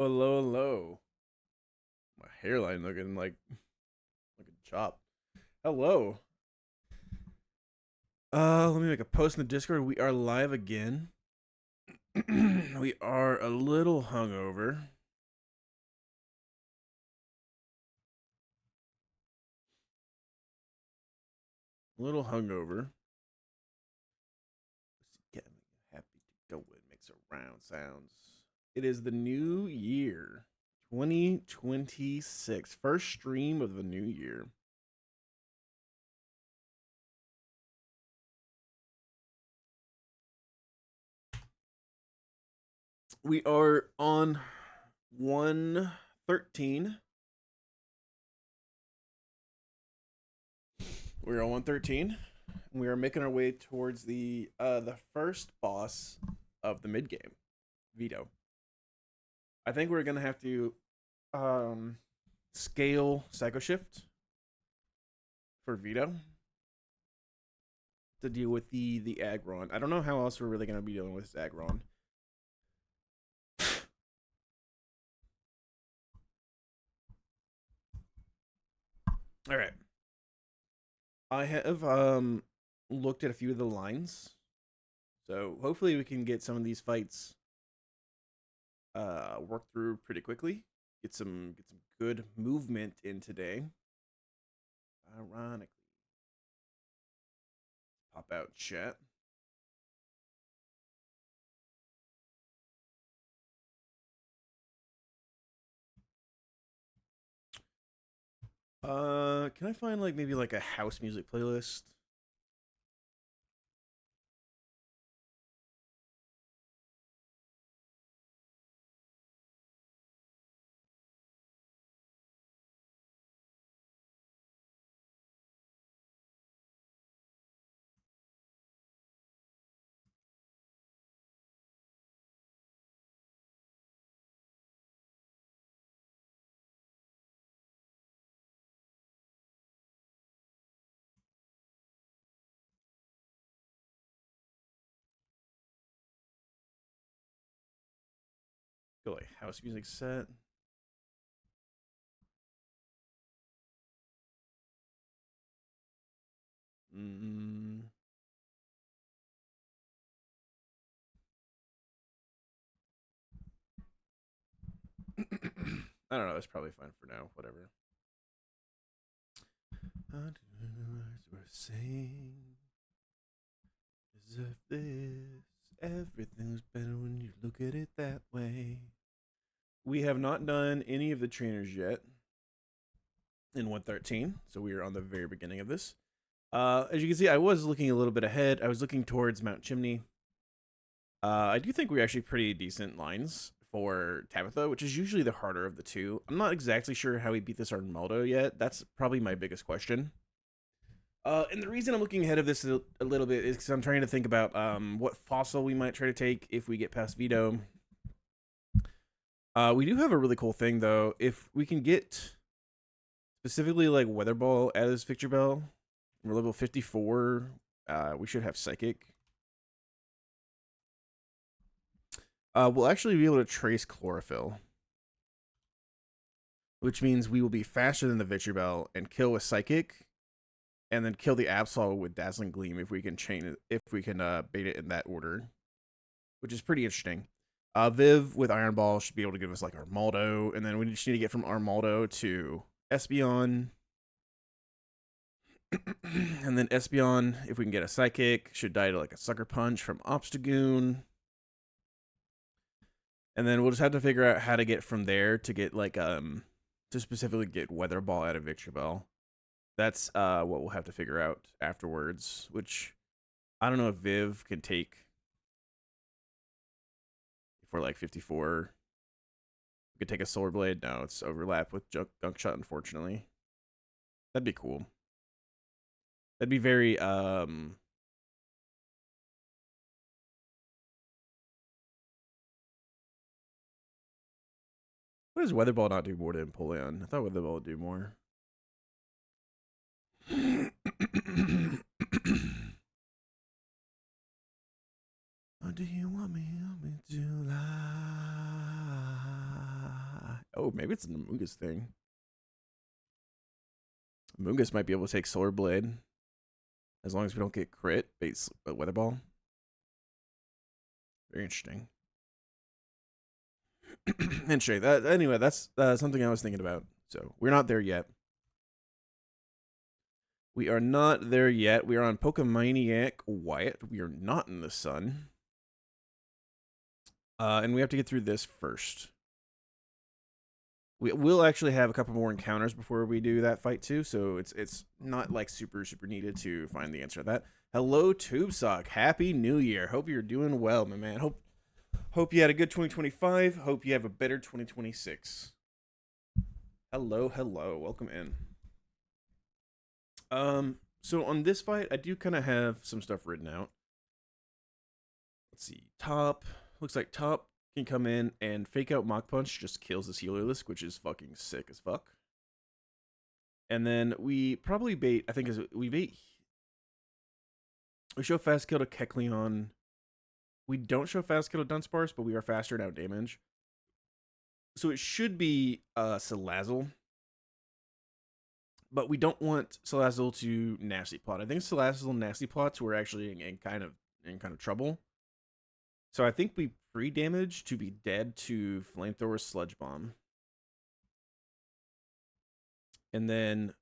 Hello, hello. My hairline looking like chopped. Hello. Let me make a post in the Discord. We are live again. We are a little hungover. A little hungover. Get happy to go and make some round sounds. It is the new year. 2026. First stream of the new year. We are on 113. We're on 113. We are making our way towards the first boss of the mid game, Vito. I think we're gonna have to scale Psycho Shift for Vito to deal with the Aggron. I don't know how else we're really gonna be dealing with this Aggron. All right. I have looked at a few of the lines, so hopefully we can get some of these fights worked through pretty quickly. Get some good movement in today. Ironically, pop out chat. Can I find like maybe like a house music playlist? Go like house music set. Mm. I don't know. That's probably fine for now. Whatever. We're saying as if this everything's better when you look at it that way. We have not done any of the trainers yet in 113, so we are on the very beginning of this. As you can see, I was looking a little bit ahead. I was looking towards Mount Chimney. I do think we're actually pretty decent lines for Tabitha, which is usually the harder of the two. I'm not exactly sure how we beat this Arnaldo yet. That's probably my biggest question. And the reason I'm looking ahead of this a little bit is because I'm trying to think about what fossil we might try to take if we get past Vito. We do have a really cool thing though. If we can get specifically like Weather Ball as Victor Bell, we're level 54. We should have Psychic. We'll actually be able to trace Chlorophyll, which means we will be faster than the Victor Bell and kill with Psychic, and then kill the Absol with Dazzling Gleam if we can chain it, if we can bait it in that order, which is pretty interesting. Viv with Iron Ball should be able to give us like Armaldo, and then we just need to get from Armaldo to Espeon. And then Espeon, if we can get a Psychic, should die to like a Sucker Punch from Obstagoon. And then we'll just have to figure out how to get from there to get like to specifically get Weather Ball out of Victor Bell. That's what we'll have to figure out afterwards, which I don't know if Viv can take if we're like 54. We could take a Solar Blade. No, it's overlap with Gunk Shot, unfortunately. That'd be cool. That'd be very what does Weather Ball not do more than Empoleon? I thought Weather Ball would do more. What do you want me to lie? Oh, maybe it's an Amoonguss thing. Amoonguss might be able to take Solar Blade. As long as we don't get crit, base Weather Ball. Very interesting. Interesting. Anyway, that's something I was thinking about. So we're not there yet. We are not there yet. We are on Pokemaniac Wyatt. We are not in the sun. And we have to get through this first. We will actually have a couple more encounters before we do that fight too, so it's not like super needed to find the answer to that. Hello, TubeSock. Happy New Year. Hope you're doing well, my man. Hope you had a good 2025. Hope you have a better 2026. Hello. Welcome in. So on this fight, I do kind of have some stuff written out. Let's see. Top. Looks like Top can come in and fake out Mach Punch, just kills this Healerless, which is fucking sick as fuck. And then we probably bait, I think we show Fast Kill to Kecleon. We don't show Fast Kill to Dunsparce, but we are faster and out damage. So it should be Salazzle. But we don't want Salazzle to Nasty Plot. I think Salazzle and Nasty Plots were actually in kind of trouble. So I think we pre-damage to be dead to Flamethrower Sludge Bomb. And then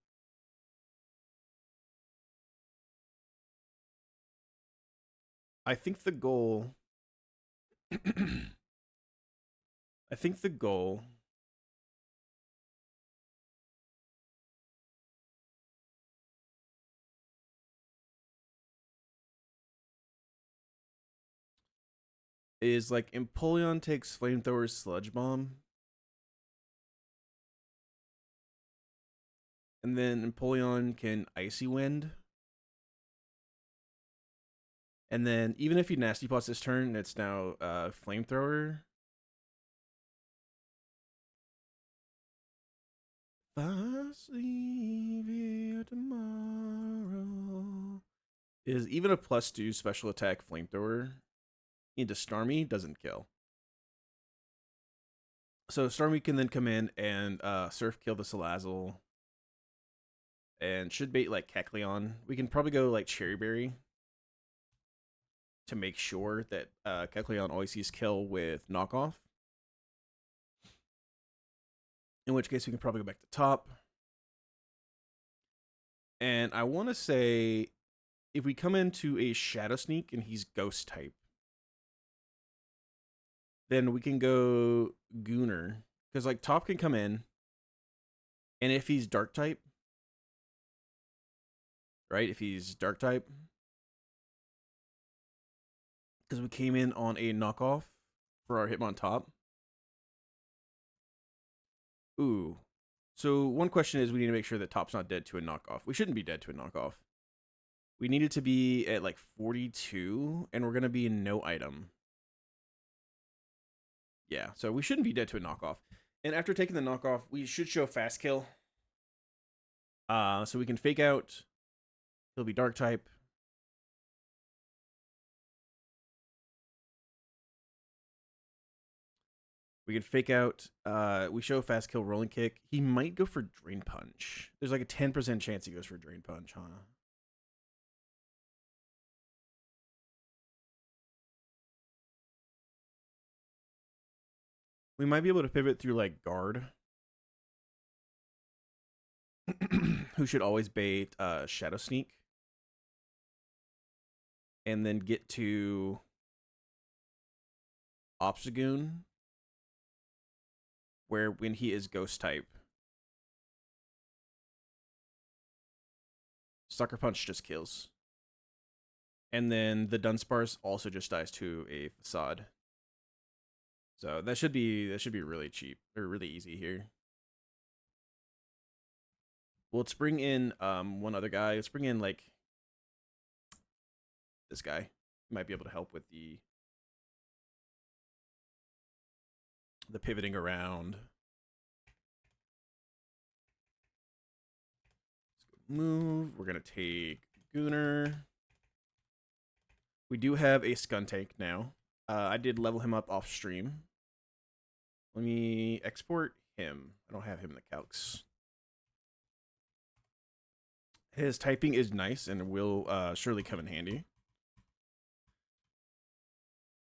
I think the goal is like Empoleon takes Flamethrower Sludge Bomb. And then Empoleon can Icy Wind. And then even if he Nasty Plots this turn, it's now Flamethrower. If I sleep here tomorrow. Is even a +2 special attack Flamethrower into Starmie doesn't kill. So Starmie can then come in and Surf Kill the Salazzle. And should bait like Kecleon. We can probably go like Cherry Berry to make sure that Kecleon always sees kill with Knockoff. In which case we can probably go back to Top. And I want to say if we come into a Shadow Sneak and he's Ghost type, then we can go Gooner. Because like Top can come in, and if he's Dark type, right? If he's Dark type, because we came in on a knockoff for our Hitmon Top. Ooh. So one question is we need to make sure that Top's not dead to a knockoff. We shouldn't be dead to a knockoff. We needed to be at like 42, and we're going to be in no item. Yeah, so we shouldn't be dead to a knockoff. And after taking the knockoff, we should show Fast Kill. So we can fake out. He'll be Dark type. We can fake out. We show Fast Kill Rolling Kick. He might go for Drain Punch. There's like a 10% chance he goes for Drain Punch, huh? We might be able to pivot through like Guard. Who should always bait Shadow Sneak. And then get to Obstagoon, where when he is Ghost type, Sucker Punch just kills. And then the Dunsparce also just dies to a Facade. So that should be really cheap or really easy here. Well, let's bring in one other guy. Let's bring in like this guy. He might be able to help with the pivoting around. Move. We're gonna take Gooner. We do have a Skuntank now. I did level him up off stream. Let me export him. I don't have him in the calcs. His typing is nice and will surely come in handy.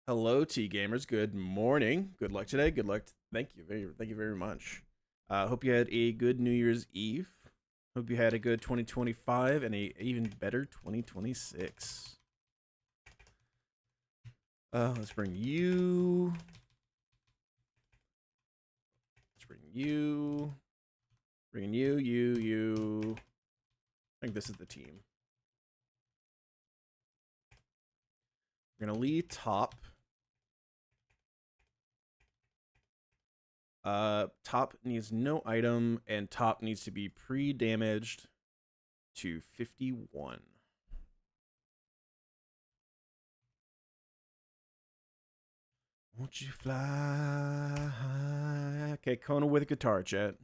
Hello, T gamers. Good morning. Good luck today. Good luck. Thank you very much. Hope you had a good New Year's Eve. Hope you had a good 2025 and a even better 2026. Let's bring you. Let's bring you. Bringing you. I think this is the team. We're gonna lead top. Top needs no item, and top needs to be pre-damaged to 51. Won't you fly high? Okay, Kona with a guitar, chat.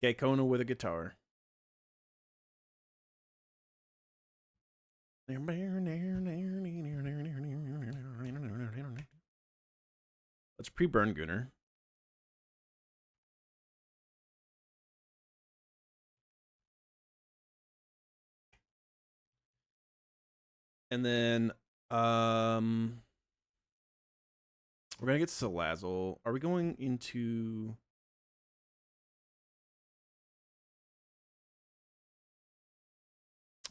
Okay, Kona with a guitar. Let's pre-burn Gunner. And then we're gonna get Salazzle. Are we going into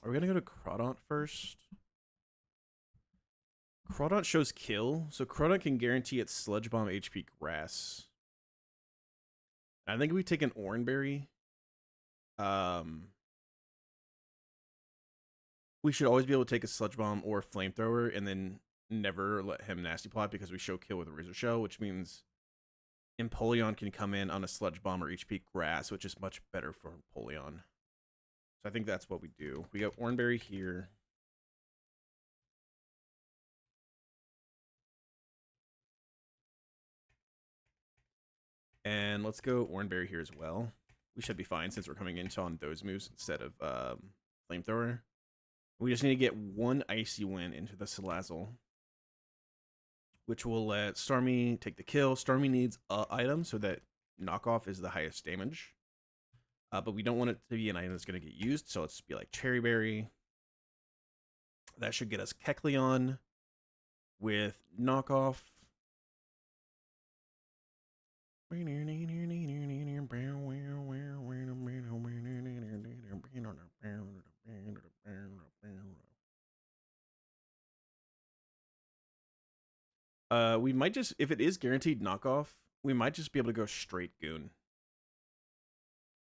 Are we gonna go to Crawdaunt first? Crawdaunt shows kill, so Crawdaunt can guarantee its Sludge Bomb HP grass. I think we take an Oranberry. We should always be able to take a Sludge Bomb or Flamethrower and then never let him Nasty Plot because we show kill with a Razor Shell, which means Empoleon can come in on a Sludge Bomb or HP grass, which is much better for Empoleon. So I think that's what we do. We got Oranberry here. And let's go Oranberry here as well. We should be fine since we're coming into on those moves instead of Flamethrower. We just need to get one Icy Wind into the Salazzle, which will let Starmie take the kill. Starmie needs an item so that knockoff is the highest damage. But we don't want it to be an item that's going to get used, so let's be like Cherry Berry. That should get us Kecleon with knockoff. We might just, if it is guaranteed knockoff, we might just be able to go straight Goon.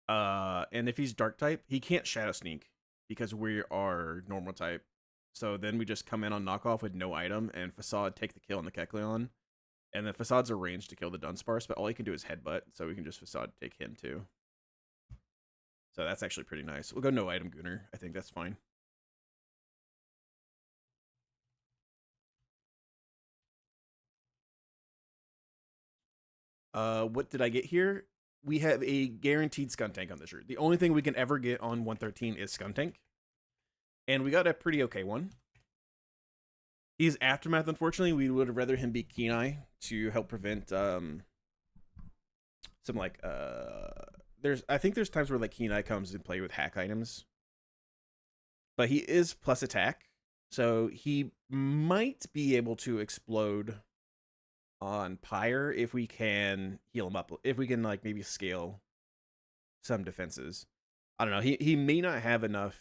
And if he's Dark type, he can't Shadow Sneak because we are normal type. So then we just come in on knockoff with no item, and Facade take the kill on the Kecleon. And then Facade's arranged to kill the Dunsparce, but all he can do is headbutt, so we can just Facade take him too. So that's actually pretty nice. We'll go no item Gunner. I think that's fine. What did I get here? We have a guaranteed Skuntank on this route. The only thing we can ever get on 113 is Skuntank. And we got a pretty okay one. He's Aftermath, unfortunately. We would have rather him be Keen Eye to help prevent some like I think there's times where like Keen Eye comes and play with hack items. But he is plus attack, so he might be able to explode on Pyre if we can heal him up. If we can like maybe scale some defenses. I don't know. He may not have enough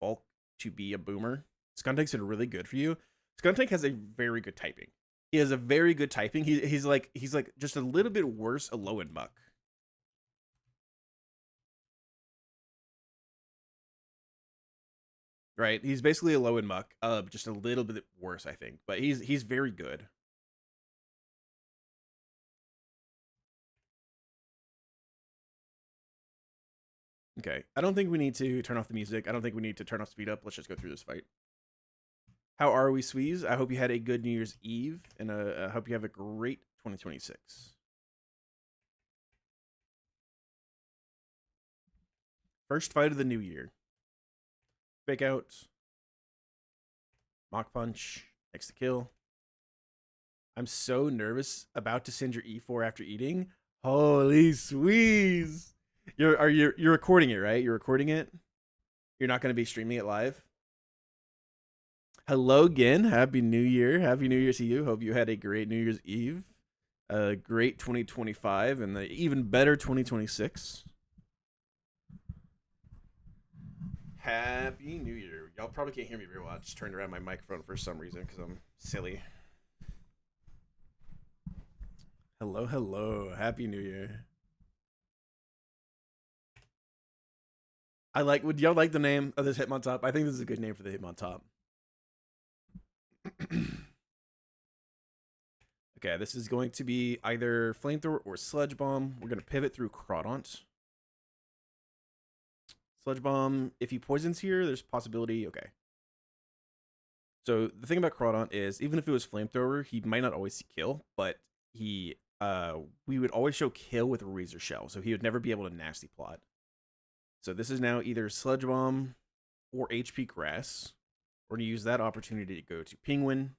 bulk to be a boomer. Skuntank's really good for you. Skuntank has a very good typing. He has a very good typing. He's like just a little bit worse a low and muck. Right? He's basically a low and muck, just a little bit worse, I think. But he's very good. Okay. I don't think we need to turn off the music. I don't think we need to turn off speed up. Let's just go through this fight. How are we, Sweeze? I hope you had a good New Year's Eve, and I hope you have a great 2026. First fight of the new year. Fake out. Mock punch. Next to kill. I'm so nervous about to send your E4 after eating. Holy Sweeze! You're recording it, right? You're recording it? You're not going to be streaming it live? Hello again. Happy New Year. Happy New Year to you. Hope you had a great New Year's Eve. A great 2025 and the even better 2026. Happy New Year. Y'all probably can't hear me very well. I just turned around my microphone for some reason because I'm silly. Hello, hello. Happy New Year. Would y'all like the name of this Hitmontop? I think this is a good name for the Hitmontop. Okay, this is going to be either Flamethrower or Sludge Bomb. We're going to pivot through Crawdaunt. Sludge Bomb, if he poisons here, there's possibility. Okay. So the thing about Crawdaunt is, even if it was Flamethrower, he might not always see kill, but we would always show kill with a Razor Shell, so he would never be able to nasty plot. So this is now either Sludge Bomb or HP Grass. We're going to use that opportunity to go to Penguin.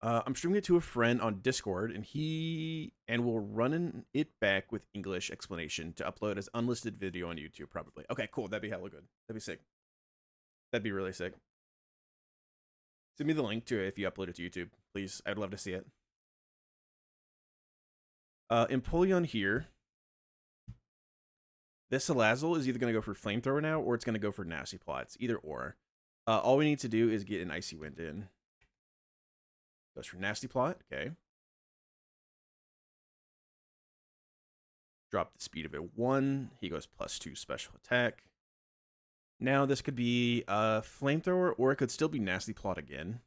I'm streaming it to a friend on Discord, and we'll run it back with English explanation to upload as unlisted video on YouTube, probably. Okay, cool. That'd be hella good. That'd be sick. That'd be really sick. Send me the link to it if you upload it to YouTube, please. I'd love to see it. Empoleon here. This Salazzle is either going to go for Flamethrower now, or it's going to go for Nasty Plots. Either or. All we need to do is get an Icy Wind in. Goes for Nasty Plot. Okay. Drop the speed of it 1. He goes +2 special attack. Now this could be a Flamethrower, or it could still be Nasty Plot again.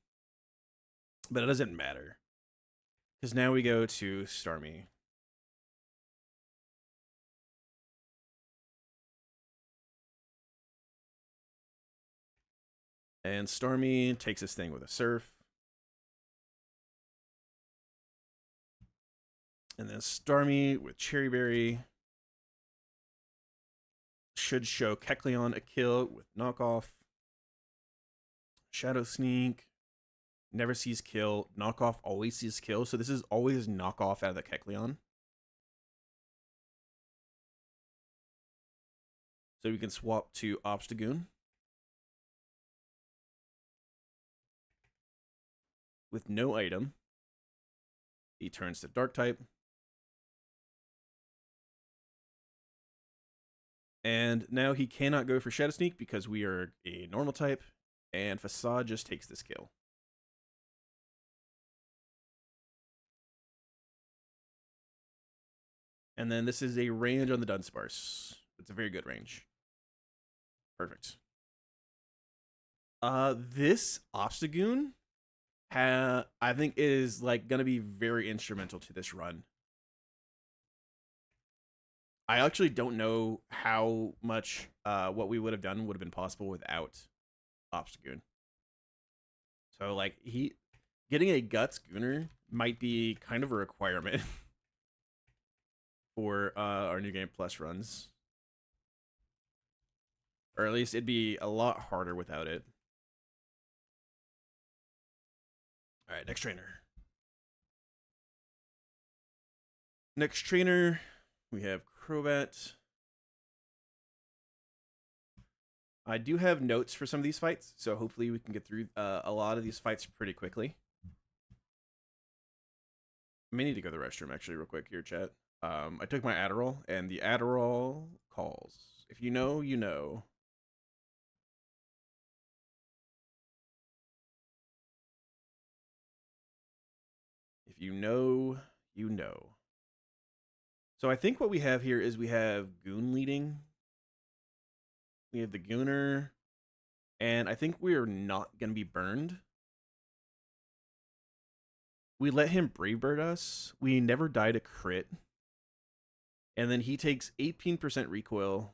But it doesn't matter. Because now we go to Starmie. And Starmie takes this thing with a Surf. And then Starmie with Cherry Berry should show Kecleon a kill with Knockoff. Shadow Sneak never sees kill. Knockoff always sees kill. So this is always Knockoff out of the Kecleon. So we can swap to Obstagoon. With no item. He turns to Dark type. And now he cannot go for Shadow Sneak because we are a normal type. And Facade just takes this kill. And then this is a range on the Dunsparce. It's a very good range. Perfect. This Obstagoon I think is like gonna be very instrumental to this run. I actually don't know how much what we would have done would have been possible without Obstagoon. So like getting a Guts Gooner might be kind of a requirement for our New Game Plus runs. Or at least it'd be a lot harder without it. Alright, next trainer. Next trainer, we have Crobat. I do have notes for some of these fights, so hopefully we can get through a lot of these fights pretty quickly. I may need to go to the restroom, actually, real quick here, chat. I took my Adderall, and the Adderall calls. If you know, you know. If you know, you know. So I think what we have here is we have Goon leading. We have the Gooner. And I think we're not going to be burned. We let him Brave Bird us. We never died a crit. And then he takes 18% recoil.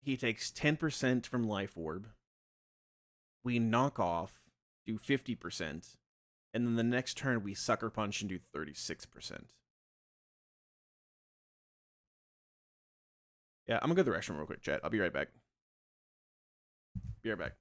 he takes 10% from Life Orb. We knock off, do 50%, and then the next turn we Sucker Punch and do 36%. Yeah, I'm gonna go to the restroom real quick, chat. I'll be right back. Be right back.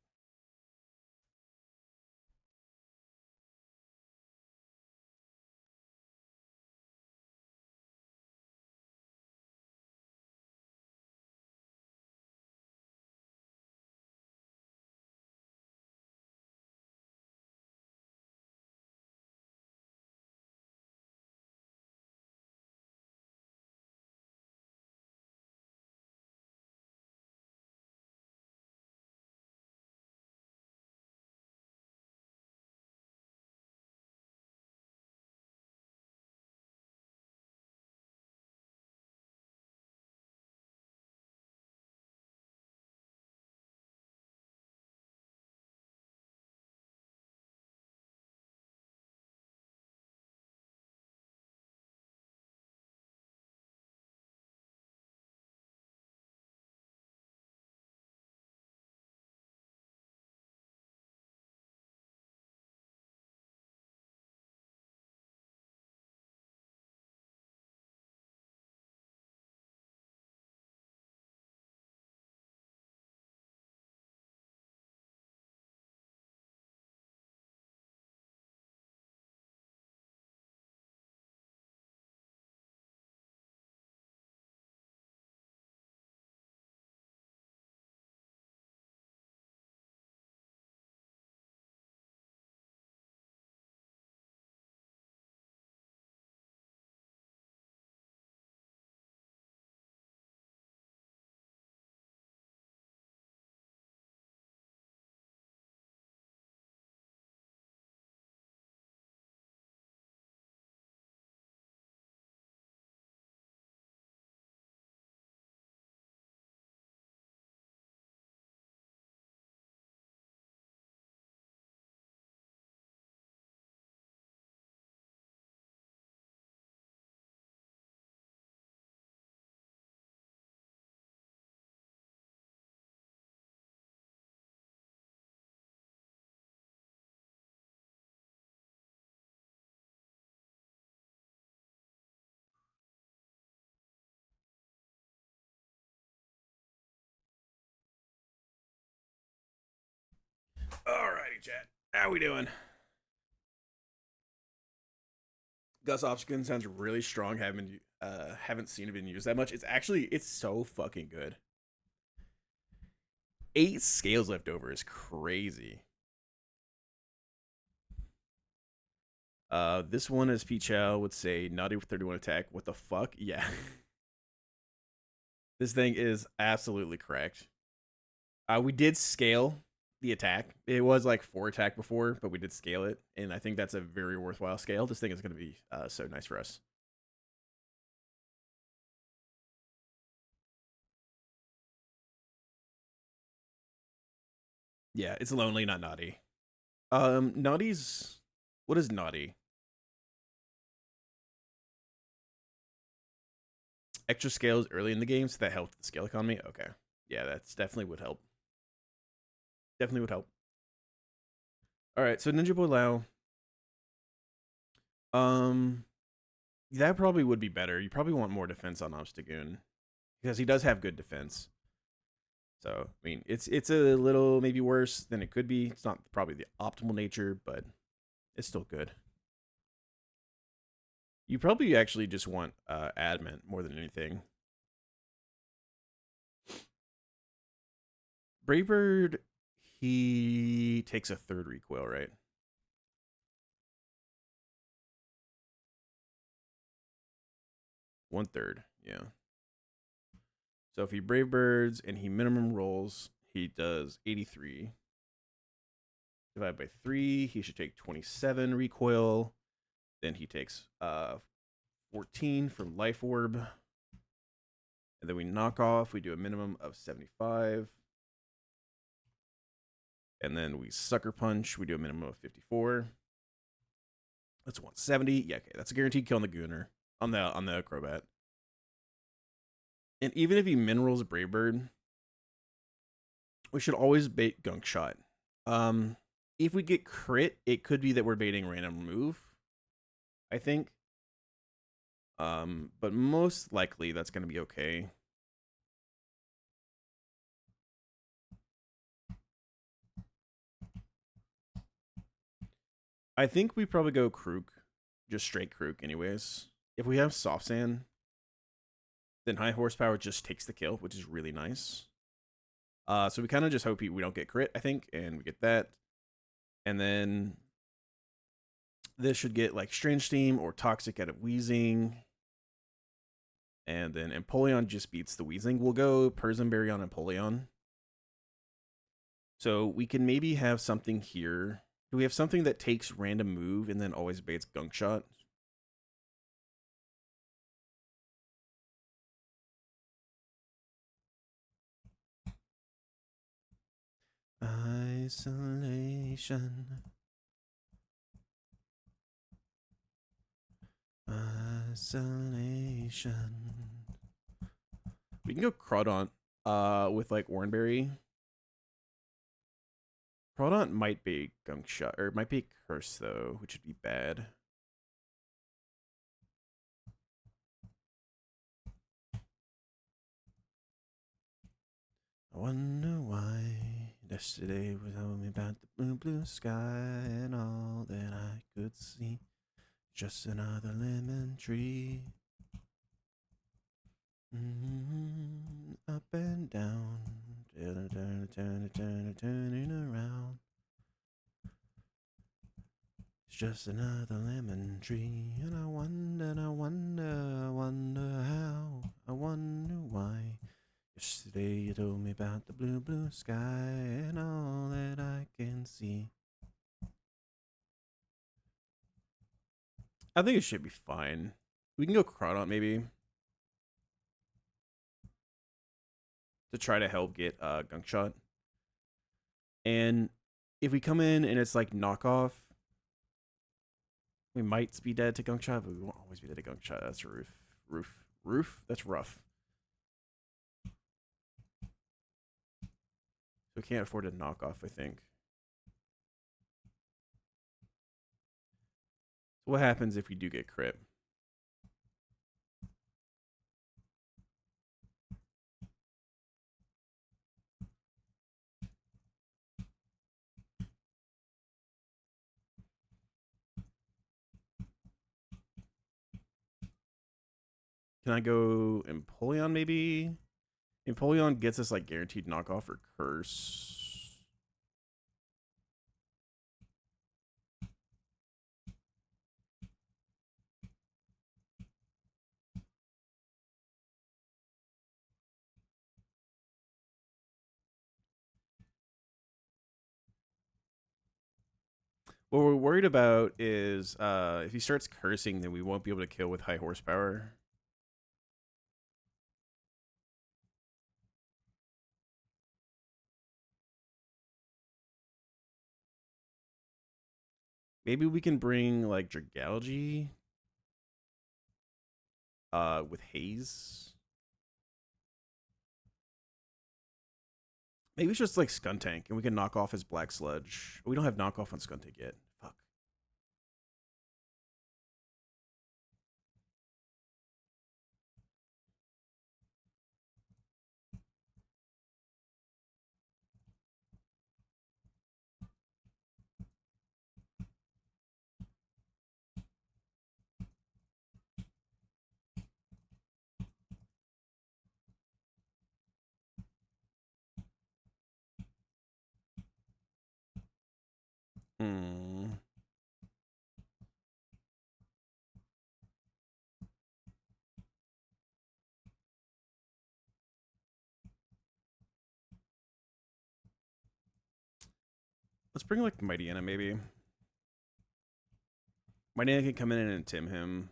Alrighty, chat. How we doing? Gus Opskin sounds really strong. Haven't seen it been used that much. It's so fucking good. 8 scales left over is crazy. This one, as Pichel would say, naughty with 31 attack. What the fuck? Yeah. This thing is absolutely correct. We did scale the attack. It was like 4 attack before, but we did scale it, and I think that's a very worthwhile scale. This thing is going to be so nice for us. Yeah, it's lonely, not naughty. Naughty's... What is naughty? Extra scales early in the game, so that helped the scale economy? Okay. Yeah, that's definitely would help. Definitely would help. Alright, so Ninja Boy Lao. That probably would be better. You probably want more defense on Obstagoon, because he does have good defense. So, I mean, it's a little maybe worse than it could be. It's not probably the optimal nature, but it's still good. You probably actually just want Adamant more than anything. Bravebird, he takes a 3rd recoil, right? 1/3, yeah. So if he Brave Birds and he minimum rolls, he does 83. Divided by 3, he should take 27 recoil. Then he takes 14 from Life Orb. And then we knock off, we do a minimum of 75. And then we Sucker Punch, we do a minimum of 54. That's 170. Yeah, okay, that's a guaranteed kill on the Gooner, on the Acrobat. And even if he minerals Braybird, We should always bait Gunk Shot. If we get crit, it could be that we're baiting random move, I think. But most likely that's going to be okay. I think we probably go Krook, just straight Krook anyways. If we have Soft Sand, then High Horsepower just takes the kill, which is really nice. So we kind of just hope we don't get crit, I think, and we get that. And then this should get like Strange Steam or Toxic out of Wheezing. And then Empoleon just beats the Wheezing. We'll go Persimberry on Empoleon. So we can maybe have something here. Do we have something that takes random move and then always baits Gunk Shot? Isolation. Isolation. We can go Crawdaunt with like Oranberry. Crawdaunt might be Gunk Shot, or it might be Curse though, which would be bad. I wonder why yesterday was telling me about the blue, blue sky and all that I could see. Just another lemon tree. Up and down, turning around. It's just another lemon tree, and I wonder how, I wonder why. Yesterday you told me about the blue, blue sky and all that I can see. I think it should be fine. We can go Crawdaunt maybe to try to help get Gunk Shot. And if we come in and it's like knockoff, we might be dead to Gunk Shot, but we won't always be dead to Gunk Shot. That's roof. That's rough. So we can't afford to knock off, I think. So what happens if we do get crit? Can I go Empoleon maybe? Empoleon gets us like guaranteed knockoff or curse. What we're worried about is if he starts cursing, then we won't be able to kill with high horsepower. Maybe we can bring like Dragalge with Haze. Maybe it's just like Skuntank and we can knock off his Black Sludge. We don't have knockoff on Skuntank yet. Fuck. Hmm. Let's bring like Mightyena maybe. Mightyena can come in and Tim him.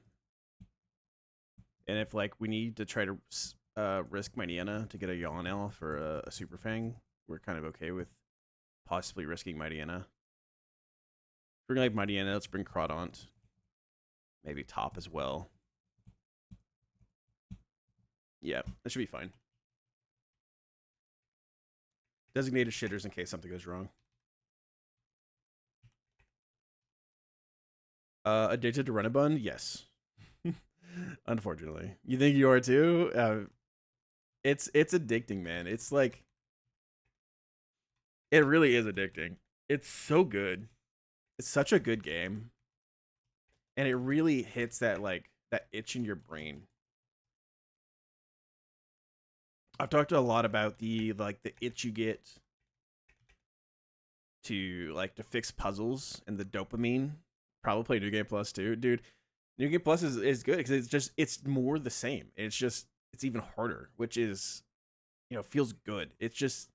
And if like we need to try to risk Mightyena to get a Yawn Elf or a Super Fang, we're kind of okay with possibly risking Mightyena. Bring like Mightyena, let's bring Crawdaunt. Maybe Top as well. Yeah, that should be fine. Designated shitters in case something goes wrong. Addicted to RunAndBun? Yes. Unfortunately. You think you are too? It's addicting, man. It's like it really is addicting. It's so good. It's such a good game. And it really hits that like that itch in your brain. I've talked a lot about the itch you get to fix puzzles and the dopamine. Probably play New Game Plus too, dude. New Game Plus is good because it's more the same. It's even harder, which is feels good. It's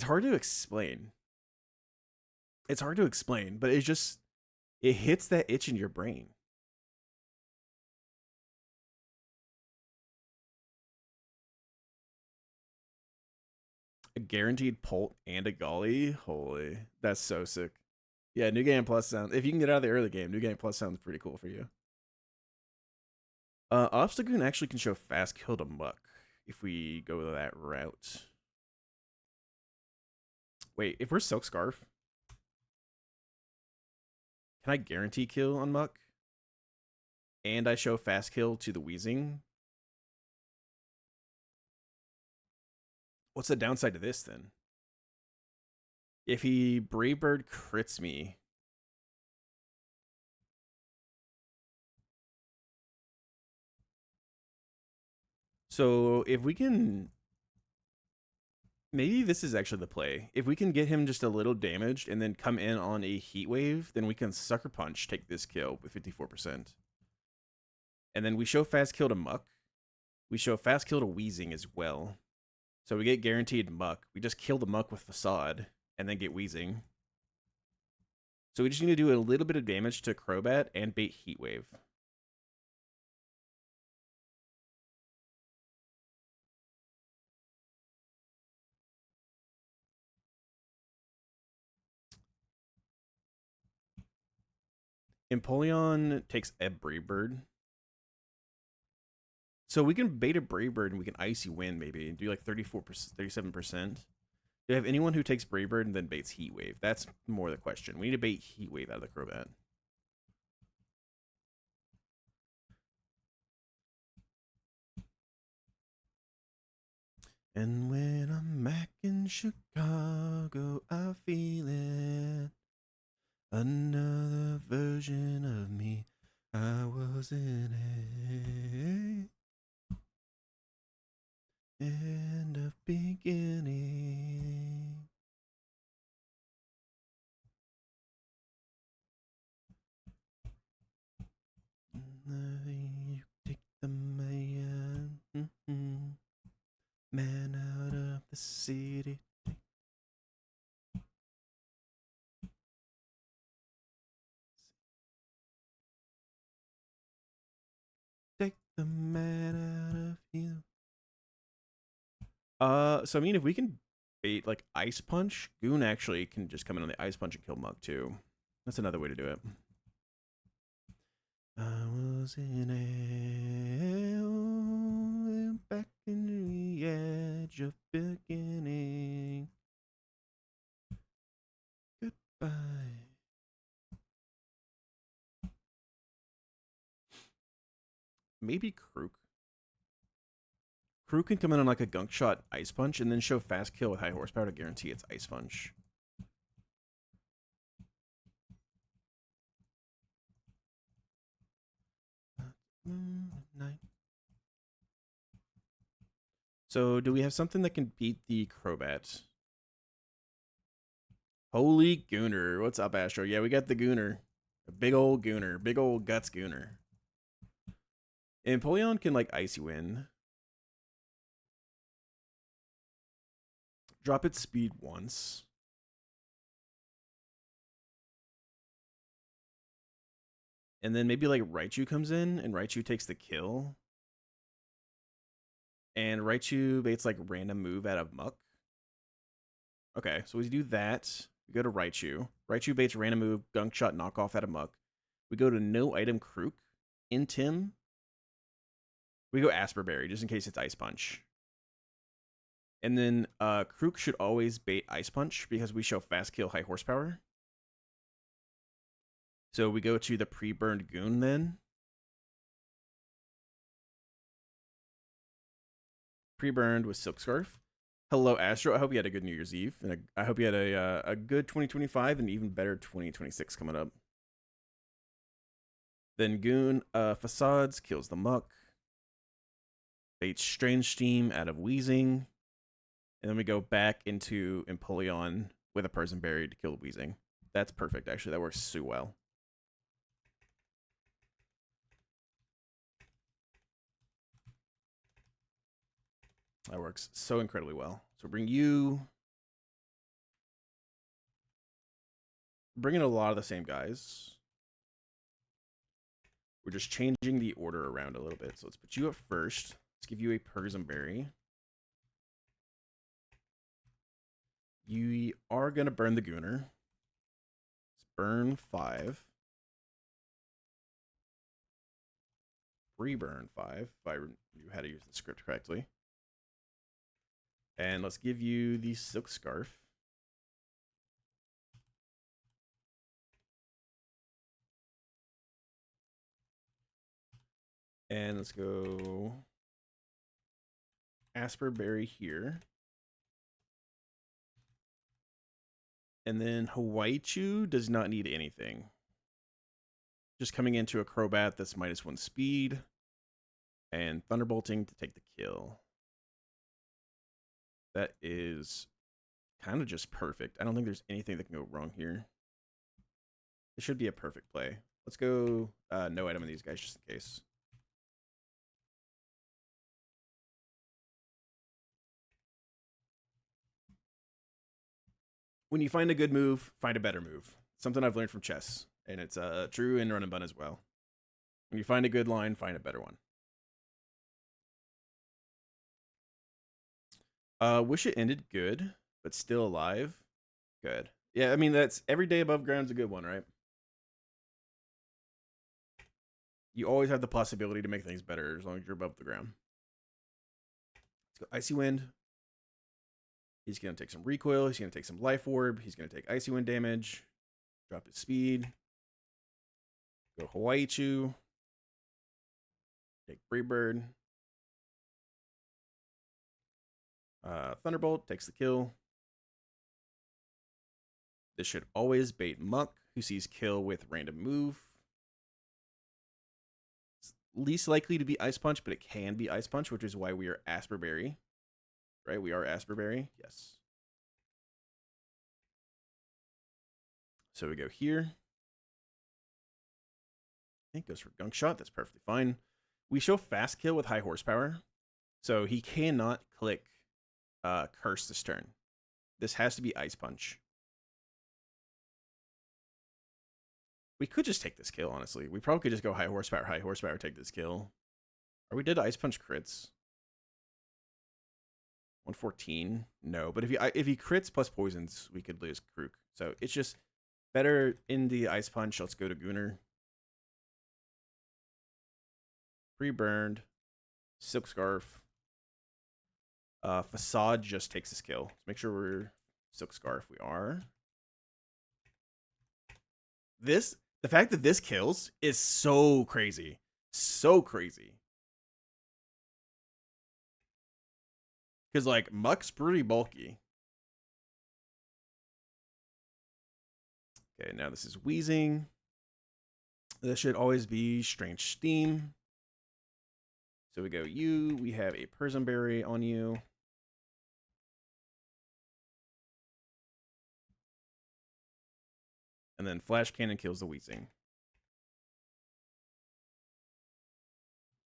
hard to explain. It's hard to explain, but it hits that itch in your brain. A guaranteed Polt and a Golly. Holy, that's so sick. Yeah, New Game Plus sounds. If you can get out of the early game, New Game Plus sounds pretty cool for you. Obstagoon actually can show fast kill to Muck if we go that route. Wait, if we're Silk Scarf, can I guarantee kill on Muck? And I show fast kill to the Wheezing? What's the downside to this then? If he Brave Bird crits me. So if we can... Maybe this is actually the play. If we can get him just a little damaged and then come in on a Heat Wave, then we can Sucker Punch take this kill with 54%. And then we show fast kill to Muck. We show fast kill to Wheezing as well. So we get guaranteed Muck. We just kill the Muck with Facade and then get Wheezing. So we just need to do a little bit of damage to Crobat and bait Heat Wave. Empoleon takes a Brave Bird. So we can bait a Brave Bird and we can Icy Wind maybe and do like 34%, 37%. Do you have anyone who takes Brave Bird and then baits Heat Wave? That's more the question. We need to bait Heat Wave out of the Crobat. And when I'm back in Chicago, I feel it. Another version of me, I was in it. And a beginning. You take the man, man out of the city. Take the man out of you. So I mean, if we can bait like Ice Punch, Goon actually can just come in on the Ice Punch and kill Mug too. That's another way to do it. I was in a back in the edge of beginning. Goodbye. Maybe Krook. Krook can come in on like a Gunk Shot Ice Punch and then show fast kill with high horsepower to guarantee it's Ice Punch. So do we have something that can beat the Crobat? Holy Gooner. What's up, Astro? Yeah, we got the Gooner. A big old Gooner. Big old Guts Gooner. And Empoleon can like Icy Wind. Drop its speed once. And then maybe like Raichu comes in and Raichu takes the kill. And Raichu baits like random move out of Muck. Okay, so we do that. We go to Raichu. Raichu baits random move, Gunk Shot knockoff out of Muck. We go to no item Krook. In Tim. We go Asperberry just in case it's Ice Punch. And then Krook should always bait Ice Punch because we show fast kill, high horsepower. So we go to the pre-burned Goon then. Pre-burned with Silk Scarf. Hello, Astro. I hope you had a good New Year's Eve. And I hope you had a good 2025 and even better 2026 coming up. Then Goon Facades kills the Muck. Baits Strange Steam out of Wheezing. And then we go back into Empoleon with a Person Berry to kill Wheezing. That's perfect, actually. That works so well. That works so incredibly well. So bring you. Bring in a lot of the same guys. We're just changing the order around a little bit. So let's put you up first. Let's give you a Person Berry. You are going to burn the Gooner. Let's burn 5. Reburn 5, if I knew how to use the script correctly. And let's give you the Silk Scarf. And let's go Asper Berry here. And then Hawaii Chew does not need anything. Just coming into a Crobat that's -1 speed. And Thunderbolting to take the kill. That is kind of just perfect. I don't think there's anything that can go wrong here. It should be a perfect play. Let's go no item of these guys just in case. When you find a good move, find a better move. Something I've learned from chess, and it's true in Run and Bun as well. When you find a good line, find a better one. Wish it ended good, but still alive. Good. Yeah, I mean, that's every day above ground's a good one, right? You always have the possibility to make things better as long as you're above the ground. Let's go Icy Wind. He's going to take some recoil. He's going to take some life orb. He's going to take Icy Wind damage. Drop his speed. Go Hawaii Chew. Take Freebird. Thunderbolt takes the kill. This should always bait Muck, who sees kill with random move. It's least likely to be Ice Punch, but it can be Ice Punch, which is why we are Asper Berry. Right? We are Asper Berry. Yes. So we go here. I think it goes for Gunk Shot. That's perfectly fine. We show fast kill with high horsepower. So he cannot click Curse this turn. This has to be Ice Punch. We could just take this kill, honestly. We probably could just go high horsepower, take this kill. Or we did Ice Punch crits. 114. No, but if he crits plus poisons, we could lose Krook. So it's just better in the Ice Punch. Let's go to Gooner. Pre-burned. Silk Scarf. Facade just takes this kill. Let's make sure we're Silk Scarf. We are. The fact that this kills is so crazy. So crazy. Because, like, Muck's pretty bulky. Okay, now this is Wheezing. This should always be Strange Steam. So we go you. We have a Person Berry on you. And then Flash Cannon kills the Wheezing.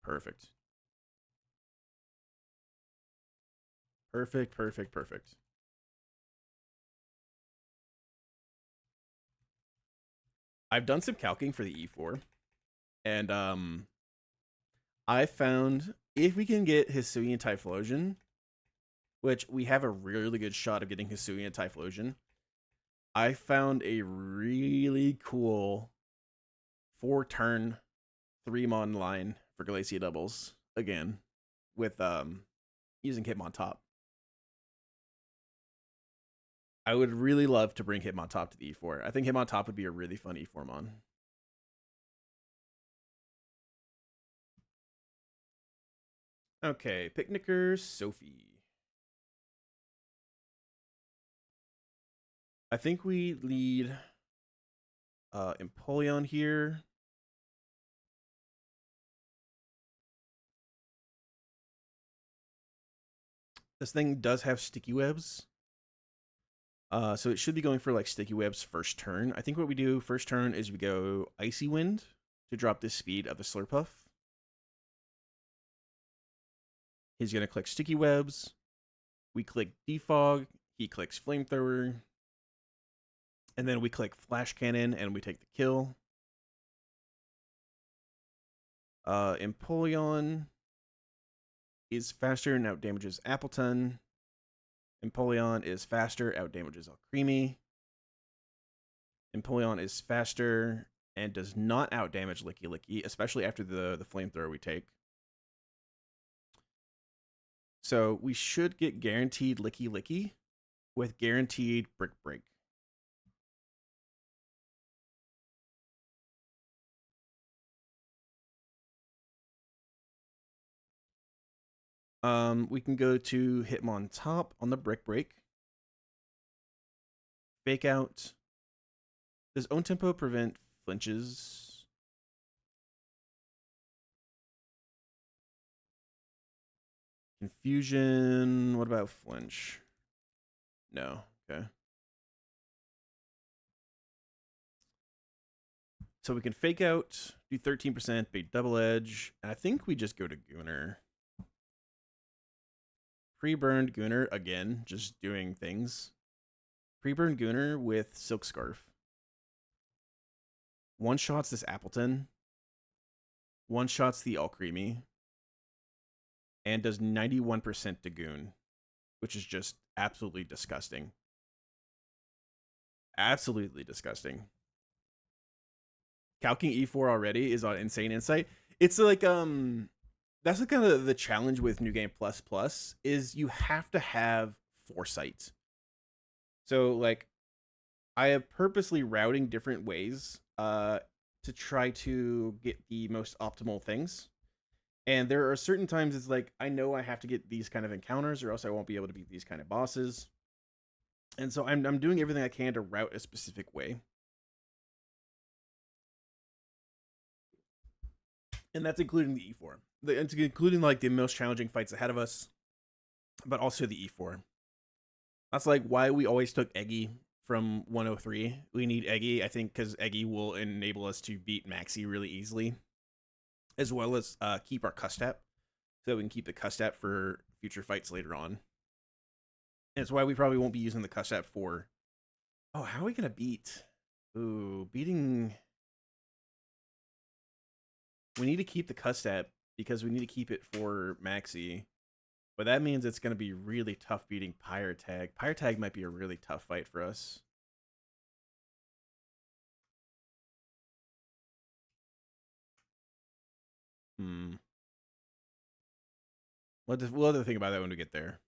Perfect. Perfect, perfect, perfect. I've done some calcing for the E4. And I found if we can get Hisuian Typhlosion, which we have a really good shot of getting Hisuian Typhlosion, I found a really cool 4-turn 3-mon line for Glacia doubles again with using Hitmontop. I would really love to bring Hitmontop to the E4. I think Hitmontop would be a really fun E4 mon. Okay, Picnicker Sophie. I think we lead Empoleon here. This thing does have sticky webs. So it should be going for like sticky webs first turn. I think what we do first turn is we go Icy Wind to drop the speed of the Slurpuff. He's going to click sticky webs. We click Defog. He clicks Flamethrower. And then we click Flash Cannon and we take the kill. Empoleon is faster and outdamages Appleton. Empoleon is faster, outdamages Alcremie. Empoleon is faster and does not outdamage Licky Licky, especially after the flamethrower we take. So we should get guaranteed Licky Licky with guaranteed Brick Break. We can go to Hitmontop on the Brick Break. Fake Out. Does Own Tempo prevent flinches? Confusion. What about flinch? No. Okay. So we can Fake Out, do 13%, bait Double Edge, and I think we just go to Gooner. Pre-burned Gooner, again, just doing things. Pre-burned Gooner with Silk Scarf. One-shots this Appleton. One-shots the Alcremie. And does 91% to Goon, which is just absolutely disgusting. Absolutely disgusting. Calking E4 already is on Insane Insight. It's like, that's kind of the challenge with New Game Plus Plus is you have to have foresight. So like I am purposely routing different ways to try to get the most optimal things. And there are certain times it's like I know I have to get these kind of encounters or else I won't be able to beat these kind of bosses. And so I'm doing everything I can to route a specific way. And that's including the E4. It's including like the most challenging fights ahead of us, but also the E4. That's like why we always took Eggy from 103. We need Eggy, I think, because Eggy will enable us to beat Maxi really easily, as well as keep our Custap, so we can keep the Custap for future fights later on. And it's why we probably won't be using the Custap for... Oh, how are we going to beat... Ooh, beating... We need to keep the Custap because we need to keep it for Maxi. But that means it's going to be really tough beating Pyretag. Pyretag might be a really tough fight for us. We'll have to think about that when we get there.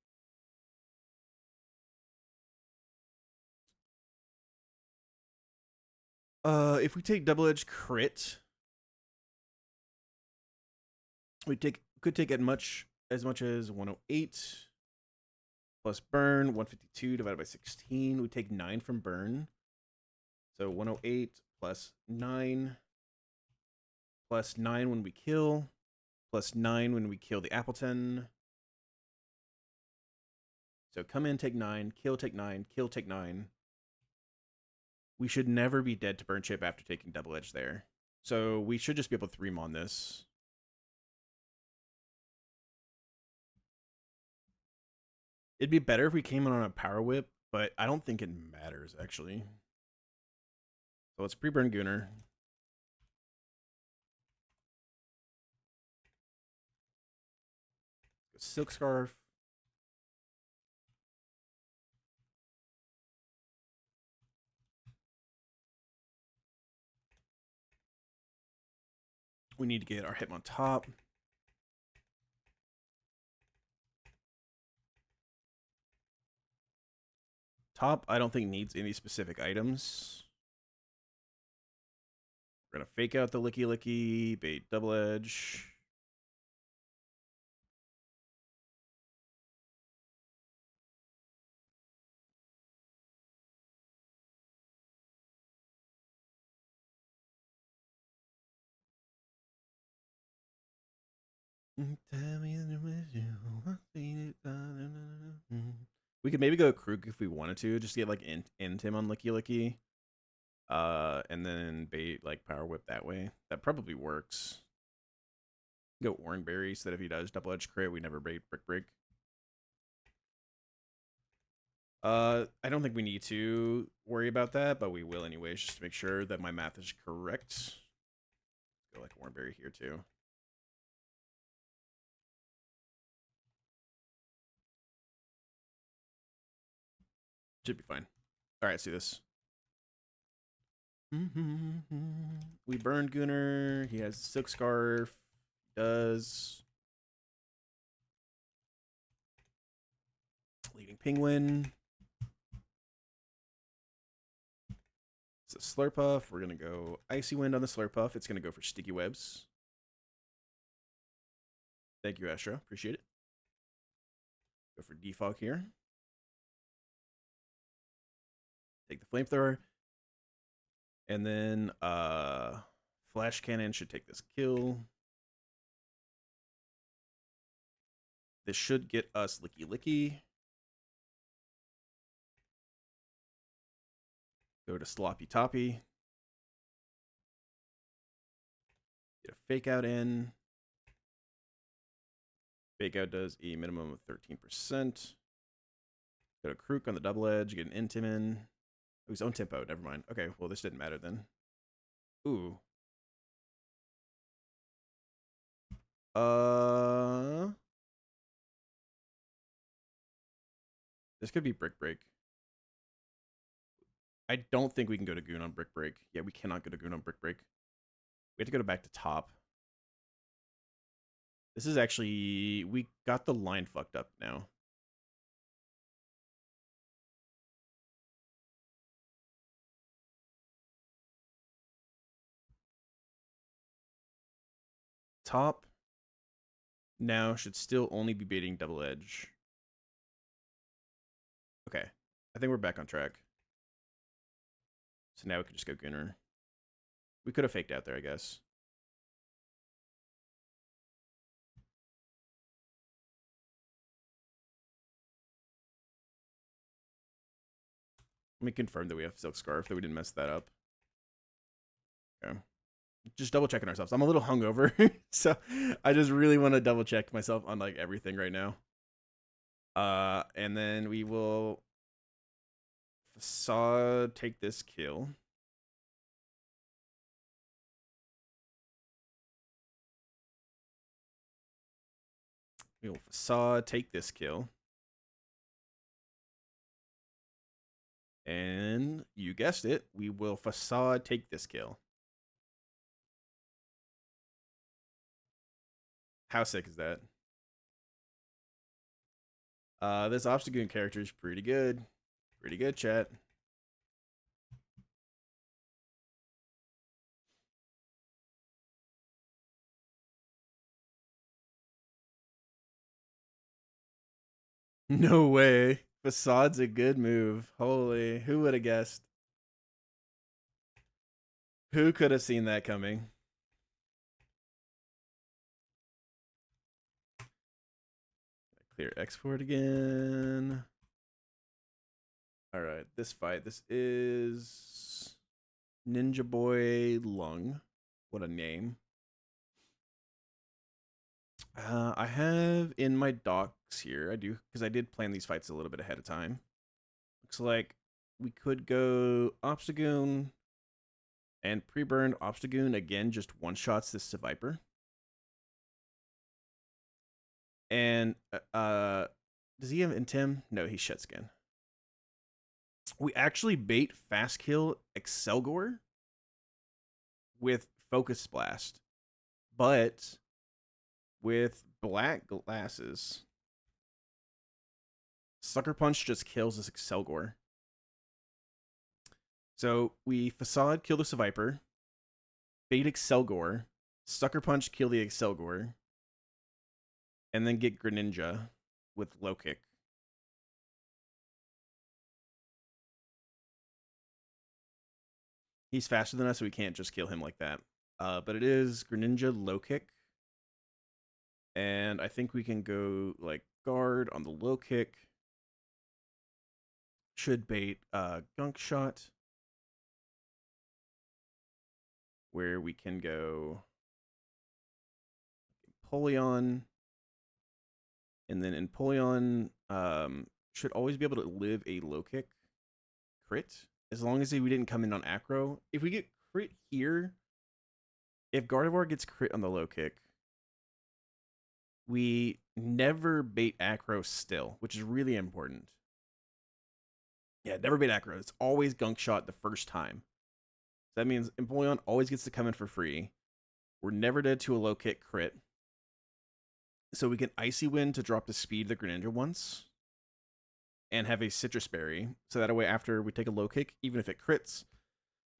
If we take Double Edge Crit, we could take as much as 108 plus burn, 152 divided by 16. We take 9 from burn. So 108 plus 9 plus 9 when we kill, plus 9 when we kill the Appleton. So come in, take 9, kill, take 9, kill, take 9. We should never be dead to Burn Chip after taking Double Edge there. So we should just be able to 3-mon this. It'd be better if we came in on a Power Whip, but I don't think it matters, actually. So let's pre-burn Gooner. Silk Scarf. We need to get our Hitmontop. Top, I don't think needs any specific items. We're gonna fake out the licky licky, bait double edge. We could maybe go Krug if we wanted to, just to get like end him on licky licky. And then bait like power whip that way. That probably works. Go Oranberry so that if he does double edge crit, we never bait brick break. I don't think we need to worry about that, but we will anyways, just to make sure that my math is correct. Go like Oranberry here too. Should be fine. All right, let's do this. We burned Gunnar. He has Silk Scarf. Does. Leading Penguin. It's a Slurpuff. We're going to go Icy Wind on the Slurpuff. It's going to go for Sticky Webs. Thank you, Astro. Appreciate it. Go for Defog here. Take the Flamethrower. And then Flash Cannon should take this kill. This should get us Licky Licky. Go to Sloppy Toppy. Get a Fake Out in. Fake Out does a minimum of 13%. Go to Krook on the double edge. Get an Intim in. Oh, he's own tempo. Never mind. Okay, well, this didn't matter then. Ooh. This could be Brick Break. I don't think we can go to Goon on Brick Break. Yeah, we cannot go to Goon on Brick Break. We have to go back to top. This is actually... We got the line fucked up now. Top now should still only be baiting double edge. Okay. I think we're back on track. So now we can just go Gunnar. We could have faked out there, I guess. Let me confirm that we have Silk Scarf, that we didn't mess that up. Okay. Just double checking ourselves. I'm a little hungover, so I just really want to double check myself on like everything right now. And then we will Facade take this kill. We will Facade take this kill. And you guessed it, we will Facade take this kill. How sick is that? This Obstagoon character is pretty good. Pretty good, chat. No way. Facade's a good move. Holy, who would have guessed? Who could have seen that coming? Clear export again. All right, this fight. This is Ninja Boy Lung. What a name. I have in my docs here, I do, because I did plan these fights a little bit ahead of time. Looks like we could go Obstagoon and pre-burned Obstagoon again, just one-shots this Viper. And does he have Intim? No, he's Shetskin. We actually bait Fast Kill Excelgor with Focus Blast, but with black glasses, Sucker Punch just kills this Excelgor. So we Facade, kill the Viper, bait Excelgor, Sucker Punch, kill the Excelgor, and then get Greninja with low kick. He's faster than us, so we can't just kill him like that. But it is Greninja low kick. And I think we can go like guard on the low kick. Should bait Gunk Shot. Where we can go Empoleon. And then Empoleon should always be able to live a low kick crit. As long as we didn't come in on acro. If we get crit here, if Gardevoir gets crit on the low kick, we never bait acro still, which is really important. Yeah, never bait acro. It's always Gunk Shot the first time. So that means Empoleon always gets to come in for free. We're never dead to a low kick crit. So we can Icy Wind to drop the speed of the Greninja once. And have a Citrus Berry. So that way after we take a low kick, even if it crits,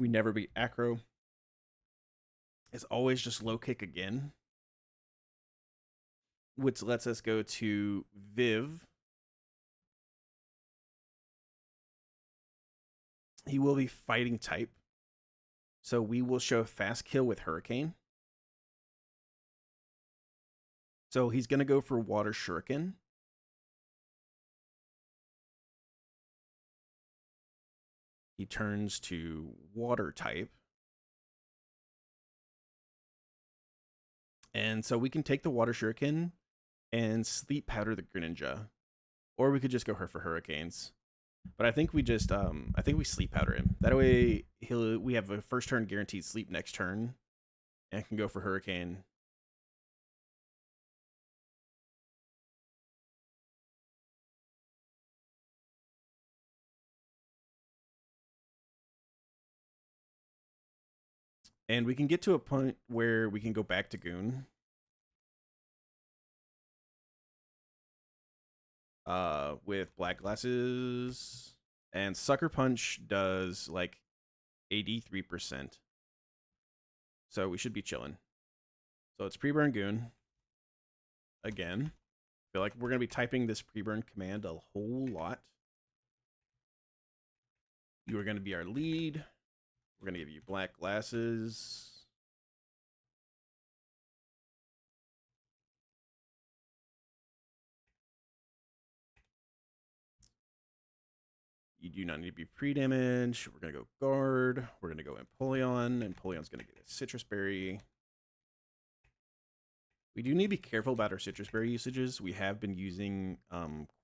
we never beat acro. It's always just low kick again. Which lets us go to Viv. He will be fighting type. So we will show fast kill with Hurricane. So he's going to go for Water Shuriken. He turns to Water type. And so we can take the Water Shuriken and Sleep Powder the Greninja. Or we could just go for Hurricanes. But I think we just, I think we Sleep Powder him. That way we have a first turn guaranteed sleep next turn. And can go for Hurricane. And we can get to a point where we can go back to Goon. With Black Glasses. And Sucker Punch does like 83%. So we should be chilling. So it's pre-burn Goon. Again. I feel like we're going to be typing this pre-burn command a whole lot. You are going to be our lead. We're going to give you Black Glasses. You do not need to be pre-damage. We're going to go guard. We're going to go Empoleon. Empoleon's going to get a Citrus Berry. We do need to be careful about our Citrus Berry usages. We have been using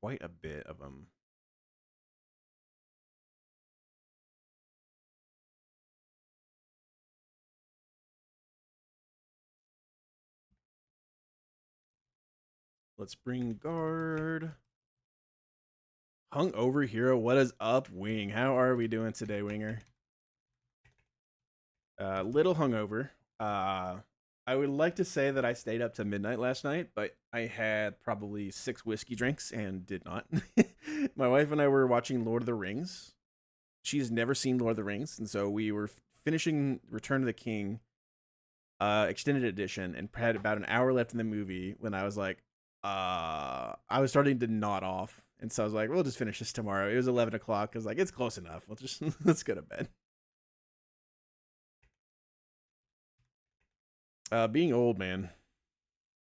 quite a bit of them. Let's bring guard. Hungover hero, what is up, Wing? How are we doing today, Winger? Little hungover. I would like to say that I stayed up to midnight last night, but I had probably 6 whiskey drinks and did not. My wife and I were watching Lord of the Rings. She's never seen Lord of the Rings, and so we were finishing Return of the King extended edition and had about an hour left in the movie when I was like, I was starting to nod off. And so I was like, we'll just finish this tomorrow. It was 11 o'clock. I was like, it's close enough. We'll just, let's go to bed. Being old, man.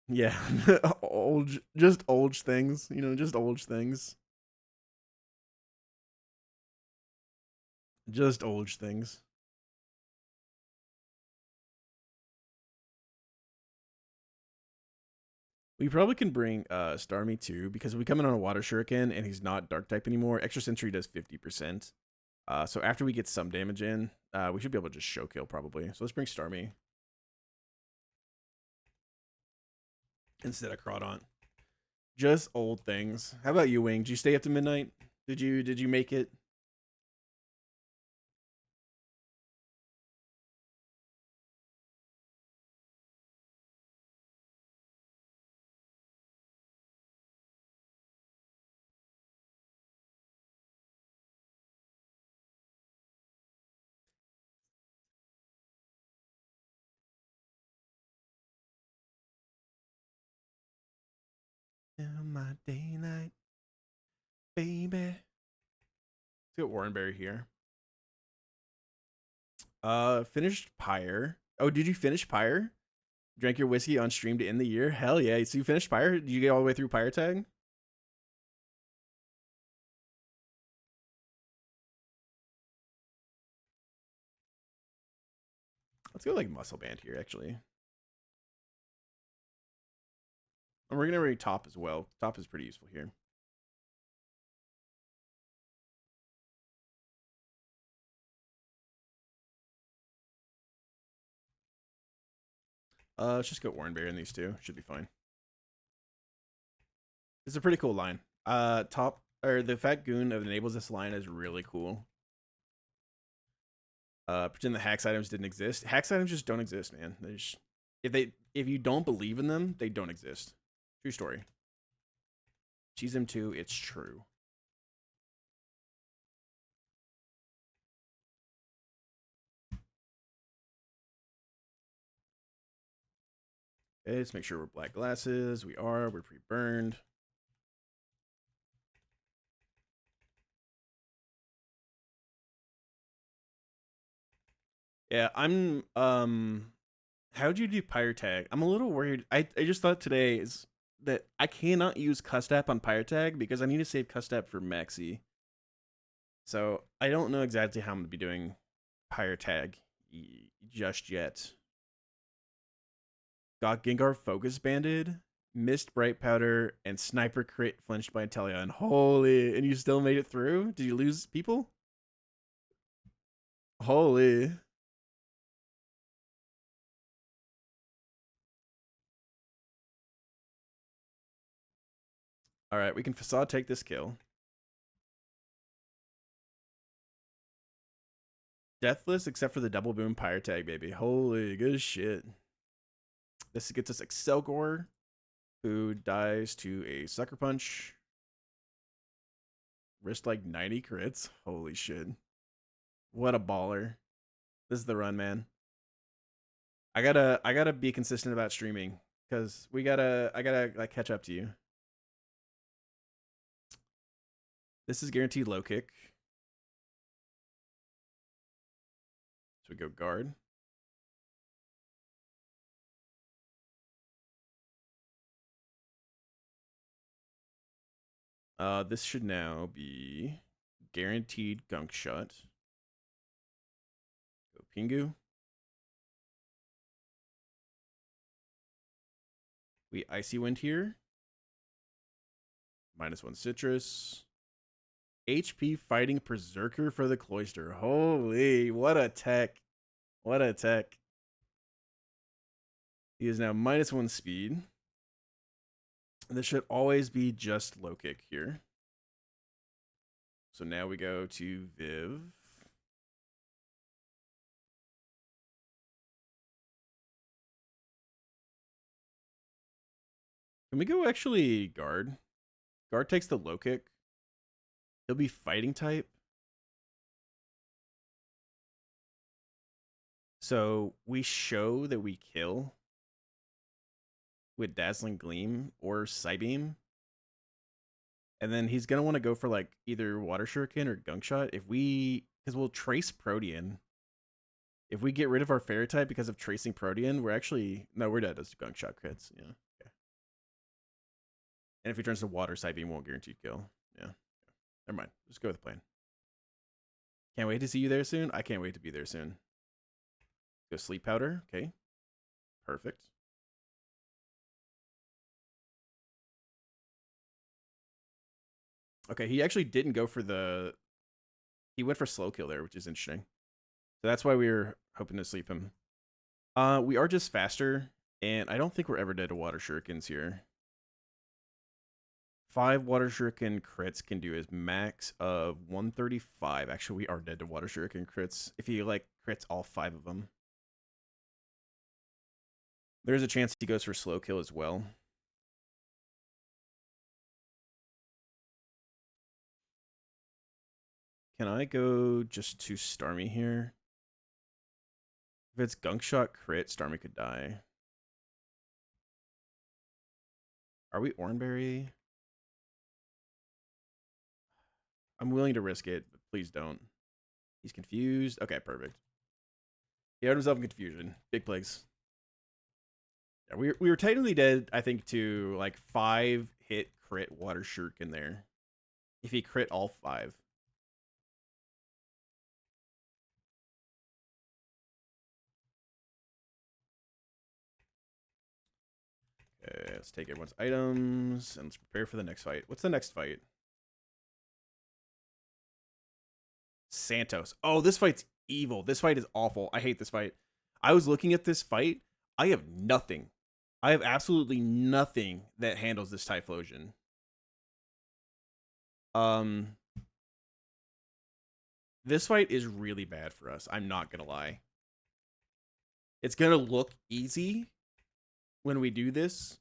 Yeah. Just old things, you know, just old things. Just old things. We probably can bring Starmie too, because we come in on a Water Shuriken and he's not Dark type anymore. Extra Sentry does 50%. So after we get some damage in, we should be able to just show kill probably. So let's bring Starmie instead of Crawdaunt. Just old things. How about you, Wing? Did you stay up to midnight? Did you make it? my daylight, baby. Let's get Warrenberry here. Finished Pyre. Oh, did you finish Pyre? Drank your whiskey on stream to end the year? Hell yeah. So you finished Pyre? Did you get all the way through Pyre Tag? Let's go like Muscle Band here, actually. And we're going to read Top as well. Top is pretty useful here. Let's just go Warrenberry in these two. Should be fine. It's a pretty cool line. Top, or the Fat Goon that enables this line is really cool. Pretend the hacks items didn't exist. Hacks items just don't exist, man. There's if you don't believe in them, they don't exist. True story. Cheese them too, it's true. Okay, let's make sure we're black glasses. We are. We're pre-burned. Yeah, I'm how'd you do Pyre Tag? I'm a little worried. I just thought today is that I cannot use Custap on Pyre Tag because I need to save Custap for Maxi. So I don't know exactly how I'm gonna be doing Pyre Tag just yet. Got Gengar Focus Banded, missed Bright Powder, and Sniper Crit flinched by Inteleon. Holy, and you still made it through? Did you lose people? Holy. All right, we can Facade take this kill. Deathless except for the double boom Pyre Tag, baby. Holy good shit. This gets us Excelgor, who dies to a Sucker Punch. Wrist like 90 crits. Holy shit. What a baller. This is the run, man. I gotta be consistent about streaming because I gotta like catch up to you. This is guaranteed low kick. So we go guard. This should now be guaranteed gunk shot. Go Pingu. We Icy Wind here. -1 citrus. HP fighting Berserker for the Cloister. Holy, what a tech. What a tech. He is now -1 speed. This should always be just low kick here. So now we go to Viv. Can we go actually guard? Guard takes the low kick. He'll be fighting type. So we show that we kill with Dazzling Gleam or Psybeam. And then he's going to want to go for like either Water Shuriken or Gunk Shot. Because we'll trace Protean. If we get rid of our Fairy type because of tracing Protean, we're dead as Gunk Shot crits. Yeah. Okay. And if he turns to Water, Psybeam won't guarantee kill. Yeah. Never mind. Just go with the plan. Can't wait to see you there soon. I can't wait to be there soon. Go Sleep Powder. Okay. Perfect. Okay, he actually didn't go for he went for slow kill there, which is interesting. So that's why we were hoping to sleep him. We are just faster, and I don't think we're ever dead to Water Shurikens here. 5 Water Shuriken crits can do his max of 135. Actually, we are dead to Water Shuriken crits if he like crits all 5 of them. There's a chance he goes for slow kill as well. Can I go just to Starmie here? If it's Gunk Shot crit, Starmie could die. Are we Oranberry? I'm willing to risk it, but please don't. He's confused. Okay, perfect. He had himself in confusion. Big plagues. Yeah, we were technically dead, I think, to like 5-hit crit water shuriken there. If he crit all 5. Okay, let's take everyone's items and let's prepare for the next fight. What's the next fight? Santos. Oh, this fight's evil. This fight is awful. I hate this fight. I was looking at this fight. I have nothing. I have absolutely nothing that handles this Typhlosion. This fight is really bad for us. I'm not gonna lie. It's gonna look easy when we do this,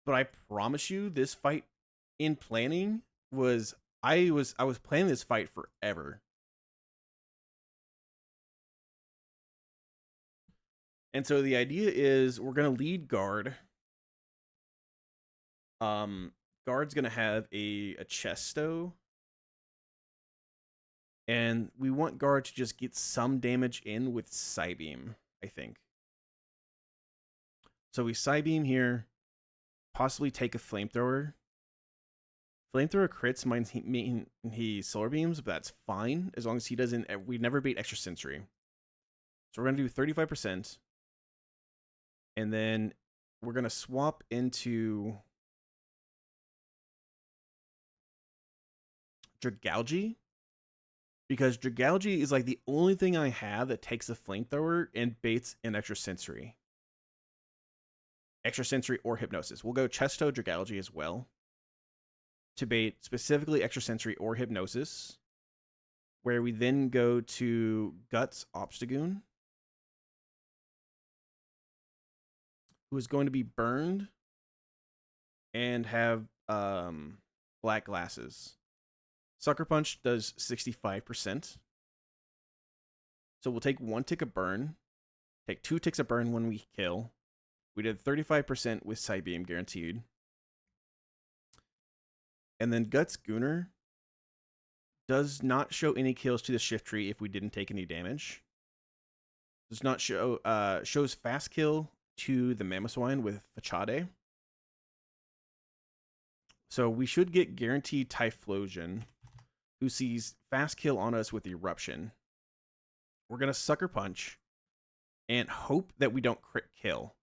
but I promise you, this fight in planning was I was planning this fight forever. And so the idea is we're gonna lead guard. Guard's gonna have a chesto. And we want guard to just get some damage in with Psybeam, I think. So we Psybeam here, possibly take a flamethrower. Flamethrower crits mean he solar beams, but that's fine as long as he doesn't. We never beat extra sensory. So we're gonna do 35%, and then we're gonna swap into Dragalge, because Dragalge is like the only thing I have that takes a flamethrower and baits an extra sensory. Extra sensory or hypnosis. We'll go Chesto Dragalge as well to bait specifically extra sensory or hypnosis, where we then go to Guts Obstagoon, who is going to be burned and have black glasses. Sucker Punch does 65%. So we'll take 1 tick of burn, take 2 ticks of burn when we kill. We did 35% with Psybeam guaranteed. And then Guts Gooner does not show any kills to the shift tree if we didn't take any damage. Does not show shows fast kill to the Mamoswine with Fachade. So we should get guaranteed Typhlosion, who sees fast kill on us with Eruption. We're gonna Sucker Punch and hope that we don't crit kill.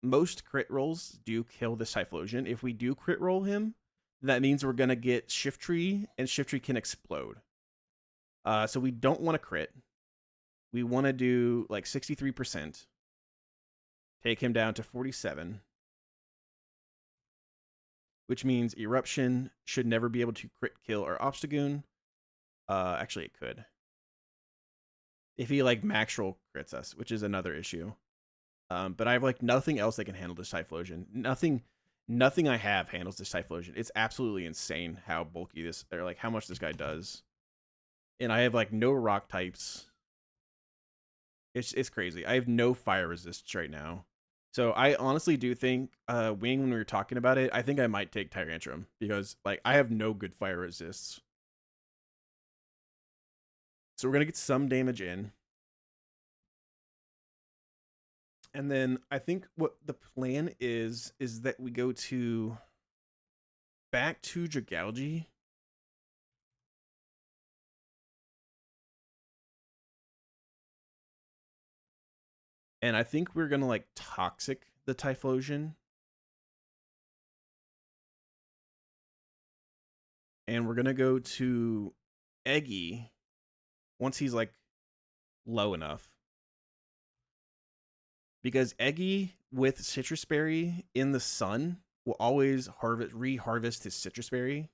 Most crit rolls do kill this Typhlosion. If we do crit roll him, that means we're gonna get Shift Tree, and Shift Tree can explode. So we don't want to crit. We want to do like 63%. Take him down to 47. Which means Eruption should never be able to crit kill our Obstagoon. Actually, it could. If he like max roll crits us, which is another issue. But I have like nothing else that can handle this Typhlosion. Nothing I have handles this Typhlosion. It's absolutely insane how bulky this, or like how much this guy does. And I have like no rock types. It's crazy. I have no fire resistance right now. So I honestly do think, Wing, when we were talking about it, I think I might take Tyrantrum because like I have no good fire resists. So we're gonna get some damage in. And then I think what the plan is that we go to back to Dragalge. And I think we're gonna like toxic the Typhlosion. And we're gonna go to Eggy once he's like low enough. Because Eggy with Citrus Berry in the sun will always re-harvest his Citrus Berry.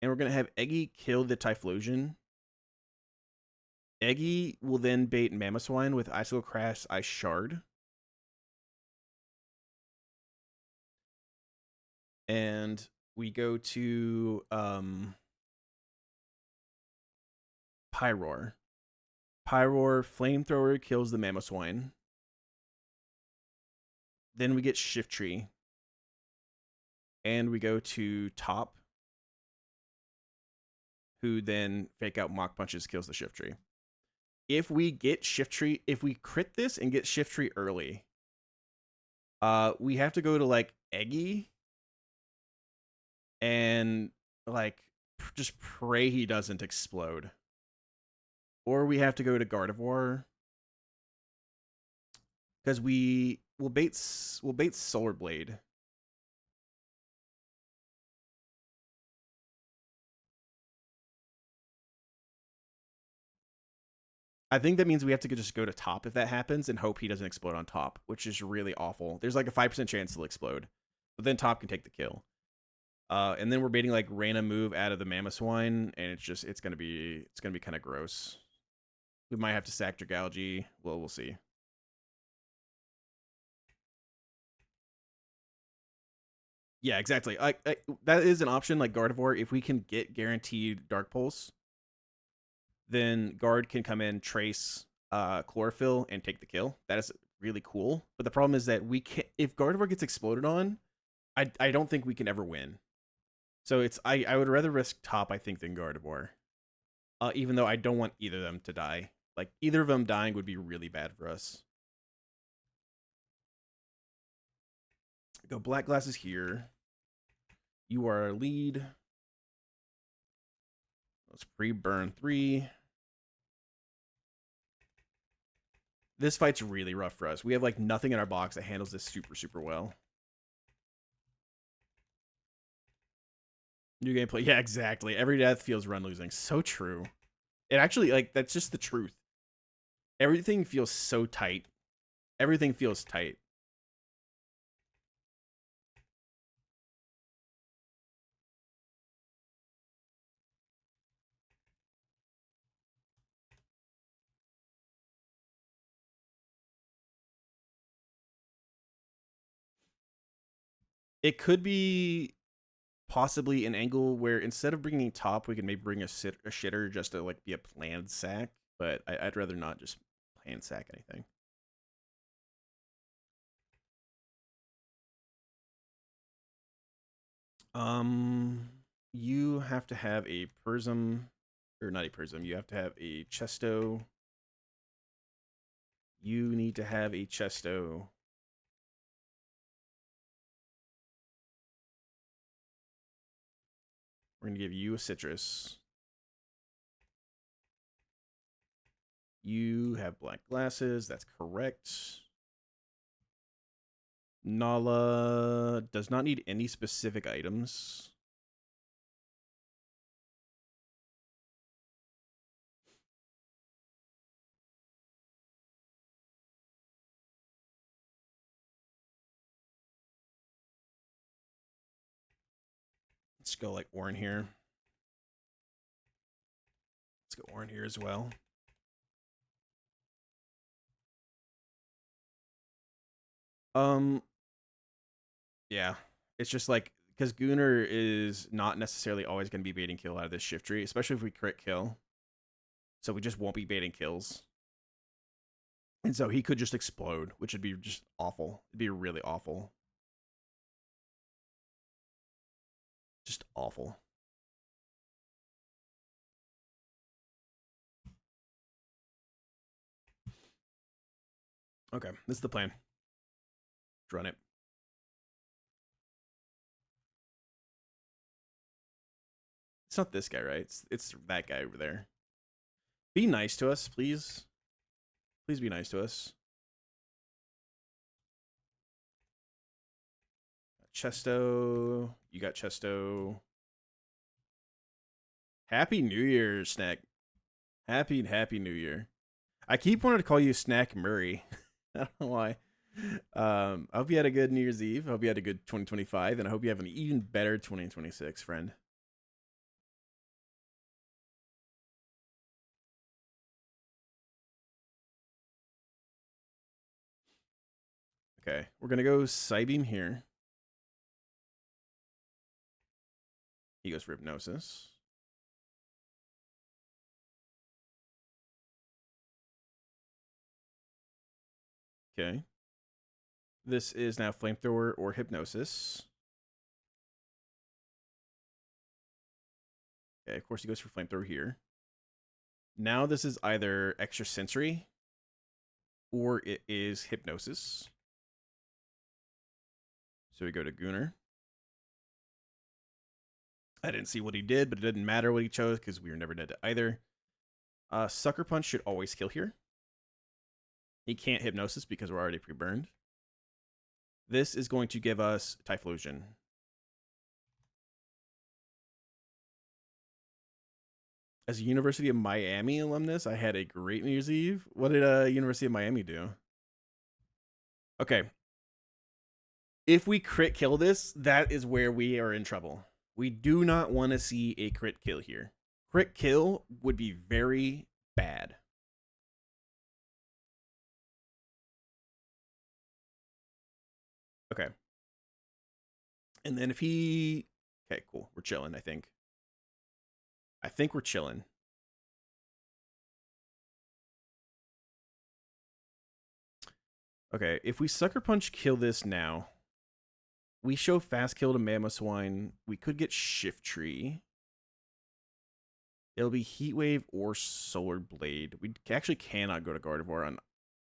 And we're going to have Eggy kill the Typhlosion. Eggy will then bait Mamoswine with Icicle Crash Ice Shard. And we go to Pyroar. Pyroar Flamethrower kills the Mamoswine. Then we get Shift Tree. And we go to top. who then fake out Mock Punches, kills the Shift Tree. If we get Shift Tree, if we crit this and get Shift Tree early, we have to go to like Eggy and like just pray he doesn't explode. Or we have to go to Gardevoir. Because we'll bait Solar Blade. I think that means we have to just go to top if that happens and hope he doesn't explode on top, which is really awful. There's like a 5% chance he'll explode, but then top can take the kill. And then we're baiting like random move out of the Mamoswine, and it's gonna be kind of gross. We might have to sack Dragalge. Well, we'll see. Yeah, exactly. That is an option, like Gardevoir. If we can get guaranteed Dark Pulse, then Guard can come in, trace Chlorophyll, and take the kill. That is really cool. But the problem is that we can't. If Gardevoir gets exploded on, I don't think we can ever win. So I would rather risk top, I think, than Gardevoir. Even though I don't want either of them to die. Like, either of them dying would be really bad for us. Go Black Glasses here. You are our lead. Let's pre-burn 3. This fight's really rough for us. We have like nothing in our box that handles this super, super well. New gameplay. Yeah, exactly. Every death feels run losing. So true. It actually, like, that's just the truth. Everything feels so tight. Everything feels tight. It could be possibly an angle where instead of bringing top, we can maybe bring a shitter just to like be a planned sack. But I'd rather not just planned sack anything. You have to have a Prism, or not a Prism. You have to have a Chesto. You need to have a Chesto. We're going to give you a Citrus. You have black glasses. That's correct. Nala does not need any specific items. Let's go like Orin here. Let's go Orin here as well. Yeah. It's just like, because Gunnar is not necessarily always going to be baiting kill out of this shift tree, especially if we crit kill. So we just won't be baiting kills. And so he could just explode, which would be just awful. It'd be really awful. Just awful. Okay, this is the plan. Run it. It's not this guy, right? It's that guy over there. Be nice to us, please. Please be nice to us. Chesto. You got Chesto. Happy New Year, Snack. Happy New Year. I keep wanting to call you Snack Murray. I don't know why. I hope you had a good New Year's Eve. I hope you had a good 2025, and I hope you have an even better 2026, friend. Okay, we're gonna go Psybeam here. He goes for Hypnosis. Okay. This is now Flamethrower or Hypnosis. Okay, of course he goes for flamethrower here. Now this is either extrasensory or it is hypnosis. So we go to Gunnar. I didn't see what he did, but it didn't matter what he chose because we were never dead to either. Sucker Punch should always kill here. He can't hypnosis because we're already pre-burned. This is going to give us Typhlosion. As a University of Miami alumnus, I had a great New Year's Eve. What did University of Miami do? Okay. If we crit kill this, that is where we are in trouble. We do not want to see a crit kill here. Crit kill would be very bad. Okay. And then if he... Okay, cool. We're chilling, I think. I think we're chilling. Okay, if we Sucker Punch kill this now, we show Fast Kill to Mamoswine. We could get Shift Tree. It'll be Heat Wave or Solar Blade. We actually cannot go to Gardevoir on...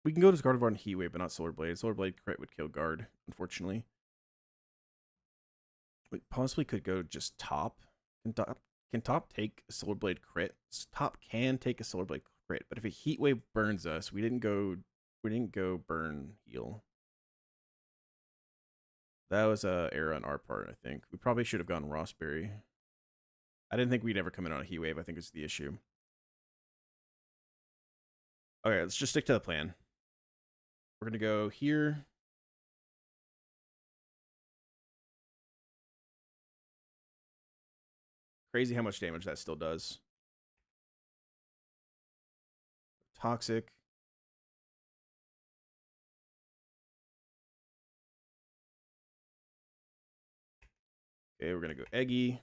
We can go to Gardevoir on Heat Wave, but not Solar Blade. Solar Blade crit would kill Guard, unfortunately. We possibly could go just Top. Can Top take a Solar Blade crit? Top can take a Solar Blade crit, but if a Heat Wave burns us, we didn't go burn heal. That was a error on our part, I think. We probably should have gone Rossberry. I didn't think we'd ever come in on a Heat Wave, I think is the issue. Okay, let's just stick to the plan. We're going to go here. Crazy how much damage that still does. Toxic. Okay, we're going to go Eggy.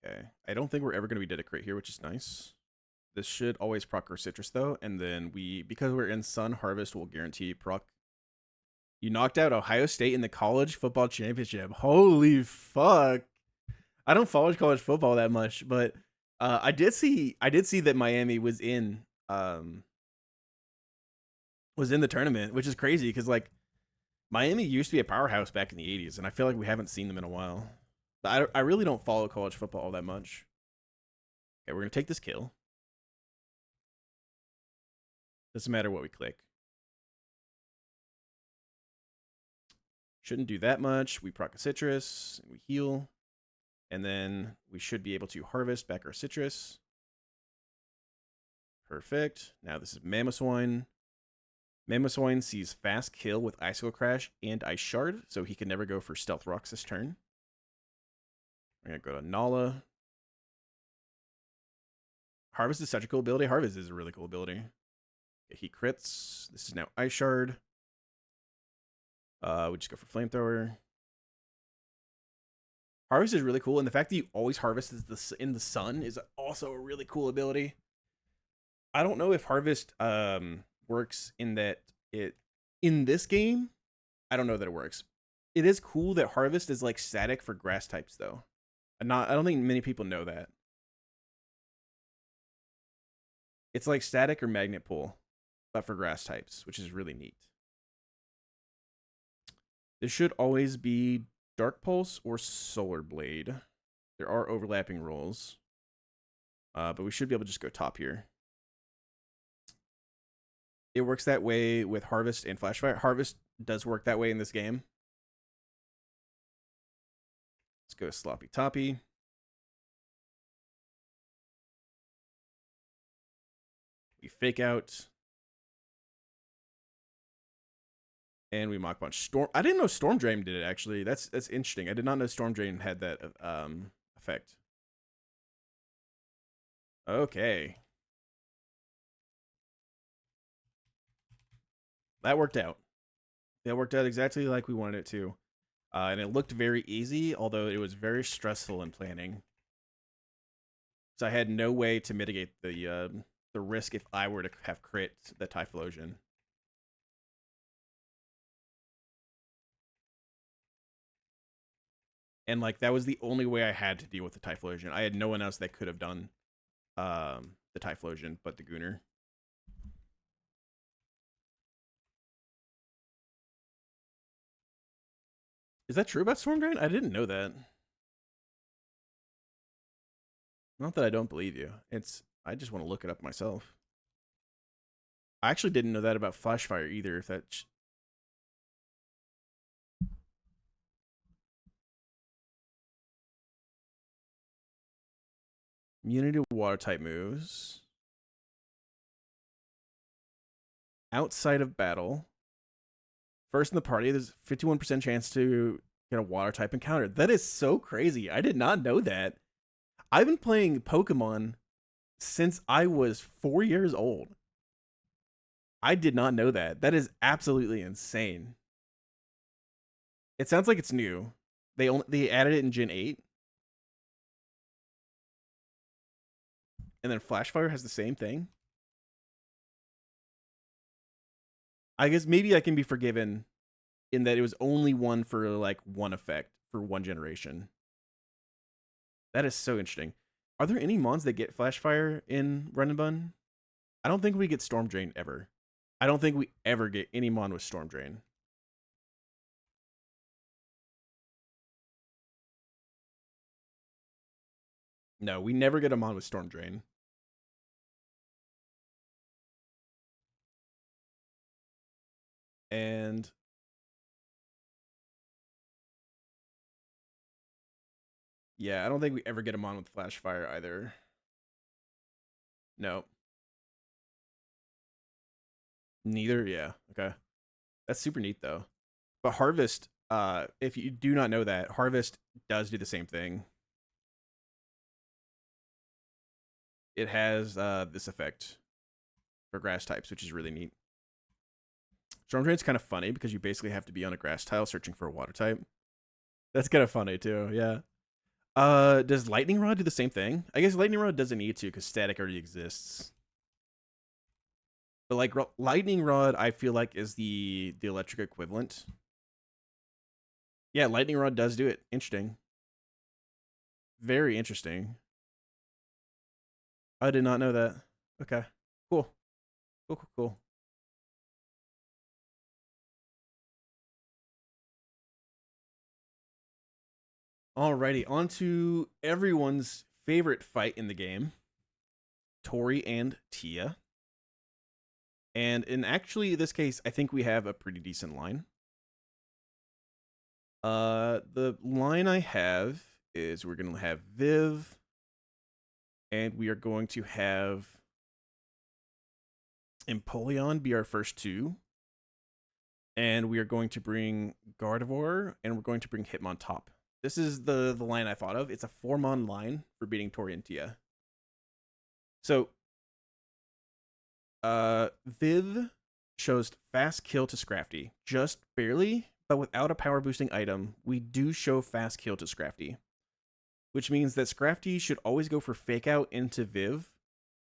Okay, I don't think we're ever going to be dead to crit here, which is nice. This should always proc our Citrus, though, and then because we're in Sun, Harvest will guarantee proc. You knocked out Ohio State in the college football championship. Holy fuck. I don't follow college football that much, but I did see that Miami was in the tournament, which is crazy because like Miami used to be a powerhouse back in the 80s, and I feel like we haven't seen them in a while. But I really don't follow college football all that much. Okay, we're going to take this kill. Doesn't matter what we click. Shouldn't do that much. We proc a Citrus, and we heal. And then we should be able to harvest back our Citrus. Perfect. Now this is Mamoswine. Mamoswine sees Fast Kill with Icicle Crash and Ice Shard, so he can never go for Stealth Rocks this turn. We're going to go to Nala. Harvest is such a cool ability. Harvest is a really cool ability. Okay, he crits. This is now Ice Shard. We just go for Flamethrower. Harvest is really cool, and the fact that you always harvest in the sun is also a really cool ability. I don't know if Harvest works in this game. I don't know that it works. It is cool that Harvest is like static for grass types, though. I don't think many people know that. It's like static or magnet pull, but for grass types, which is really neat. This should always be Dark Pulse or Solar Blade. There are overlapping roles. But we should be able to just go top here. It works that way with Harvest and Flashfire. Harvest does work that way in this game. Let's go Sloppy Toppy. We Fake Out. And we Mach Punch. I didn't know Storm Drain did it, actually. That's interesting. I did not know Storm Drain had that effect. Okay. That worked out. That worked out exactly like we wanted it to. And it looked very easy, although it was very stressful in planning. So I had no way to mitigate the risk if I were to have crit the Typhlosion. And like that was the only way I had to deal with the Typhlosion. I had no one else that could have done the Typhlosion but the Gunner. Is that true about Storm Drain? I didn't know that. Not that I don't believe you. I just want to look it up myself. I actually didn't know that about Flashfire either. If that immunity to water type moves outside of battle. First in the party, there's 51% chance to get a water type encounter. That is so crazy. I did not know that. I've been playing Pokemon since I was 4 years old. I did not know that. That is absolutely insane. It sounds like it's new. They added it in Gen 8. And then Flashfire has the same thing. I guess maybe I can be forgiven in that it was only one for like one effect for one generation. That is so interesting. Are there any mons that get Flashfire in Run and Bun? I don't think we get Storm Drain ever. I don't think we ever get any mon with Storm Drain. No, we never get a mon with Storm Drain. And yeah, I don't think we ever get a mon with Flashfire either. No. Neither, yeah. Okay. That's super neat though. But Harvest, if you do not know that, Harvest does do the same thing. It has this effect for grass types, which is really neat. Storm Drain's kind of funny because you basically have to be on a grass tile searching for a water type. That's kind of funny too, yeah. Does Lightning Rod do the same thing? I guess Lightning Rod doesn't need to because static already exists. But like Lightning Rod, I feel like is the electric equivalent. Yeah, Lightning Rod does do it. Interesting. Very interesting. I did not know that. Okay. Cool. Cool. Alrighty, on to everyone's favorite fight in the game. Tori and Tia. And in actually this case, I think we have a pretty decent line. The line I have is we're gonna have Viv, and we are going to have Empoleon be our first two. And we are going to bring Gardevoir, and we're going to bring Hitmontop. This is the line I thought of. It's a 4-mon line for beating Tori and Tia. So, Viv shows fast kill to Scrafty. Just barely, but without a power boosting item, we do show fast kill to Scrafty. Which means that Scrafty should always go for fake out into Viv,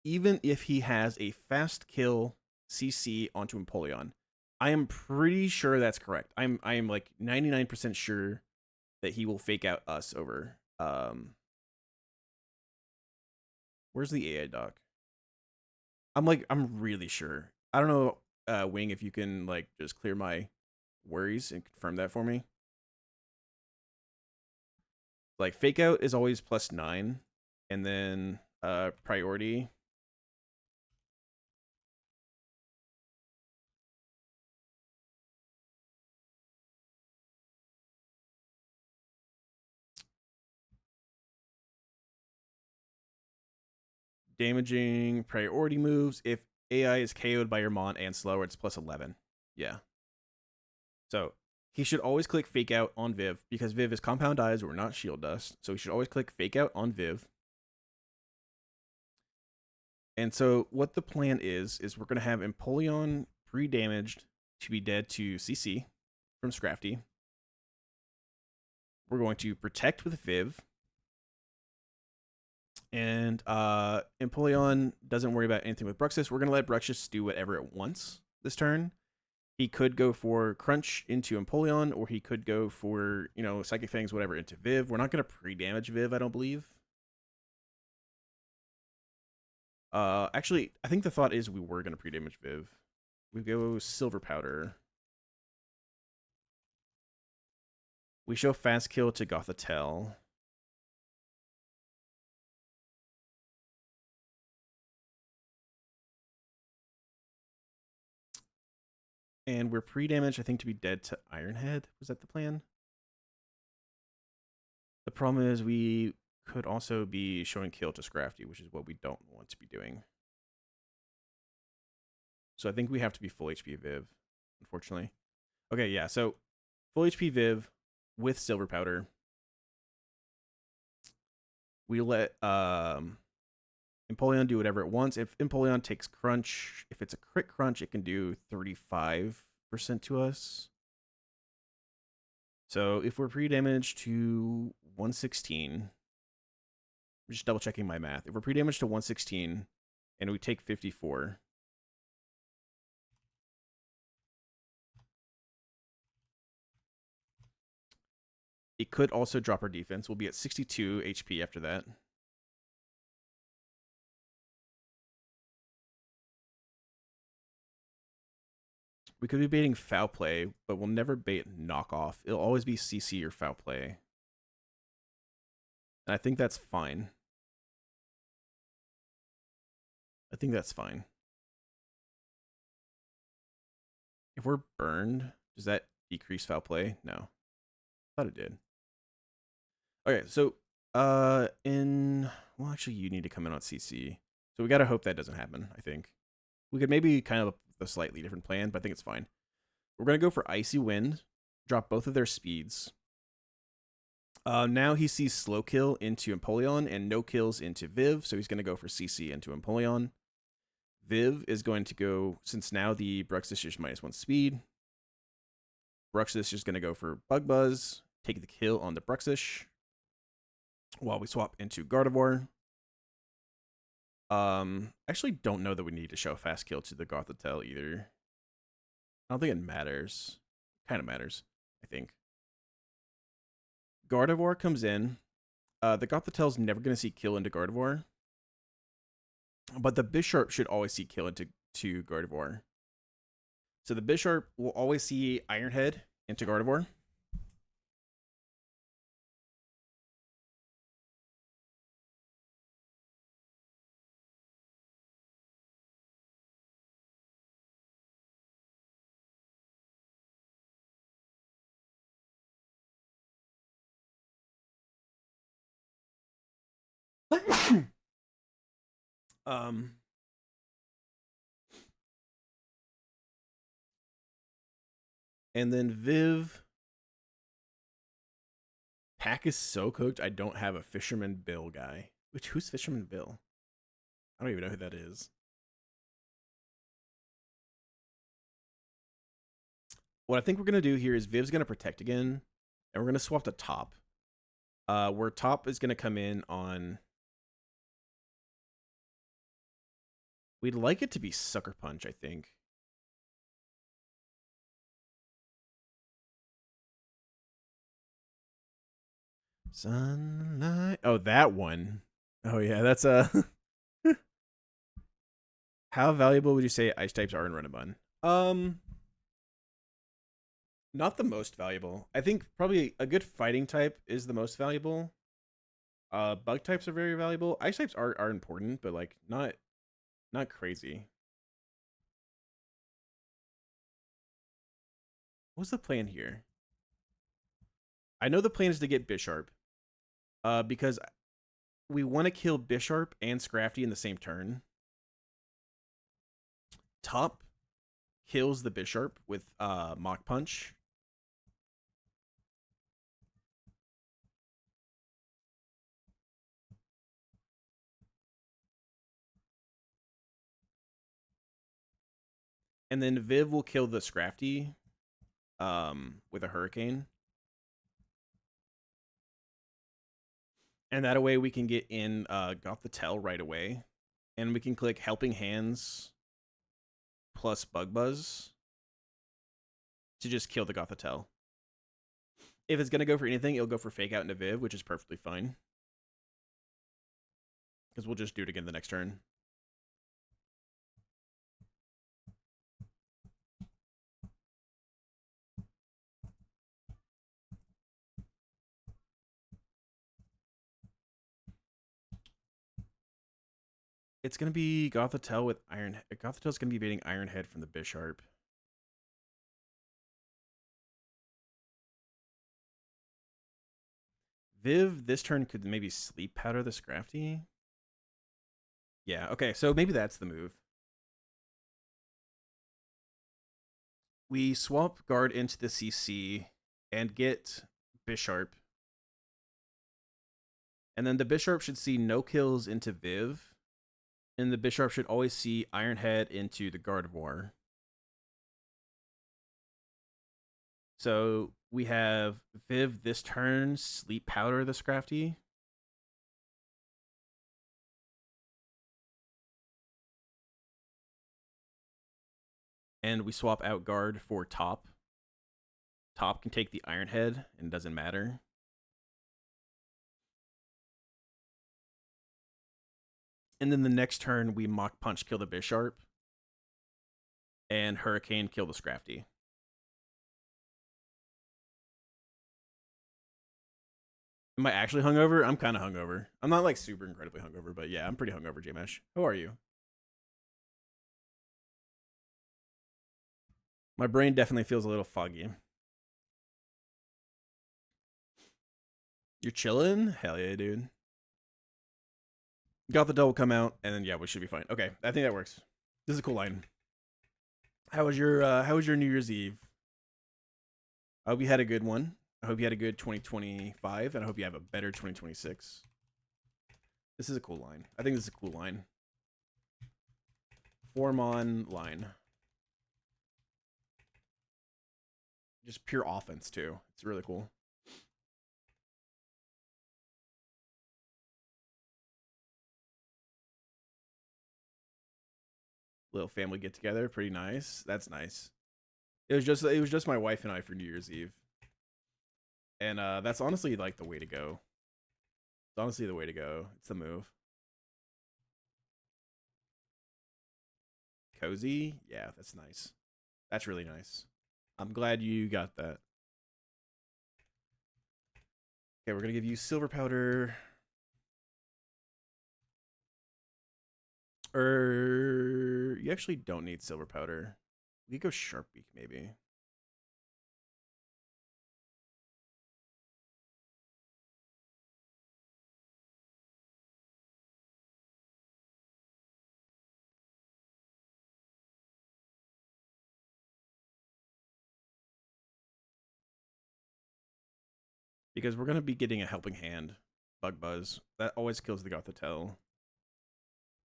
even if he has a fast kill CC onto Empoleon. I am pretty sure that's correct. I am like 99% sure that he will fake out us over. Where's the AI doc? I'm really sure. I don't know, Wing, if you can like just clear my worries and confirm that for me. Like fake out is always +9, and then priority. Damaging priority moves. If AI is KO'd by your mon and slower, it's +11. Yeah. So he should always click fake out on Viv because Viv is compound eyes or not shield dust. So he should always click fake out on Viv. And so what the plan is we're going to have Empoleon pre-damaged to be dead to CC from Scrafty. We're going to protect with Viv. And Empoleon doesn't worry about anything with Bruxus. We're going to let Bruxus do whatever it wants this turn. He could go for Crunch into Empoleon, or he could go for, Psychic Fangs, whatever, into Viv. We're not going to pre-damage Viv, I don't believe. Actually, I think the thought is we were going to pre-damage Viv. We go Silver Powder. We show Fast Kill to Gothitelle. And we're pre-damaged, I think, to be dead to Ironhead. Was that the plan? The problem is we could also be showing kill to Scrafty, which is what we don't want to be doing. So I think we have to be full HP Viv, unfortunately. Okay, yeah, so full HP Viv with Silver Powder. We let Empoleon do whatever it wants. If Empoleon takes Crunch, if it's a crit Crunch, it can do 35% to us. So if we're pre-damaged to 116, I'm just double checking my math. If we're pre-damaged to 116 and we take 54, it could also drop our defense. We'll be at 62 HP after that. We could be baiting Foul Play, but we'll never bait Knockoff. It'll always be CC or Foul Play. And I think that's fine. I think that's fine. If we're burned, does that decrease Foul Play? No. I thought it did. Okay, so well, actually, you need to come in on CC. So we gotta hope that doesn't happen, I think. We could maybe kind of a slightly different plan, but I think it's fine. We're gonna go for Icy Wind, drop both of their speeds. Now he sees Slow Kill into Empoleon and No Kills into Viv, so he's gonna go for CC into Empoleon. Viv is going to go, since now the Bruxish is -1 speed. Bruxish is gonna go for Bug Buzz, take the kill on the Bruxish, while we swap into Gardevoir. Actually don't know that we need to show Fast Kill to the Gothitelle either. I don't think it matters. Kind of matters, I think. Gardevoir comes in. The Gothitelle's never going to see kill into Gardevoir. But the Bisharp should always see kill into Gardevoir. So the Bisharp will always see Ironhead into Gardevoir. And then Viv. Pack is so cooked, I don't have a Fisherman Bill guy. Who's Fisherman Bill? I don't even know who that is. What I think we're going to do here is Viv's going to protect again, and we're going to swap to Top. Where Top is going to come in on... We'd like it to be Sucker Punch, I think. Sunlight. Oh, that one. Oh, yeah, that's a... How valuable would you say ice types are in RunAndBun? Not the most valuable. I think probably a good fighting type is the most valuable. Bug types are very valuable. Ice types are important, but like not crazy. What's the plan here? I know the plan is to get Bisharp. Because we want to kill Bisharp and Scrafty in the same turn. Top kills the Bisharp with Mach Punch. And then Viv will kill the Scrafty with a Hurricane. And that way we can get in Gothitelle right away. And we can click Helping Hands plus Bug Buzz. to just kill the Gothitelle. If it's going to go for anything, it'll go for Fake Out into Viv, which is perfectly fine. Because we'll just do it again the next turn. It's going to be Gothitelle with Iron... Gothitelle's going to be baiting Iron Head from the Bisharp. Viv, this turn, could maybe Sleep Powder the Scrafty. Yeah, okay, so maybe that's the move. We swap Guard into the CC and get Bisharp. And then the Bisharp should see no kills into Viv. And the Bisharp should always see Iron Head into the Gardevoir. So we have Viv this turn, Sleep Powder the Scrafty. And we swap out Guard for Top. Top can take the Iron Head, and it doesn't matter. And then the next turn, we Mach Punch kill the Bisharp. And Hurricane kill the Scrafty. Am I actually hungover? I'm kind of hungover. I'm not like super incredibly hungover, but yeah, I'm pretty hungover, J-Mesh. How are you? My brain definitely feels a little foggy. You're chilling? Hell yeah, dude. Got the double come out, and then yeah, we should be fine. Okay, I think that works. This is a cool line. How was your New Year's Eve? I hope you had a good one. I hope you had a good 2025, and I hope you have a better 2026. This is a cool line. I think this is a cool line. Formon line. Just pure offense, too. It's really cool. Little family get together, pretty nice. That's nice. It was just my wife and I for New Year's Eve. And that's honestly like the way to go. It's honestly the way to go. It's the move. Cozy? Yeah, that's nice. That's really nice. I'm glad you got that. Okay, we're gonna give you Silver Powder. You actually don't need Silver Powder. We could go Sharp Beak, maybe. Because we're gonna be getting a Helping Hand. Bug Buzz. That always kills the Gothitelle.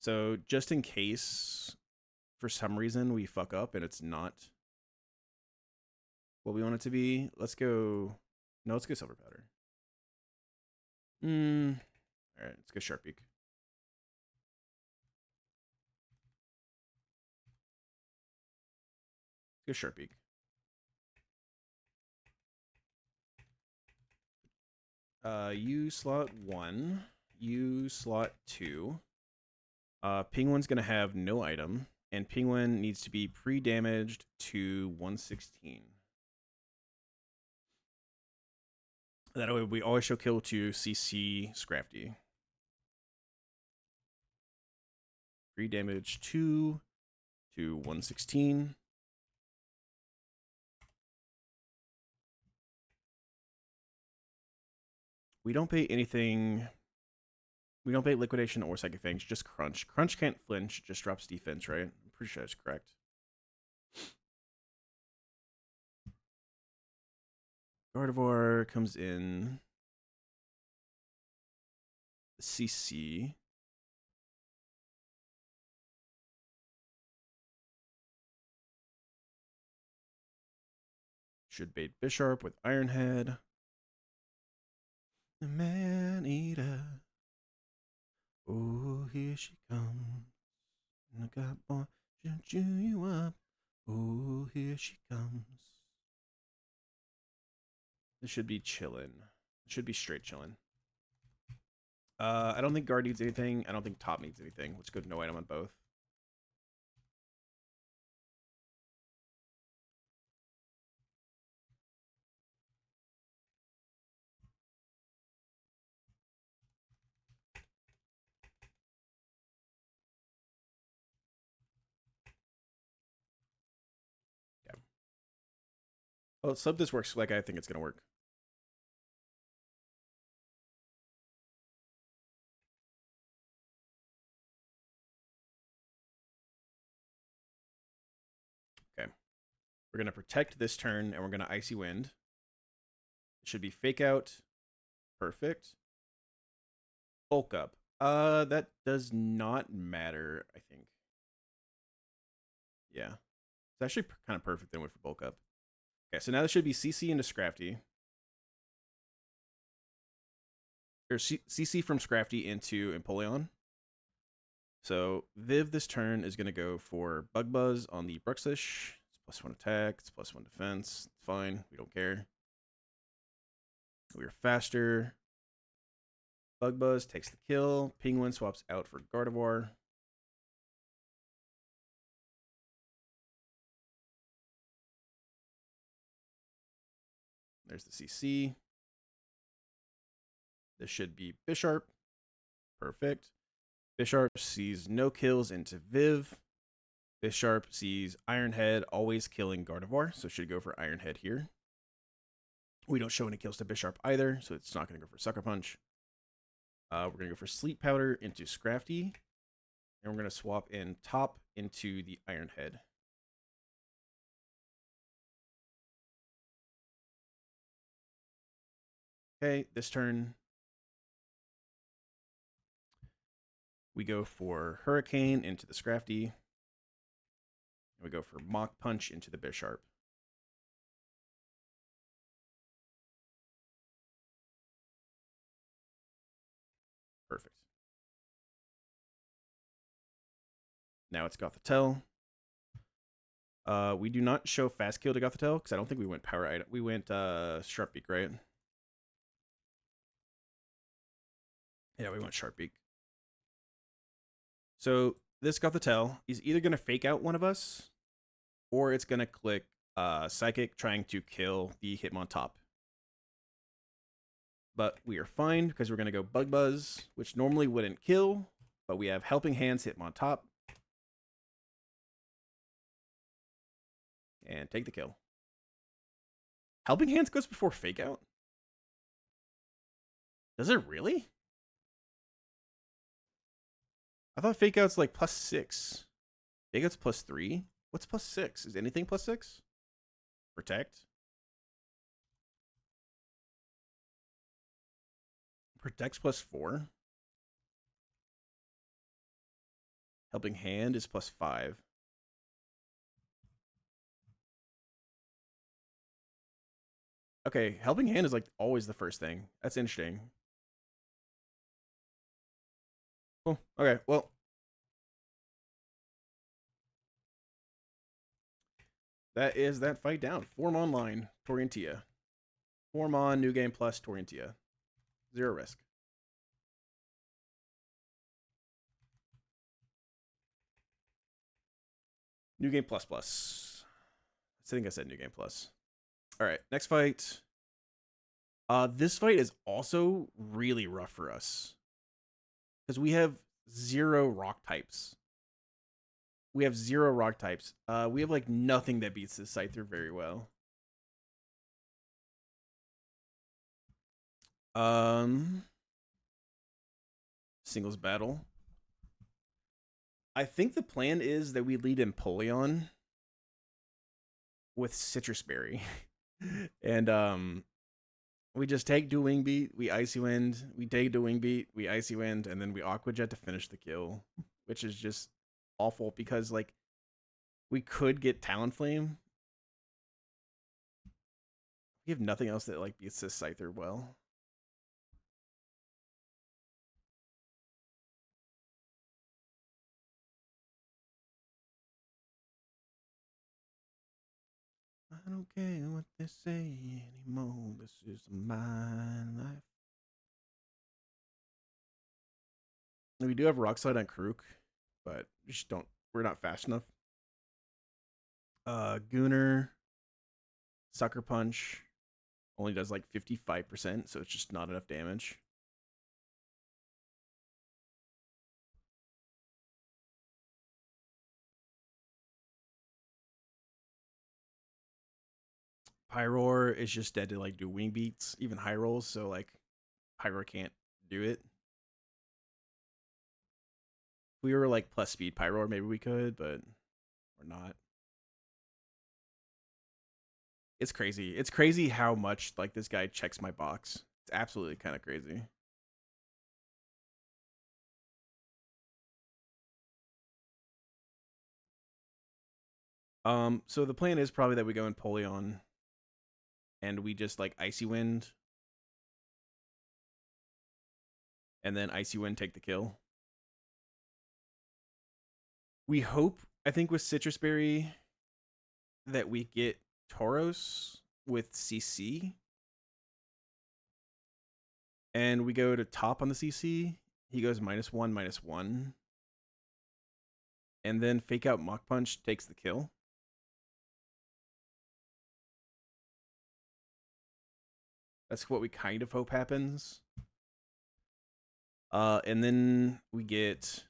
So just in case, for some reason, we fuck up and it's not what we want it to be, let's go... No, let's go Silver Powder. Alright, let's go Sharp Beak. Let's go Sharp Beak. You slot 1. You slot 2. Penguin's gonna have no item, and Penguin needs to be pre-damaged to 116. That way we always show kill to CC Scrafty. Pre-damage 2 to 116. We don't pay anything. We don't pay Liquidation or Psychic Fangs, just Crunch. Crunch can't flinch, just drops defense, right? I'm pretty sure that's correct. Gardevoir comes in. CC. Should bait Bisharp with Iron Head. The Man-Eater. Oh, here she comes. And I got boy, she'll chew you up. Oh, here she comes. This should be chillin'. It should be straight chillin'. I don't think guard needs anything. I don't think top needs anything. Let's go no item on both. Yeah. Oh, sub this works like I think it's gonna work. Okay. We're gonna protect this turn and we're gonna icy wind. It should be fake out. Perfect. Bulk up. That does not matter, I think. Yeah. It's actually kind of perfect then for bulk up. Okay, so now this should be CC into Scrafty. Or CC from Scrafty into Empoleon. So Viv this turn is going to go for Bug Buzz on the Bruxish. It's +1 attack, it's +1 defense. It's fine, we don't care. We're faster. Bug Buzz takes the kill. Penguin swaps out for Gardevoir. There's the CC. This should be Bisharp. Perfect. Bisharp sees no kills into Viv. Bisharp sees Iron Head always killing Gardevoir, so should go for Iron Head here. We don't show any kills to Bisharp either, so it's not going to go for Sucker Punch. We're going to go for Sleep Powder into Scrafty, and we're going to swap in top into the Iron Head. Okay, this turn we go for Hurricane into the Scrafty, and we go for Mach Punch into the Bisharp. Perfect. Now it's Gothitelle. We do not show Fast Kill to Gothitelle because I don't think we went Power Item. We went Sharp Beak, right? Yeah, we went Sharp Beak. So this Gothitelle is either going to fake out one of us, or it's going to click Psychic trying to kill the Hitmontop. But we are fine because we're going to go Bug Buzz, which normally wouldn't kill, but we have Helping Hands Hitmontop. And take the kill. Helping Hands goes before Fake Out? Does it really? I thought Fake Out's like +6. Fake Out's +3. What's +6? Is anything +6? Protect. Protect's +4. Helping Hand is +5. Okay, Helping Hand is like always the first thing. That's interesting. Cool. Okay, well. That is that fight down. Form online, Torrentia. Form on, New Game Plus, Torrentia. 0 risk. New Game Plus Plus. I think I said New Game Plus. All right, next fight. This fight is also really rough for us because we have 0 rock types. We have 0 rock types. We have like nothing that beats this Scyther very well. Singles battle. I think the plan is that we lead Empoleon with Citrus Berry. And we just take do Wing Beat, we Icy Wind, we take do Wing Beat, we Icy Wind, and then we Aqua Jet to finish the kill, which is just awful because like we could get Talonflame. We have nothing else that like beats this Scyther well. I don't care what they say anymore. This is my life. We do have Rockslide on Krook, but we just don't. We're not fast enough. Gooner, Sucker Punch only does like 55%, so it's just not enough damage. Pyroar is just dead to like do wing beats, even high rolls, so like Pyroar can't do it. If we were like plus speed Pyroar, maybe we could, but we're not. It's crazy. It's crazy how much like this guy checks my box. It's absolutely kind of crazy. So the plan is probably that we go in Polion and we just like Icy Wind. And then Icy Wind take the kill. We hope, I think with Citrus Berry, that we get Tauros with CC. And we go to top on the CC. He goes -1, -1. And then Fake Out Mach Punch takes the kill. That's what we kind of hope happens. And then we get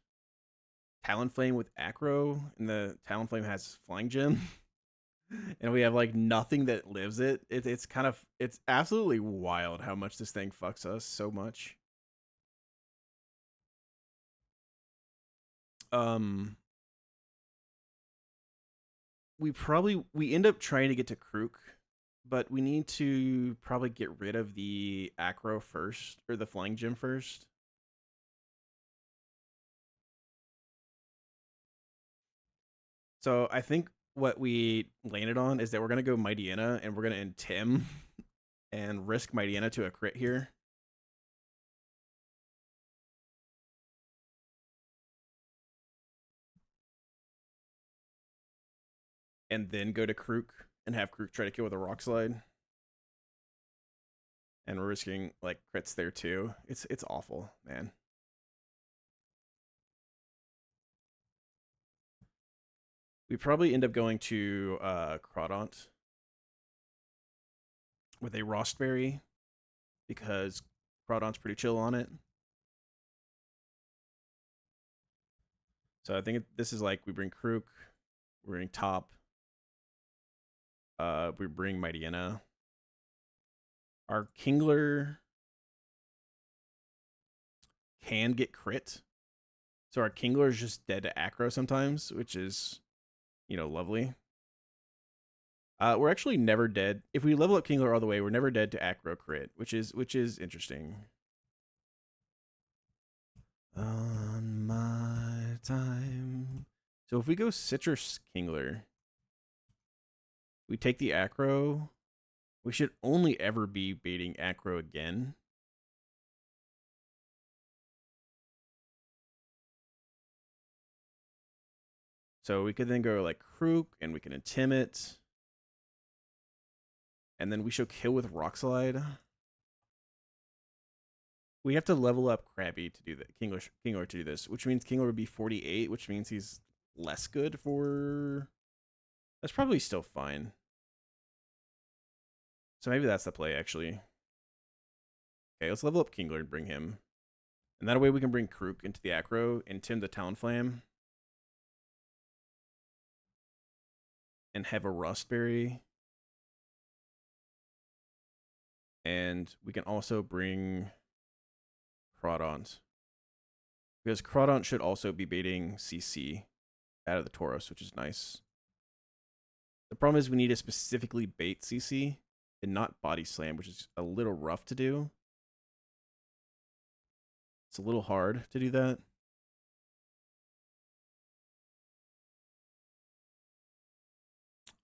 Talonflame with Acro, and the Talonflame has Flying Gem. And we have like nothing that lives it. It's kind of, it's absolutely wild how much this thing fucks us so much. We end up trying to get to Krook, but we need to probably get rid of the Acro first, or the Flying Gem first. So I think what we landed on is that we're gonna go Mightyena and we're gonna end Tim and risk Mightyena to a crit here. And then go to Krook and have Krook try to kill with a Rock Slide. And we're risking like crits there too. It's awful, man. We probably end up going to Crawdaunt with a Rostberry because Crawdaunt's pretty chill on it. So I think this is like we bring Krook, we bring Top, we bring Mightyena. Our Kingler can get crit. So our Kingler is just dead to Acro sometimes, which is, you know, lovely. We're actually never dead. If we level up Kingler all the way, we're never dead to Acro crit, which is interesting. On my time. So if we go Citrus Kingler, we take the Acro. We should only ever be baiting Acro again. So we could then go like Krook and we can Intimidate. And then we should kill with Rock Slide. We have to level up Krabby to do that. Kingler to do this, which means Kingler would be 48, which means he's less good for. That's probably still fine. So maybe that's the play, actually. Okay, let's level up Kingler and bring him. And that way we can bring Krook into the Acro and Tim the Talonflame. And have a Rustberry. And we can also bring Crawdaunt. Because Crawdaunt should also be baiting CC out of the Tauros, which is nice. The problem is we need to specifically bait CC and not Body Slam, which is a little rough to do. It's a little hard to do that.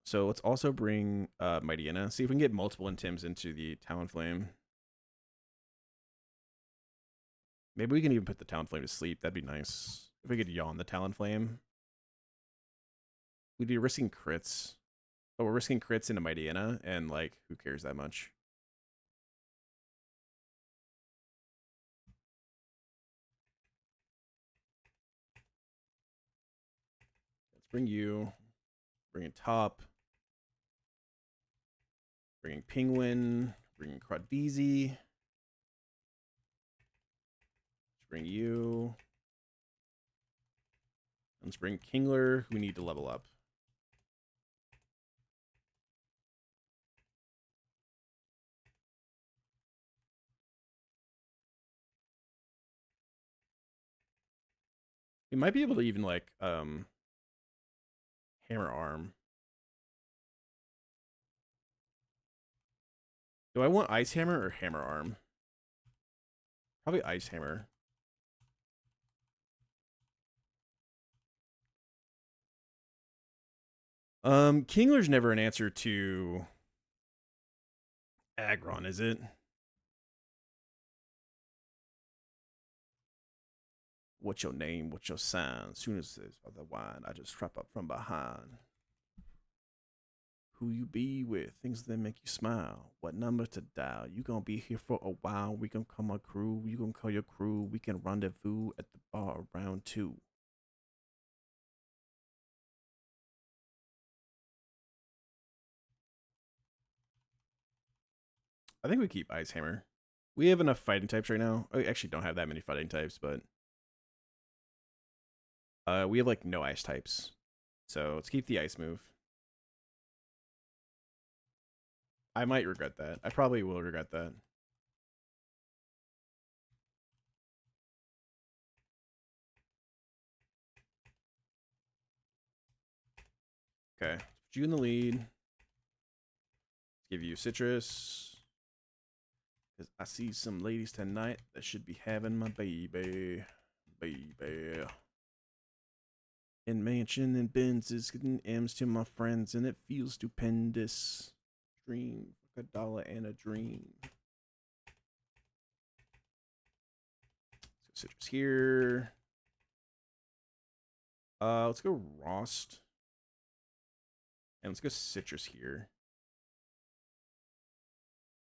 So let's also bring Mightyena. See if we can get multiple Intims into the Talonflame. Maybe we can even put the Talonflame to sleep. That'd be nice. If we could yawn the Talonflame. We'd be risking crits. But we're risking crits into Mightyena, and like, who cares that much? Let's bring you. Bring in Top. Bringing Penguin. Bringing Quadbeezy. Let's bring you. Let's bring Kingler, who we need to level up. We might be able to even like Hammer Arm. Do I want Ice Hammer or Hammer Arm? Probably Ice Hammer. Kingler's never an answer to Aggron, is it? What's your name? What's your sign? Soon as it's by the wine, I just trap up from behind. Who you be with? Things that make you smile. What number to dial? You gonna be here for a while. We gonna call my crew. You gonna call your crew. We can rendezvous at the bar around 2. I think we keep Ice Hammer. We have enough fighting types right now. We actually don't have that many fighting types, but we have like no ice types. So let's keep the ice move. I might regret that. I probably will regret that. Okay, put you in the lead. Give you citrus. Cause I see some ladies tonight that should be having my baby. Baby. In mansion and Benzes, getting M's to my friends, and it feels stupendous. Dream, like $1 and a dream. So citrus here. Let's go Rost. And let's go citrus here.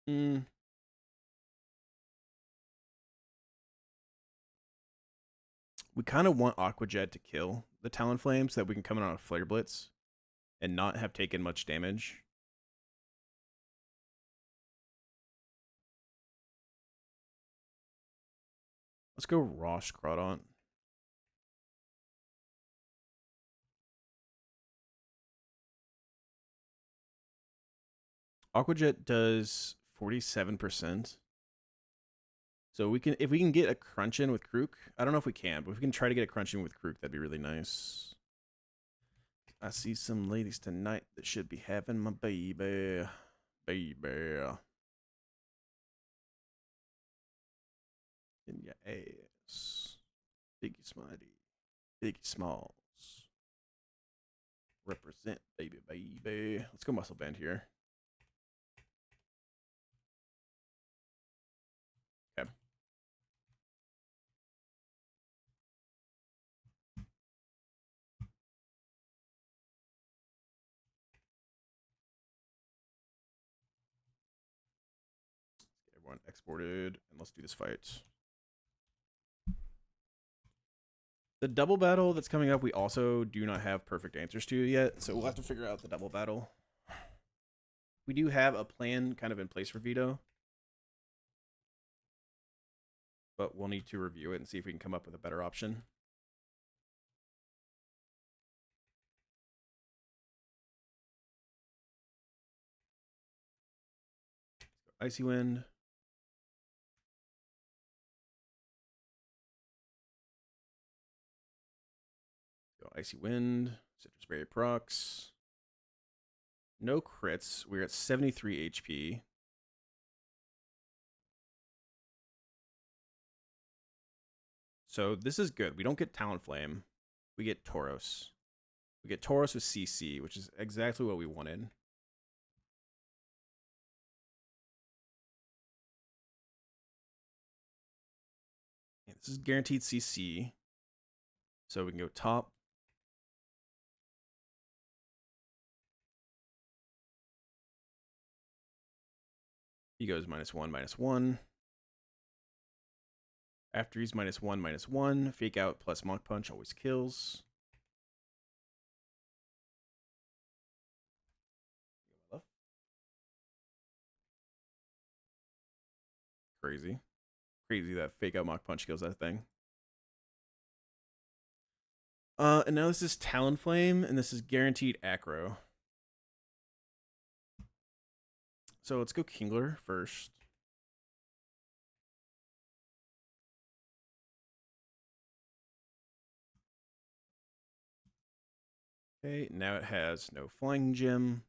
We kind of want Aqua Jet to kill the Talonflame so that we can come in on a Flare Blitz and not have taken much damage. Let's go Rosh Crawdont. Aqua Jet does 47%. So we can, if we can get a crunch in with Krook, I don't know if we can, but if we can try to get a crunch in with Krook, that'd be really nice. I see some ladies tonight that should be having my baby. Baby. In your ass. Biggie Smitey. Biggie Smalls. Represent, baby, baby. Let's go Muscle Band here. Okay. Everyone exported, and let's do this fight. The double battle that's coming up, we also do not have perfect answers to yet, so we'll have to figure out the double battle. We do have a plan kind of in place for Vito, but we'll need to review it and see if we can come up with a better option. Icy Wind. Go Icy Wind. Citrus Berry procs. No crits. We're at 73 HP. So this is good. We don't get Talonflame. We get Tauros. We get Tauros with CC, which is exactly what we wanted. And this is guaranteed CC. So we can go top. He goes -1/-1. After he's -1/-1, fake out plus monk punch always kills. Crazy. Crazy that fake out monk punch kills that thing. And now this is Talonflame, and this is guaranteed aggro. So let's go Kingler first. Okay, now it has no Flying Gem.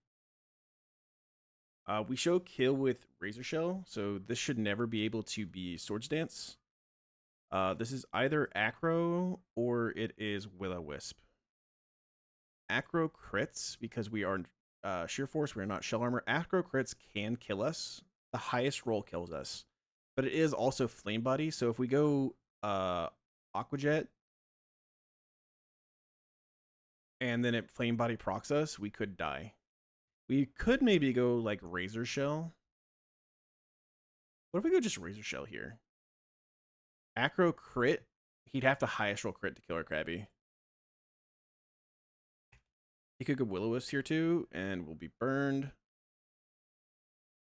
We show kill with Razor Shell, so this should never be able to be Swords Dance. This is either Acro or it is Will-O-Wisp. Acro crits because we are Sheer Force, we are not Shell Armor. Acro crits can kill us. The highest roll kills us. But it is also Flame Body, so if we go Aqua Jet and then it Flame Body procs us, we could die. We could maybe go like Razor Shell. What if we go just Razor Shell here? Acro crit, he'd have to highest roll crit to kill our Krabby. He could go Will-O-Wisp here too, and we'll be burned.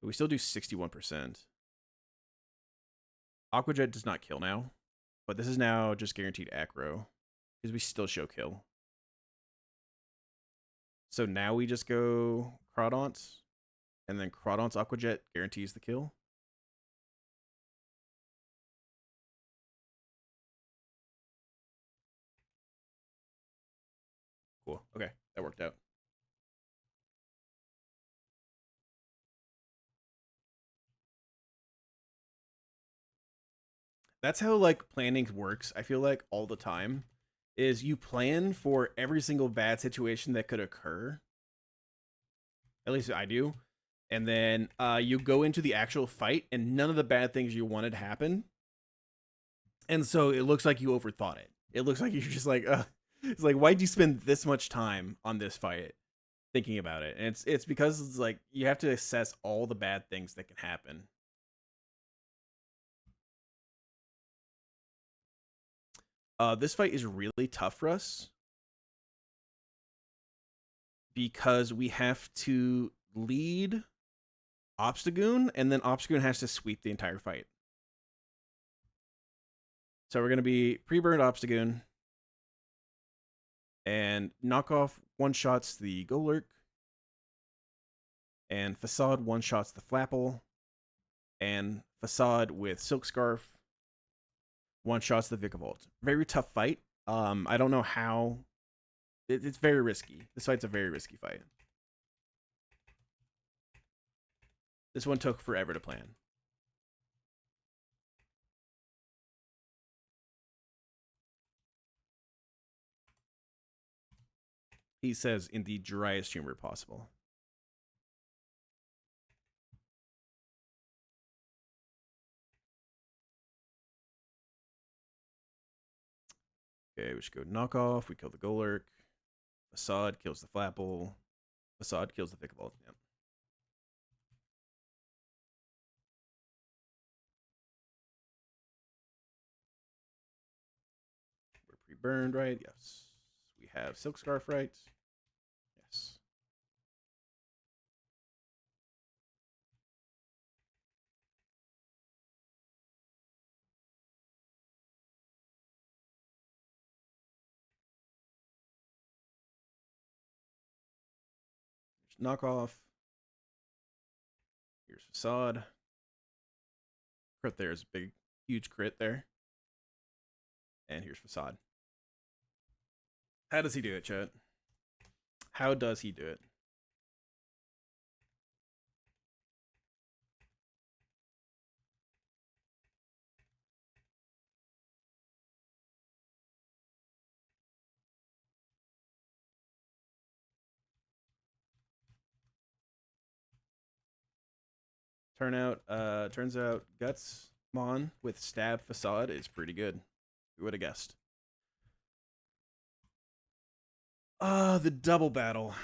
But we still do 61%. Aqua Jet does not kill now, but this is now just guaranteed aggro because we still show kill. So now we just go Crawdaunt, and then Crawdaunt's Aqua Jet guarantees the kill. Cool. Okay, that worked out. That's how like planning works. I feel like all the time is you plan for every single bad situation that could occur. At least I do. And then you go into the actual fight and none of the bad things you wanted happen. And so it looks like you overthought it. It looks like you're just like, it's like, why'd you spend this much time on this fight thinking about it? And it's because it's like you have to assess all the bad things that can happen. This fight is really tough for us because we have to lead Obstagoon, and then Obstagoon has to sweep the entire fight. So we're going to be pre-burned Obstagoon and knock off one-shots the Golurk, and Facade one-shots the Flapple, and Facade with Silk Scarf one-shots the Vikavolt. Very tough fight. I don't know how. It's very risky. This fight's a very risky fight. This one took forever to plan. He says in the driest humor possible. Okay, we should go knock off. We kill the Golurk. Facade kills the Flapple. Facade kills the Vikavolt. Yep. We're pre-burned, right? Yes. We have Silk Scarf, right? Yes. There's knockoff. Here's Facade. Crit there is a big, huge crit there. And here's Facade. How does he do it, chat? How does he do it? Turns out Guts Mon with Stab Facade is pretty good. Who would have guessed? The double battle.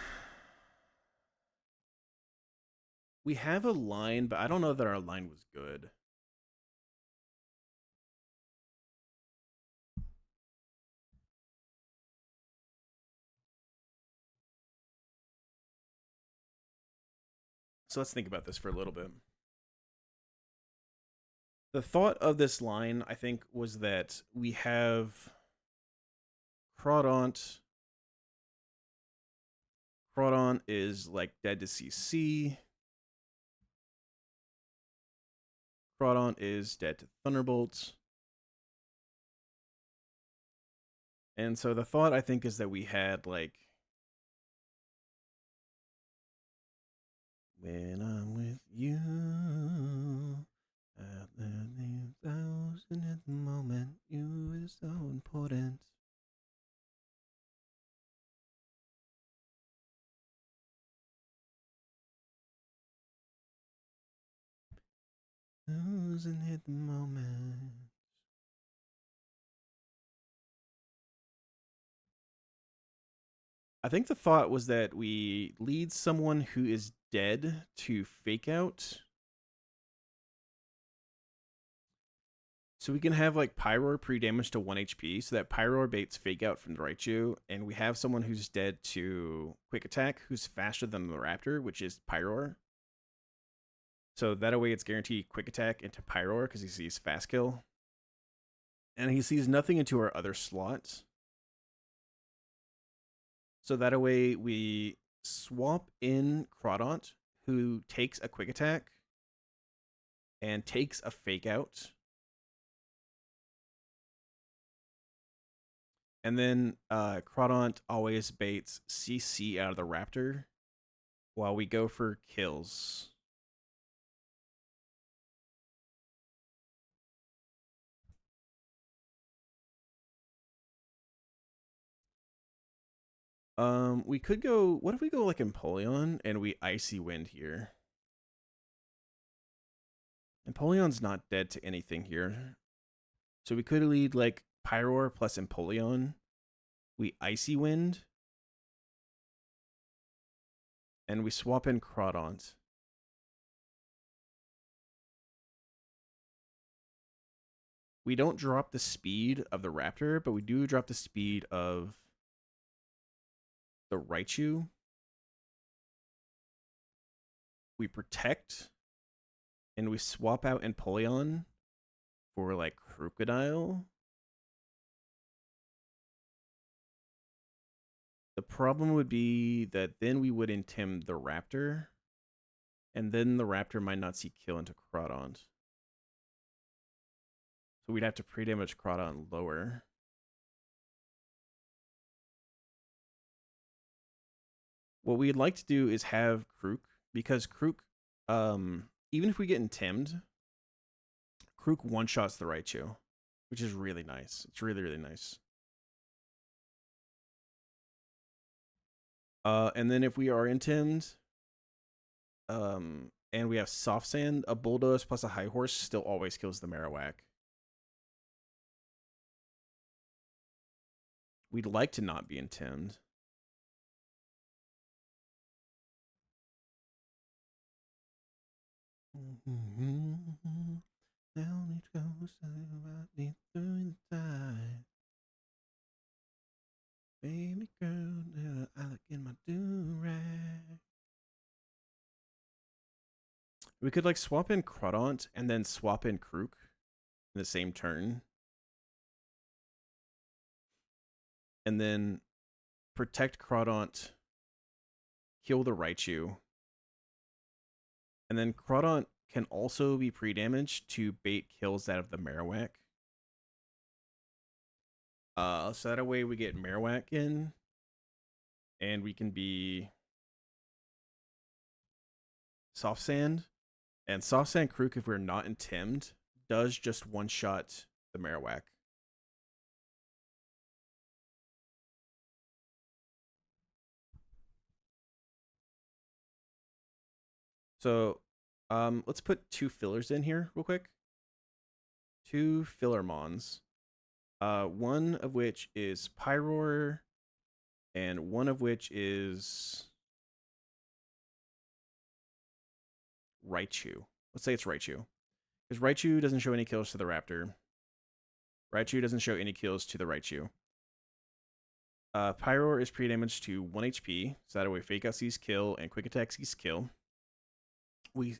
We have a line, but I don't know that our line was good. So let's think about this for a little bit. The thought of this line, I think, was that we have Crawdaunt. Crawdaunt is like dead to CC. Crawdaunt is dead to Thunderbolts. And so the thought, I think, is that we had like, when I'm with you, outlive the thousand at the moment, you is so important. Losing at the moment. I think the thought was that we lead someone who is dead to fake out. So we can have like Pyroar pre-damage to 1 HP, so that Pyroar baits fake out from the Raichu, and we have someone who's dead to quick attack, who's faster than the Raptor, which is Pyroar. So that way it's guaranteed quick attack into Pyroar because he sees fast kill. And he sees nothing into our other slots. So that way we swap in Crawdaunt, who takes a quick attack and takes a fake out. And then Crawdaunt always baits CC out of the Raptor while we go for kills. We could go, what if we go like Empoleon and we Icy Wind here? Empoleon's not dead to anything here. So we could lead like Pyroar plus Empoleon. We Icy Wind. And we swap in Crawdaunt. We don't drop the speed of the Raptor, but we do drop the speed of the Raichu. We protect, and we swap out Empoleon for like Crocodile. The problem would be that then we would intim the Raptor, and then the Raptor might not see kill into Crawdaunt. So we'd have to pre-damage Crawdaunt lower. What we'd like to do is have Krook, because Krook, even if we get intimed, Krook one-shots the Raichu, which is really nice. It's really, really nice. And then if we are intimed, and we have Soft Sand, a Bulldoze plus a High Horse still always kills the Marowak. We'd like to not be intimed. Baby girl, I look in my do-rag. We could like swap in Crawdaunt and then swap in Krook in the same turn. And then protect Crawdaunt, kill the Raichu. And then Crawdaunt can also be pre-damaged to bait kills out of the Marowak. So that way we get Marowak in, and we can be Soft Sand. And Soft Sand Krook, if we're not intimed, does just one-shot the Marowak. So let's put 2 fillers in here real quick. 2 filler mons. One of which is Pyroar, and one of which is Raichu. Let's say it's Raichu. Because Raichu doesn't show any kills to the Raptor. Raichu doesn't show any kills to the Raichu. Pyroar is pre-damage to 1 HP, so that way Fake Out sees kill and Quick Attack sees kill. We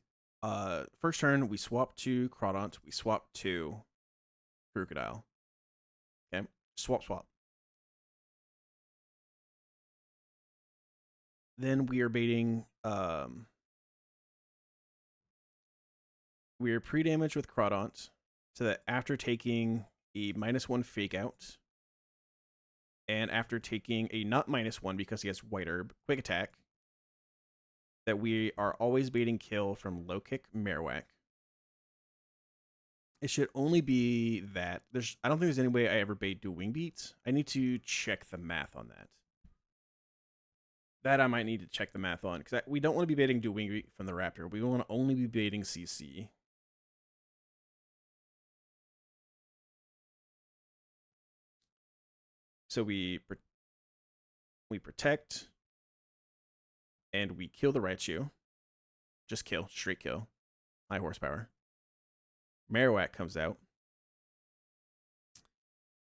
first turn we swap to Crawdont, we swap to Crocodile. Okay, swap. Then we are baiting. We are pre-damaged with Crawdont, so that after taking a -1 Fake Out, and after taking a not -1 because he has White Herb, Quick Attack, that we are always baiting kill from Low Kick Marowak. It should only be that. I don't think there's any way I ever bait do Wing Beat. I need to check the math on that. That I might need to check the math on, because we don't want to be baiting do Wing Beat from the Raptor. We want to only be baiting CC. So we protect, and we kill the Raichu. Just kill, straight kill. High horsepower. Marowak comes out.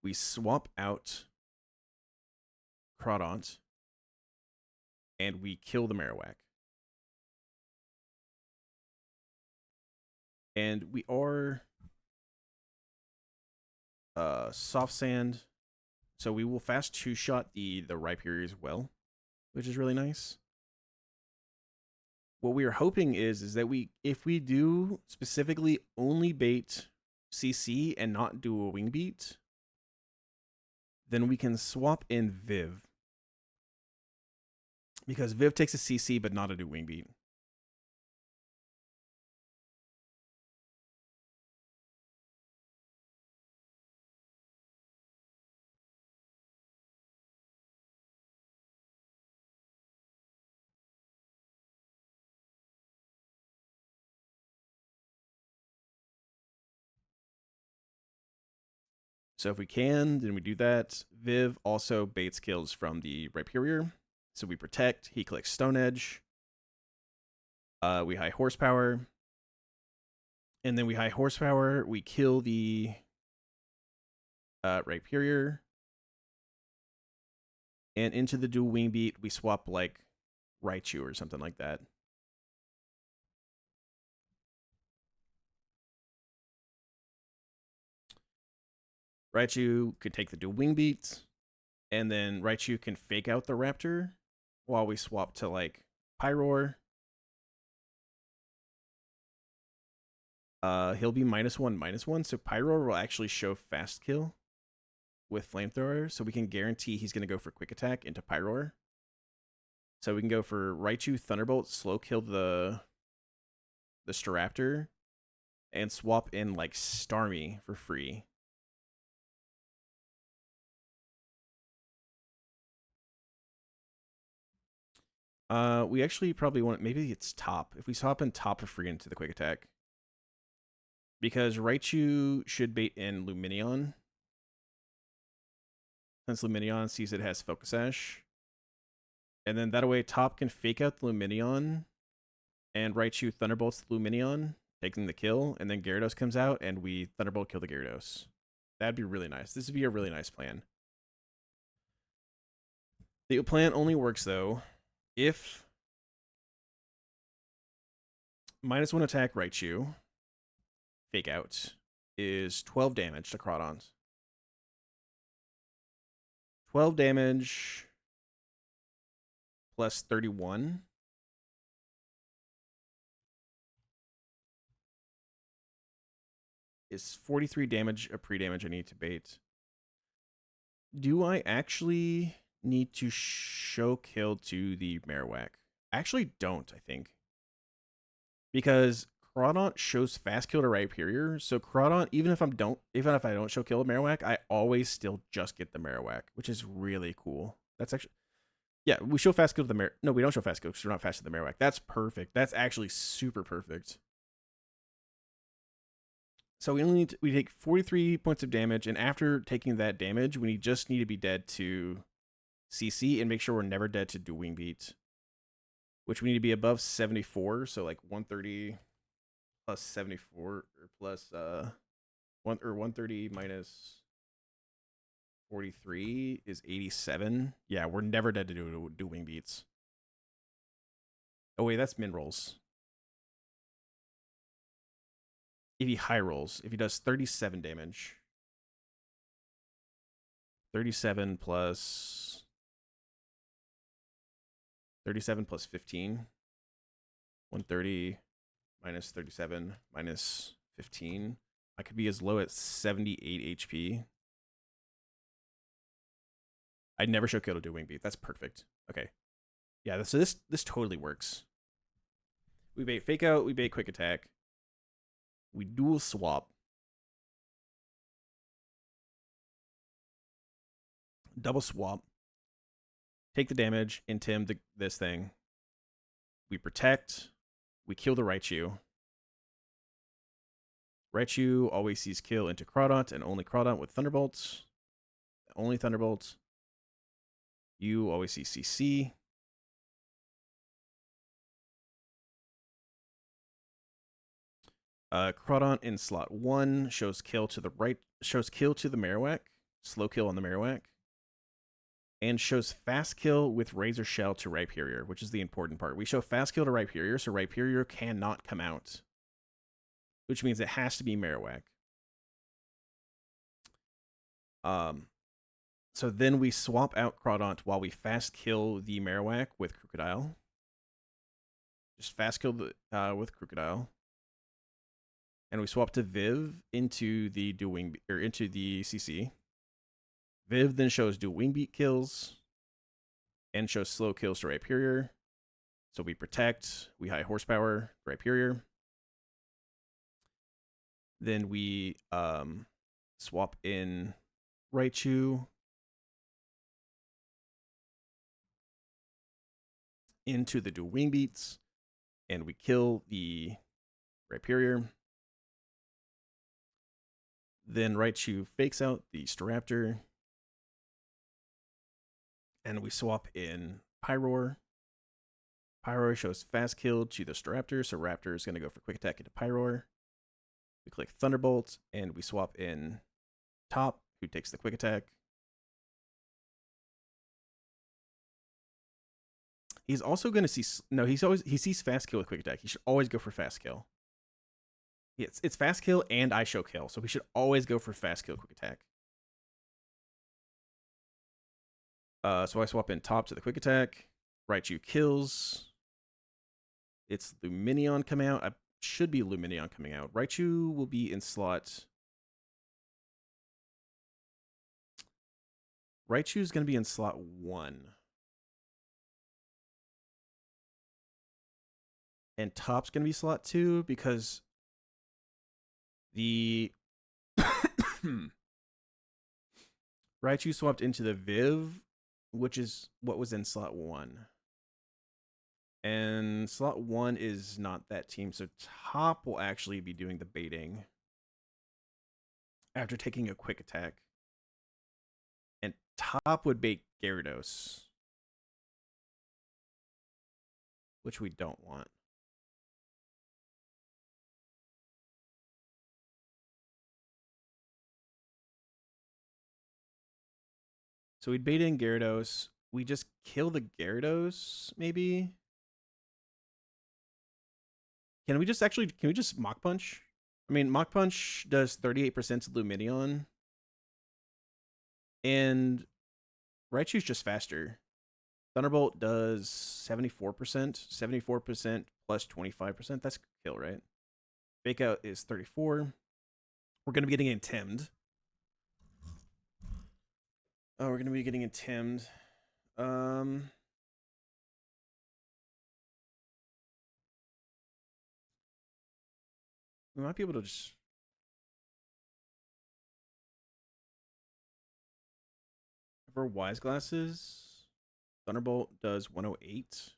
We swap out Crawdont, and we kill the Marowak. And we are Soft Sand, so we will fast 2-shot the Rhyperior as well, which is really nice. What we are hoping is that if we do specifically only bait CC and not do a Wing Beat, then we can swap in Viv. Because Viv takes a CC but not a do Wing Beat. So if we can, then we do that. Viv also baits kills from the Rhyperior. So we protect. He clicks Stone Edge. We high horsepower. And then we high horsepower. We kill the Rhyperior. And into the dual Wing Beat, we swap like Raichu or something like that. Raichu could take the dual Wing Beat, and then Raichu can Fake Out the Raptor while we swap to like Pyroar. He'll be -1/-1, so Pyroar will actually show fast kill with Flamethrower, so we can guarantee he's going to go for Quick Attack into Pyroar. So we can go for Raichu Thunderbolt, slow kill the Staraptor, and swap in like Starmie for free. We actually probably want, maybe it's top. If we swap in top for free into the Quick Attack. Because Raichu should bait in Lumineon. Since Lumineon sees it has Focus Sash. And then that way top can Fake Out the Lumineon. And Raichu Thunderbolts the Lumineon, taking the kill. And then Gyarados comes out and we Thunderbolt kill the Gyarados. That'd be really nice. This would be a really nice plan. The plan only works though if -1 attack Raichu, Fake Out, is 12 damage to Crawdont. 12 damage plus 31 is 43 damage of pre-damage I need to bait. Do I actually need to show kill to the Marowak? I actually don't, I think. Because Crawdont shows fast kill to Rhyperior, so Crawdont, even if I don't show kill to Marowak, I always still just get the Marowak, which is really cool. That's actually, yeah, we show fast kill to the no, we don't show fast kill because we're not fast to the Marowak. That's perfect. That's actually super perfect. So we take 43 points of damage, and after taking that damage, we just need to be dead to CC and make sure we're never dead to do Wing Beat, which we need to be above 74, so like 130. plus 74 or plus 130 minus 43 is 87. Yeah, we're never dead to do wing beats. Oh wait, that's min rolls. If he high rolls, if he does 37 damage, 37 plus 15, 130 minus 37 minus 15. I could be as low as 78 HP. I'd never show kill to do wing beat. That's perfect. Okay. Yeah, so this totally works. We bait fake out, we bait quick attack. We dual swap. Double swap. Take the damage, intim this thing. We protect. We kill the Raichu. Raichu always sees kill into Crawdont and only Crawdont with Thunderbolts. Only Thunderbolts. You always see CC. Crawdont in slot 1 shows kill to the right, shows kill to the Marowak, slow kill on the Marowak, and shows fast kill with Razor Shell to Rhyperior, which is the important part. We show fast kill to Rhyperior, so Rhyperior cannot come out, which means it has to be Marowak. So then we swap out Crawdont while we fast kill the Marowak with Crocodile. Just fast kill the, with Crocodile. And we swap to Viv into the into the CC. Viv then shows do wing beat kills and shows slow kills to Rhyperior. So we protect, we high horsepower Rhyperior. Then we swap in Raichu into the do wing beats, and we kill the Rhyperior. Then Raichu fakes out the Staraptor, and we swap in Pyroar. Pyroar shows fast kill to the Staraptor, so Raptor is going to go for quick attack into Pyroar. We click Thunderbolt, and we swap in Top, who takes the quick attack. He's also going to see, no, he sees fast kill with quick attack. He should always go for fast kill. It's fast kill and I show kill, so we should always go for fast kill quick attack. So I swap in Top to the quick attack. Raichu kills. It's Luminion coming out. I should be Luminion coming out. Raichu will be in slot. Raichu's going to be in slot 1. And Top's going to be slot 2 because the Raichu swapped into the Viv, which is what was in slot 1. And slot 1 is not that team, so Top will actually be doing the baiting after taking a quick attack. And Top would bait Gyarados, which we don't want. So we'd bait in Gyarados. We just kill the Gyarados, maybe? Can we just Mach Punch? I mean, Mach Punch does 38% to Luminion. And Raichu's just faster. Thunderbolt does 74%. 74% plus 25%. That's kill, right? Fake Out is 34. We're going to be getting intimed. Oh, we're going to be getting intimed. We might be able to just... For Wise Glasses, Thunderbolt does 108.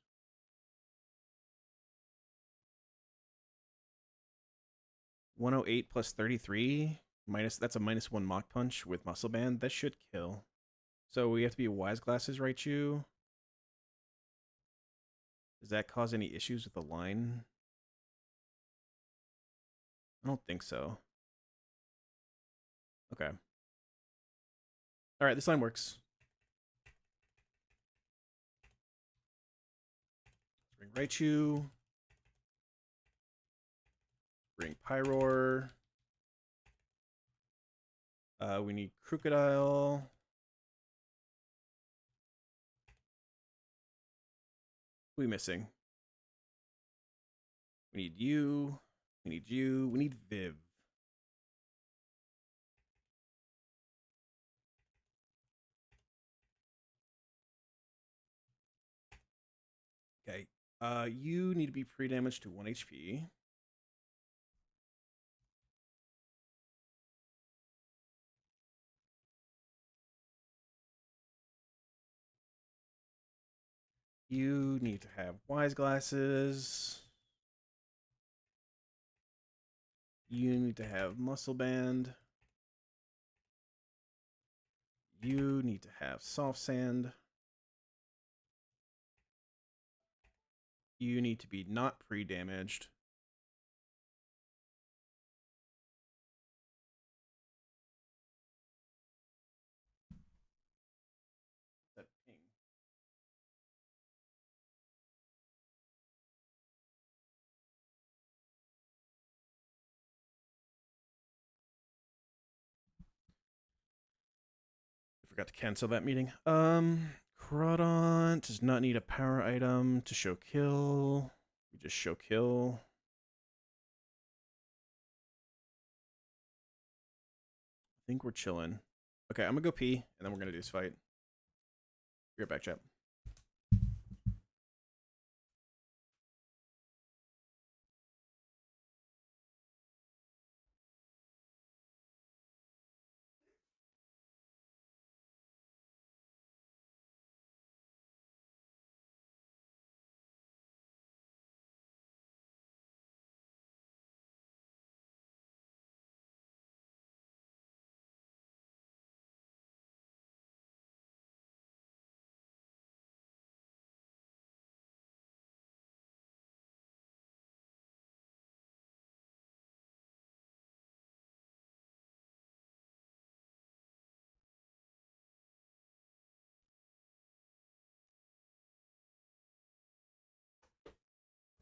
Plus 33. That's a -1 Mach Punch with Muscle Band. That should kill. So we have to be Wise Glasses, Raichu. Does that cause any issues with the line? I don't think so. Okay. All right, this line works. Bring Raichu. Bring Pyroar. We need Crocodile. Who are we missing? We need you. We need you. We need Viv. Okay. You need to be pre-damaged to 1 HP. You need to have Wise Glasses. You need to have Muscle Band. You need to have Soft Sand. You need to be not pre-damaged. That ping. I forgot to cancel that meeting. Crawdont does not need a power item to show kill. We just show kill. I think we're chilling. Okay, I'm gonna go pee, and then we're gonna do this fight. Be right back, chat.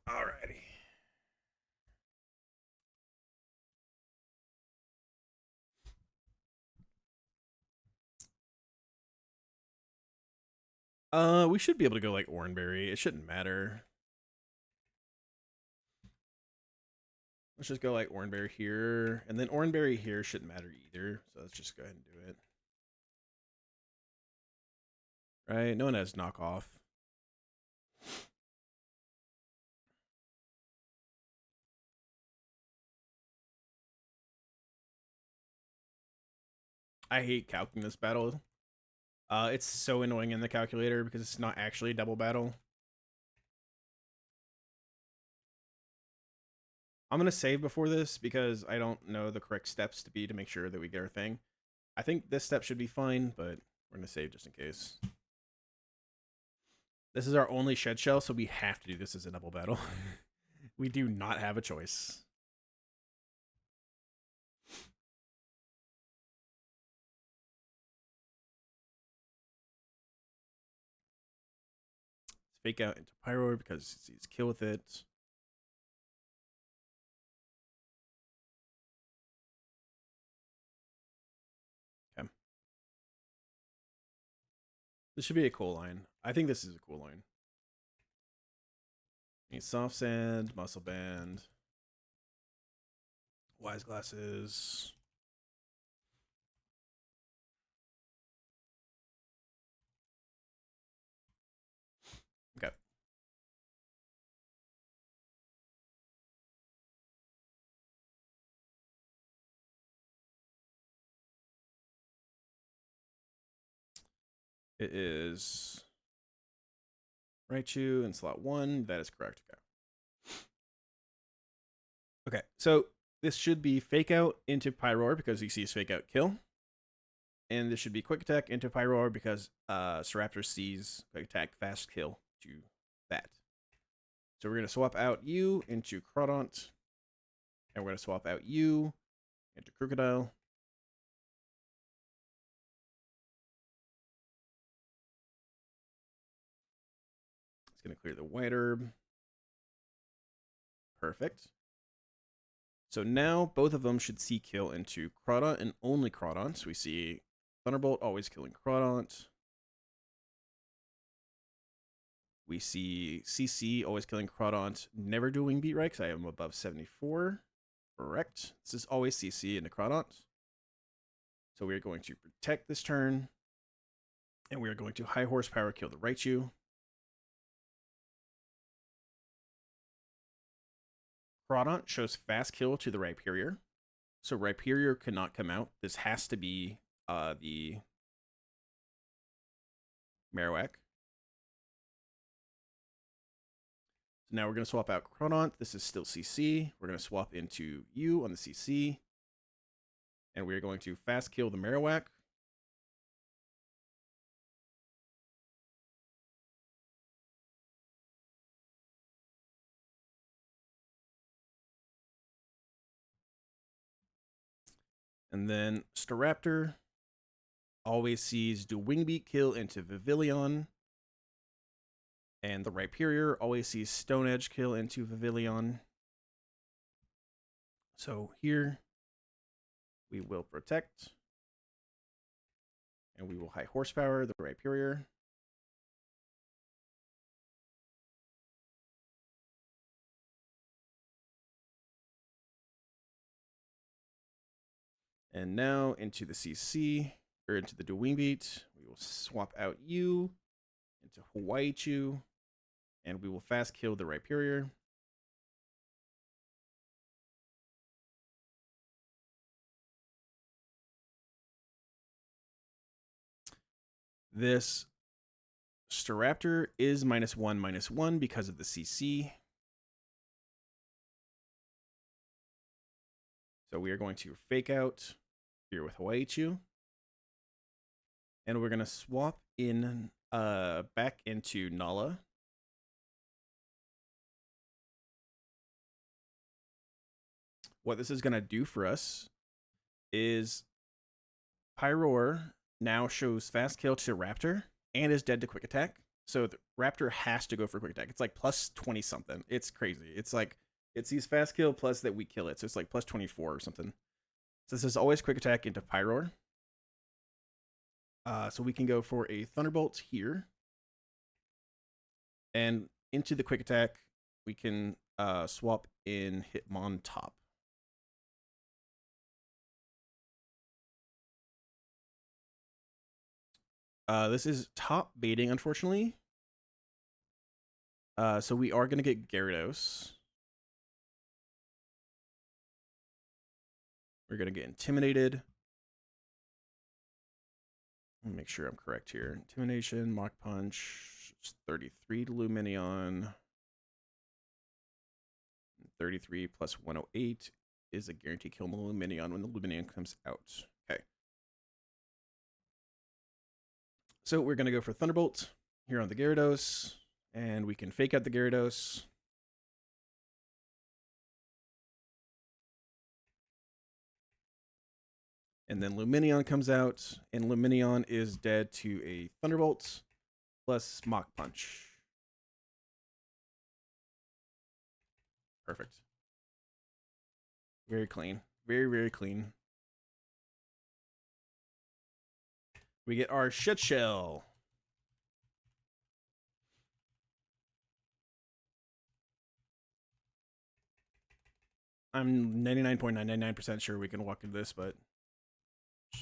Alrighty. We should be able to go like Oranberry. It shouldn't matter. Let's just go like Oranberry here, and then Oranberry here shouldn't matter either. So let's just go ahead and do it. Right? No one has knockoff. I hate calculating this battle. It's so annoying in the calculator because it's not actually a double battle. I'm gonna save before this because I don't know the correct steps to make sure that we get our thing. I think this step should be fine, but we're gonna save just in case. This is our only shed shell, so we have to do this as a double battle. We do not have a choice. Let's fake out into Pyro because he's kill with it. Okay. This should be a cool line. I think this is a cool line. Need Soft Sand, Muscle Band, Wise Glasses. Okay. It is Raichu in slot 1. That is correct. Okay. Okay, so this should be Fake Out into Pyroar because he sees Fake Out kill. And this should be Quick Attack into Pyroar because Staraptor sees Quick Attack Fast Kill to that. So we're going to swap out you into Crawdont. And we're going to swap out you into Crocodile. It's going to clear the White Herb. Perfect. So now both of them should see kill into Crawdaunt and only Crawdaunt. So we see Thunderbolt always killing Crawdaunt. We see CC always killing Crawdaunt, never doing beat right because I am above 74. Correct. This is always CC into Crawdaunt. So we are going to protect this turn. And we are going to high horsepower kill the Raichu. Crawdaunt shows fast kill to the Rhyperior. So Rhyperior cannot come out. This has to be the Marowak. So now we're going to swap out Crawdaunt. This is still CC. We're going to swap into you on the CC. And we're going to fast kill the Marowak. And then Staraptor always sees do Wingbeat kill into Vivillon. And the Rhyperior always sees Stone Edge kill into Vivillon. So here we will protect. And we will high horsepower the Rhyperior. And now into the CC, or into the Dual Wingbeat. We will swap out you into Hawaiichu. And we will fast kill the Rhyperior. This Staraptor is -1/-1 because of the CC. So we are going to fake out here with Hawaiichu. And we're going to swap in back into Nala. What this is going to do for us is Pyroar now shows fast kill to Raptor and is dead to quick attack. So the Raptor has to go for quick attack. It's like plus 20 something. It's crazy. It's like it sees fast kill plus that we kill it. So it's like plus 24 or something. So this is always quick attack into Pyroar. So we can go for a Thunderbolt here. And into the quick attack, we can swap in Hitmontop. This is top baiting, unfortunately. So we are going to get Gyarados. We're going to get Intimidated. Let me make sure I'm correct here. Intimidation, Mach Punch, 33 to Lumineon. 33 plus 108 is a guaranteed kill on the Lumineon when the Lumineon comes out. Okay. So we're going to go for Thunderbolt here on the Gyarados. And we can fake out the Gyarados. And then Lumineon comes out, and Lumineon is dead to a Thunderbolt plus Mach Punch. Perfect. Very clean. Very, very clean. We get our Shit Shell. I'm 99.999% sure we can walk into this, but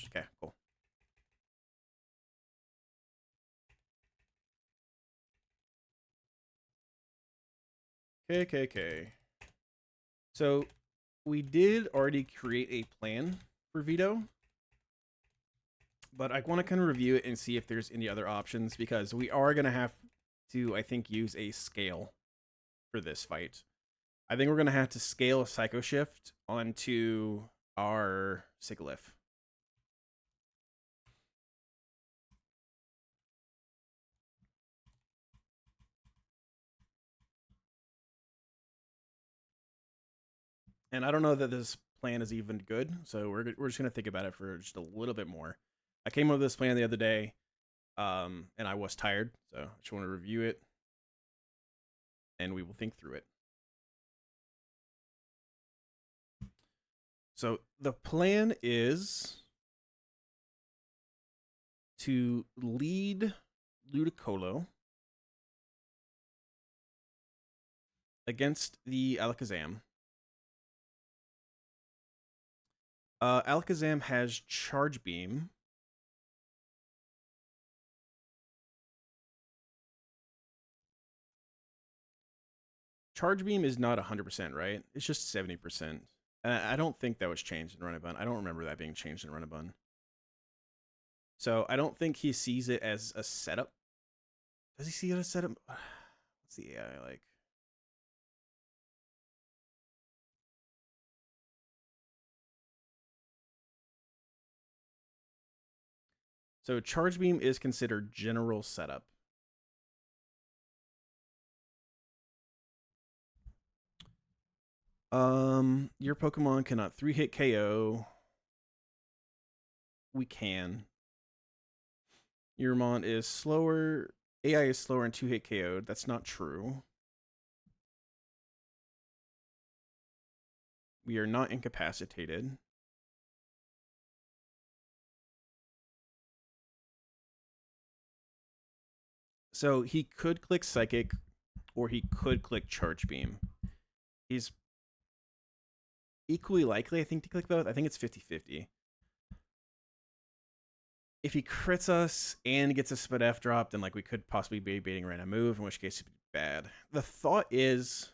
okay, cool. Okay. So we did already create a plan for Veto, but I want to kind of review it and see if there's any other options, because we are going to have to, I think, use a scale for this fight. I think we're going to have to scale a Psycho Shift onto our Sigilyph. And I don't know that this plan is even good, so we're just gonna think about it for just a little bit more. I came up with this plan the other day, and I was tired, so I just want to review it, and we will think through it. So the plan is to lead Ludicolo against the Alakazam. Alakazam has Charge Beam. Charge Beam is not 100%, right? It's just 70%. I don't think that was changed in RunAndBun. I don't remember that being changed in RunAndBun. So I don't think he sees it as a setup. Does he see it as a setup? What's the AI like? So Charge Beam is considered general setup. Your Pokemon cannot 3-hit KO. We can. Your Mon is slower. AI is slower and 2-hit KO. That's not true. We are not incapacitated. So he could click Psychic, or he could click Charge Beam. He's equally likely, I think, to click both. I think it's 50-50. If he crits us and gets a Spit F drop, then like we could possibly be baiting random move, in which case it'd be bad. The thought is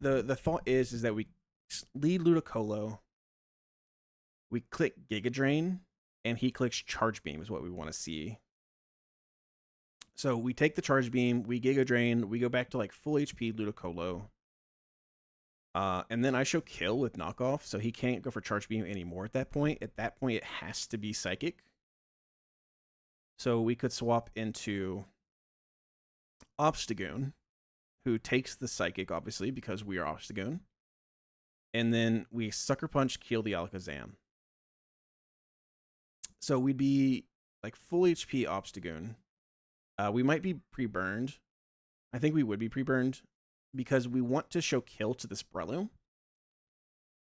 that we lead Ludicolo, we click Giga Drain, and he clicks Charge Beam is what we want to see. So we take the Charge Beam, we Giga Drain, we go back to like full HP Ludicolo. And then I show Kill with Knockoff, so he can't go for Charge Beam anymore at that point. At that point, it has to be Psychic. So we could swap into Obstagoon, who takes the Psychic, obviously, because we are Obstagoon. And then we Sucker Punch, kill the Alakazam. So we'd be like full HP Obstagoon. We might be pre-burned. I think we would be pre-burned because we want to show kill to this Breloom.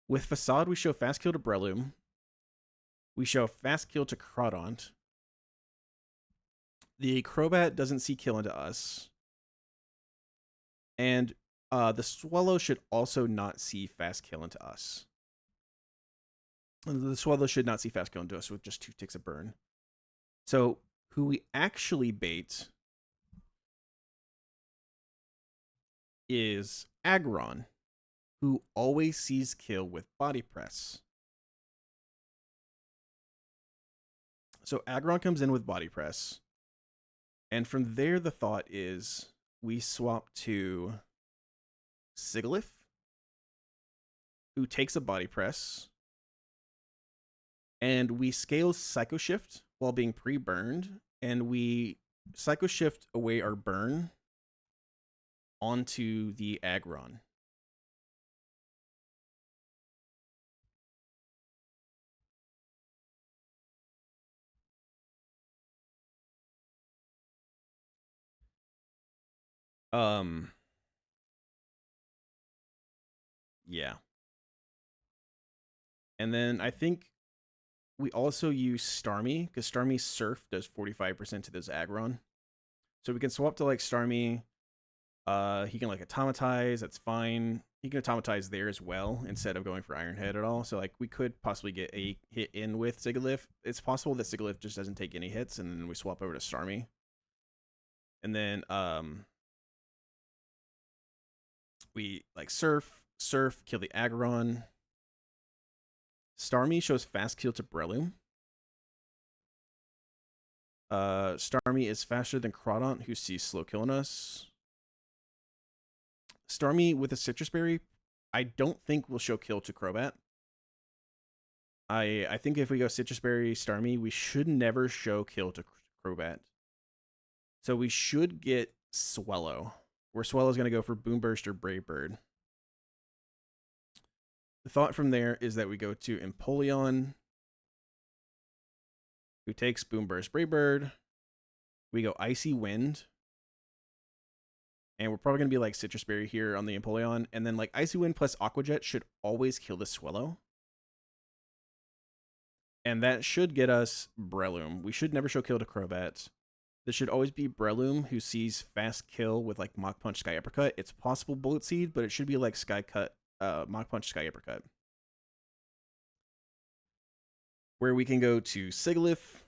With Facade, we show fast kill to Breloom. We show fast kill to Crawdont. The Crobat doesn't see kill into us. And the Swallow should also not see fast kill into us. The Swallow should not see fast kill into us with just 2 ticks of burn. So who we actually bait is Aggron, who always sees kill with Body Press. So Aggron comes in with Body Press. And from there, the thought is we swap to Sigilyph, who takes a Body Press. And we scale Psycho Shift while being pre-burned. And we Psycho Shift away our burn onto the Aggron. Yeah. And then I think we also use Starmie, because Starmie's Surf does 45% to this Aggron. So we can swap to like Starmie. He can like Automatize, that's fine. He can Automatize there as well instead of going for Iron Head at all. So like we could possibly get a hit in with Sigilyph. It's possible that Sigilyph just doesn't take any hits, and then we swap over to Starmie. And then we like Surf, kill the Aggron. Starmie shows fast kill to Breloom. Starmie is faster than Crawdont, who sees slow killing us. Starmie with a Citrus Berry, I don't think will show kill to Crobat. I think if we go Citrus Berry, Starmie, we should never show kill to Crobat. So we should get Swallow, where Swallow's going to go for Boom Burst or Brave Bird. The thought from there is that we go to Empoleon, who takes Boom Burst Braybird. We go Icy Wind. And we're probably going to be like Citrus Berry here on the Empoleon. And then like Icy Wind plus Aqua Jet should always kill the Swellow. And that should get us Breloom. We should never show kill to Crobat. This should always be Breloom, who sees fast kill with like Mach Punch, Sky Uppercut. It's possible Bullet Seed, but it should be like Mach Punch, Sky Uppercut. Where we can go to Sigilyph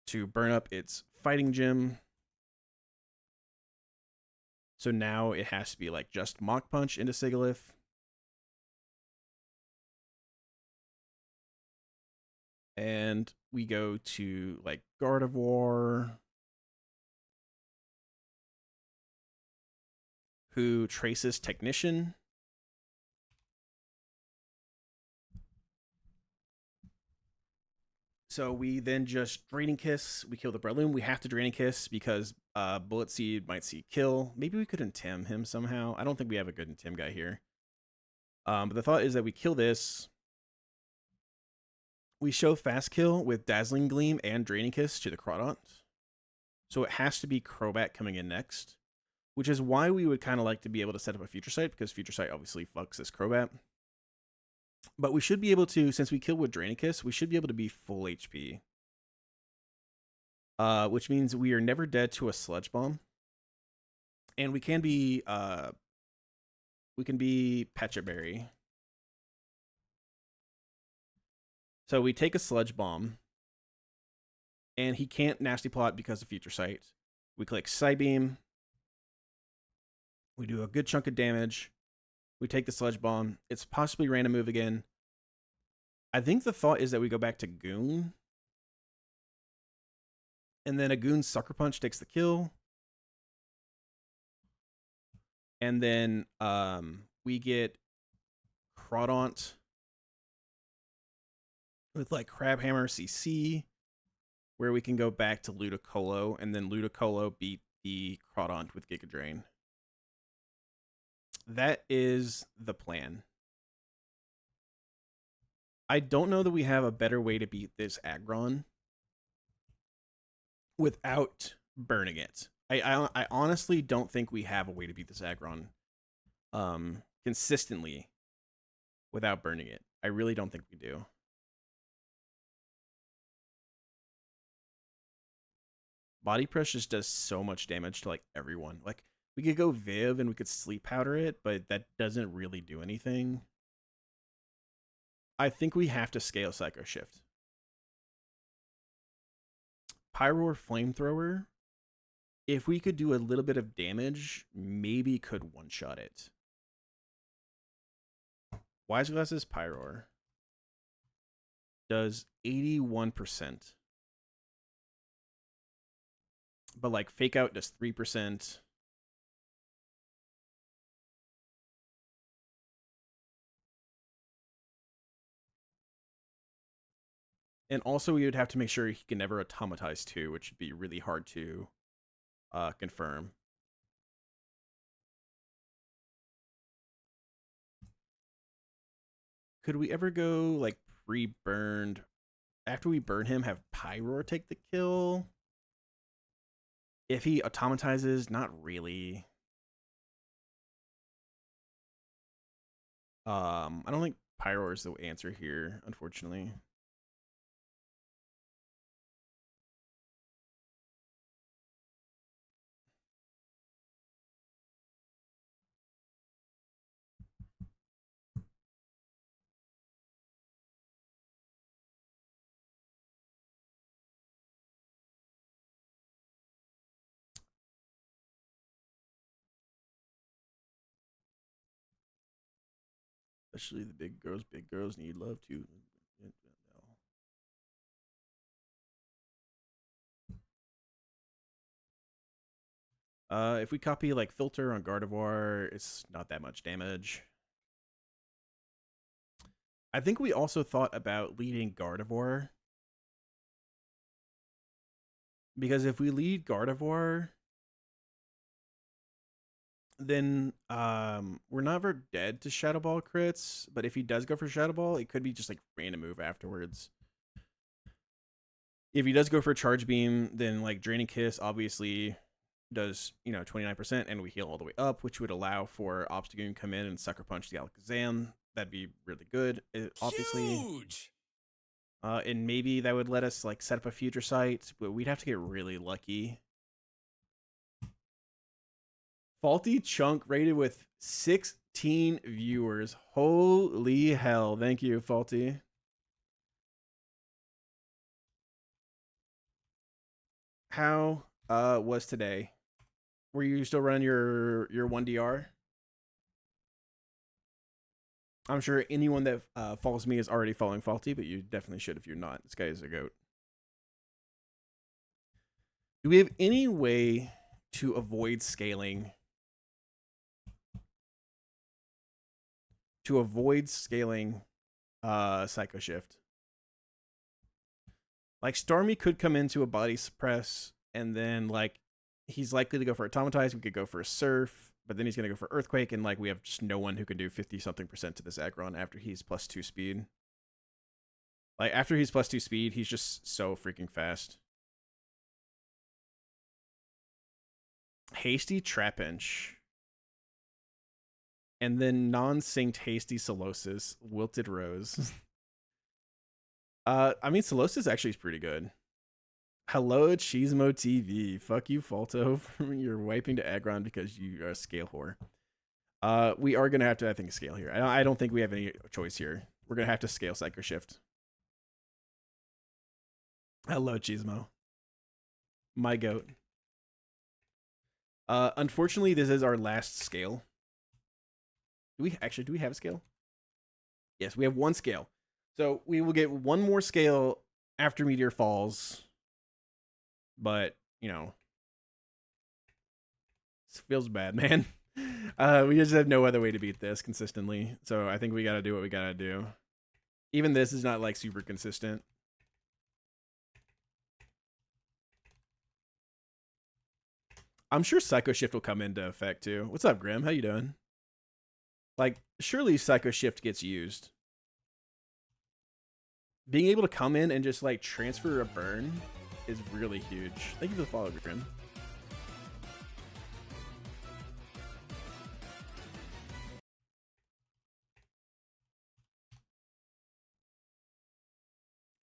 to burn up its Fighting Gym. So now it has to be like just Mach Punch into Sigilyph. And we go to like Gardevoir, who traces Technician. So we then just Draining Kiss. We kill the Breloom. We have to Draining Kiss because Bullet Seed might see kill. Maybe we could Intim him somehow. I don't think we have a good Intim guy here. But the thought is that we kill this. We show Fast Kill with Dazzling Gleam and Draining Kiss to the Crawdont. So it has to be Crobat coming in next, which is why we would kind of like to be able to set up a Future Sight, because Future Sight obviously fucks this Crobat. But we should be able to, since we kill with Draining Kiss, we should be able to be full HP. Which means we are never dead to a Sludge Bomb. And we can be Pecha Berry. So we take a Sludge Bomb. And he can't Nasty Plot because of Future Sight. We click Psybeam. We do a good chunk of damage. We take the Sludge Bomb. It's possibly random move again. I think the thought is that we go back to Goon. And then a Goon Sucker Punch takes the kill. And then we get Crawdont with like Crabhammer CC, where we can go back to Ludicolo, and then Ludicolo beat the Crawdont with Giga Drain. That is the plan. I don't know that we have a better way to beat this Aggron without burning it. I honestly don't think we have a way to beat this Aggron consistently without burning it. I really don't think we do. Body Press just does so much damage to like everyone. Like, we could go Viv and we could Sleep Powder it, but that doesn't really do anything. I think we have to scale Psycho Shift. Pyroar Flamethrower, if we could do a little bit of damage, maybe could one-shot it. Wise Glasses Pyroar does 81%. But like Fake Out does 3%. And also we would have to make sure he can never automatize too, which would be really hard to confirm. Could we ever go like pre-burned? After we burn him, have Pyroar take the kill? If he automatizes, not really. I don't think Pyroar is the answer here, unfortunately. Especially the big girls. Big girls need love too. If we copy like Filter on Gardevoir, it's not that much damage. I think we also thought about leading Gardevoir. Because if we lead Gardevoir, then we're never dead to Shadow Ball crits, but if he does go for Shadow Ball, it could be just like random move afterwards. If he does go for Charge Beam, then like Draining Kiss obviously does 29%, and we heal all the way up, which would allow for Obstagoon to come in and Sucker Punch the Alakazam. That'd be really good. Obviously, huge. And maybe that would let us like set up a future site, but we'd have to get really lucky. Faulty Chunk rated with 16 viewers. Holy hell. Thank you, Faulty. How was today? Were you still running your 1DR? I'm sure anyone that follows me is already following Faulty, but you definitely should if you're not. This guy is a goat. Do we have any way to avoid scaling? Psycho Shift. Like Stormy could come into a body suppress, and then like he's likely to go for Automatize. We could go for a Surf, but then he's gonna go for Earthquake, and like we have just no one who can do 50-something% to this aggron after he's +2 speed. Like after he's +2 speed, he's just so freaking fast. Hasty Trapinch. And then non-synced Hasty Solosis, Wilted Rose. I mean, Solosis actually is pretty good. Hello, Cheesemo TV. Fuck you, Falto. You're wiping to aggron because you are a scale whore. We are gonna have to, I think, scale here. I don't think we have any choice here. We're gonna have to scale Psycho Shift. Hello, Cheesemo. My goat. Unfortunately, this is our last scale. Do we have a scale? Yes, we have one scale. So we will get one more scale after Meteor falls. But, it feels bad, man. We just have no other way to beat this consistently. So I think we gotta do what we gotta do. Even this is not like super consistent. I'm sure Psycho Shift will come into effect too. What's up, Grim? How you doing? Like, surely Psycho Shift gets used. Being able to come in and just like transfer a burn is really huge. Thank you for the follow, Grim.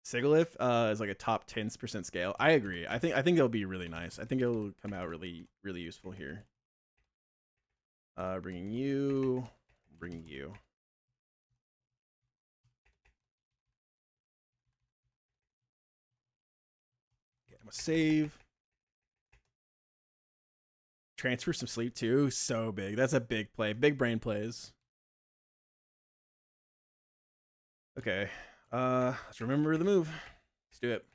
Sigilyph is like a top 10% scale. I agree. I think it'll be really nice. I think it'll come out really, really useful here. Bringing you. Okay, I'm gonna save. Transfer some sleep too. So big. That's a big play. Big brain plays. Okay. Let's remember the move. Let's do it.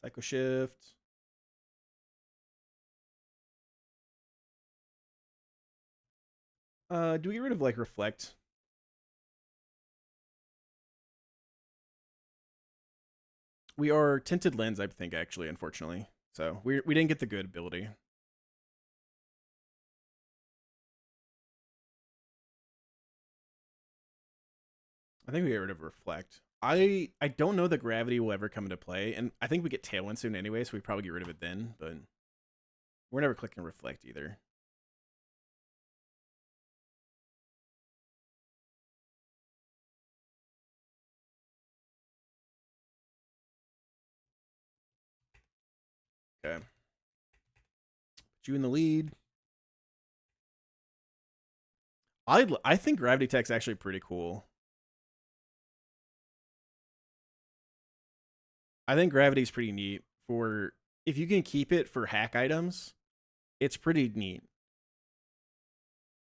Psycho Shift. Do we get rid of like Reflect? We are Tinted Lens, I think, actually, unfortunately. So we didn't get the good ability. I think we get rid of Reflect. I don't know that Gravity will ever come into play, and I think we get Tailwind soon anyway, so we probably get rid of it then, but we're never clicking Reflect either. Okay. Put you in the lead. I think Gravity Tech's actually pretty cool. I think Gravity's pretty neat for if you can keep it for hack items. It's pretty neat.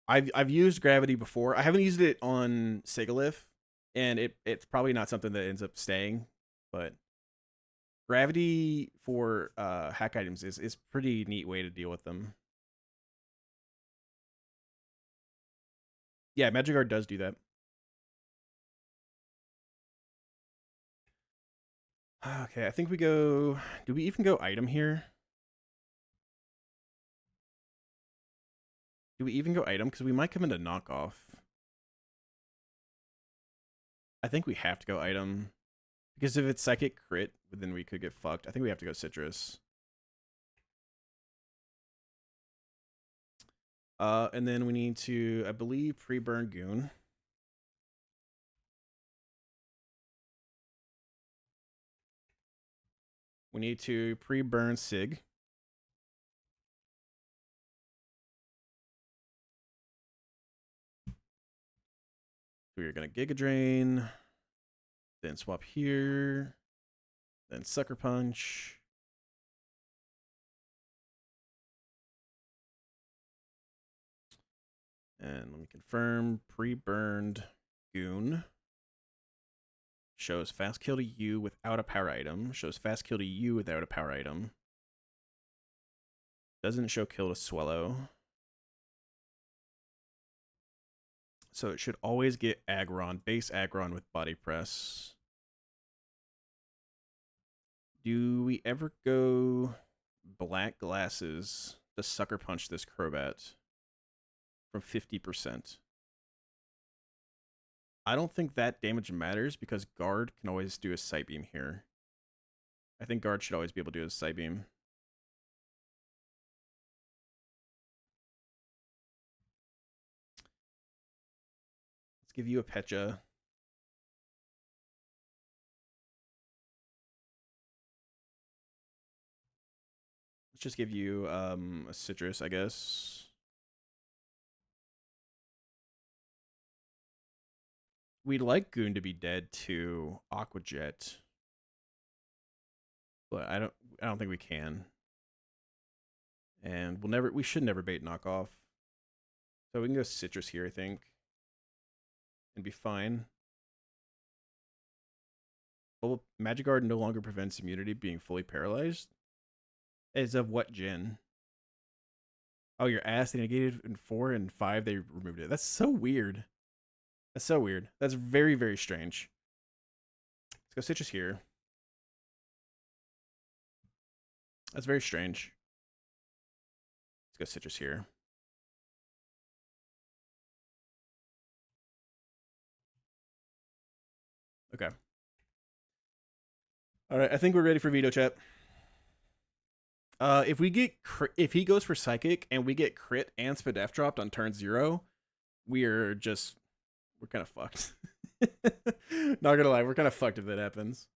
I've used Gravity before. I haven't used it on Sigilyph, and it's probably not something that ends up staying, but Gravity for hack items is pretty neat way to deal with them. Yeah, Magic Guard does do that. Okay, I think we go... Do we even go item here? Do we even go item? Because we might come into knockoff. I think we have to go item. Because if it's psychic crit, then we could get fucked. I think we have to go citrus. And then we need to, I believe, pre-burn goon. We need to pre-burn sig. We're gonna Giga Drain, then swap here, then Sucker Punch. And let me confirm, pre-burned goon. Shows fast kill to you without a power item. Shows fast kill to you without a power item. Doesn't show kill to Swallow. So it should always get aggron, base aggron with body press. Do we ever go black glasses to sucker punch this Crobat from 50%? I don't think that damage matters because guard can always do a sight beam here. I think guard should always be able to do a sight beam. Let's give you a Pecha. Let's just give you a citrus, I guess. We'd like Goon to be dead to Aqua Jet, but I don't think we can. And we should never bait knockoff. So we can go citrus here, I think, and be fine. Well, Magic Guard no longer prevents immunity being fully paralyzed. As of what gen? Oh, your ass, they negated in 4 and 5, they removed it. That's so weird. That's so weird. That's very, very strange. Let's go citrus here. That's very strange. Let's go citrus here. Okay. All right, I think we're ready for veto chat. If he goes for psychic and we get crit and Spadef dropped on turn 0, we're kind of fucked. Not gonna lie, we're kind of fucked if that happens.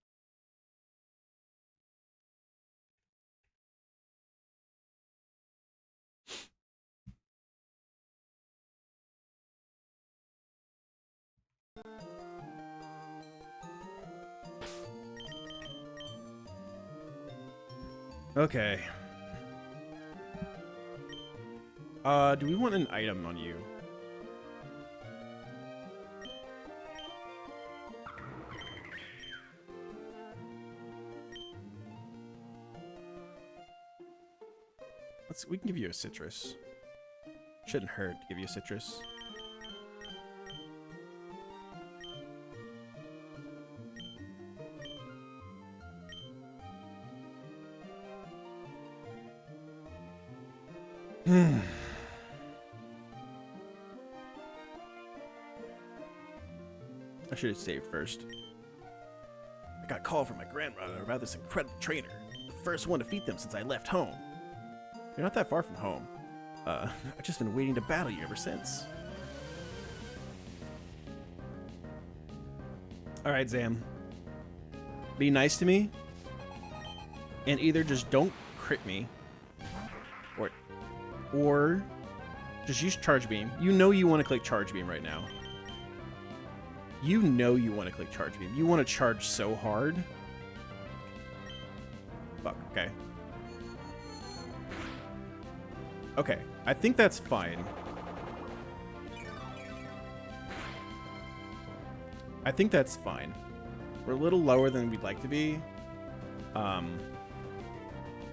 Okay. Do we want an item on you? We can give you a citrus. Shouldn't hurt to give you a citrus. I should have saved first. I got a call from my grandmother about this incredible trainer. The first one to defeat them since I left home. You're not that far from home. I've just been waiting to battle you ever since. Alright, Zam. Be nice to me. And either just don't crit me. Or just use Charge Beam. You know you want to click Charge Beam right now. You know you want to click Charge Beam. You want to charge so hard. Fuck, okay. Okay, I think that's fine. I think that's fine. We're a little lower than we'd like to be. But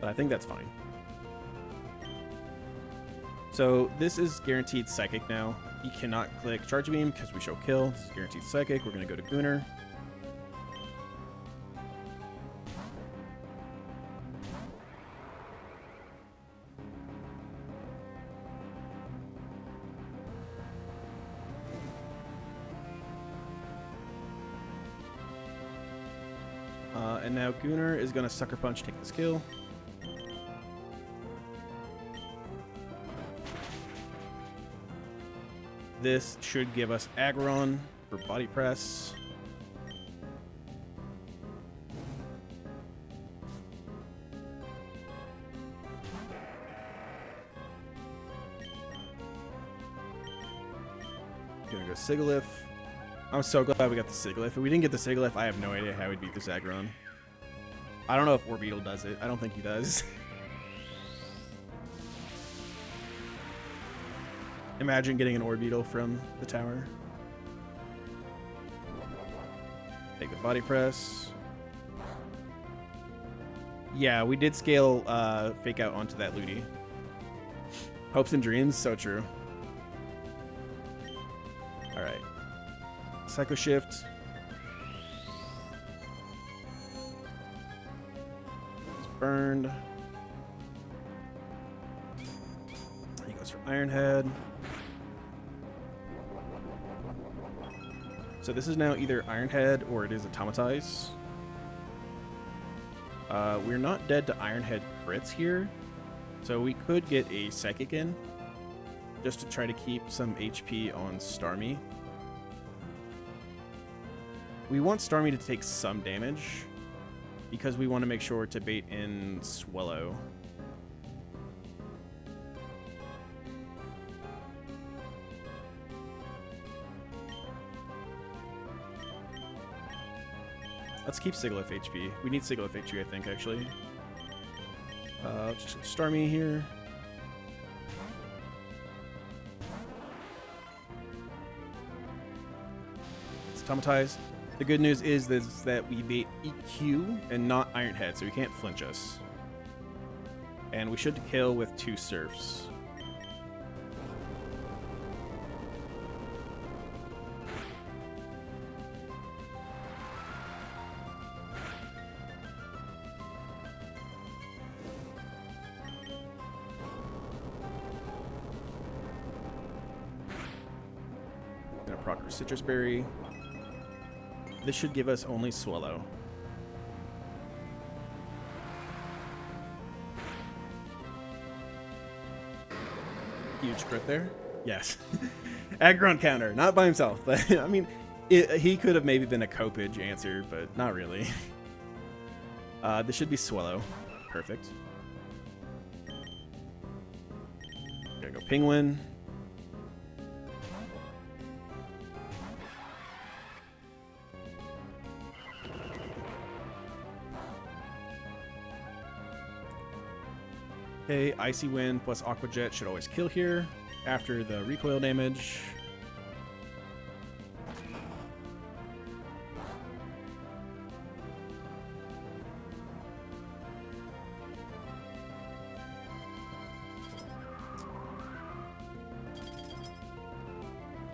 I think that's fine. So this is guaranteed Psychic now. You cannot click Charge Beam because we show kill. This is guaranteed Psychic. We're going to go to Gooner. And now Gunnar is going to Sucker Punch, take the skill. This should give us Aggron for body press. Gonna go Sigilyph. I'm so glad we got the Sigilyph. If we didn't get the Sigilyph, I have no idea how we'd beat this Aggron. I don't know if Orbeetle does it. I don't think he does. Imagine getting an Orbeetle from the tower. Take the body press. Yeah, we did scale Fake Out onto that Ludi. Hopes and dreams, so true. Alright. Psycho Shift. He's burned. He goes for Iron Head. So this is now either Iron Head or it is Automatize. We're not dead to Iron Head crits here, so we could get a Psychic in just to try to keep some HP on Starmie. We want Starmie to take some damage because we want to make sure to bait in Swellow. Let's keep Sigilyph HP. We need Sigilyph HP, I think, actually. Just Starmie here. Let's Automatize. The good news is that we bait EQ and not Iron Head, so he can't flinch us. And we should kill with 2 Surfs. Gonna proc our Citrus Berry. This should give us only Swellow. Huge crit there. Yes. Aggron counter, not by himself. But I mean, he could have maybe been a Copage answer, but not really. This should be Swellow. Perfect. Gotta go Penguin. Okay, Icy Wind plus Aqua Jet should always kill here after the recoil damage.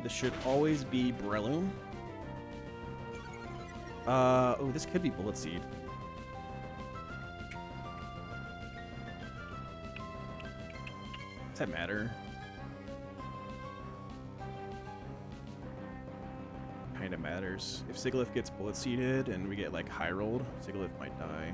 This should always be Breloom. Oh, this could be Bullet Seed. Does that matter? Kind of matters. If Sigilyph gets Bullet Seeded and we get like high rolled, Sigilyph might die.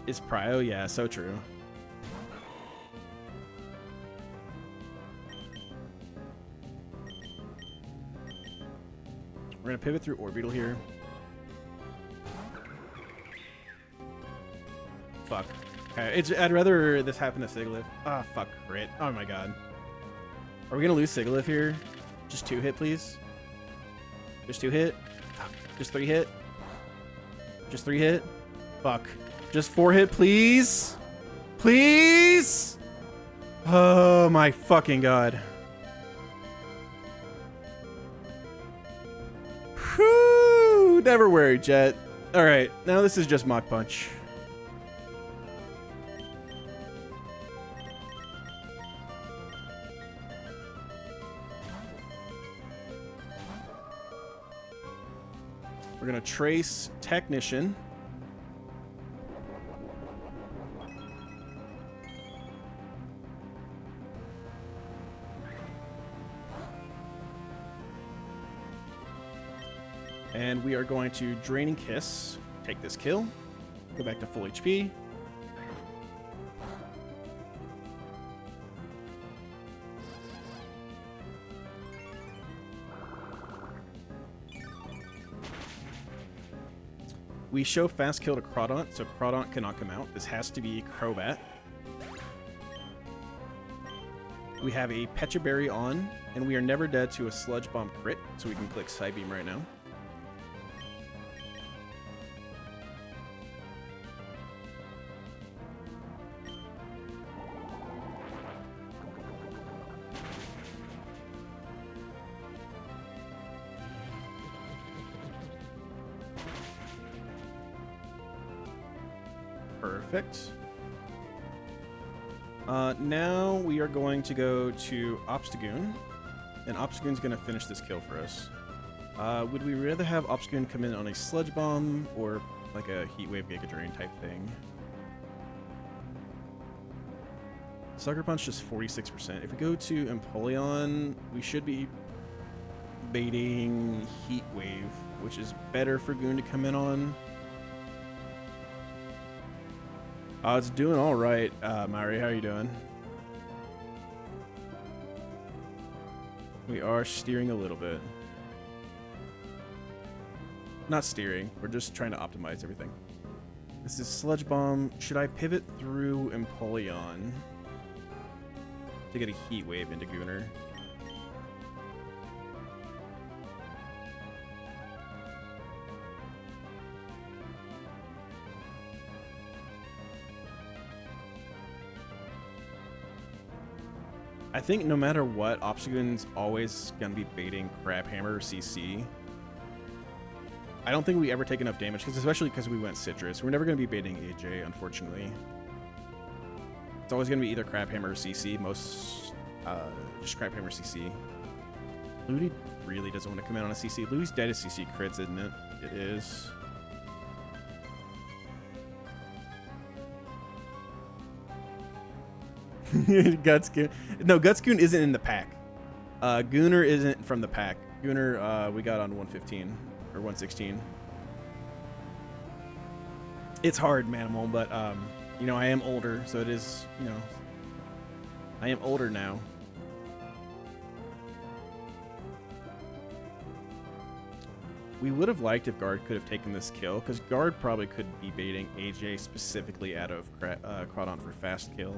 Is Prio? Yeah, so true. We're gonna pivot through Orbeetle here. Fuck. Okay, I'd rather this happen to Sigilyph. Ah, fuck, crit. Oh my god. Are we gonna lose Sigilyph here? Just 2 hit, please. Just 2 hit. Fuck. Just 3 hit. Just 3 hit. Fuck. Just 4 hit, please. Please. Oh my fucking god. Whew, never worry, Jet. Alright, now this is just Mach Punch. We're gonna trace Technician. And we are going to Draining Kiss, take this kill, go back to full HP. We show fast kill to Crawdaunt, so Crawdaunt cannot come out. This has to be Crobat. We have a Pecha Berry on, and we are never dead to a Sludge Bomb crit, so we can click Psybeam right now. Perfect. Now we are going to go to Obstagoon, and Obstagoon's going to finish this kill for us. Would we rather have Obstagoon come in on a Sludge Bomb or like a Heat Wave Giga Drain type thing? Sucker Punch just 46%. If we go to Empoleon, we should be baiting Heat Wave, which is better for Goon to come in on. It's doing all right, Mari. How are you doing? We are steering a little bit. Not steering. We're just trying to optimize everything. This is Sludge Bomb. Should I pivot through Empoleon to get a Heat Wave into Gooner? I think no matter what, Obstagoon's always going to be baiting Crabhammer or CC. I don't think we ever take enough damage, especially because we went Citrus. We're never going to be baiting AJ, unfortunately. It's always going to be either Crabhammer or CC. Just Crabhammer CC. Ludi really doesn't want to come in on a CC. Ludi's dead to CC crits, isn't it? It is. Gutsgoon. No, Gutsgoon isn't in the pack. Gooner isn't from the pack. Gooner, we got on 115 or 116. It's hard, Manimal, but you know, I am older, so it is, you know, I am older now. We would have liked if Guard could have taken this kill, because Guard probably could be baiting AJ specifically out of Crawdaunt for fast kill.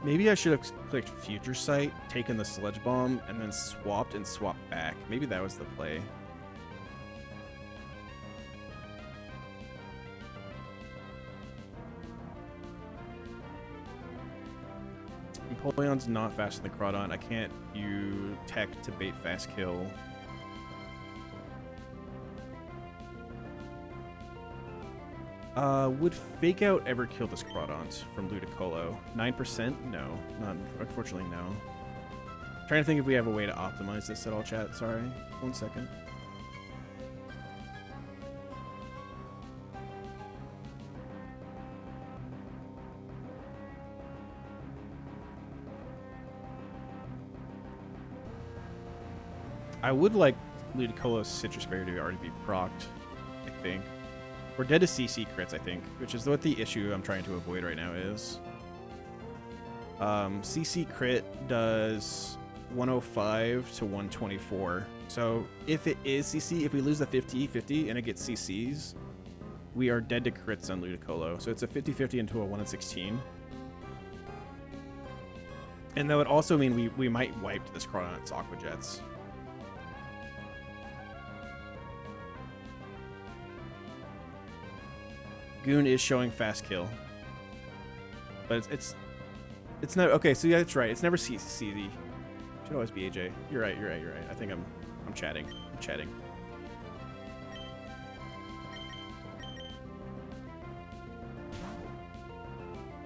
Maybe I should have clicked Future Sight, taken the Sludge Bomb, and then swapped and swapped back. Maybe that was the play. Empoleon's not faster than Crawdaunt. I can't use tech to bait fast kill. Would Fake Out ever kill this Crawdaunt from Ludicolo? 9%? No. Not, unfortunately, no. I'm trying to think if we have a way to optimize this at all, chat. Sorry. 1 second. I would like Ludicolo's Citrus Berry to already be procced, I think. We're dead to CC crits, I think, which is what the issue I'm trying to avoid right now is. CC crit does 105 to 124. So if it is CC, if we lose the 50-50 and it gets CCs, we are dead to crits on Ludicolo. So it's a 50-50 into a 1 in 16. And that would also mean we might wipe this Crawdaunt's Aqua Jets. Goon is showing fast kill, but it's not okay. So yeah, that's right. It's never CC. Should always be AJ. You're right. I think I'm chatting.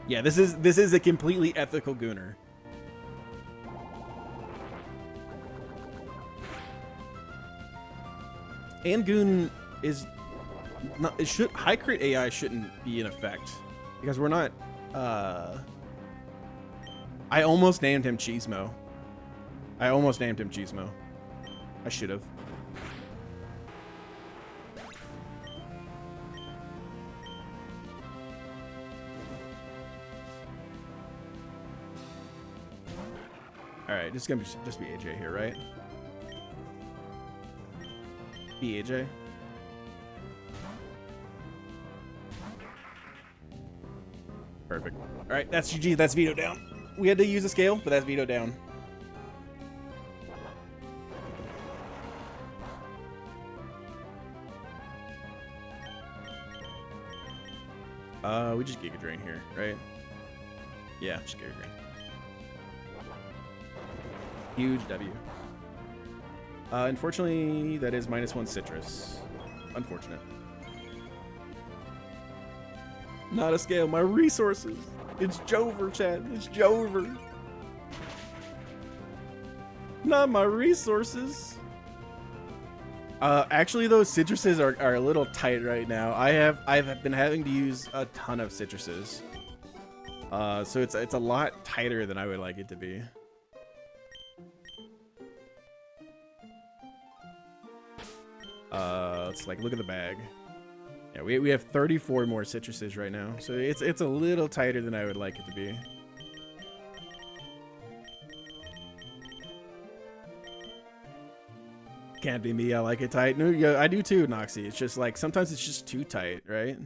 Yeah, this is a completely ethical Gooner. And Goon is. Not, it should high crit AI shouldn't be in effect because we're not I almost named him Cheesemo. I almost named him Cheesemo. I should have. All right, this is gonna just be AJ here, right? Be AJ. Perfect. All right, that's GG. That's veto down. We had to use a scale, but that's veto down. We just Giga Drain here, right? Yeah, just Giga Drain. Huge W. Unfortunately, that is -1 citrus. Unfortunate. Not a scale. My resources. It's Jover, Chad. It's Jover. Not my resources. Actually, those citruses are a little tight right now. I've been having to use a ton of citruses. So it's a lot tighter than I would like it to be. Let's look at the bag. Yeah, we have 34 more citruses right now, so it's a little tighter than I would like it to be. Can't be me. I like it tight. No, yeah, I do too, Noxy. It's just like sometimes it's just too tight, right?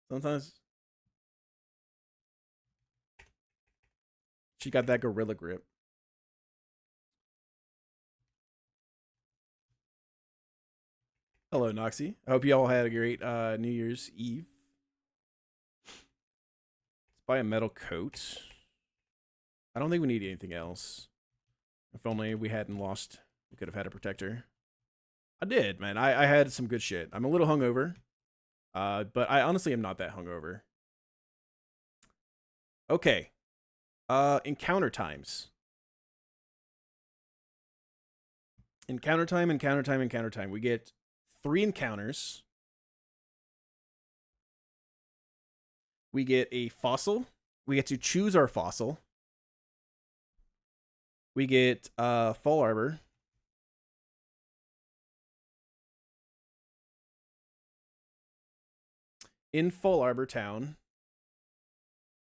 Sometimes she got that gorilla grip. Hello, Noxy. I hope you all had a great New Year's Eve. Let's buy a metal coat. I don't think we need anything else. If only we hadn't lost, we could have had a protector. I did, man. I had some good shit. I'm a little hungover. But I honestly am not that hungover. Okay. Encounter times. Encounter time, encounter time, encounter time. We get 3 encounters. We get a fossil. We get to choose our fossil. We get Full Arbor. In Full Arbor Town.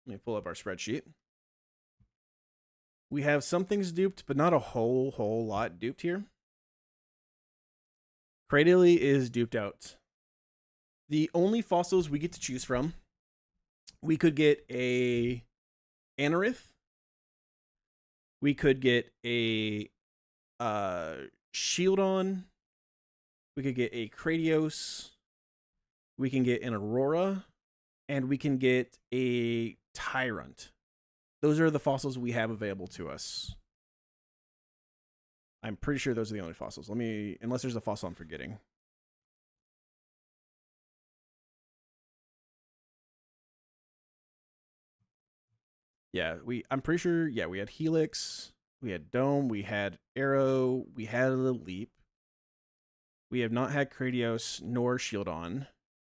Let me pull up our spreadsheet. We have some things duped, but not a whole lot duped here. Cradily is duped out. The only fossils we get to choose from, we could get a Anorith. We could get a Shieldon. We could get a Kradios. We can get an Aurora. And we can get a Tyrant. Those are the fossils we have available to us. I'm pretty sure those are the only fossils. Let me, unless there's a fossil I'm forgetting. Yeah, I'm pretty sure, yeah, we had Helix, we had Dome, we had Arrow, we had a Leap. We have not had Kradios nor Shieldon.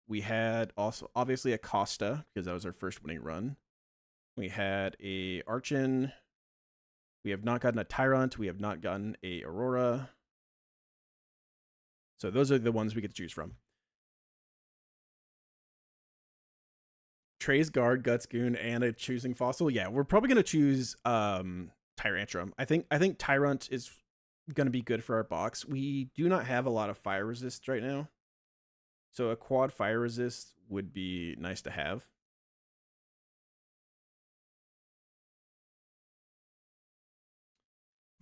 We had also, obviously, a Costa, because that was our first winning run. We had a Archon. We have not gotten a Tyrant. We have not gotten a Aurora. So those are the ones we get to choose from. Trey's Guard, Guts Goon, and a choosing fossil. Yeah, we're probably gonna choose Tyrantrum. I think Tyrant is gonna be good for our box. We do not have a lot of fire resist right now. So a quad fire resist would be nice to have.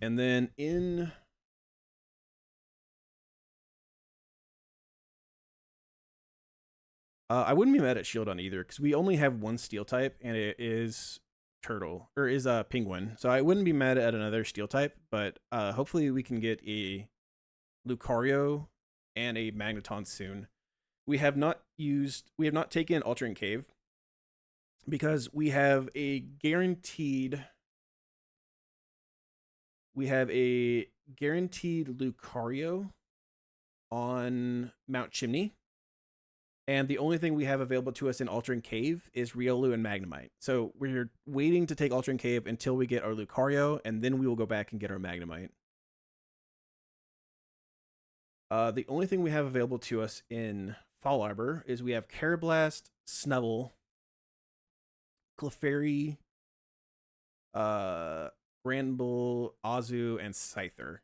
And then in I wouldn't be mad at Shieldon either, because we only have one steel type, and it is turtle, or is a penguin. So I wouldn't be mad at another steel type, but hopefully we can get a Lucario and a Magneton soon. We have not taken Alternate Cave, because we have a guaranteed Lucario on Mount Chimney, And the only thing we have available to us in Altering Cave is Riolu and Magnemite. So we're waiting to take Altering Cave until we get our Lucario, and then we will go back and get our Magnemite. The only thing we have available to us in Fall Arbor is we have Carablast, Snubble, Clefairy, Granbull, Azu, and Scyther.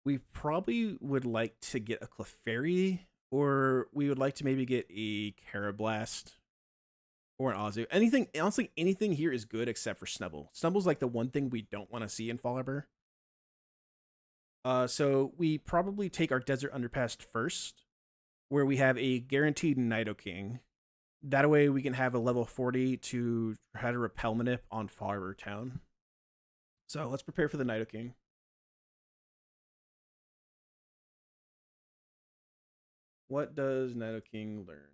We probably would like to get a Clefairy, or we would like to maybe get a Carablast or an Azu. Anything, honestly, anything here is good except for Snubble. Snubble's like the one thing we don't want to see in Fall Arbor. So we probably take our Desert Underpass first, where we have a guaranteed Nidoking. That way we can have a level 40 to try to repel Manip on Fall Arbor Town. So let's prepare for the Nidoking. What does Nidoking learn?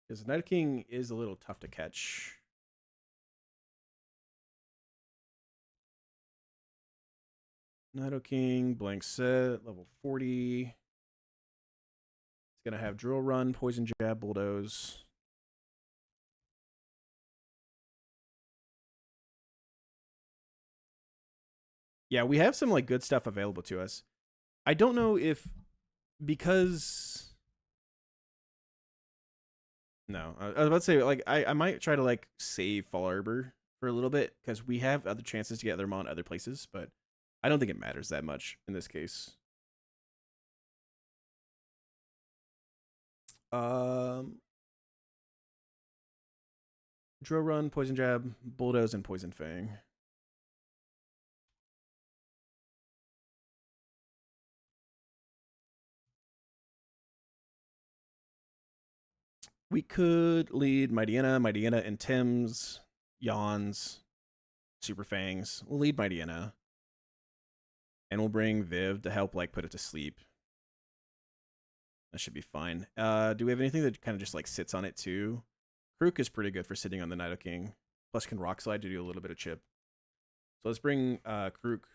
Because Nidoking is a little tough to catch. Nidoking, blank set, level 40. It's going to have Drill Run, Poison Jab, Bulldoze. Yeah, we have some like good stuff available to us. I don't know if because no, I was about to say like I might try to like save Fall Arbor for a little bit because we have other chances to get Thermon other places, but I don't think it matters that much in this case. Drill Run, Poison Jab, Bulldoze, and Poison Fang. We could lead Mightyena, and Tim's, Yawns, Super Fangs. We'll lead Mightyena. And we'll bring Viv to help like put it to sleep. That should be fine. Do we have anything that kind of just like sits on it too? Krook is pretty good for sitting on the Nidoking. Plus can Rock Slide to do a little bit of chip. So let's bring Krook. Let's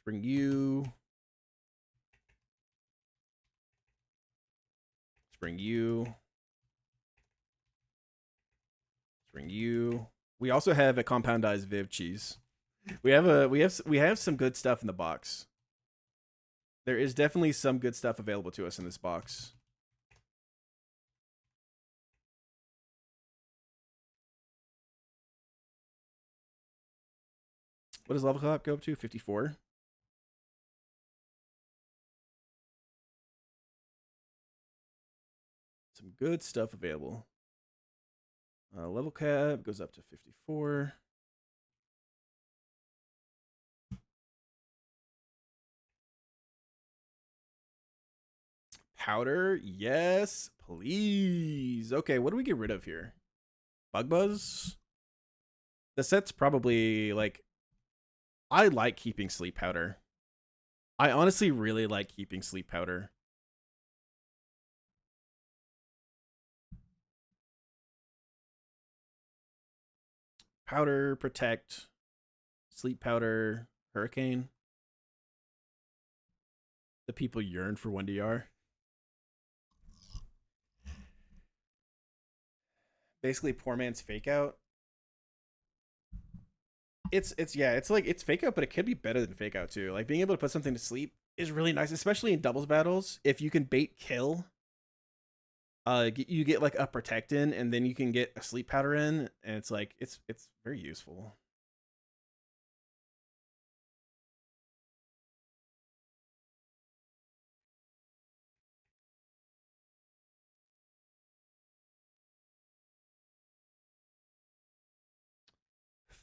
bring you. Let's bring you. Let's bring you. We also have a compoundized Viv cheese. We have some good stuff in the box. There is definitely some good stuff available to us in this box. What does level cap go up to? 54. Some good stuff available. Level cap goes up to 54. Powder, yes, please. Okay, what do we get rid of here? Bug Buzz? The set's probably like... I like keeping Sleep Powder. I honestly really like keeping Sleep Powder. Powder, Protect, Sleep Powder, Hurricane. The people yearn for 1DR. Basically, poor man's Fake Out. It's like it's Fake Out, but it could be better than Fake Out too. Like being able to put something to sleep is really nice, especially in doubles battles. If you can bait kill, you get like a Protect in, and then you can get a Sleep Powder in, and it's like it's very useful.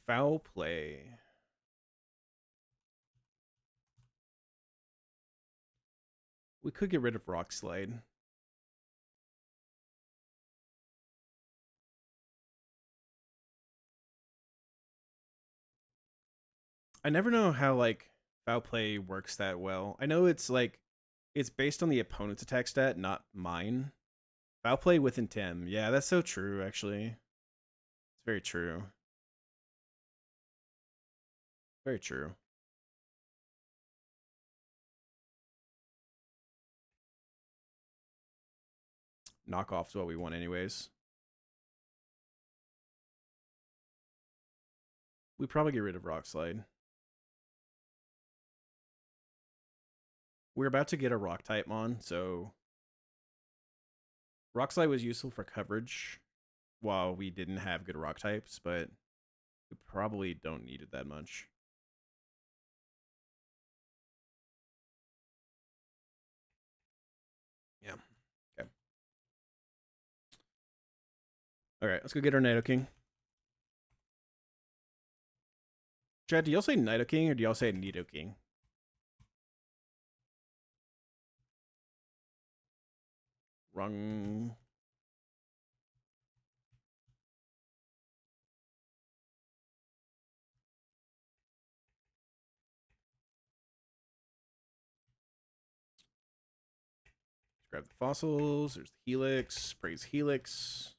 Foul Play. We could get rid of Rock Slide. I never know how like Foul Play works that well. I know it's like it's based on the opponent's attack stat, not mine. Foul Play with Intim. Yeah, that's so true, actually. It's very true. Very true. Knockoff's what we want anyways. We probably get rid of Rock Slide. We're about to get a Rock type mon, so Rock Slide was useful for coverage while we didn't have good Rock types, but we probably don't need it that much. Yeah. Okay. All right, let's go get our Nidoking. Chad, do y'all say Nidoking or do y'all say Nidoking? Wrong. Grab the fossils. There's the Helix. Praise Helix.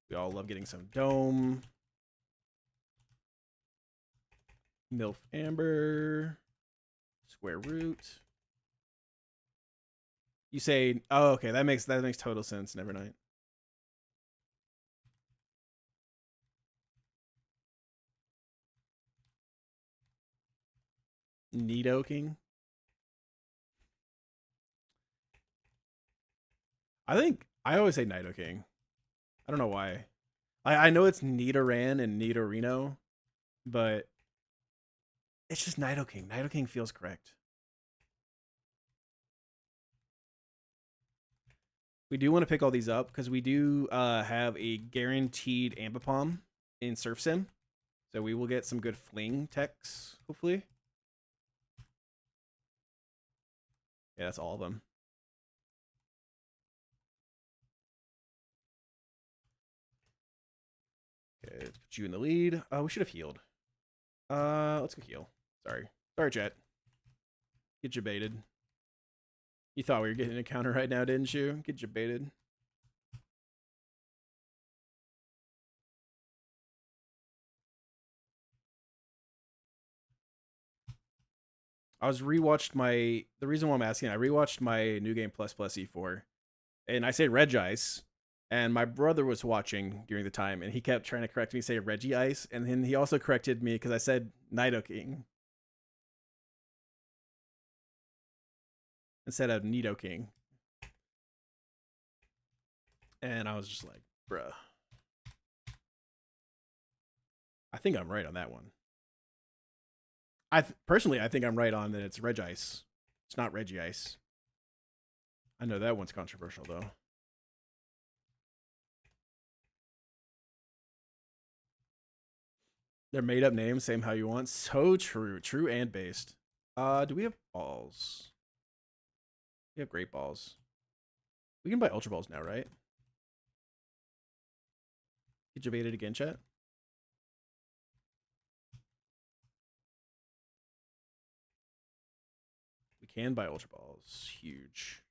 We all love getting some Dome. Milf Amber. Square Root. You say, oh, okay, that makes total sense. Nevernight. Nidoking. I always say Nidoking. I don't know why. I know it's Nidoran and Nidorino, but it's just Nidoking. Nidoking feels correct. We do want to pick all these up because we do have a guaranteed Ambipom in Surf Sim. So we will get some good fling techs, hopefully. Yeah, that's all of them. Okay, let's put you in the lead. We should have healed. Let's go heal. Sorry, Jet. Get you baited. You thought we were getting a counter right now, didn't you? Get you baited. I was rewatched my. The reason why I'm asking, I rewatched my New Game Plus E4, and I say Regice, and my brother was watching during the time, and he kept trying to correct me, say Regice, and then he also corrected me because I said Nidoking instead of Nidoking, and I was just like, bruh. I think I'm right on that one. Personally, I think I'm right on that it's Regice. It's not Regice. I know that one's controversial though. They're made up names, same how you want. So true. True and based. Do we have balls? We have great balls. We can buy Ultra Balls now, right? Get you baited again, chat? We can buy Ultra Balls. Huge.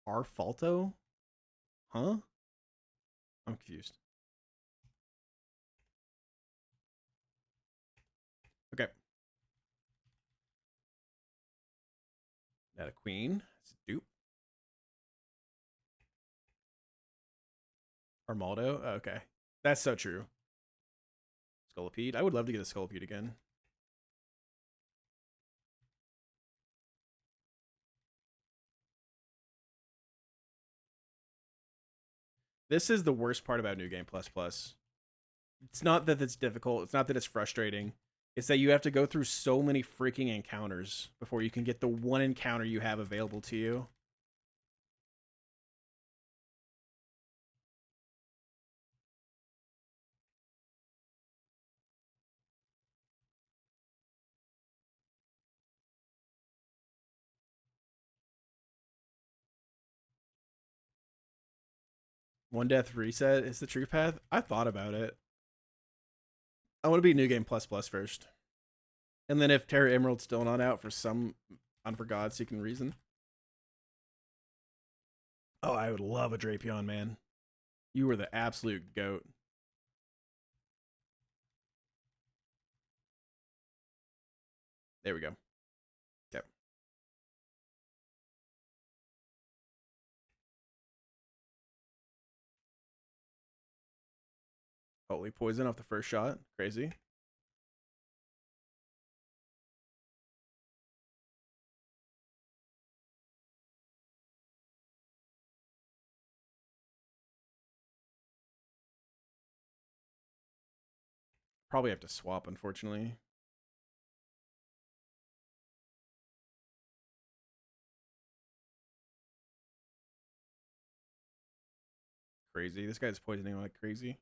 Arfalto? Huh? I'm confused. Okay. Not a queen. It's a dupe. Armaldo? Oh, okay. That's so true. Scolipede. I would love to get a Scolipede again. This is the worst part about New Game Plus Plus. It's not that it's difficult. It's not that it's frustrating. It's that you have to go through so many freaking encounters before you can get the one encounter you have available to you. One death reset is the true path. I thought about it. I want to be New Game Plus Plus first. And then if Terra Emerald's still not out for some unforgodseeking reason, Oh, I would love a Drapion, man. You were the absolute goat. There we go. Yep. Holy poison off the first shot. Crazy. Probably have to swap, unfortunately. Crazy. This guy's poisoning like crazy.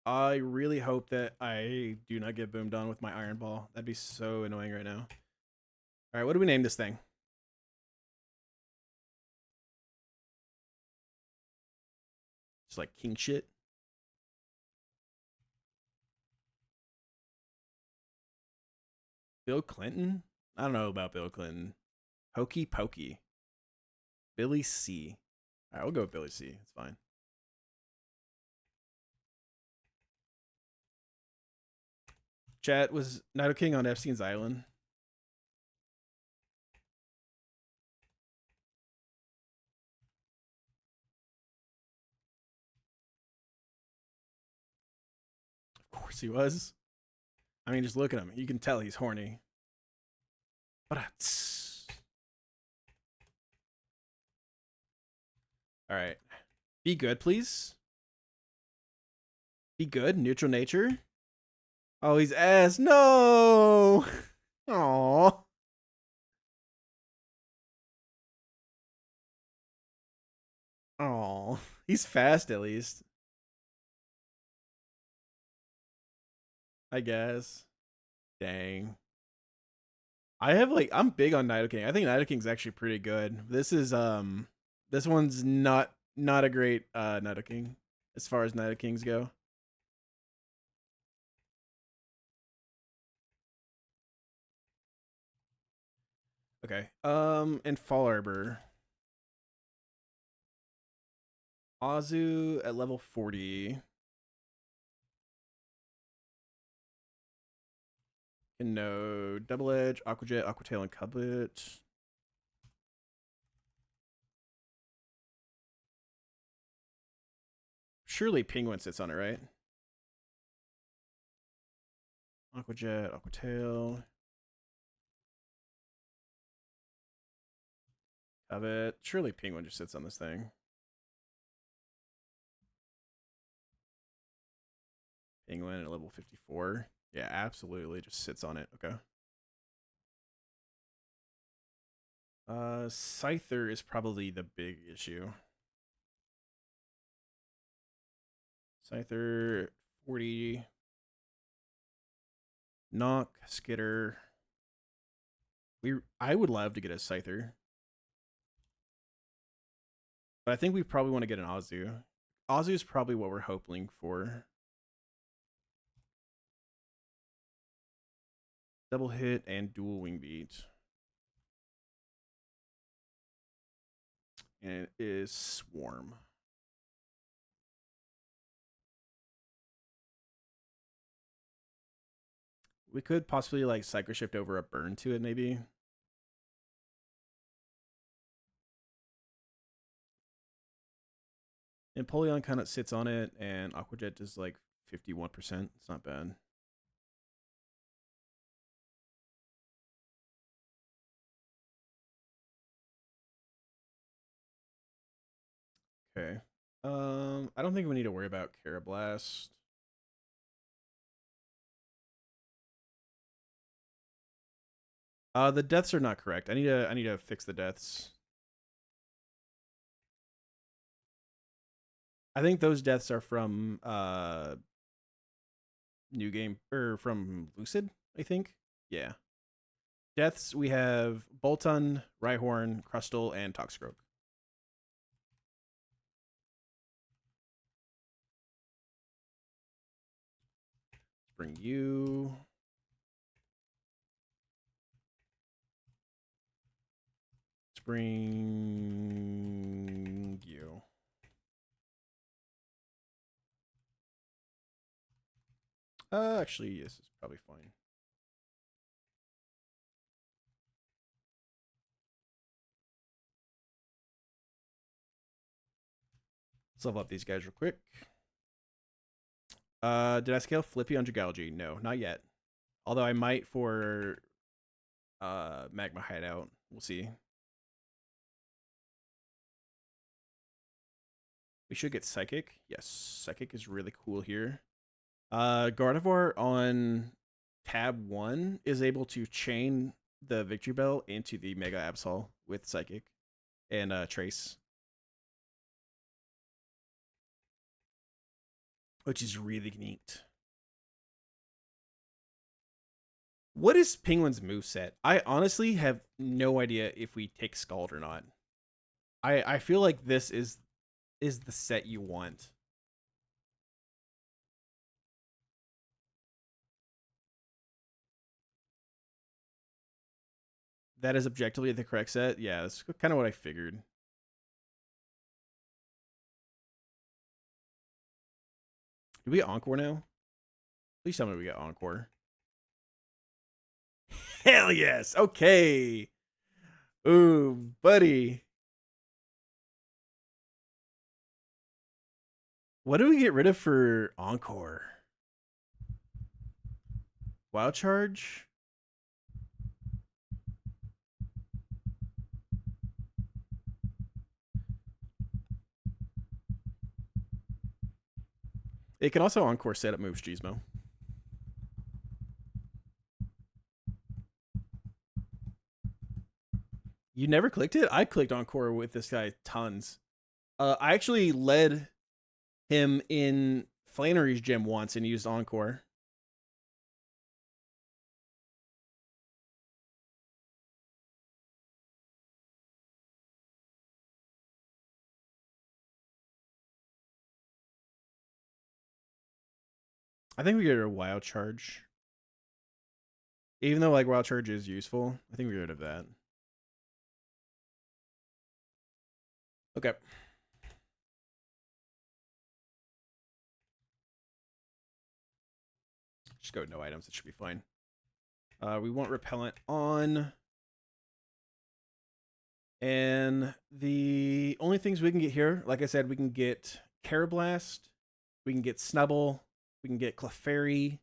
I really hope that I do not get boomed on with my Iron Ball. That'd be so annoying right now. All right, what do we name this thing? Just like king shit. Bill Clinton? I don't know about Bill Clinton. Hokey Pokey. Billy C. All right, we'll go with Billy C. It's fine. Chat, was Nido King on Epstein's Island? Of course he was. I mean, just look at him. You can tell he's horny. All right. Be good, please. Be good. Neutral nature. Oh, he's ass. No. Aww. Aww. He's fast at least. I guess. Dang. I'm big on Nidoking. I think Nidoking's actually pretty good. This one's not a great Nidoking as far as Nidokings go. Okay. And Fall Arbor. Azu at level 40. And no Double Edge, Aqua Jet, Aqua Tail, and Cublet. Surely Penguin sits on it, right? Aqua Jet, Aqua Tail. Cublet. Surely Penguin just sits on this thing. Penguin at level 54. Yeah, absolutely. Just sits on it. Okay. Scyther is probably the big issue. Scyther 40. Knock, Skitter. I would love to get a Scyther. But I think we probably want to get an Azu. Azu is probably what we're hoping for. Double hit and dual wing beat. And it is Swarm. We could possibly like Psycho Shift over a burn to it, maybe. Empoleon kind of sits on it, and Aqua Jet is like 51%. It's not bad. Okay. I don't think we need to worry about Carablast. The deaths are not correct. I need to fix the deaths. I think those deaths are from New Game or from Lucid, I think. Yeah. Deaths we have Bolton, Rhyhorn, Crustle, and Toxicroak. Bring you. Let's bring you. Actually, this is probably fine. Let's level up these guys real quick. Did I scale Flippy on Dragalgy? No, not yet. Although I might for Magma Hideout. We'll see. We should get Psychic. Yes, Psychic is really cool here. Gardevoir on tab 1 is able to chain the Victory Bell into the Mega Absol with Psychic and Trace. Which is really neat. What is Penguin's moveset? I honestly have no idea if we take Scald or not. I feel like this is the set you want. That is objectively the correct set. Yeah, that's kind of what I figured. Do we get Encore now? Please tell me we get Encore. Hell yes. Okay. Ooh, buddy. What do we get rid of for Encore? Wild Charge? It can also Encore setup moves Gizmo. You never clicked it? I clicked Encore with this guy tons. I actually led him in Flannery's gym once and used Encore. I think we get a Wild Charge. Even though like Wild Charge is useful, I think we get rid of that. Okay. Just go with no items. It should be fine. We want Repellent on. And the only things we can get here, like I said, we can get Carablast, we can get Snubble, we can get Clefairy,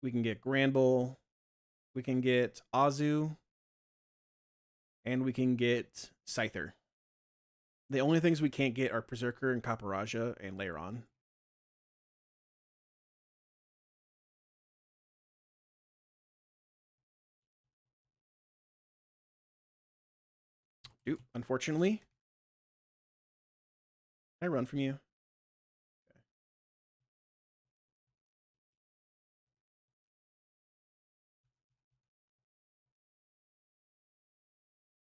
we can get Granbull, we can get Azu, and we can get Scyther. The only things we can't get are Berserker and Caparaja and Lairon. Oop, unfortunately. Can I run from you?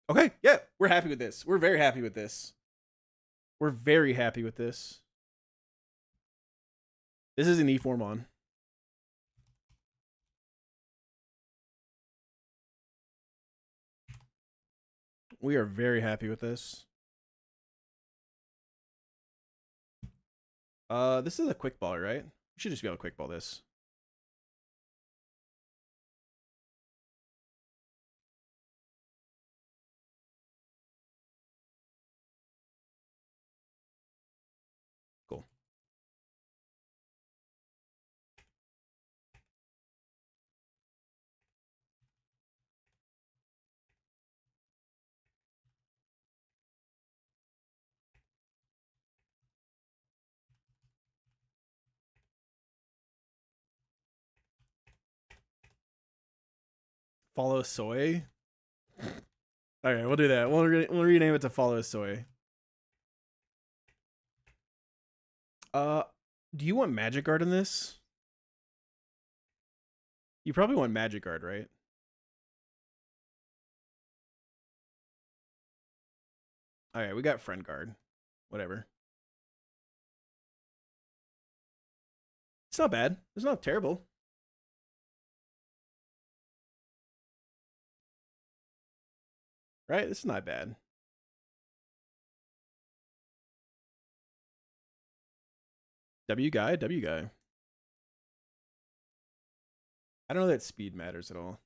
Okay, yeah, we're happy with this. We're very happy with this. We're very happy with this. This is an E-Formon. We are very happy with this. This is a quick ball, right? We should just be able to quick ball this. Cool. Follow Soy. All right, we'll do that. We'll rename it to Follow Soy. Do you want Magic Guard in this? You probably want Magic Guard, right? All right, we got Friend Guard. Whatever. It's not bad. It's not terrible. Right? It's not bad. W guy, W guy. I don't know that speed matters at all.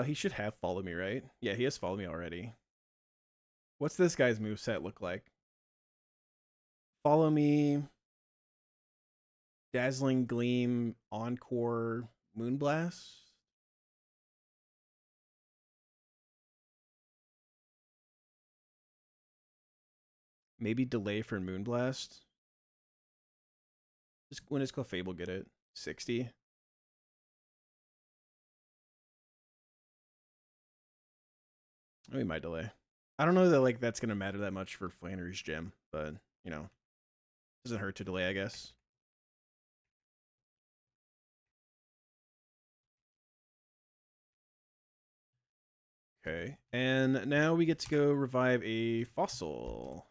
He should have follow me, right? Yeah, he has follow me already. What's this guy's moveset look like? Follow me, Dazzling Gleam, Encore, Moonblast. Maybe delay for Moonblast. Just when does Clefable get it? 60. We might delay. I don't know that like that's gonna matter that much for Flannery's gem, but you know, doesn't hurt to delay, I guess. Okay, and now we get to go revive a fossil.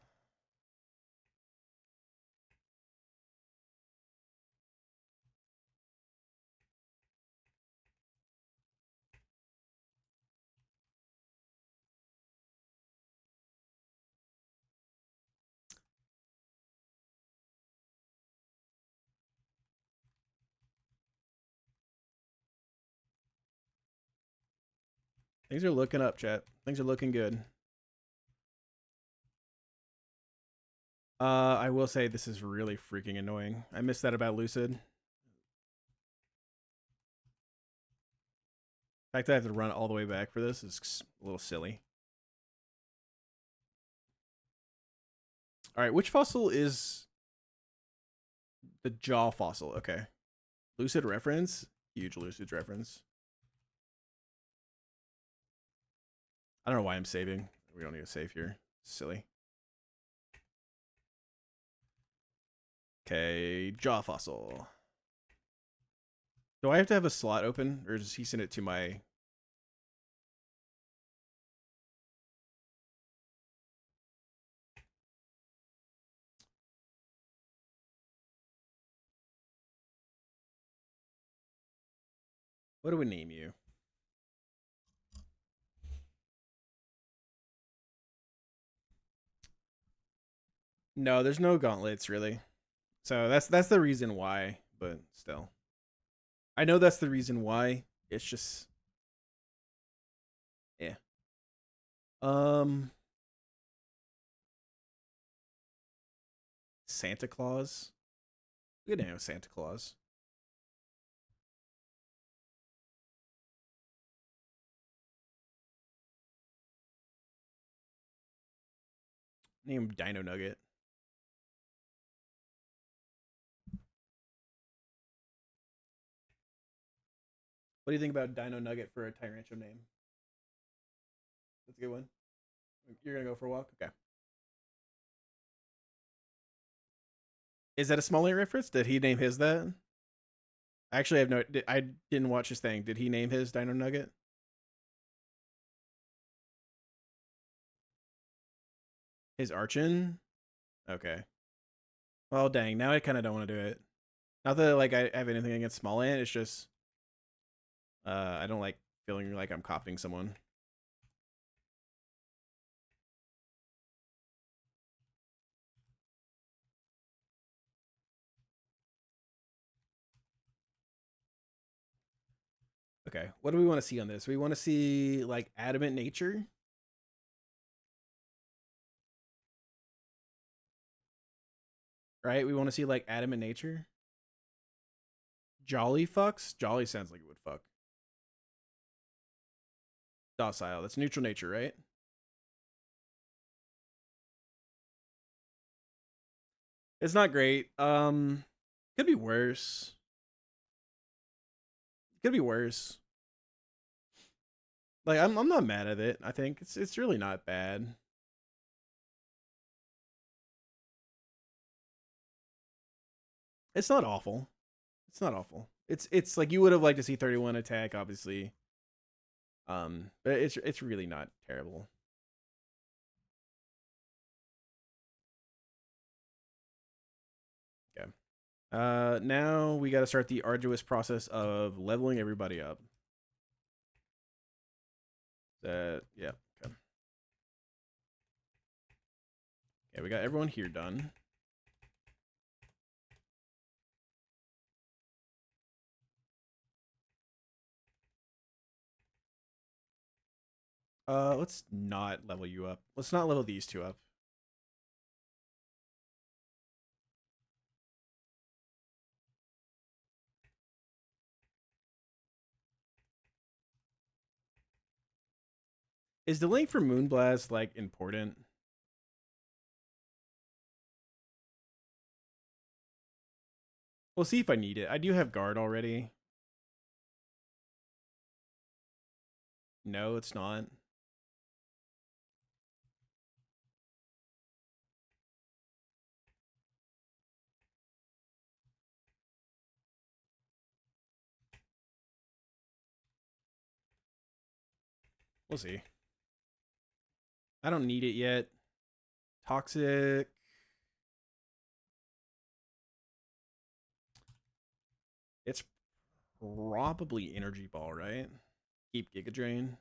Things are looking up, chat. Things are looking good. I will say this is really freaking annoying. I missed that about Lucid. The fact that I have to run all the way back for this is a little silly. All right, which fossil is the jaw fossil? Okay. Lucid reference? Huge Lucid reference. I don't know why I'm saving. We don't need to save here. Silly. Okay, jaw fossil. Do I have to have a slot open, or does he send it to my... What do we name you? No, there's no gauntlets, really. So that's the reason why, but still. I know that's the reason why. It's just... Yeah. Santa Claus? Good name, Santa Claus. Name Dino Nugget. What do you think about Dino Nugget for a Tyrancho name? That's a good one. You're gonna go for a walk? Okay. Is that a Smalley reference? Did he name his that? Actually, I have no. I didn't watch his thing. Did he name his Dino Nugget? His Archon? Okay. Well, dang. Now I kind of don't want to do it. Not that like I have anything against Small Ant. It's just I don't like feeling like I'm copying someone. Okay. What do we want to see on this? We want to see like adamant nature. Right? We want to see like adamant nature. Jolly fucks? Jolly sounds like it would fuck. Docile. That's neutral nature, right? It's not great. Could be worse. Could be worse. Like I'm not mad at it. I think it's really not bad. It's not awful. It's not awful. It's like you would have liked to see 31 attack, obviously. But it's really not terrible. Now we got to start the arduous process of leveling everybody up. Yeah. Okay. Yeah, we got everyone here done. Let's not level you up. Let's not level these two up. Is the link for Moonblast like important? We'll see if I need it. I do have guard already. No, it's not. We'll see. I don't need it yet. Toxic. It's probably Energy Ball, right? Keep Giga Drain.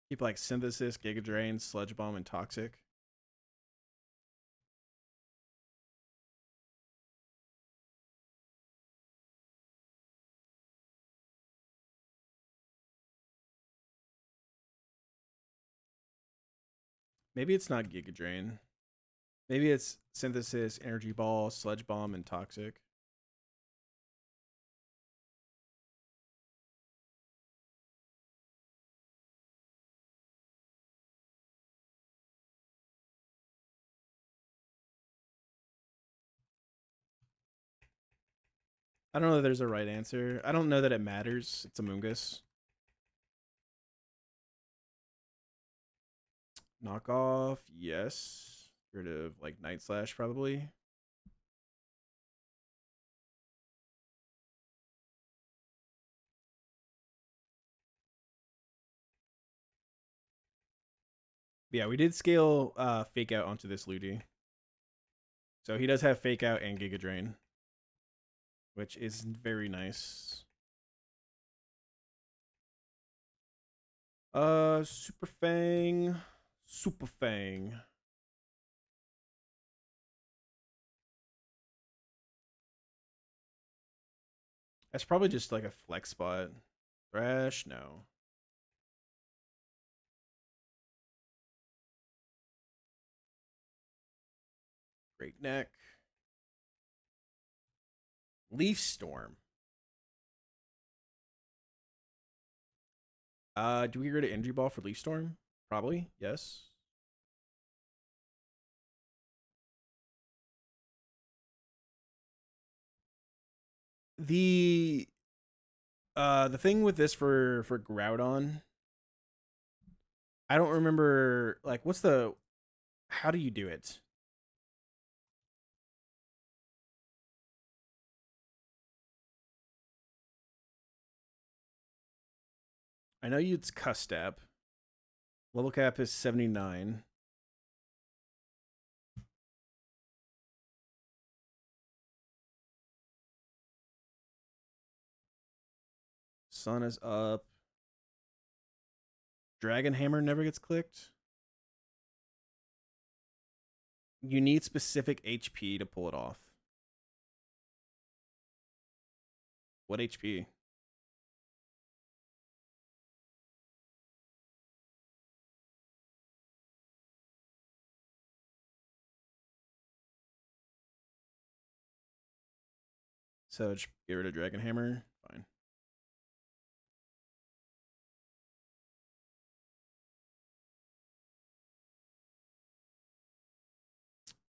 Keep like Synthesis, Giga Drain, Sludge Bomb, and Toxic. Maybe it's not Giga Drain. Maybe it's Synthesis, Energy Ball, Sludge Bomb, and Toxic. I don't know that there's a right answer. I don't know that it matters. It's Amoongus. Knockoff, yes. Get rid of like Night Slash probably. But yeah, we did scale Fake Out onto this Ludi. So he does have Fake Out and Giga Drain, which is very nice. Super Fang. Super Fang. That's probably just like a flex spot. Thrash, no. Great Neck. Leaf Storm. Do we get rid of Energy Ball for Leaf Storm? Probably, yes. The the thing with this for Groudon, I don't remember like what's the how do you do it? I know it's Custap. Level cap is 79. Sun is up. Dragon Hammer never gets clicked. You need specific HP to pull it off. What HP? So just get rid of Dragon Hammer. Fine.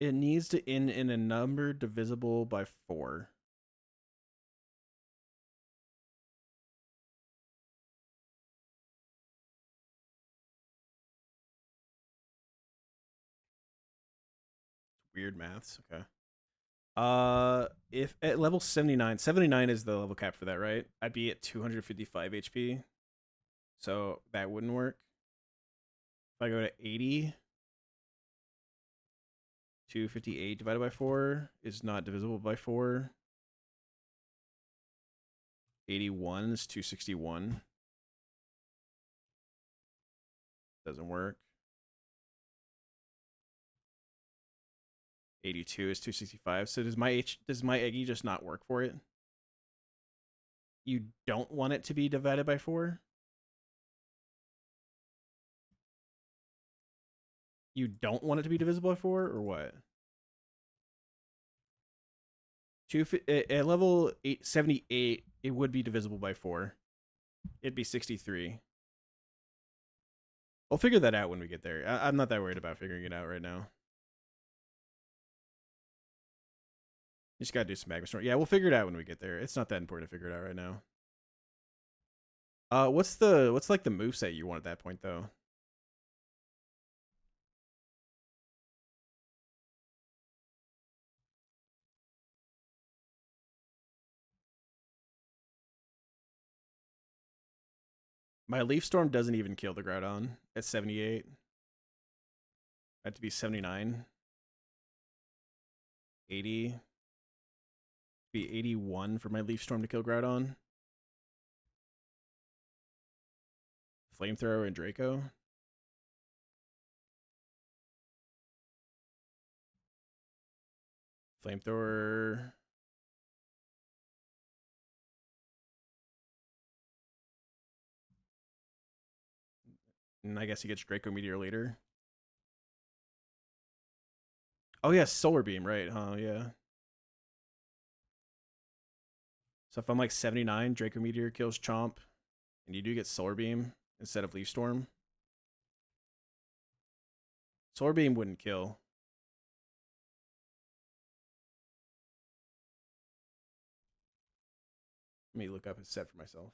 It needs to end in a number divisible by 4. Weird maths. Okay. If at level 79, 79 is the level cap for that, right? I'd be at 255 HP. So that wouldn't work. If I go to 80, 258 divided by 4 is not divisible by 4. 81 is 261. Doesn't work. 82 is 265. So does my Eggy just not work for it? You don't want it to be divided by 4? You don't want it to be divisible by 4 or what? At level 78, it would be divisible by 4. It'd be 63. We'll figure that out when we get there. I'm not that worried about figuring it out right now. You just gotta do some magma storm. Yeah, we'll figure it out when we get there. It's not that important to figure it out right now. What's like the moveset you want at that point though? My Leaf Storm doesn't even kill the Groudon at 78. I have to be 79. 80. Be 81 for my Leaf Storm to kill Groudon. Flamethrower and Draco. Flamethrower. And I guess he gets Draco Meteor later. Oh yeah, Solar Beam, right? Huh, yeah. So if I'm like 79, Draco Meteor kills Chomp, and you do get Solar Beam instead of Leaf Storm. Solar Beam wouldn't kill. Let me look up his set for myself.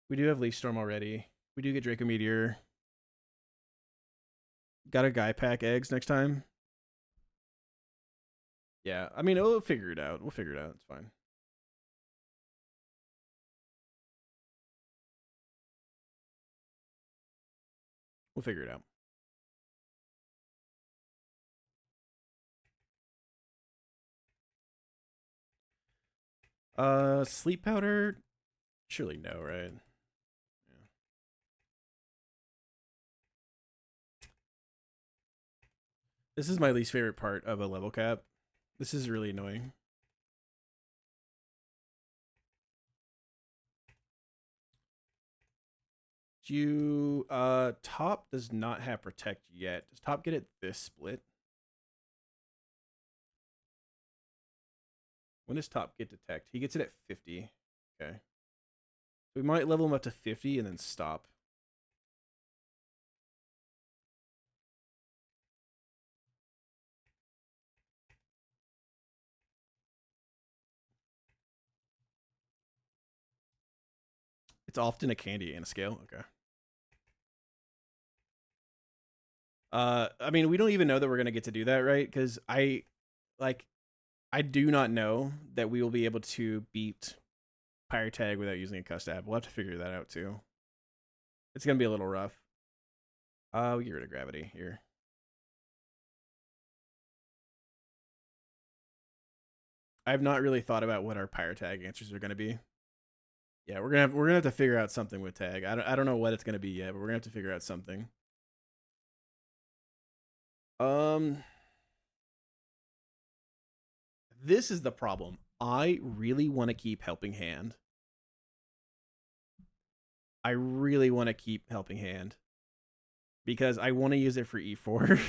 We do have Leaf Storm already. We do get Draco Meteor. Got a Guy Pack eggs next time. Yeah, I mean, we'll figure it out. We'll figure it out. It's fine. We'll figure it out. Sleep powder? Surely no, right? Yeah. This is my least favorite part of a level cap. This is really annoying. Top does not have protect yet. Does Top get it this split? When does Top get detect? He gets it at 50. Okay. We might level him up to 50 and then stop. It's often a candy and a scale. Okay. I mean, we don't even know that we're gonna get to do that, right? Because I do not know that we will be able to beat Pirate Tag without using a custom. We'll have to figure that out too. It's gonna be a little rough. We get rid of gravity here. I have not really thought about what our Pirate Tag answers are gonna be. Yeah, we're gonna have to figure out something with Tag. I don't know what it's gonna be yet, but we're gonna have to figure out something. This is the problem. I really want to keep Helping Hand. I really want to keep Helping Hand because I want to use it for E4.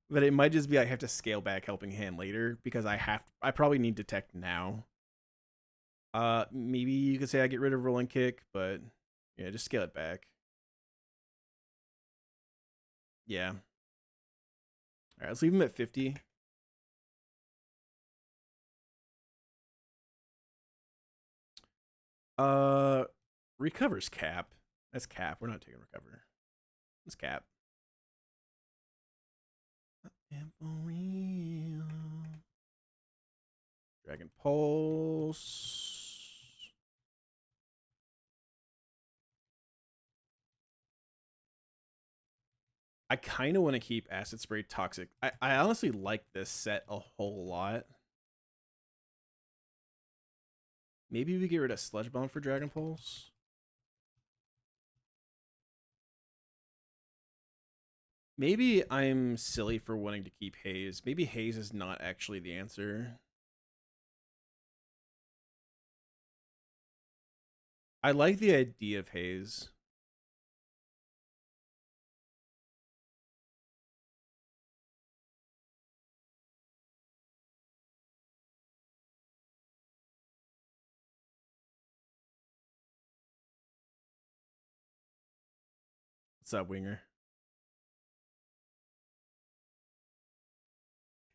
But it might just be I have to scale back Helping Hand later because I probably need Detect now. Maybe you could say I get rid of Rolling Kick, but yeah, just scale it back. Yeah. All right, let's leave him at 50. Recovers Cap. That's Cap. We're not taking Recover. It's Cap. And for real. Dragon Pulse. I kind of want to keep Acid Spray Toxic. I honestly like this set a whole lot. Maybe we get rid of Sludge Bomb for Dragon Pulse. Maybe I'm silly for wanting to keep Haze. Maybe Haze is not actually the answer. I like the idea of Haze. What's up, Winger?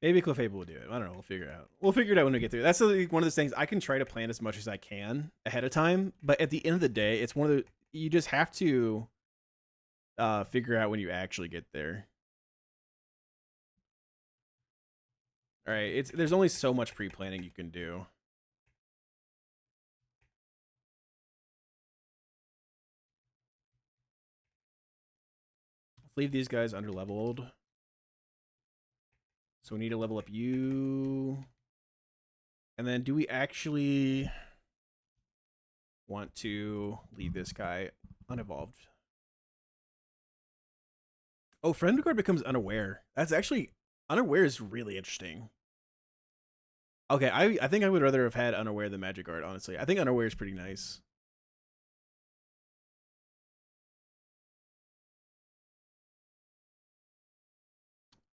Maybe Clefable will do it. I don't know. We'll figure it out. We'll figure it out when we get through. That's one of those things I can try to plan as much as I can ahead of time, but at the end of the day, it's one of the you just have to figure out when you actually get there. All right, there's only so much pre-planning you can do. Let's leave these guys under leveled. So we need to level up you. And then do we actually want to leave this guy unevolved? Oh, Friend Guard becomes unaware. That's actually unaware is really interesting. Okay, I think I would rather have had unaware than Magic Guard, honestly. I think unaware is pretty nice.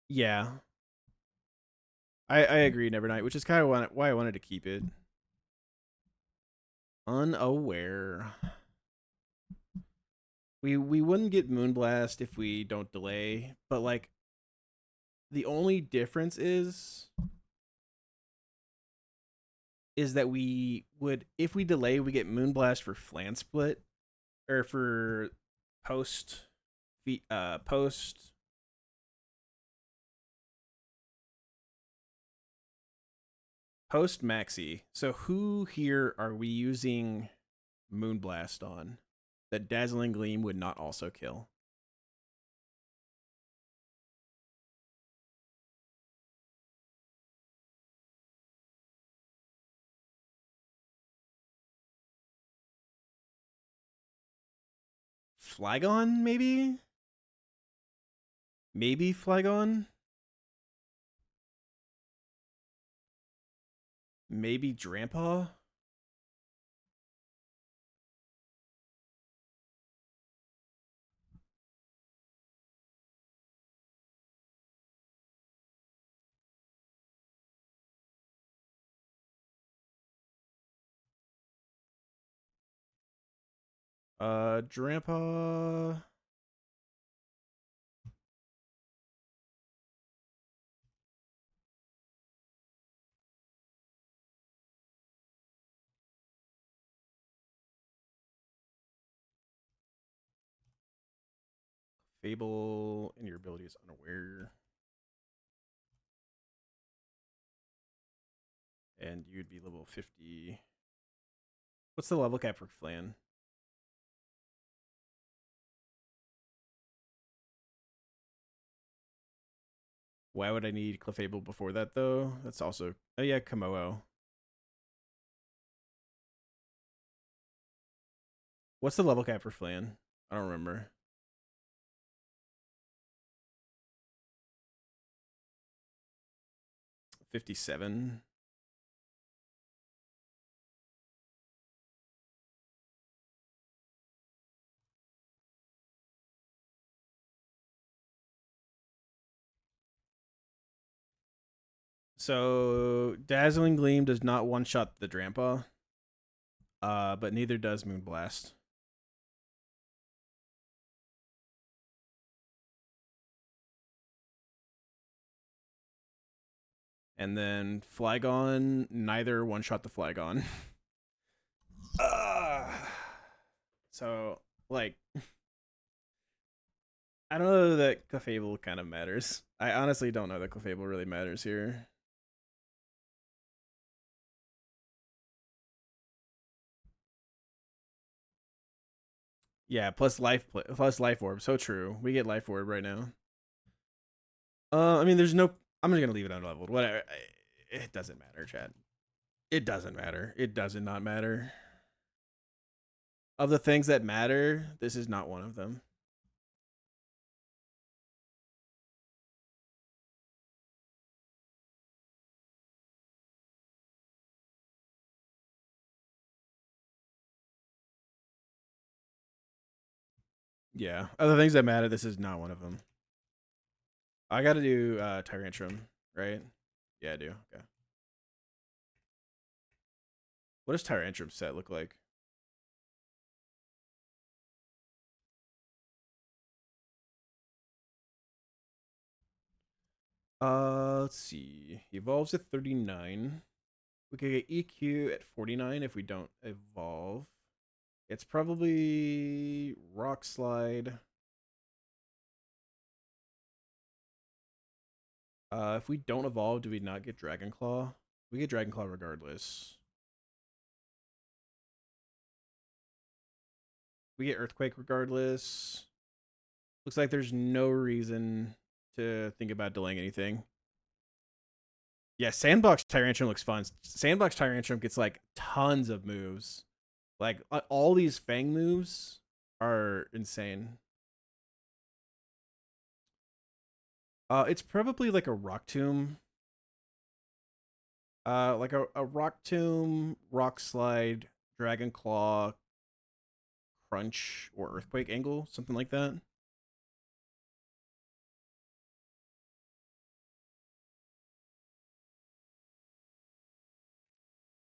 Yeah. I agree, Nevernight, which is kind of why I wanted to keep it. Unaware. We wouldn't get Moonblast if we don't delay, but like the only difference is that we would, if we delay, we get Moonblast for Flan Split or for post post Maxi. So who here are we using Moonblast on that Dazzling Gleam would not also kill? Flygon, maybe? Maybe Flygon? Maybe Drampa? Drampa. Fable and your ability is unaware. And you'd be level 50. What's the level cap for Flan? Why would I need Clefable before that, though? That's also... Oh, yeah, Komodo. What's the level cap for Flan? I don't remember. 57. So, Dazzling Gleam does not one-shot the Drampa. But neither does Moonblast. And then Flygon, neither one-shot the Flygon. So, like, I don't know that Clefable kind of matters. I honestly don't know that Clefable really matters here. Yeah, plus life orb. So true. We get life orb right now. I mean, there's no. I'm just gonna leave it unleveled. Whatever. It doesn't matter, Chad. It doesn't matter. It does not matter. Of the things that matter, this is not one of them. Yeah. Of the things that matter, this is not one of them. I got to do Tyrantrum, right? Yeah, I do. Okay. What does Tyrantrum set look like? Let's see. He evolves at 39. We could get EQ at 49 if we don't evolve. It's probably Rock Slide. If we don't evolve, do we not get Dragon Claw? We get Dragon Claw regardless. We get Earthquake regardless. Looks like there's no reason to think about delaying anything. Yeah, Sandbox Tyrantrum looks fun. Sandbox Tyrantrum gets like tons of moves. Like all these Fang moves are insane. It's probably like a Rock Tomb. Like a Rock Tomb, Rock Slide, Dragon Claw, Crunch, or Earthquake angle, something like that.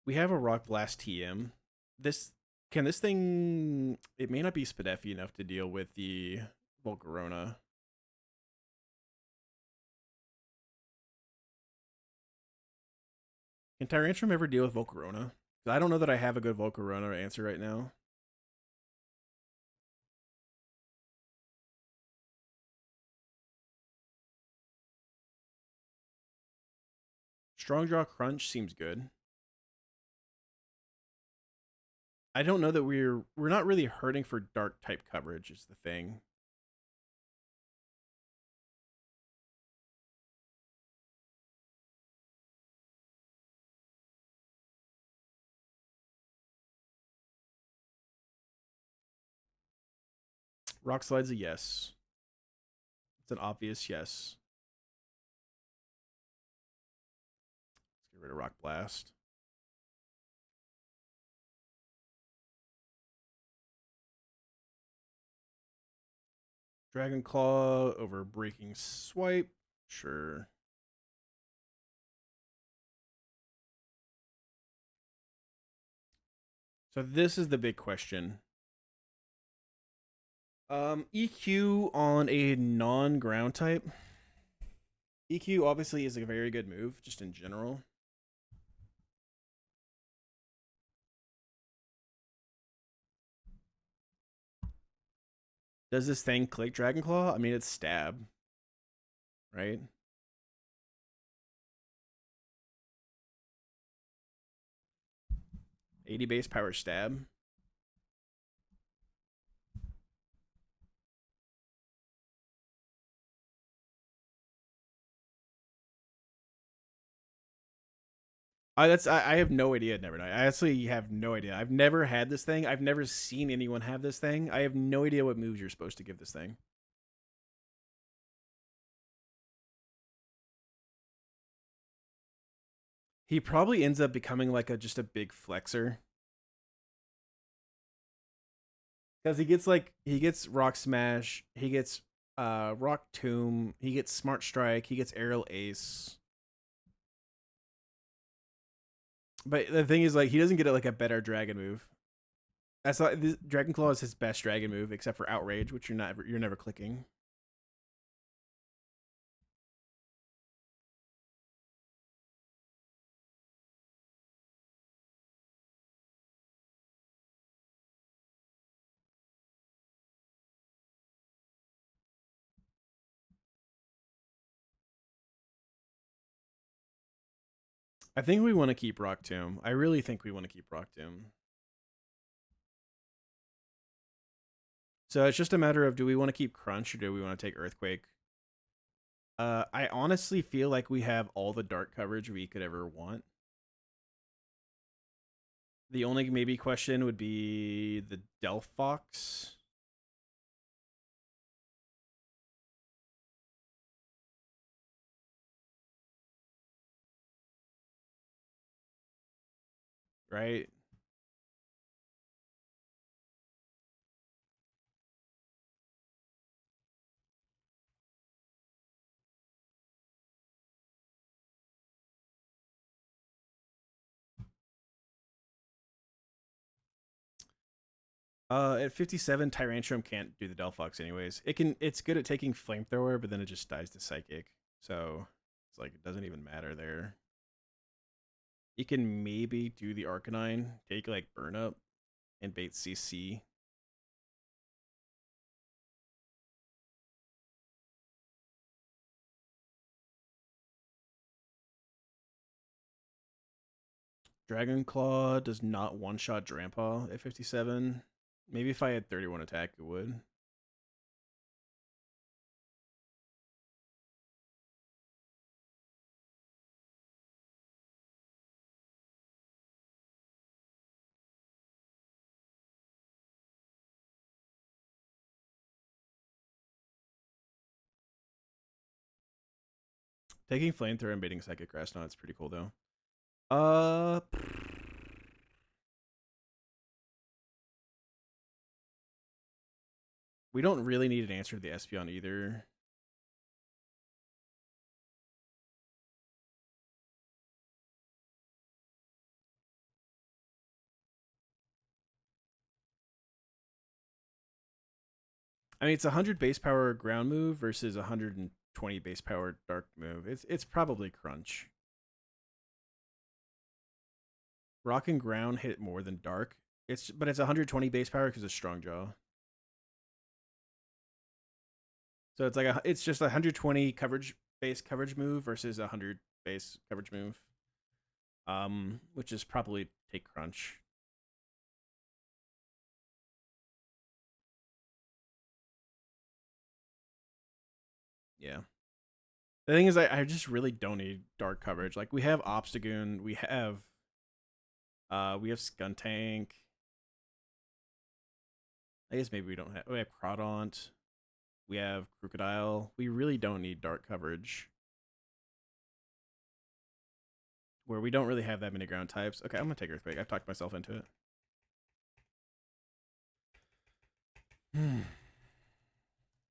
We have a Rock Blast TM. This can this thing? It may not be Spadeffi enough to deal with the Volcarona. Can Tyrantrum ever deal with Volcarona? I don't know that I have a good Volcarona answer right now. Strong Draw Crunch seems good. I don't know that we're not really hurting for dark type coverage is the thing. Rock Slide's a yes. It's an obvious yes. Let's get rid of Rock Blast. Dragon Claw over Breaking Swipe. Sure. So this is the big question. EQ on a non-ground type. EQ obviously is a very good move, just in general. Does this thing click Dragon Claw? I mean, it's stab, right? $80 base power stab. I have no idea. Never know. I actually have no idea. I've never had this thing. I've never seen anyone have this thing. I have no idea what moves you're supposed to give this thing. He probably ends up becoming like just a big flexor. Because he gets Rock Smash, he gets Rock Tomb, he gets Smart Strike, he gets Aerial Ace. But the thing is, like, he doesn't get like a better dragon move. That's not Dragon Claw is his best dragon move, except for Outrage, which you're never clicking. I think we want to keep Rock Tomb. I really think we want to keep Rock Tomb. So it's just a matter of do we want to keep Crunch or do we want to take Earthquake? I honestly feel like we have all the dark coverage we could ever want. The only maybe question would be the Delphox. Right? At 57, Tyrantrum can't do the Delphox anyways. It's good at taking Flamethrower, but then it just dies to Psychic. So it's like it doesn't even matter there. You can maybe do the Arcanine, take like Burn Up, and bait CC. Dragon Claw does not one-shot Drampa at 57. Maybe if I had 31 attack, it would. Taking Flamethrower and baiting Psychic Grass now, it's pretty cool though. We don't really need an answer to the Espeon either. I mean, it's 100 base power ground move versus 120 base power dark move. It's probably crunch. Rock and ground hit more than dark. But it's 120 base power because it's strong jaw. So it's like it's just 120 coverage base coverage move versus 100 base coverage move. Which is probably take crunch. Yeah. The thing is, I just really don't need dark coverage. Like we have Obstagoon, we have Skuntank. I guess maybe we don't have. We have Crawdaunt. We have Crocodile. We really don't need dark coverage. Where we don't really have that many ground types. Okay, I'm gonna take Earthquake. I've talked myself into it.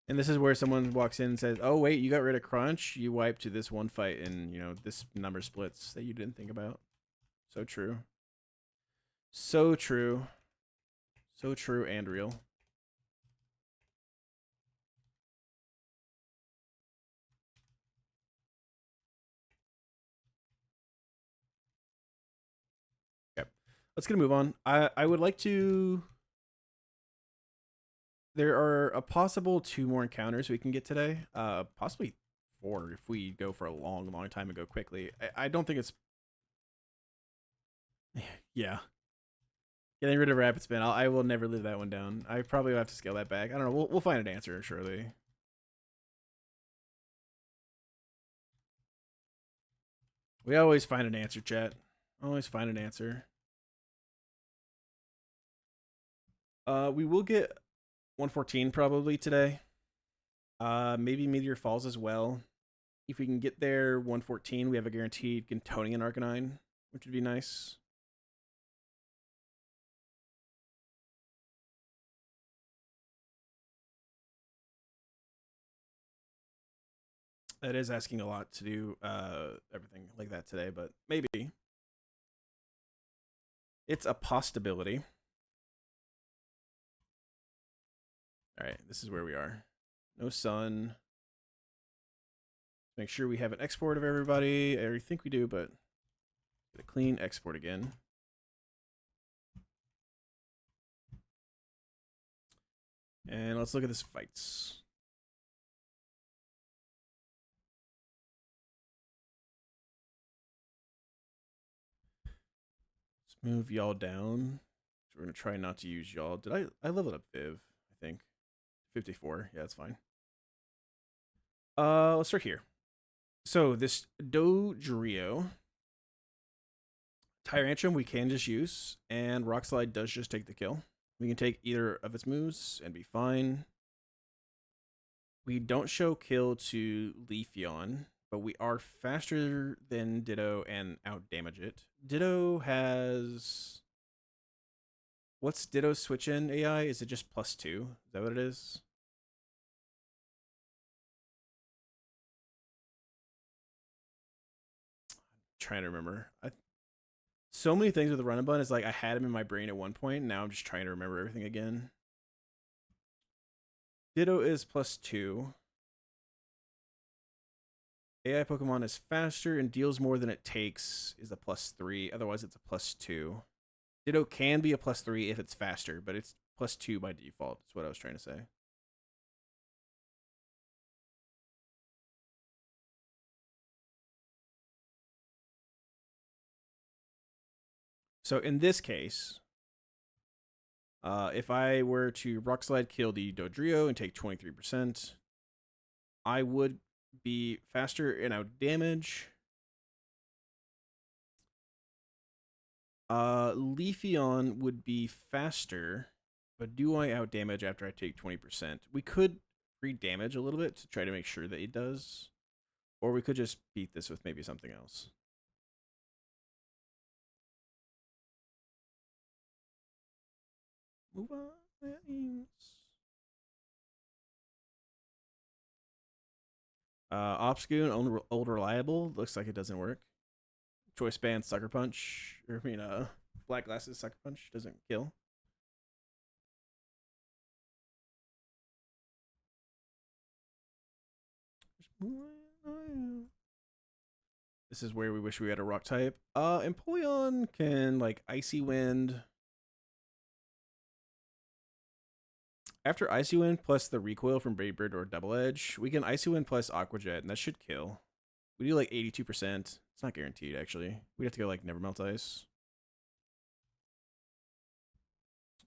And this is where someone walks in and says, "Oh wait, you got rid of Crunch. You wiped to this one fight, and this number splits that you didn't think about." So true. So true. So true and real. Okay, let's get a move on. I would like to. There are a possible 2 more encounters we can get today. Possibly 4 if we go for a long, long time and go quickly. I don't think it's. Yeah. Getting rid of Rapid Spin. I will never live that one down. I probably will have to scale that back. I don't know. We'll find an answer, surely. We always find an answer, chat. Always find an answer. We will get 114 probably today. Maybe Meteor Falls as well. If we can get there 114, we have a guaranteed Gantonian Arcanine, which would be nice. That is asking a lot to do everything like that today, but maybe. It's a possibility. All right, this is where we are. No sun. Make sure we have an export of everybody. I think we do, but get a clean export again. And let's look at this fights. Let's move y'all down. So we're gonna try not to use y'all. Did I leveled up Viv, I think. 54. Yeah, that's fine. Let's start here. So this Dodrio Tyrantrum we can just use, and Rock Slide does just take the kill. We can take either of its moves and be fine. We don't show kill to Leafeon, but we are faster than Ditto and outdamage it. Ditto has... What's Ditto's switch in AI? Is it just +2? Is that what it is? Trying to remember. So many things with the RunAndBun is like I had him in my brain at one point, and now I'm just trying to remember everything again. Ditto is +2. AI Pokemon is faster and deals more than it takes is a +3. Otherwise, it's a +2. Ditto can be a +3 if it's faster, but it's +2 by default. That's what I was trying to say. So in this case, if I were to Rock Slide kill the Dodrio and take 23%, I would be faster and out damage. Leafeon would be faster, but do I out damage after I take 20%? We could re-damage a little bit to try to make sure that it does, or we could just beat this with maybe something else. Move on. Obscune, old reliable. Looks like it doesn't work. Choice band, sucker punch. Or I mean, black glasses, sucker punch doesn't kill. This is where we wish we had a rock type. Empoleon can like Icy Wind. After Icy Wind plus the recoil from Brave Bird or Double Edge, we can Icy Wind plus Aqua Jet, and that should kill. We do like 82%. It's not guaranteed, actually. We'd have to go like Never Melt Ice.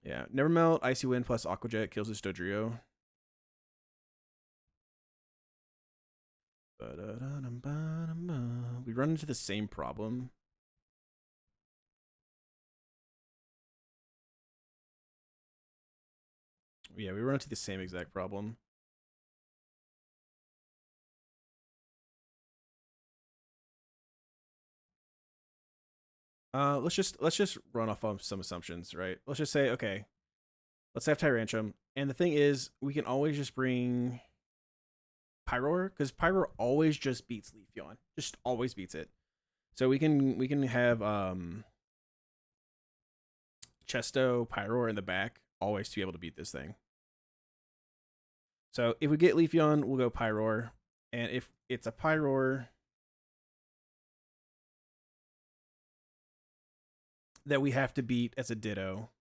Yeah, Never Melt, Icy Wind plus Aqua Jet kills this Dodrio. We run into the same problem. Yeah, we run into the same exact problem. Let's just run off of some assumptions, right? Let's just say, okay, let's have Tyrantrum, and the thing is, we can always just bring Pyroar, because Pyroar always just beats Leafeon, just always beats it. So we can have Chesto, Pyroar in the back, always to be able to beat this thing. So if we get Leafeon, we'll go Pyroar, and if it's a Pyroar that we have to beat as a Ditto,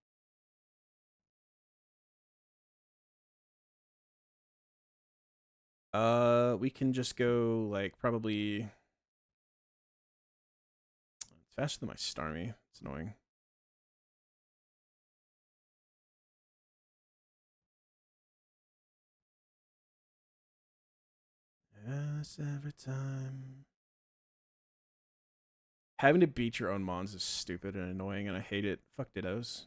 we can just go like probably. It's faster than my Starmie. It's annoying. Yes, every time. Having to beat your own mons is stupid and annoying, and I hate it. Fuck Dittos.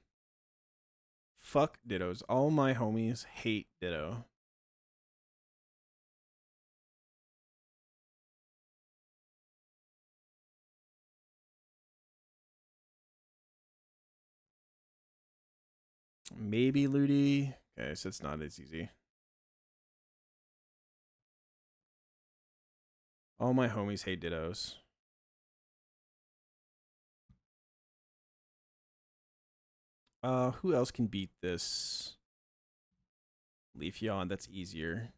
Fuck Dittos. All my homies hate Ditto. Maybe Ludi. Okay, so it's not as easy. All my homies hate Dittos. Who else can beat this? Leafeon, that's easier.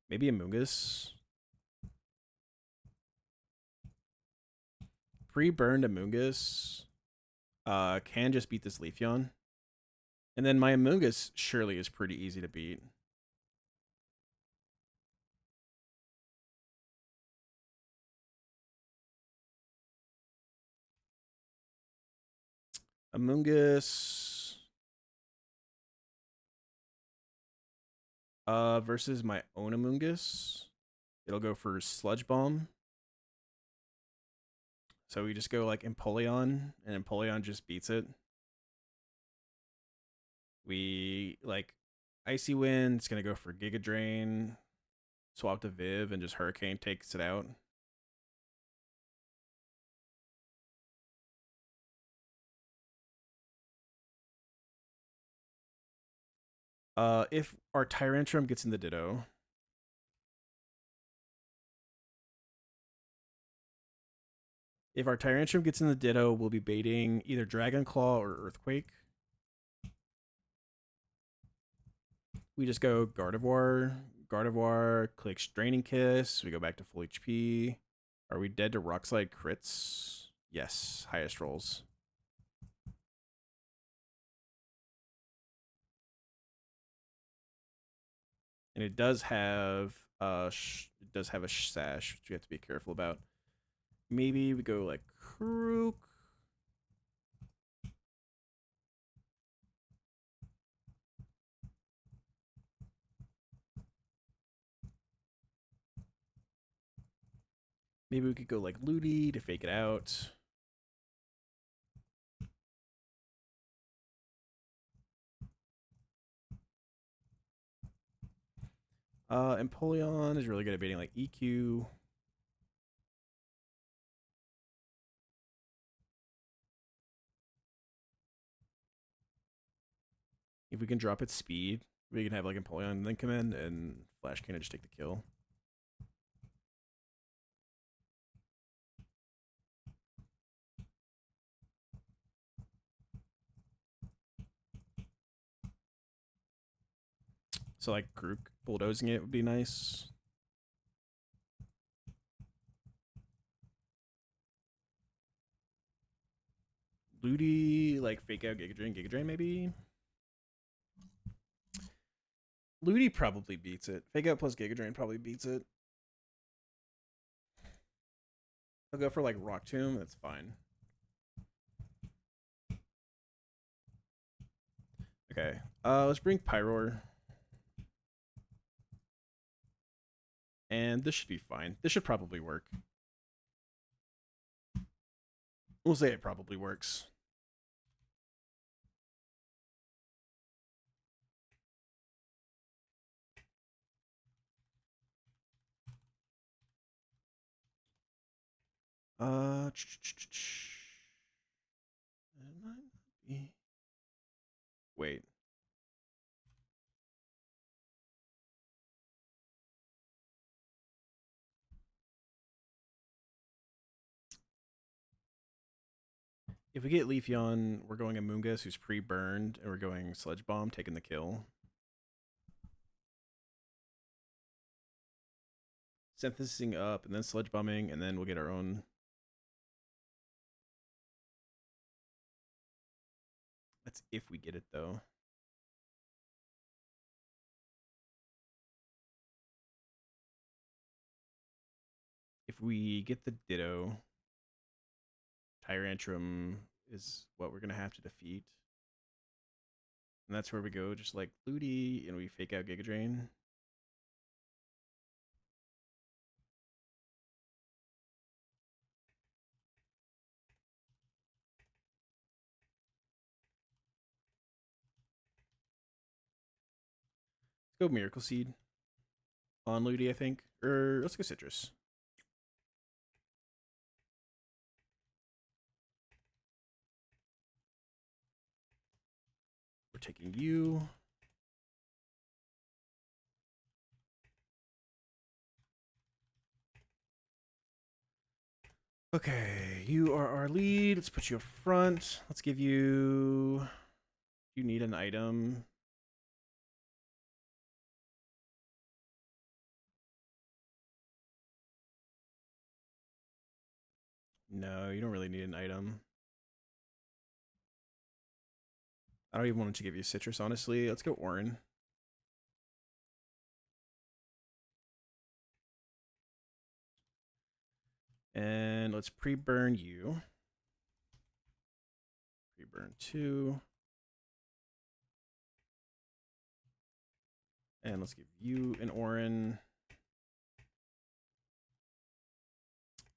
Maybe Amoonguss. Pre-burned Amoonguss can just beat this Leafeon. And then my Amoonguss surely is pretty easy to beat. Amoonguss. Versus my own Amoongus, it'll go for Sludge Bomb. So we just go like Empoleon, and Empoleon just beats it. We like Icy Wind, it's gonna go for Giga Drain, swap to Viv, and just Hurricane takes it out. If our Tyrantrum gets in the Ditto, we'll be baiting either Dragon Claw or Earthquake. We just go Gardevoir, clicks Draining Kiss. We go back to full HP. Are we dead to Rock Slide crits? Yes, highest rolls. And it does have a sash, which we have to be careful about. Maybe we go like Krook. Maybe we could go like Ludi to fake it out. Empoleon is really good at baiting like EQ. If we can drop its speed, we can have like Empoleon then come in and Flash Cannon just take the kill. So like Grook bulldozing it would be nice. Ludi, like fake out Giga Drain maybe. Ludi probably beats it. Fake out plus Giga Drain probably beats it. I'll go for like Rock Tomb. That's fine. Okay. Let's bring Pyroar. And this should be fine. This should probably work. We'll say it probably works. Wait. If we get Leafeon, we're going Amoongus, who's pre-burned, and we're going Sludge Bomb, taking the kill. Synthesizing up, and then Sludge Bombing, and then we'll get our own. That's if we get it, though. If we get the Ditto, Tyrantrum is what we're going to have to defeat. And that's where we go, just like Ludi, and we fake out Giga Drain. Let's go Miracle Seed on Ludi, I think. Or let's go Citrus. We're taking you. Okay, you are our lead. Let's put you up front. Let's give you... You need an item. No, you don't really need an item. I don't even want to give you Citrus, honestly. Let's go Orin. And let's pre-burn you. Pre-burn 2. And let's give you an Orin.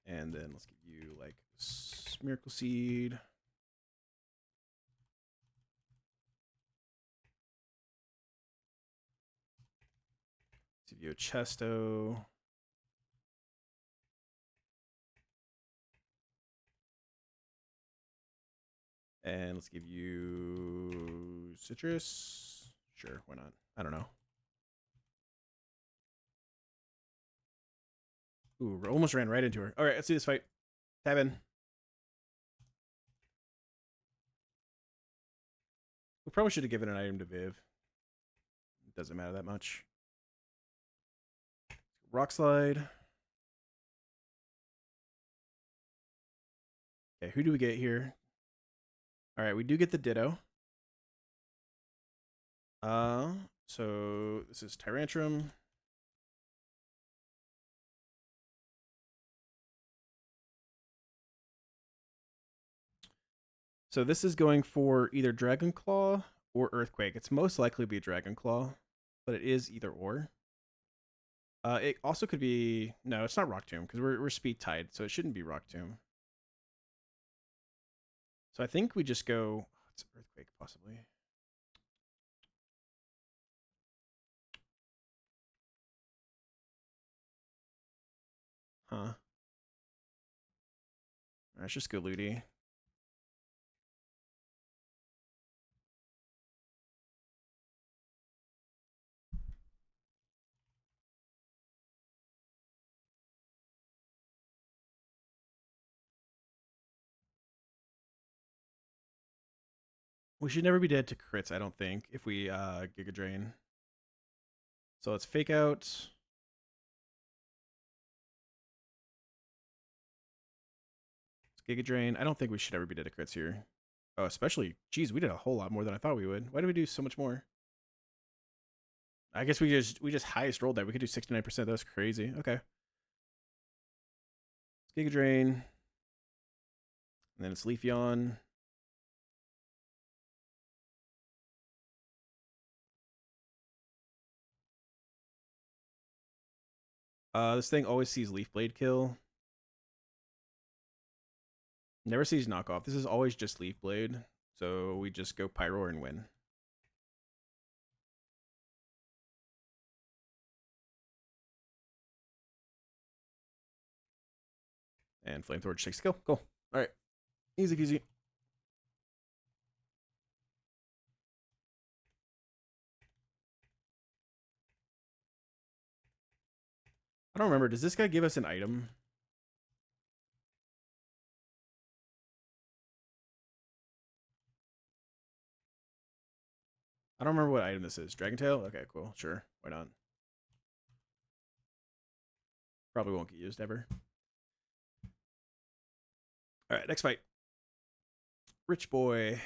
And then let's give you like Miracle Seed. Let's give you a Chesto. And let's give you Citrus. Sure, why not? I don't know. Ooh, almost ran right into her. All right, let's see this fight. Tab in. We probably should have given an item to Viv. It doesn't matter that much. Rock Slide. Okay, who do we get here? All right, we do get the Ditto. So this is Tyrantrum. So this is going for either Dragon Claw or Earthquake. It's most likely to be Dragon Claw, but it is either or. It also could be... No, it's not Rock Tomb, because we're speed tied, so it shouldn't be Rock Tomb. So I think we just go... It's Earthquake, possibly. Huh. Let's just go Ludi. We should never be dead to crits, I don't think, if we Giga Drain. So let's Fake Out. Let's Giga Drain. I don't think we should ever be dead to crits here. Oh, especially... Geez, we did a whole lot more than I thought we would. Why did we do so much more? I guess we just highest rolled that. We could do 69%. That was crazy. Okay. Giga Drain. And then it's Leafeon. This thing always sees Leaf Blade kill. Never sees knockoff. This is always just Leaf Blade. So we just go Pyroar and win. And Flamethrower takes the kill. Cool. All right. Easy peasy. I don't remember. Does this guy give us an item? I don't remember what item this is. Dragon Tail? Okay, cool. Sure. Why not? Probably won't get used ever. All right, next fight. Rich Boy.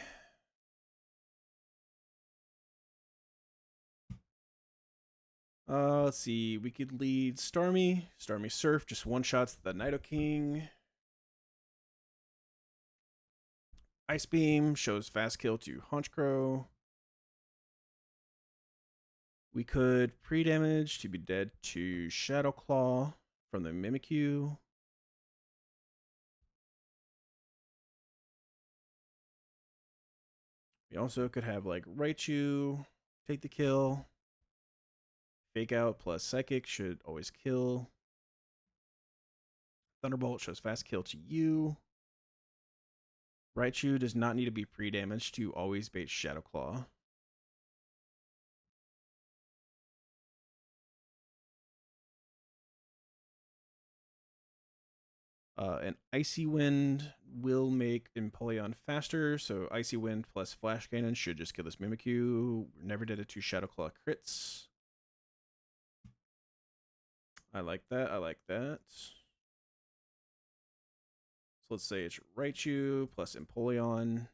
Let's see. We could lead Starmie. Starmie Surf just one-shots the Nidoking. Ice Beam shows fast kill to Honchkrow. We could pre-damage to be dead to Shadow Claw from the Mimikyu. We also could have like Raichu take the kill. Fake Out plus Psychic should always kill. Thunderbolt shows fast kill to you. Raichu does not need to be pre-damaged to always bait Shadow Claw. An Icy Wind will make Empoleon faster, so Icy Wind plus Flash Cannon should just kill this Mimikyu. Never did it to Shadow Claw crits. I like that. I like that. So let's say it's Raichu plus Empoleon.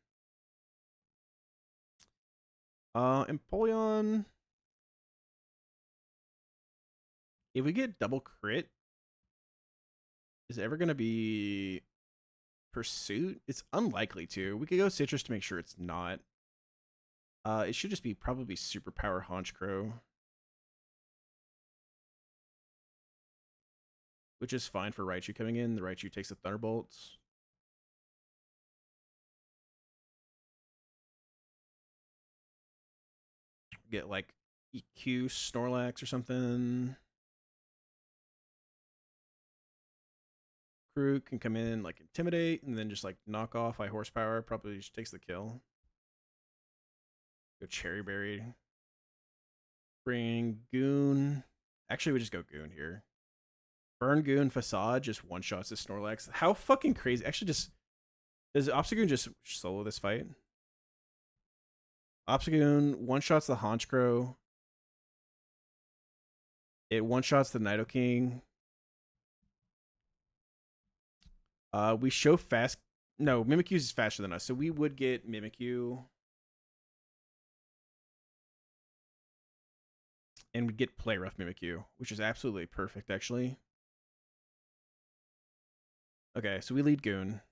Empoleon. If we get double crit, is it ever going to be Pursuit? It's unlikely to. We could go Citrus to make sure it's not. It should just be probably Superpower Honchkrow. which is fine for Raichu coming in. The Raichu takes the Thunderbolts. Get like EQ Snorlax or something. Crew can come in like Intimidate and then just like knock off High Horsepower. Probably just takes the kill. Go Cherry Berry. Bring Goon. Actually, we just go Goon here. Burn Goon Facade just one shots the Snorlax. How fucking crazy. Actually, just does Obstagoon just solo this fight? Obstagoon one shots the Honchkrow. It one shots the Nidoking. We show fast. No, Mimikyu is faster than us, so we would get Mimikyu. And we get Play Rough Mimikyu, which is absolutely perfect, actually. Okay, so we lead Goon.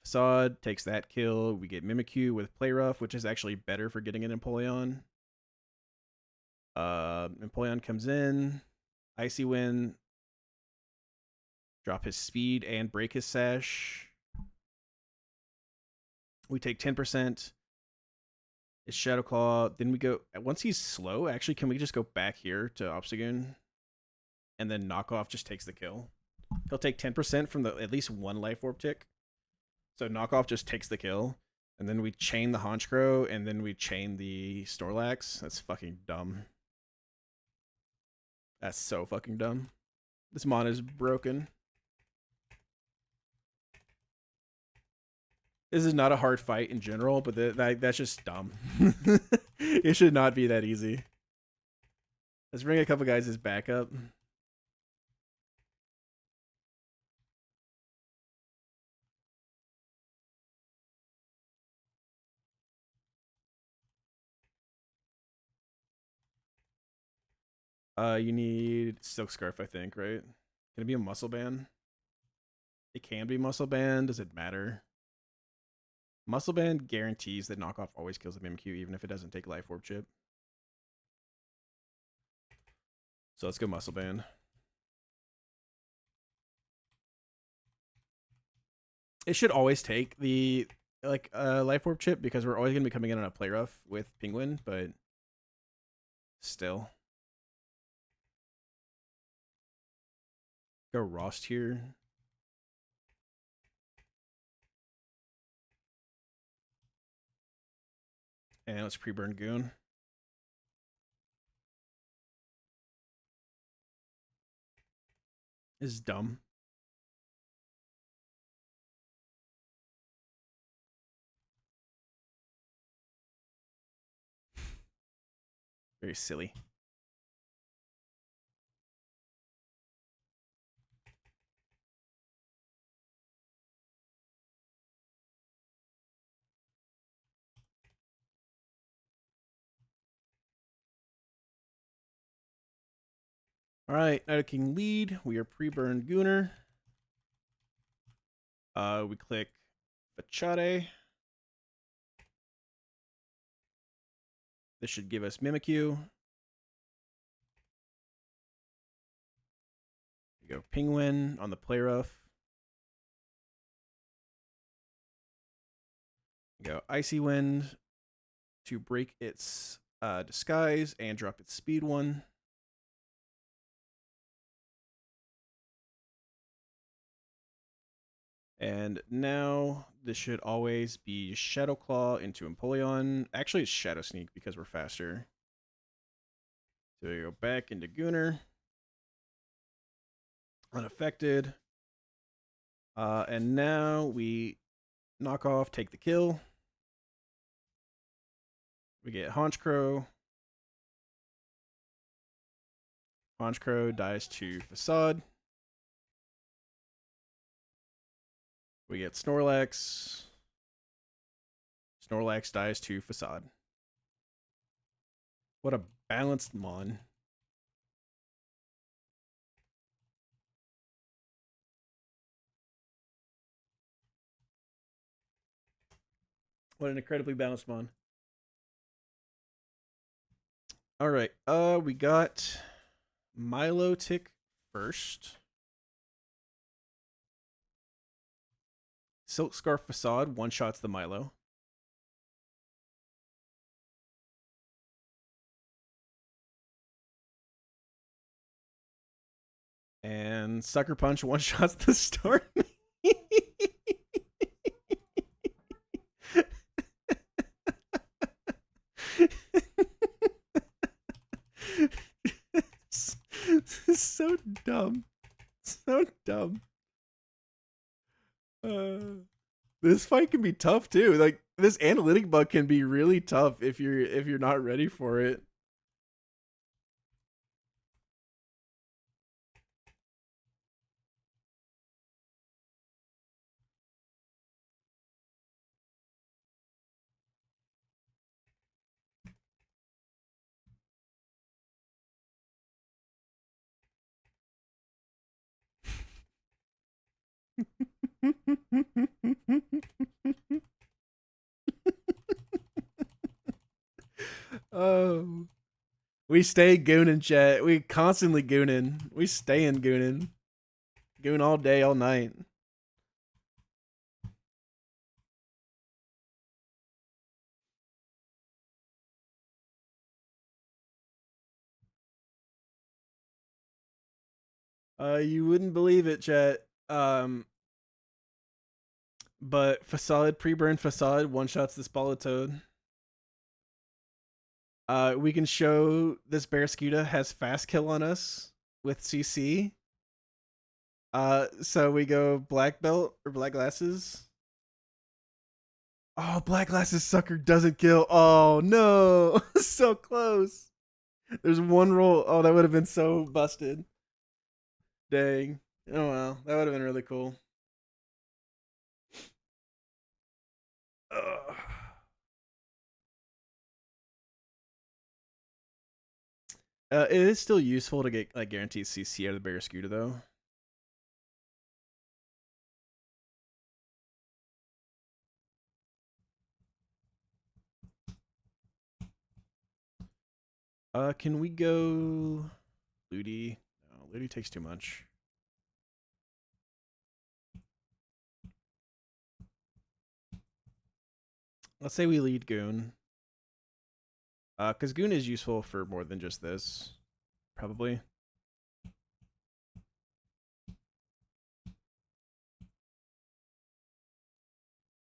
Facade takes that kill. We get Mimikyu with Play Rough, which is actually better for getting an Empoleon. Empoleon comes in. Icy Wind. Drop his speed and break his sash. We take 10%. It's Shadow Claw. Then we go... Once he's slow, actually, can we just go back here to Obstagoon? And then Knockoff just takes the kill. He'll take 10% from the at least one Life Orb tick. So Knockoff just takes the kill. And then we chain the Honchkrow, and then we chain the Snorlax. That's fucking dumb. That's so fucking dumb. This mon is broken. This is not a hard fight in general, but that's just dumb. It should not be that easy. Let's bring a couple guys as backup. You need Silk Scarf, I think, right? Can it be a Muscle Band? It can be Muscle Band. Does it matter? Muscle Band guarantees that Knockoff always kills the Mimikyu, even if it doesn't take Life Orb Chip. So let's go Muscle Band. It should always take the Life Orb Chip because we're always going to be coming in on a Play Rough with Penguin, but still. Go Rost here. And let's pre-burn Goon. This is dumb. Very silly. All right, Nidoking lead. We are pre-burned Gooner. We click Fachade. This should give us Mimikyu. We go Penguin on the Play Rough. We go Icy Wind to break its disguise and drop its speed 1. And now this should always be Shadow Claw into Empoleon. Actually, it's Shadow Sneak because we're faster. So we go back into Gooner. Unaffected. And now we knock off, take the kill. We get Honchkrow. Honchkrow dies to Facade. We get Snorlax. Snorlax dies to Facade. What a balanced mon. What an incredibly balanced mon. All right. We got Milo tick first. Silk Scarf Facade one shots the Milo. And Sucker Punch one shots the Stormy. So dumb. So dumb. This fight can be tough too. Like this analytic bug can be really tough if you're not ready for it. Oh, we stay gooning, chat. We constantly gooning. We staying gooning. Goon all day, all night. You wouldn't believe it, chat. But Facade, pre-burn Facade one shots this Toad. We can show this Barraskewda has fast kill on us with CC. So we go black belt or black glasses. Oh, black glasses sucker doesn't kill. Oh no, so close. There's one roll. Oh, that would have been so busted. Dang. Oh well, that would have been really cool. Ugh. It is still useful to get like guaranteed CC out of the Barraskewda though. Can we go Ludi? No, Ludi takes too much. Let's say we lead Goon. Because Goon is useful for more than just this. Probably.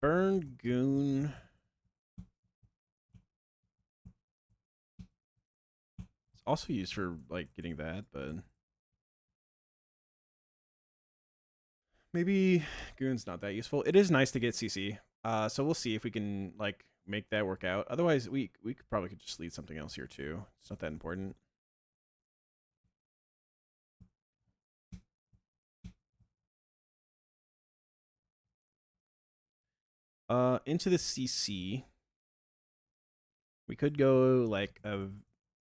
Burn Goon. It's also used for like getting that, but maybe Goon's not that useful. It is nice to get CC. So we'll see if we can like make that work out. Otherwise, we could probably could just lead something else here too. It's not that important. Into the CC, we could go like a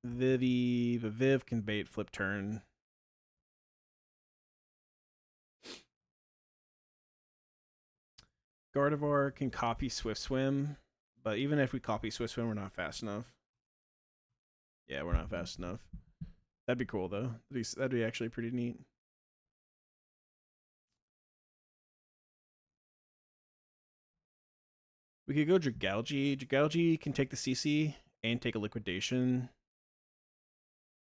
Vivi. The Viv can bait flip turn. Gardevoir can copy Swift Swim, but even if we copy Swift Swim, we're not fast enough. Yeah, we're not fast enough. That'd be cool though. That'd be actually pretty neat. We could go Dragalge. Dragalge can take the CC and take a liquidation.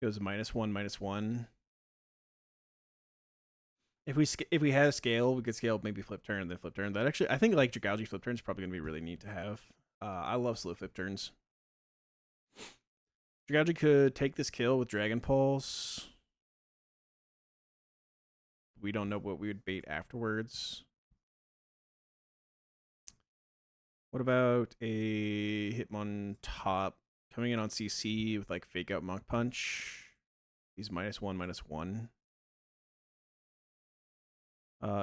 Goes -1/-1. If we had a scale, we could scale maybe flip turn and then flip turn. That actually, I think like Dragalge flip turn is probably gonna be really neat to have. I love slow flip turns. Dragalge could take this kill with Dragon Pulse. We don't know what we would bait afterwards. What about a Hitmon top coming in on CC with like fake out Mach Punch? He's -1/-1.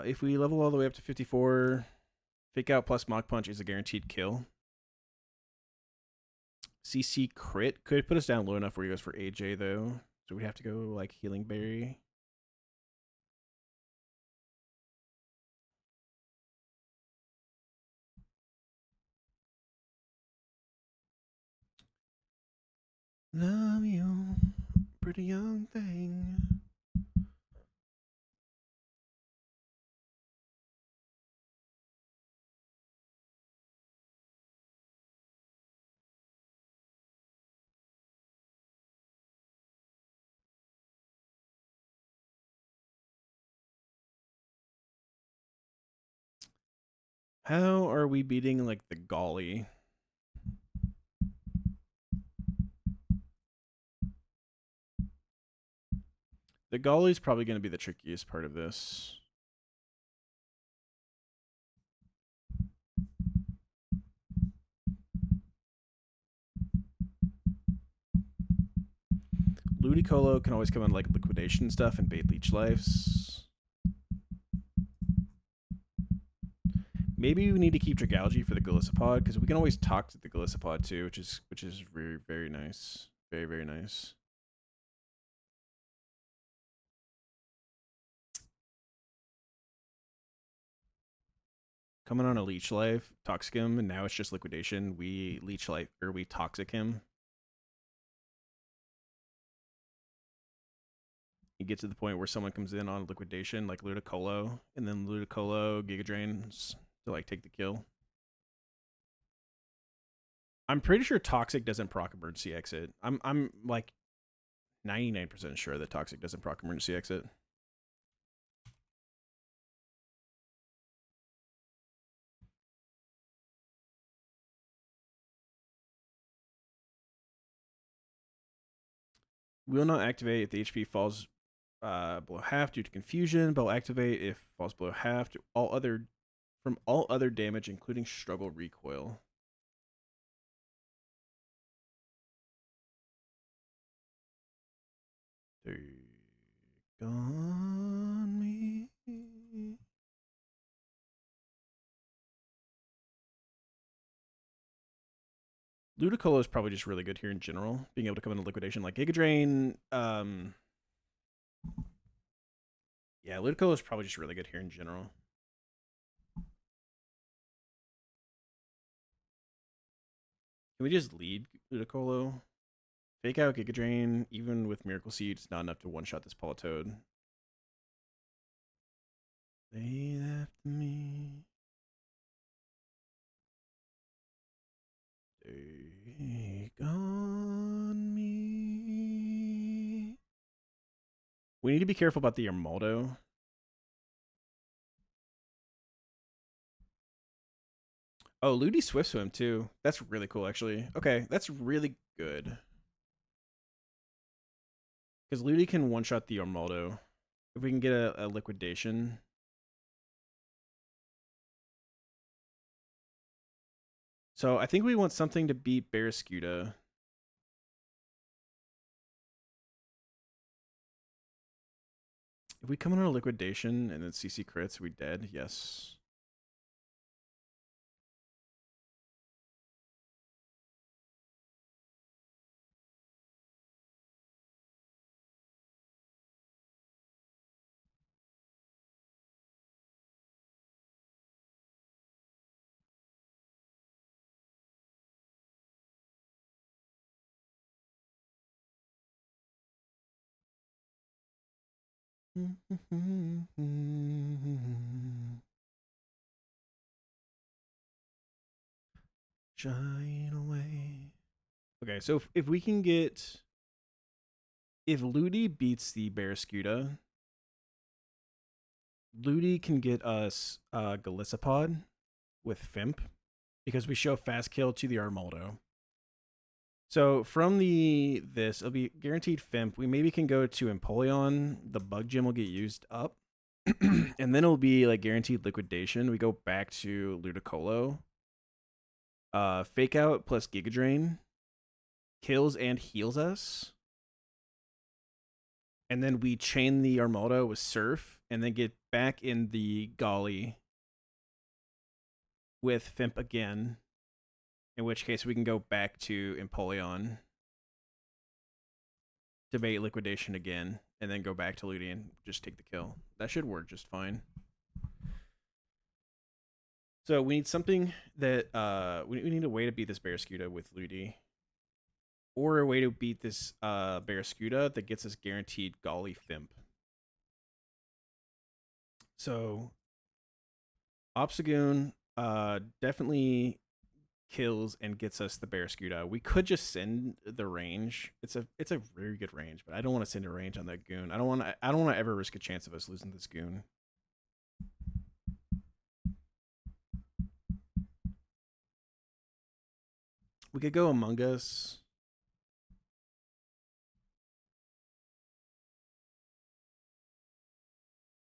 If we level all the way up to 54, fake out plus Mach Punch is a guaranteed kill. CC crit could put us down low enough where he goes for AJ though, so we have to go like Healing Berry. Love you, pretty young thing. How are we beating like the Golly? The Golly's probably going to be the trickiest part of this. Ludicolo can always come on like liquidation stuff and bait leech lives. Maybe we need to keep Dragalge for the Golisopod because we can always talk to the Golisopod too, which is very very nice, very very nice. Coming on a leech life, toxic him, and now it's just liquidation. We leech life or we toxic him. You get to the point where someone comes in on liquidation, like Ludicolo, and then Ludicolo Giga Drains to like take the kill. I'm pretty sure Toxic doesn't proc emergency exit. I'm like 99% sure that Toxic doesn't proc emergency exit. Will not activate if the HP falls below half due to confusion, but will activate if falls below half to all other from all other damage, including struggle recoil. Take on me. Ludicolo is probably just really good here in general, being able to come into liquidation like Giga Drain. Yeah, Ludicolo is probably just really good here in general. Can we just lead Ludicolo? Fake out Giga Drain, even with Miracle Seed, it's not enough to one-shot this Politoad. They left me. Take on me. We need to be careful about the Armaldo. Oh, Ludi Swift Swim too. That's really cool, actually. Okay, that's really good. Because Ludi can one-shot the Armaldo. If we can get a liquidation. So I think we want something to beat Barraskewda. If we come in on a liquidation and then CC crits, we dead? Yes. Shine away. Okay, so if we can get... If Ludi beats the Barraskewda, Ludi can get us Golisopod with Fimp because we show fast kill to the Armaldo. So from this, it'll be guaranteed Fimp. We maybe can go to Empoleon. The Bug Gym will get used up. And then it'll be like guaranteed liquidation. We go back to Ludicolo. Fake out plus Giga Drain kills and heals us. And then we chain the Armaldo with Surf and then get back in the Golly with Fimp again. In which case we can go back to Empoleon, debate liquidation again, and then go back to Ludi and just take the kill. That should work just fine. So we need something that we need a way to beat this Barraskewda with Ludi. or a way to beat this Barraskewda that gets us guaranteed Golly Fimp. So Obstagoon definitely kills and gets us the Barraskewda. We could just send the range. It's a very good range, but I don't want to send a range on that goon. I don't want to ever risk a chance of us losing this goon. We could go Among Us.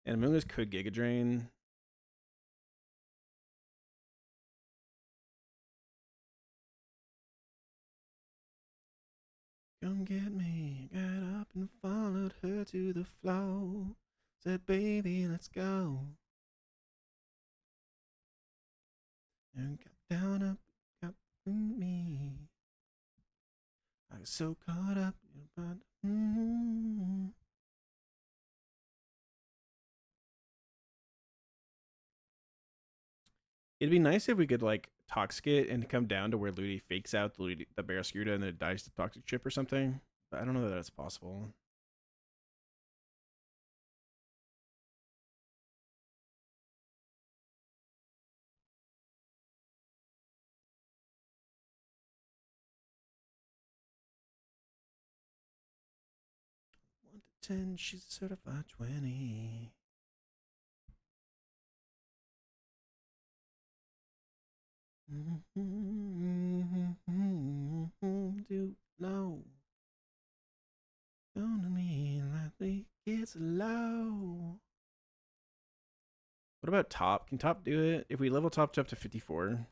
And Among Us could Giga Drain. Come get me. Got up and followed her to the floor. Said, baby, let's go. And got down up, got me. I was so caught up, but it'd be nice if we could like toxic it and come down to where Ludi fakes out the Barraskewda and then it dies to toxic chip or something. But I don't know that that's possible. One to 10, she's a certified 20. Do low. Gonna mean like it's low. What about top? Can top do it? If we level top up to 54,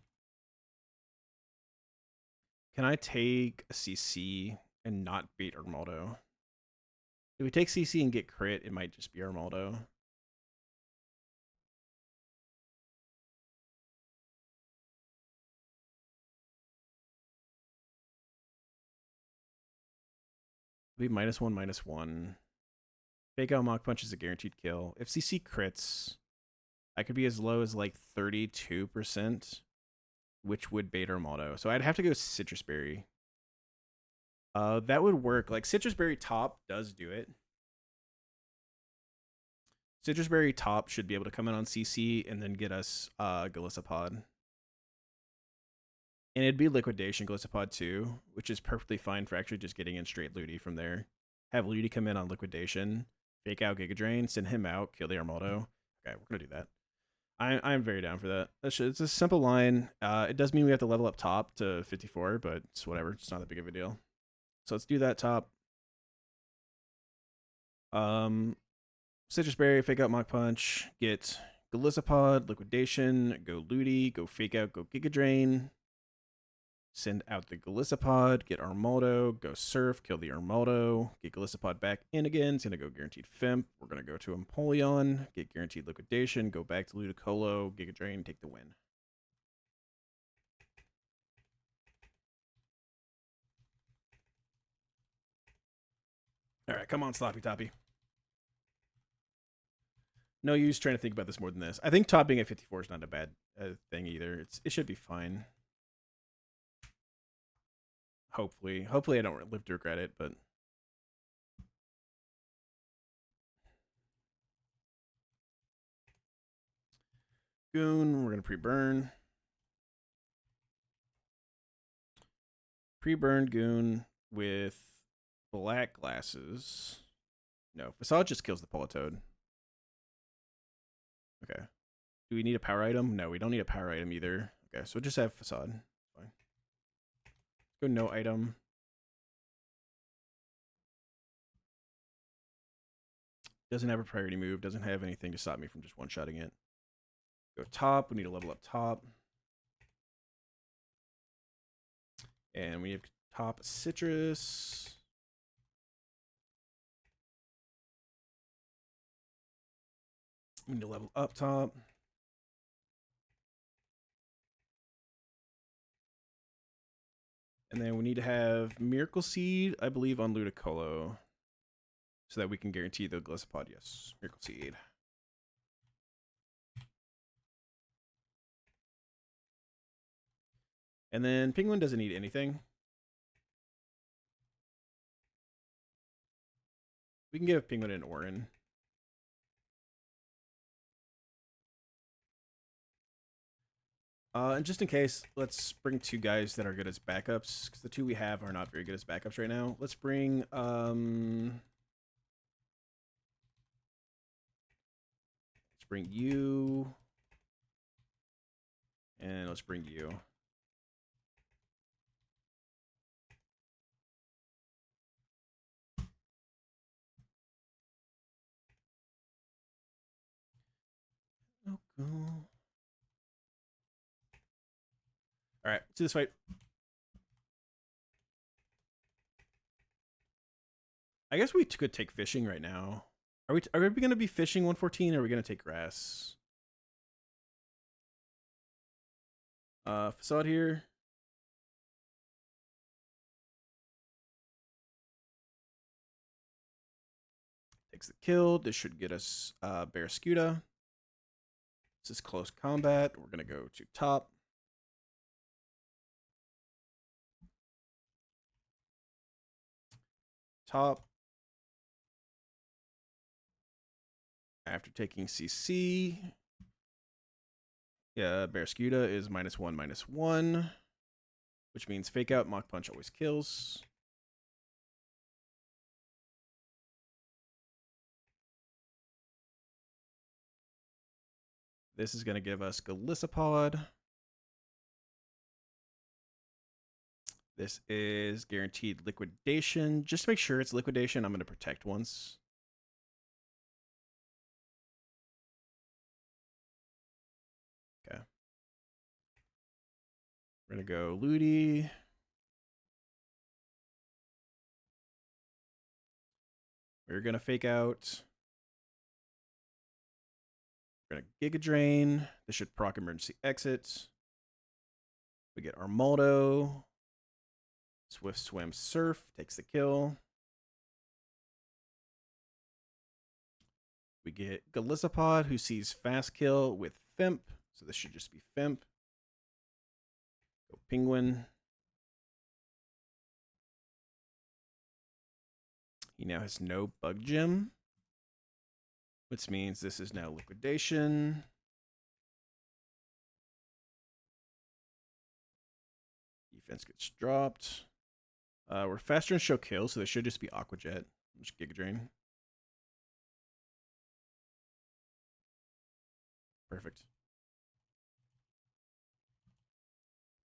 can I take a CC and not beat Armaldo? If we take CC and get crit, it might just be Armaldo. It'll be -1/-1. Fake out Mach Punch is a guaranteed kill. If CC crits, I could be as low as like 32%, which would bait Armaldo. So I'd have to go Citrus Berry. That would work. Like Citrus Berry top does do it. Citrus Berry top should be able to come in on CC and then get us Galissapod. And it'd be Liquidation Galissapod too, which is perfectly fine for actually just getting in straight Ludi from there. Have Ludi come in on Liquidation, fake out Giga Drain, send him out, kill the Armaldo. Okay, we're gonna do that. I'm very down for that. It's a simple line. It does mean we have to level up top to 54, but it's whatever. It's not that big of a deal. So let's do that top. Citrus Berry, fake out Mach Punch, get Galissapod, Liquidation, go Ludi, go fake out, go Giga Drain. Send out the Galissapod, get Armaldo, go Surf, kill the Armaldo, get Galissapod back in again. It's going to go Guaranteed Fimp. We're going to go to Empoleon, get Guaranteed Liquidation, go back to Ludicolo, Giga Drain, take the win. All right, come on, Sloppy Toppy. No use trying to think about this more than this. I think top being at 54 is not a bad thing either. It should be fine. Hopefully I don't live to regret it, but Goon, we're gonna pre-burn. Pre-burned Goon with black glasses. No, Facade just kills the Politoed. Okay. Do we need a power item? No, we don't need a power item either. Okay, so we'll just have Facade. Fine. Go no item. Doesn't have a priority move. Doesn't have anything to stop me from just one-shotting it. Go top. We need to level up top. And we have top Citrus. We need to level up top. And then we need to have Miracle Seed, I believe, on Ludicolo. So that we can guarantee the Galissapod. Yes, Miracle Seed. And then Penguin doesn't need anything. We can give Penguin an Orin. And just in case, let's bring two guys that are good as backups, because the two we have are not very good as backups right now. Let's bring you, and let's bring you. Oh, cool. All right, let's do this fight. I guess we could take fishing right now. Are we going to be fishing 114, or are we going to take grass? Facade here. Takes the kill. This should get us Barraskewda. This is close combat. We're going to go to top. Top. After taking CC, yeah, Barraskewda is -1/-1, which means fake out, Mach Punch always kills. This is going to give us Golisopod. This is guaranteed liquidation. Just to make sure it's liquidation, I'm going to protect once. Okay. We're going to go Ludi. We're going to fake out. We're going to Giga Drain. This should proc emergency exit. We get Armaldo. Swift Swim Surf takes the kill. We get Golisopod, who sees fast kill with Fimp. So this should just be Fimp. Go Penguin. He now has no Bug Gem, which means this is now liquidation. Defense gets dropped. We're faster in show kill, so this should just be Aqua Jet. Just Giga Drain. Perfect.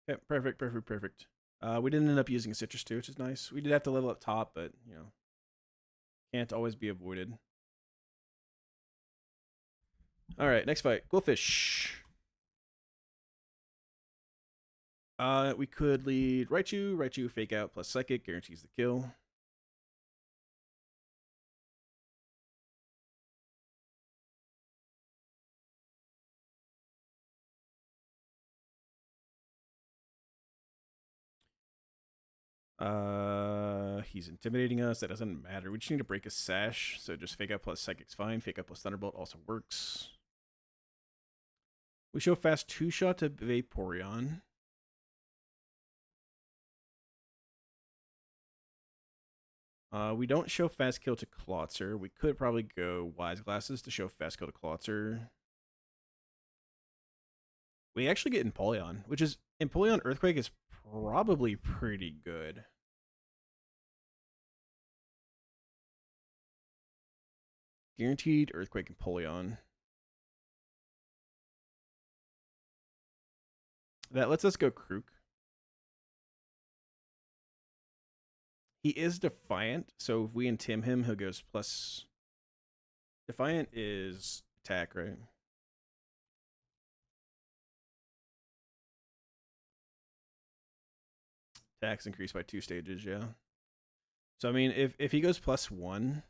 Okay, perfect. We didn't end up using a Citrus too, which is nice. We did have to level up top, but, you know, can't always be avoided. All right, next fight. Goldfish. We could lead Raichu, fake out plus psychic, guarantees the kill. He's intimidating us. That doesn't matter. We just need to break a sash. So just fake out plus psychic's fine. Fake out plus thunderbolt also works. We show fast 2-shot to Vaporeon. We don't show fast kill to Klotzer. We could probably go Wise Glasses to show fast kill to Klotzer. We actually get Empoleon, which is Empoleon Earthquake is probably pretty good. Guaranteed Earthquake Empoleon. That lets us go Krook. He is Defiant, so if we intim him, he'll goes plus. Defiant is attack, right? Attacks increased by 2 stages, yeah. So, I mean, if he goes +1,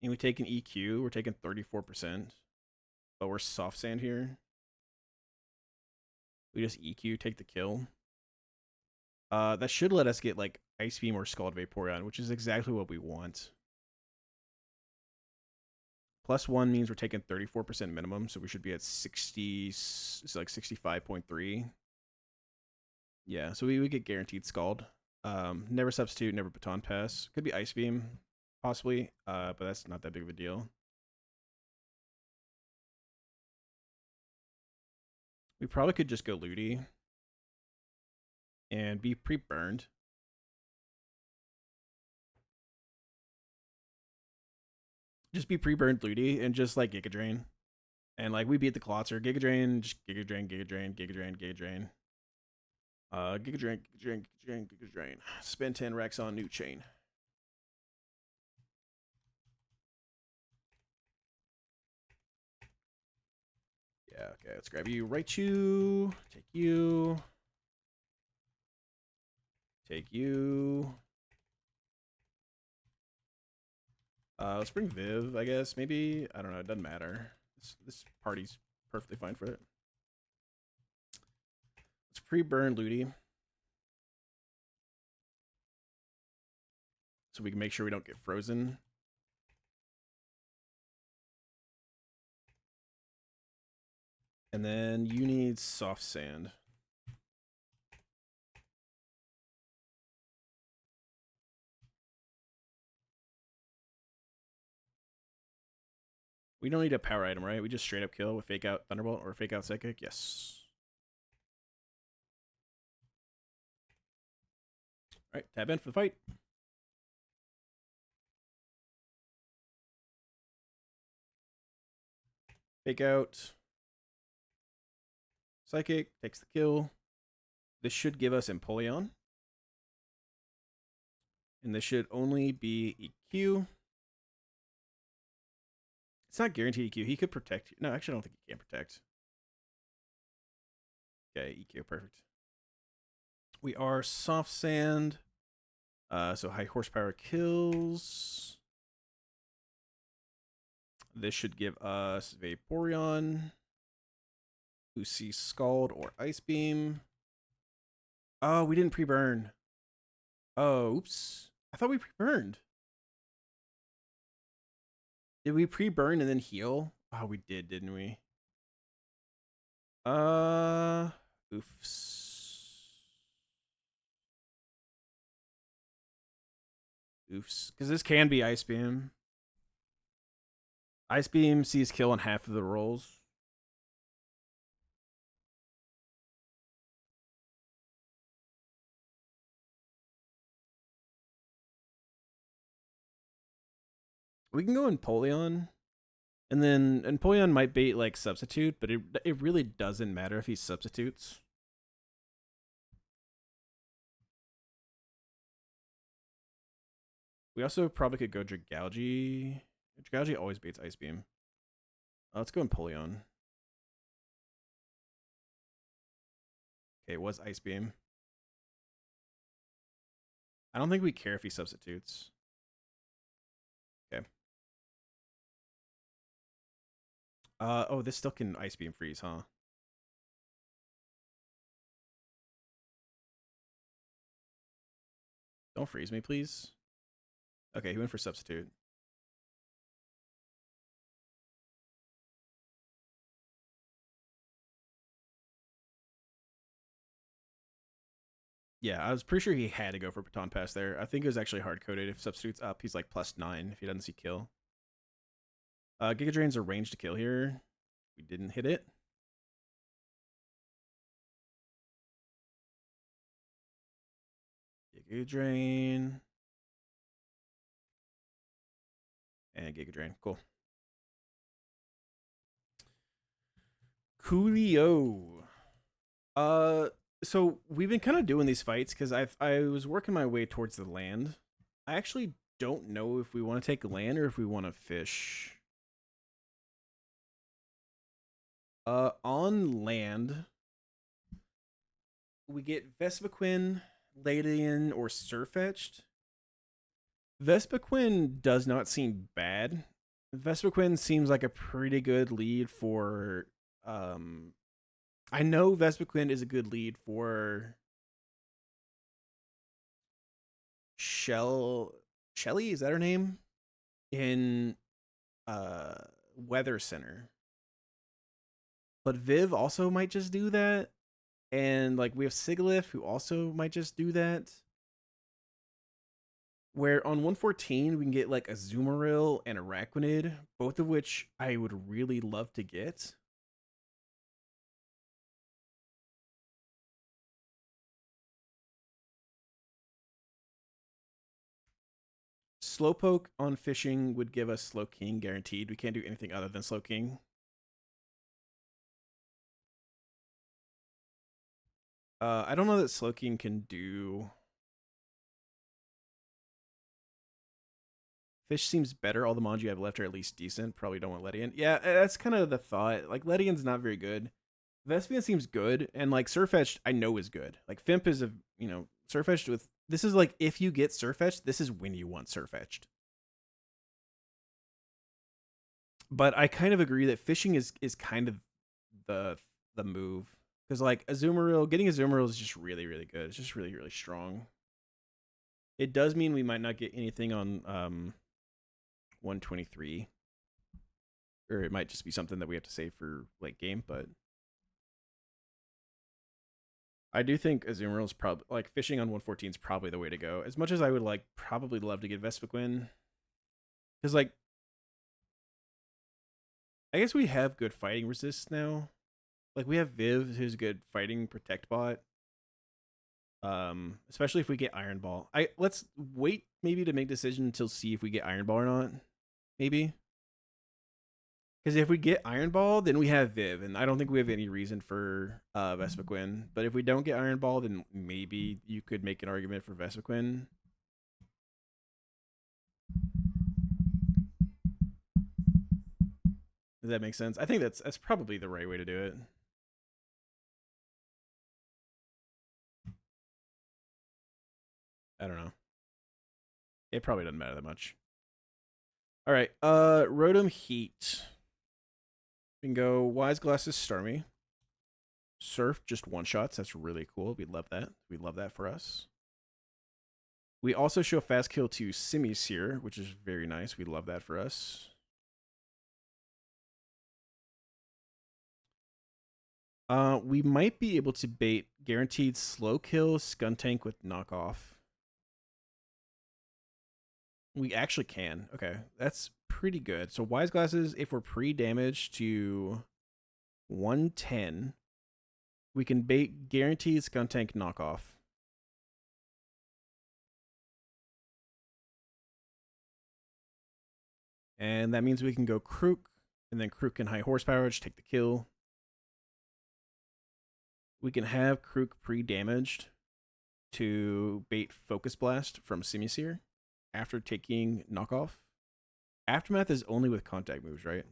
and we take an EQ, we're taking 34%, but we're soft sand here. We just EQ, take the kill. That should let us get, like, Ice Beam or Scald Vaporeon, which is exactly what we want. +1 means we're taking 34% minimum, so we should be at 60, it's like 65.3. Yeah, so we get guaranteed Scald. Never substitute, never baton pass. Could be Ice Beam, possibly, but that's not that big of a deal. We probably could just go Looty and be pre-burned. Just be pre-burned Looty and just like Giga Drain. And like we beat the Klotzer. Giga Drain, just Giga Drain, Giga Drain, Giga Drain, Giga Drain. Giga Drain, Giga Drain, Giga Drain, Giga Drain. Spend 10 Rex on new chain. Yeah, okay, let's grab you. Right you. Take you. Take you. Let's bring Viv, I guess. Maybe. I don't know. It doesn't matter. This party's perfectly fine for it. Let's pre-burn Looty. So we can make sure we don't get frozen. And then you need soft sand. We don't need a power item, right? We just straight up kill with fake out Thunderbolt or fake out Psychic. Yes. All right, tab in for the fight. Fake out. Psychic takes the kill. This should give us Empoleon. And this should only be EQ. It's not guaranteed EQ. He could protect you. No, actually, I don't think he can protect. Okay, EQ, perfect. We are soft sand. So high horsepower kills. This should give us Vaporeon, who sees Scald or Ice Beam. Oh, we didn't pre-burn. Oh, oops. I thought we pre-burned. Did we pre-burn and then heal? Oh, we did, didn't we? Oofs. Oofs. Because this can be Ice Beam. Ice Beam sees kill on half of the rolls. We can go Empoleon. And then Empoleon might bait like substitute, but it really doesn't matter if he substitutes. We also probably could go Dragalge. Dragalge always baits Ice Beam. Let's go Empoleon. Okay, it was Ice Beam. I don't think we care if he substitutes. Okay. Oh, this still can Ice Beam freeze, huh? Don't freeze me, please. Okay, he went for substitute. Yeah, I was pretty sure he had to go for Baton Pass there. I think it was actually hard-coded. If substitute's up, he's like +9 if he doesn't see kill. Giga Drain's a range to kill here. We didn't hit it. Giga Drain. And Giga Drain. Cool. Coolio. So we've been kind of doing these fights because I was working my way towards the land. I actually don't know if we want to take land or if we want to fish. On land, we get Vespiquen, Ladian, or Surfetched. Vespiquen does not seem bad. Vespiquen seems like a pretty good lead for I know Vespiquen is a good lead for Shelly, is that her name? In Weather Center. But Viv also might just do that. And like we have Sigilyph who also might just do that. Where on 114 we can get like a Zoomeril and a Araquanid, both of which I would really love to get. Slowpoke on fishing would give us Slowking guaranteed. We can't do anything other than Slowking. I don't know that Slowking can do. Fish seems better. All the mons you have left are at least decent. Probably don't want Ledian. Yeah, that's kind of the thought. Like, Ledian's not very good. Vespian seems good, and like Surfetched, I know is good. Like Fimp is Surfetched with. This is like if you get Surfetched, this is when you want Surfetched. But I kind of agree that fishing is kind of the move, because like Azumarill, getting Azumarill is just really good. It's just really strong. It does mean we might not get anything on 123, or it might just be something that we have to save for late game. But I do think Azumarill is probably like fishing on 114 is probably the way to go. As much as I would like probably love to get Vespiquen, because like I guess we have good fighting resist now. Like we have Viv, who's good fighting protect bot. Especially if we get Iron Ball. Let's wait maybe to make decision until see if we get Iron Ball or not. Maybe. Because if we get Iron Ball, then we have Viv, and I don't think we have any reason for Vespiquen. But if we don't get Iron Ball, then maybe you could make an argument for Vespiquen. Does that make sense? I think that's probably the right way to do it. I don't know. It probably doesn't matter that much. All right. Rotom Heat. We can go Wise Glasses Starmie. Surf just one shots. That's really cool. We love that. We love that for us. We also show Fast Kill to Simisear, which is very nice. We love that for us. We might be able to bait guaranteed slow kill Skuntank with knockoff. We actually can. Okay, that's pretty good. So Wise Glasses, if we're pre-damaged to 110, we can bait guaranteed Skuntank knockoff. And that means we can go Krook, and then Krook can high horsepower to take the kill. We can have Krook pre-damaged to bait Focus Blast from Simisear after taking knockoff. Aftermath is only with contact moves, right?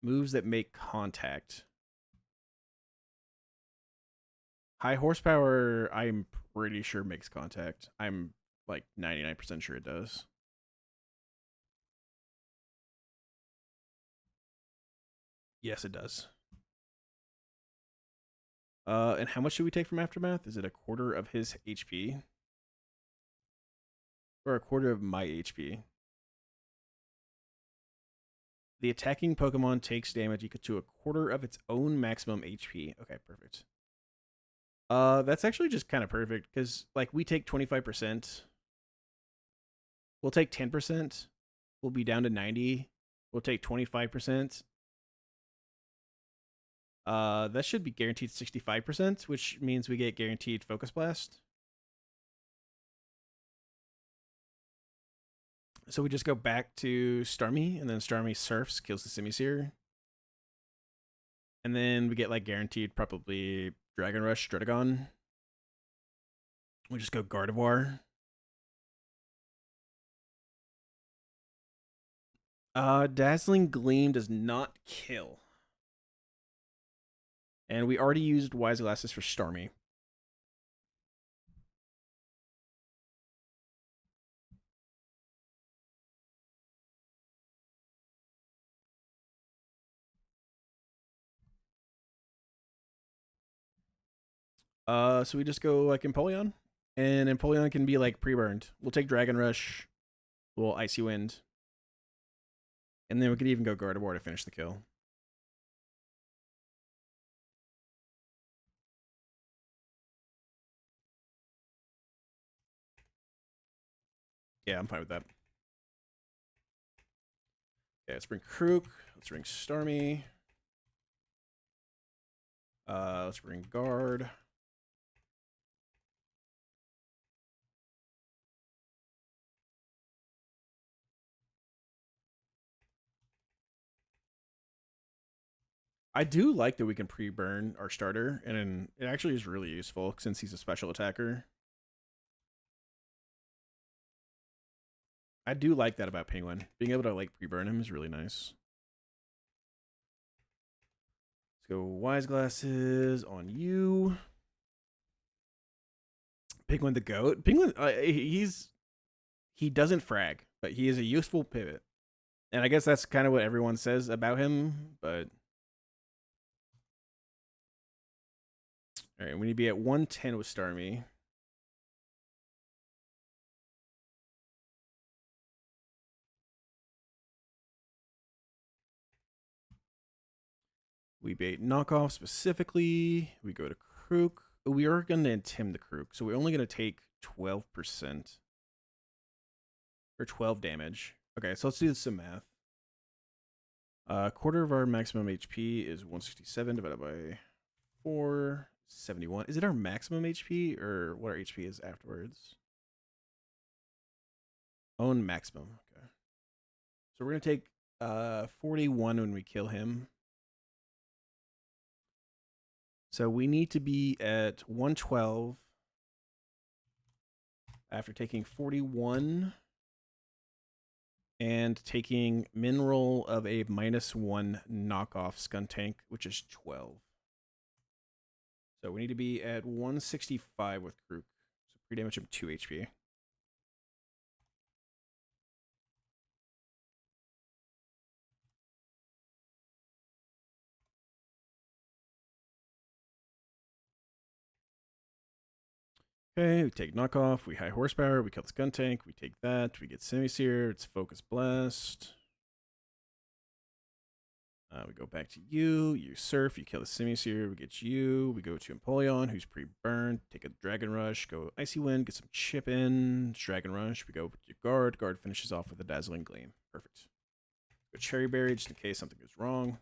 Moves that make contact. High horsepower, I'm pretty sure makes contact. I'm like 99% sure it does. Yes, it does. And how much do we take from Aftermath? Is it a quarter of his HP? Or a quarter of my HP? The attacking Pokemon takes damage equal to a quarter of its own maximum HP. Okay, perfect. That's actually just kind of perfect, because like we take 25%. We'll take 10%. We'll be down to 90. We'll take 25%. That should be guaranteed 65%, which means we get guaranteed Focus Blast. So we just go back to Starmie, and then Starmie surfs, kills the Simisear. And then we get like guaranteed probably Dragon Rush, Stratagon. We just go Gardevoir. Dazzling Gleam does not kill. And we already used Wise Glasses for Starmie. So we just go like Empoleon. And Empoleon can be like pre-burned. We'll take Dragon Rush. We'll Icy Wind. And then we could even go Gardevoir to finish the kill. Yeah, I'm fine with that. Yeah, let's bring Krook. Let's bring Starmie. Let's bring Guard. I do like that we can pre-burn our starter, and it actually is really useful since he's a special attacker. I do like that about Penguin. Being able to like pre-burn him is really nice. Let's go Wise Glasses on you. Penguin the goat. Penguin, he doesn't frag, but he is a useful pivot. And I guess that's kind of what everyone says about him, but all right, we need to be at 110 with Starmie. We bait knockoff specifically. We go to Krook. We are going to intim the Krook, so we're only going to take 12% or 12 damage. Okay, so let's do some math. A quarter of our maximum HP is 167 divided by 471. Is it our maximum HP or what our HP is afterwards? Own maximum. Okay. So we're going to take 41 when we kill him. So we need to be at 112 after taking 41 and taking mineral of a -1 knockoff Skuntank, which is 12. So we need to be at 165 with Krook. So pre-damage him 2 HP. Okay, we take knockoff, we high horsepower, we kill the Skuntank, we take that, we get Semi-Seer, it's Focus Blast. We go back to you, you surf, you kill the Semi-Seer, we get you, we go to Empoleon, who's pre-burned, take a Dragon Rush, go Icy Wind, get some chip in, Dragon Rush, we go to Guard, Guard finishes off with a Dazzling Gleam. Perfect. Go Cherry Berry, just in case something goes wrong.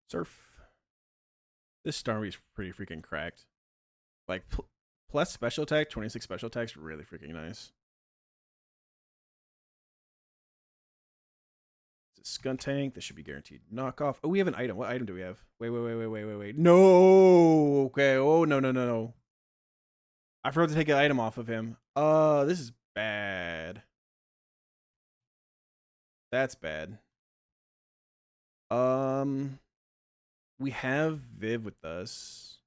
Surf. This Starmie's pretty freaking cracked. Like, plus special attack, 26 special attacks, really freaking nice. It's a Skuntank. This should be guaranteed knockoff. Oh, we have an item. What item do we have? Wait. No! Okay. Oh, no. I forgot to take an item off of him. This is bad. That's bad. We have Viv with us.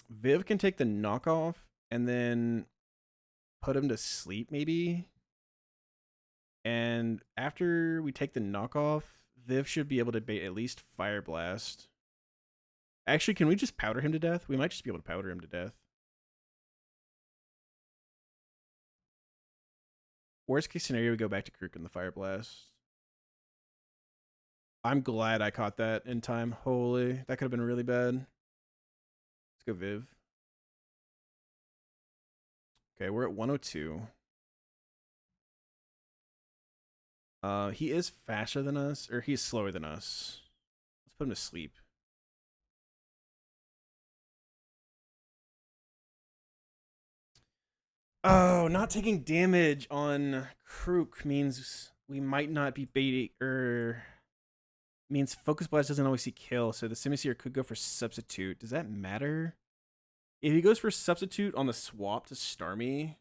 Viv can take the knockoff and then put him to sleep, maybe. And after we take the knockoff, Viv should be able to bait at least Fire Blast. Actually, can we just powder him to death? We might just be able to powder him to death. Worst case scenario, we go back to Krook and the Fire Blast. I'm glad I caught that in time. Holy, that could have been really bad. Let's go Viv. Okay, we're at 102. He is faster than us, or he's slower than us. Let's put him to sleep. Oh, not taking damage on Krook means we might not be baiting, or means Focus Blast doesn't always see kill, so the Semi-Seer could go for Substitute. Does that matter? If he goes for Substitute on the swap to Starmie,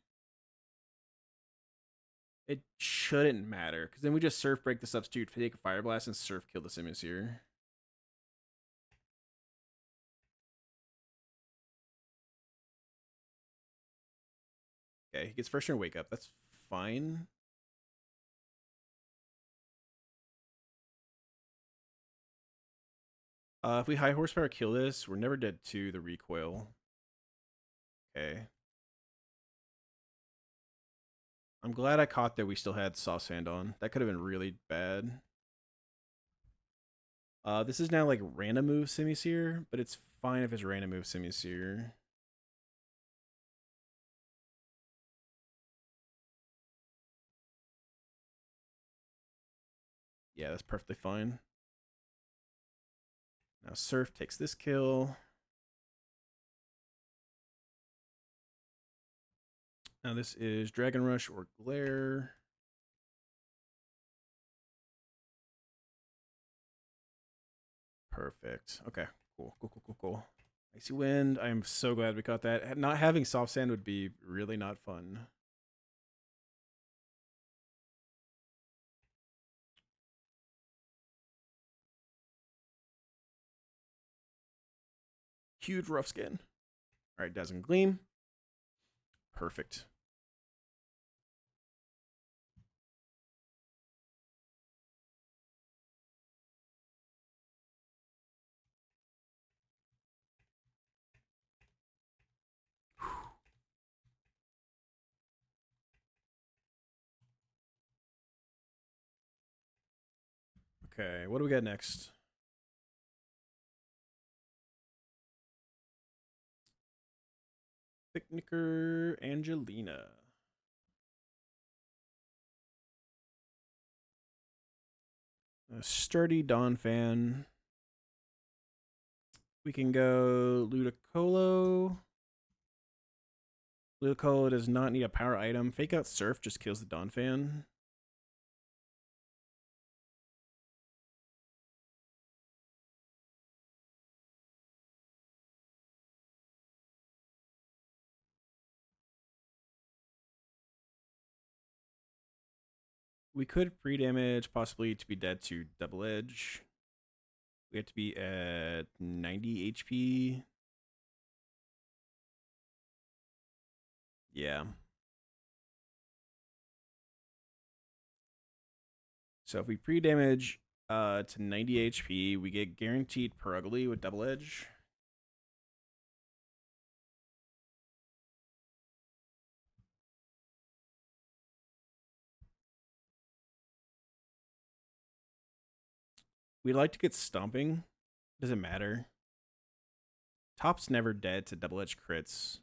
it shouldn't matter, because then we just Surf Break the Substitute, take a Fire Blast, and Surf kill the Semi-Seer. Okay, he gets first turn Wake Up. That's fine. If we high horsepower kill this, we're never dead to the recoil. Okay. I'm glad I caught that we still had soft sand on. That could have been really bad. This is now like random move semi-seer, but it's fine if it's random move semi-seer. Yeah, that's perfectly fine. Now Surf takes this kill. Now this is Dragon Rush or Glare. Perfect. Okay, cool. Icy Wind. I am so glad we caught that. Not having soft sand would be really not fun. Huge rough skin. All right, Dazzling Gleam. Perfect. Okay, what do we got next? Picnicker Angelina. A sturdy Dawn fan. We can go Ludicolo. Ludicolo does not need a power item. Fake Out Surf just kills the Dawn fan. We could pre-damage, possibly to be dead to Double Edge. We have to be at 90 HP. Yeah. So if we pre-damage to 90 HP, we get guaranteed Perugly with Double Edge. We'd like to get Stomping. Doesn't matter. Top's never dead to Double Edge crits.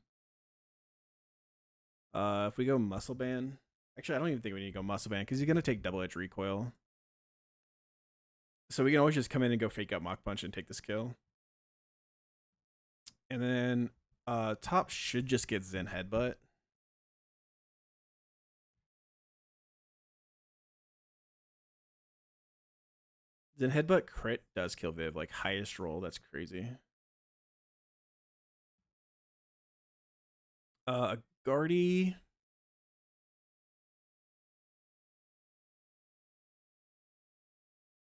If we go Muscle Band, actually I don't even think we need to go Muscle Band because he's gonna take Double Edge recoil. So we can always just come in and go Fake Out Mach Punch and take this kill. And then Top should just get Zen Headbutt. Zen Headbutt crit does kill Viv, like highest roll. That's crazy. A Guardy.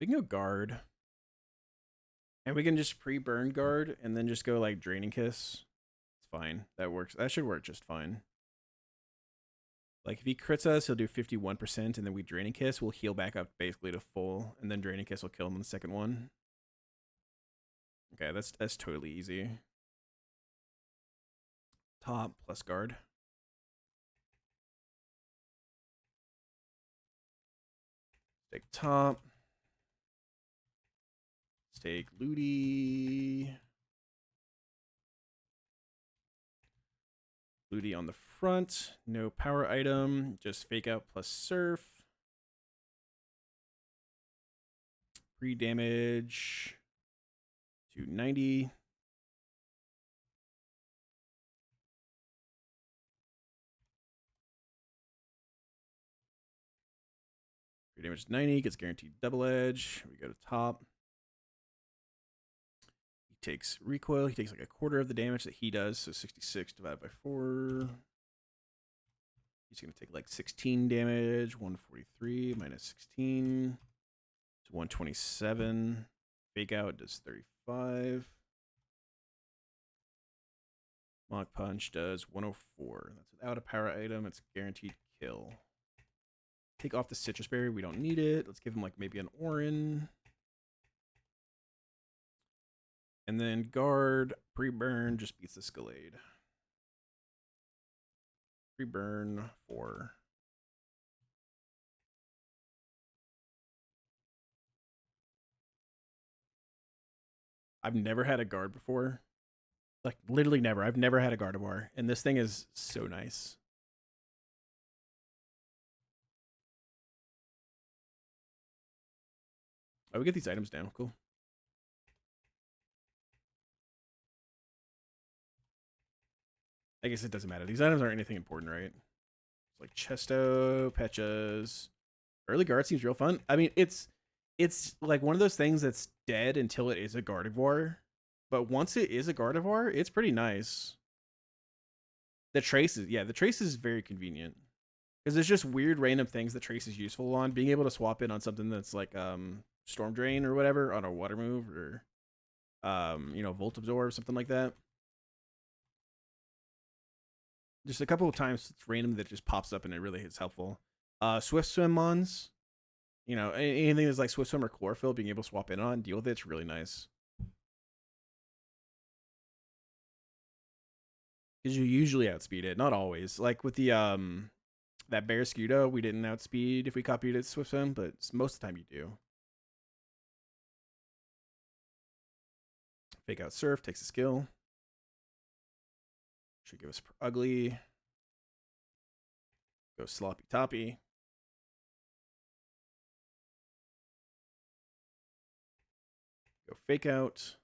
We can go Guard. And we can just pre-burn Guard and then just go like Draining Kiss. It's fine. That works. That should work just fine. Like if he crits us, he'll do 51%, and then we Draining Kiss. We'll heal back up basically to full, and then Draining Kiss will kill him on the second one. Okay, that's totally easy. Top plus Guard. Take Top. Let's take Ludi. Ludi on the front. No power item. Just Fake Out plus Surf. Pre-damage to 90. Pre-damage 90. Gets guaranteed Double Edge. We go to Top. Takes recoil. He takes like a quarter of the damage that he does, so 66 divided by 4. He's going to take like 16 damage. 143 minus 16 to 127. Fake Out does 35. Mach Punch does 104. That's without a power item. It's guaranteed kill. Take off the Citrus Berry. We don't need it. Let's give him like maybe an Orin. And then guard, pre-burn just beats the Scalade. Pre-burn 4. I've never had a guard before. Like, literally never. I've never had a Gardevoir. And this thing is so nice. Oh, we get these items down. Cool. I guess it doesn't matter. These items aren't anything important, right? It's like Chesto, Pechas. Early guard seems real fun. I mean, it's like one of those things that's dead until it is a Gardevoir. But once it is a Gardevoir, it's pretty nice. The trace is, yeah, the trace is very convenient. Because there's just weird random things that trace is useful on. Being able to swap in on something that's like Storm Drain or whatever on a water move, or Volt Absorb, something like that. Just a couple of times it's random that just pops up and it really is helpful. Swift Swim Mons, anything that's like Swift Swim or Chlorophyll, being able to swap in on, deal with it's really nice. Because you usually outspeed it, not always. Like with the that Barrascuda, we didn't outspeed if we copied it Swift Swim, but most of the time you do. Fake Out Surf takes a skill. Should give us Ugly. Go Sloppy Toppy. Go Fake Out.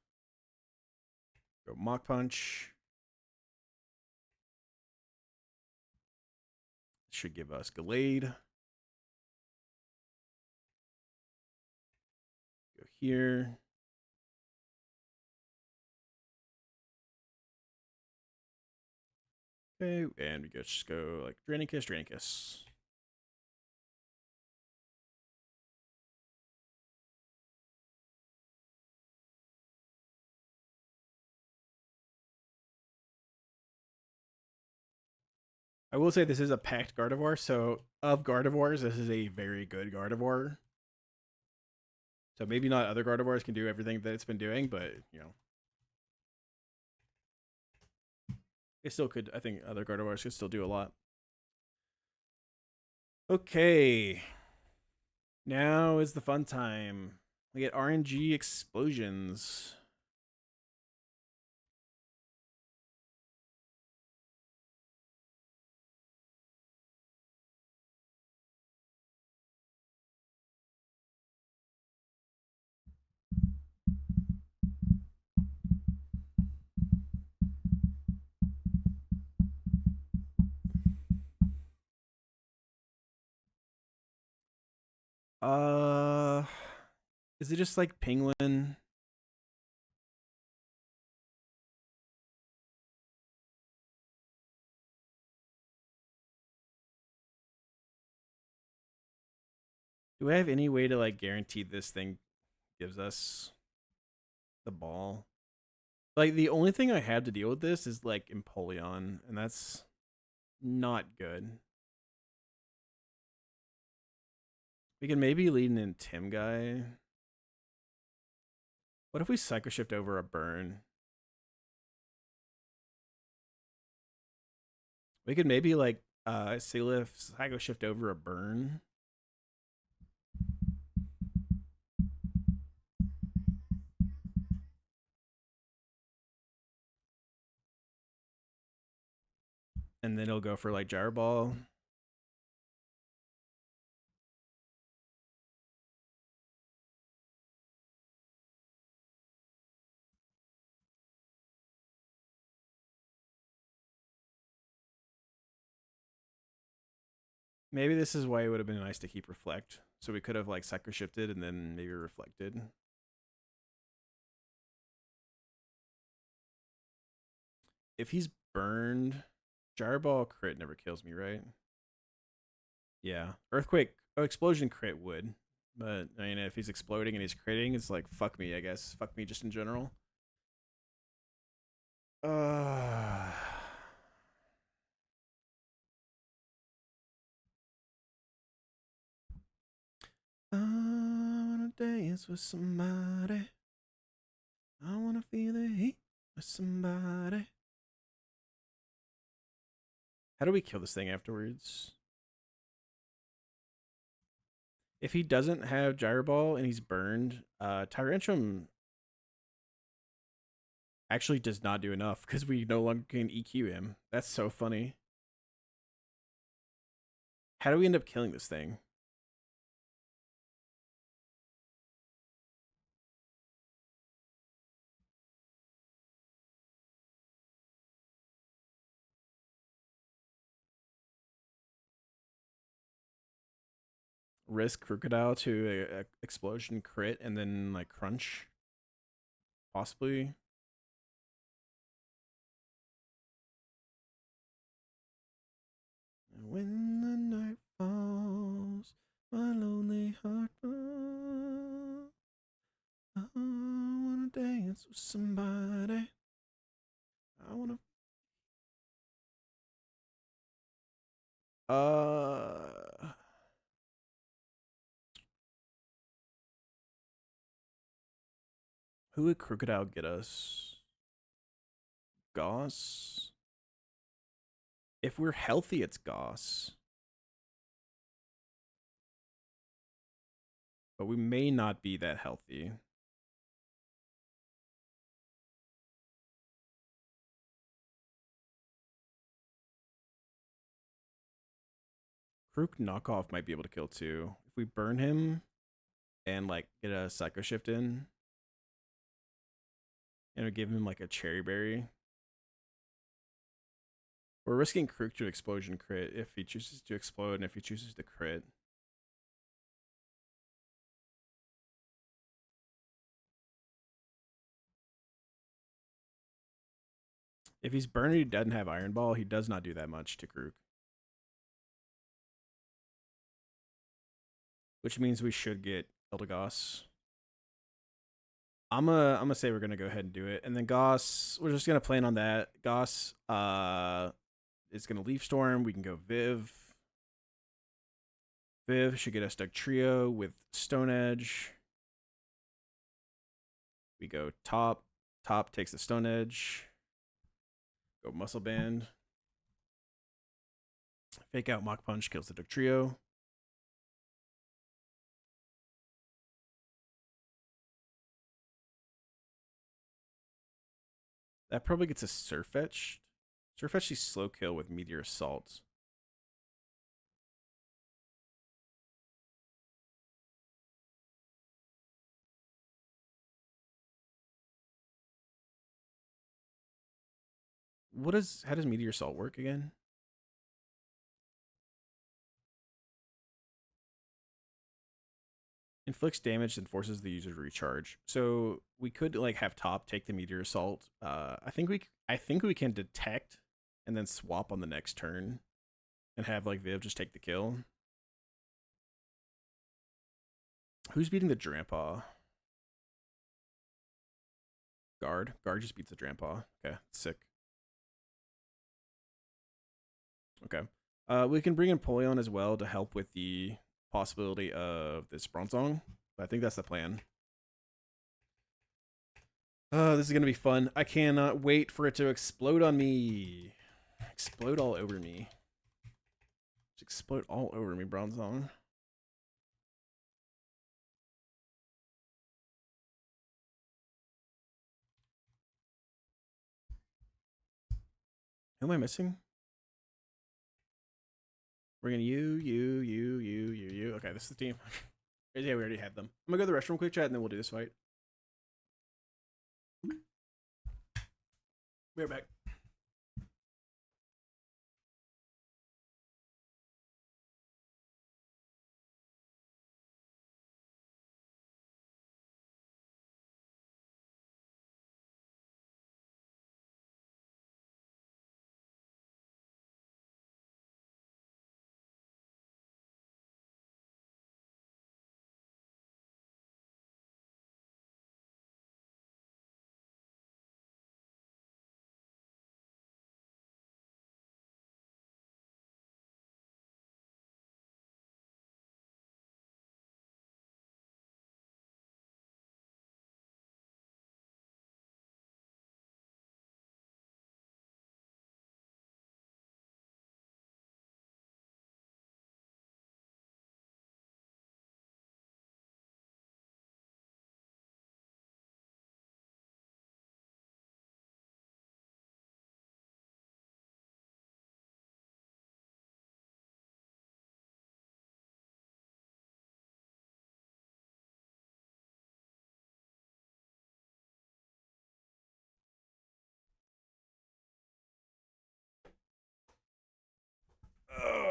Go Mach Punch. Should give us Gallade. Go here. Okay, and we just go like Dranicus, Dranicus. I will say this is a packed Gardevoir, so of Gardevoirs, this is a very good Gardevoir. So maybe not other Gardevoirs can do everything that it's been doing, but it still could. I think other Gardevoirs could still do a lot. Okay. Now is the fun time. We get RNG explosions. Is it just like Penguin? Do I have any way to like guarantee this thing gives us the ball? Like the only thing I have to deal with this is like Empoleon, and that's not good. We can maybe lead in Tim guy. What if we Psycho Shift over a burn? We could maybe like Salif Psycho Shift over a burn. And then it'll go for like Gyro Ball. Maybe this is why it would have been nice to keep Reflect. So we could have like Psycho Shifted and then maybe Reflected. If he's burned, Gyro Ball crit never kills me, right? Yeah. Earthquake, Explosion crit would. But, I mean, if he's exploding and he's critting, it's like, fuck me, I guess. Fuck me just in general. I wanna dance with somebody. I wanna feel the heat with somebody. How do we kill this thing afterwards? If he doesn't have Gyro Ball and he's burned, Tyrantrum actually does not do enough because we no longer can EQ him. That's so funny. How do we end up killing this thing? Risk Crocodile to a explosion crit and then like crunch? Possibly. When the night falls, my lonely heart falls. I wanna dance with somebody. I wanna. Who would Crocodile get us? Goss? If we're healthy, it's Goss. But we may not be that healthy. Krook knockoff might be able to kill too. If we burn him and like get a Psycho Shift in, and we give him like a Cherry Berry. We're risking Krook to explosion crit if he chooses to explode and if he chooses to crit. If he's burned and he doesn't have Iron Ball, he does not do that much to Krook. Which means we should get Eldegoss. I'm gonna say we're gonna go ahead and do it. And then Goss, we're just gonna plan on that. Goss is gonna Leaf Storm. We can go Viv. Viv should get us Doug Trio with Stone Edge. We go top. Top takes the Stone Edge. Go Muscle Band. Fake out Mach Punch kills the Doug Trio. That probably gets a Surfetched. Surfetched is slow kill with Meteor Assault. How does Meteor Assault work again? Inflicts damage and forces the user to recharge. So we could like have top take the Meteor Assault. I think we can detect and then swap on the next turn and have like Viv just take the kill. Who's beating the Drampa? Guard. Guard just beats the Drampa. Okay, sick. Okay. We can bring in Polion as well to help with the possibility of this Bronzong. I think that's the plan. This is gonna be fun. I cannot wait for it to explode on me. Explode all over me. Just explode all over me, Bronzong. Who am I missing? We're gonna you. Okay, this is the team. Yeah, we already have them. I'm gonna go to the restroom quick chat and then we'll do this fight. Be right back.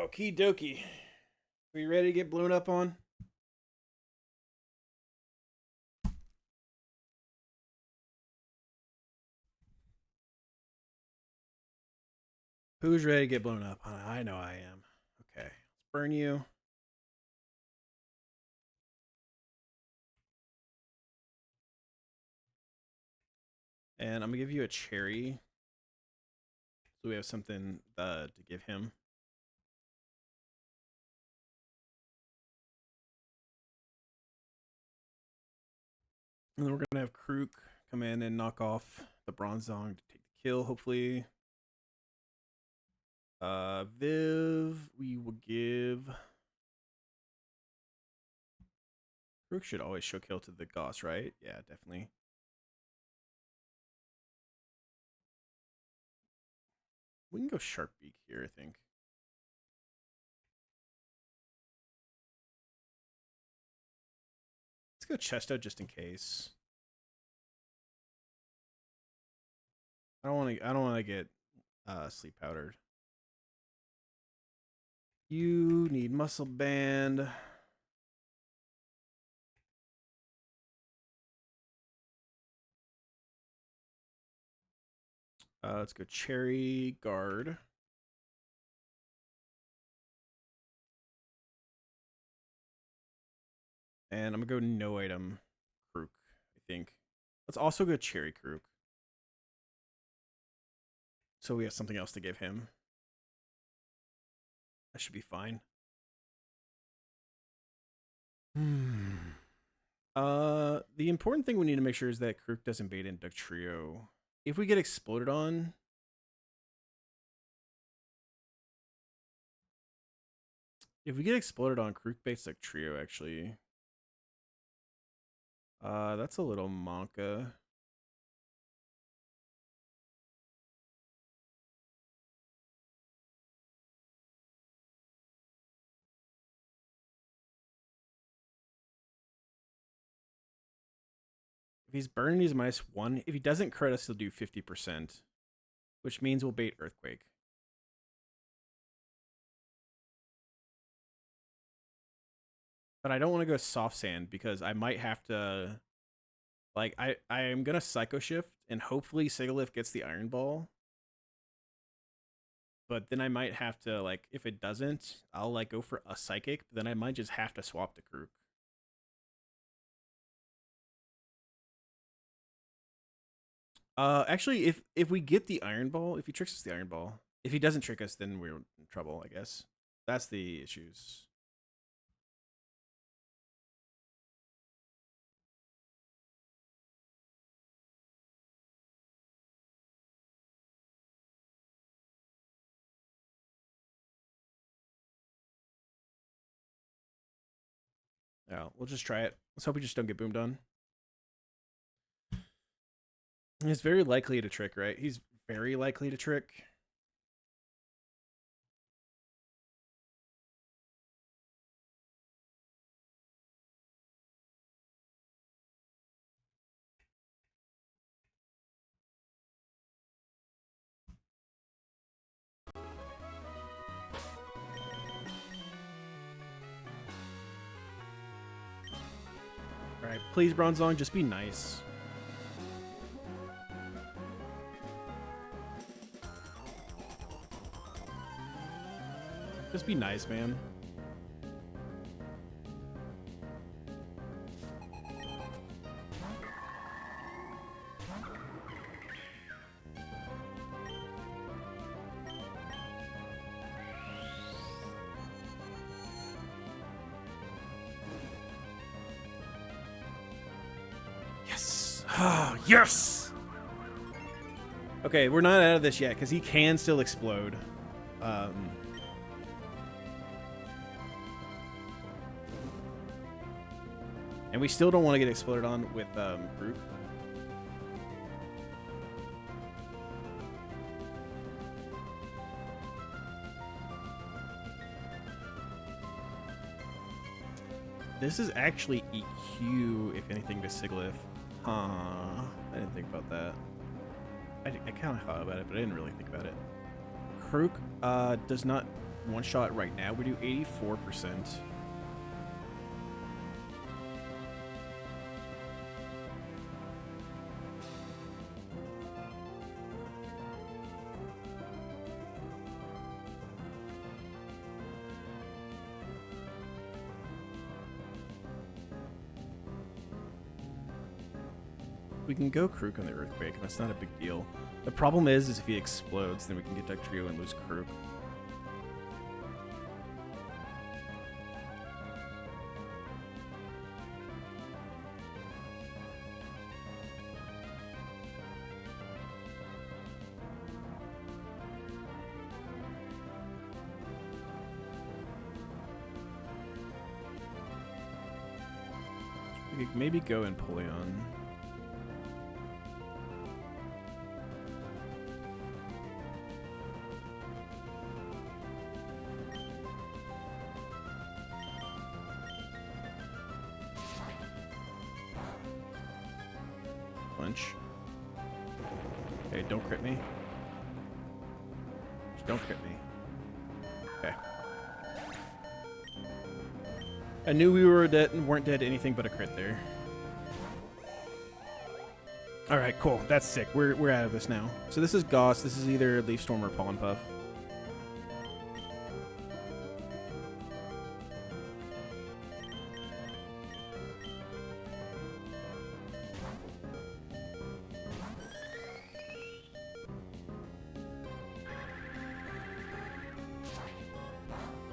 Okie dokie. We ready to get blown up on? Who's ready to get blown up? I know I am. Okay. Let's burn you. And I'm going to give you a cherry. So we have something to give him. And then we're going to have Krook come in and knock off the Bronzong to take the kill, hopefully. Viv, we will give... Krook should always show kill to the Goss, right? Yeah, definitely. We can go Sharpbeak here, I think. Let's go Chesto just in case. I don't want to get sleep powdered. You need muscle band. Let's go cherry guard. And I'm gonna go no item Krook, I think. Let's also go cherry Krook. So we have something else to give him. That should be fine. The important thing we need to make sure is that Krook doesn't bait in Dugtrio. If we get exploded on, Krook baits Dugtrio actually. That's a little Monka. If he's burning, he's -1. If he doesn't crit us, he'll do 50%, which means we'll bait Earthquake. But I don't want to go Soft Sand because I might have to... Like, I am going to Psycho Shift, and hopefully Sigalith gets the Iron Ball. But then I might have to, like, if it doesn't, I'll, like, go for a Psychic, but then I might just have to swap the Krook. Actually, if we get the Iron Ball, if he tricks us the Iron Ball, if he doesn't trick us, then we're in trouble, I guess. That's the issues. Yeah, we'll just try it. Let's hope we just don't get boomed on. He's very likely to trick, right? He's very likely to trick. Alright, please, Bronzong, just be nice. Just be nice, man. Yes! Oh, yes! Okay, we're not out of this yet, because he can still explode. And we still don't want to get exploded on with Groot. This is actually EQ, if anything, to Sigalith. Huh. I didn't think about that. I kind of thought about it, but I didn't really think about it. Krook does not one shot right now, we do 84%. We can go Krook on the Earthquake, and that's not a big deal. The problem is if he explodes, then we can get Dugtrio and lose Krook. We could maybe go Empoleon. Okay, don't crit me. Just don't crit me. Okay. I knew we were dead and weren't dead to anything but a crit there. Alright, cool. That's sick. We're out of this now. So this is Goss. This is either Leaf Storm or Pollen Puff.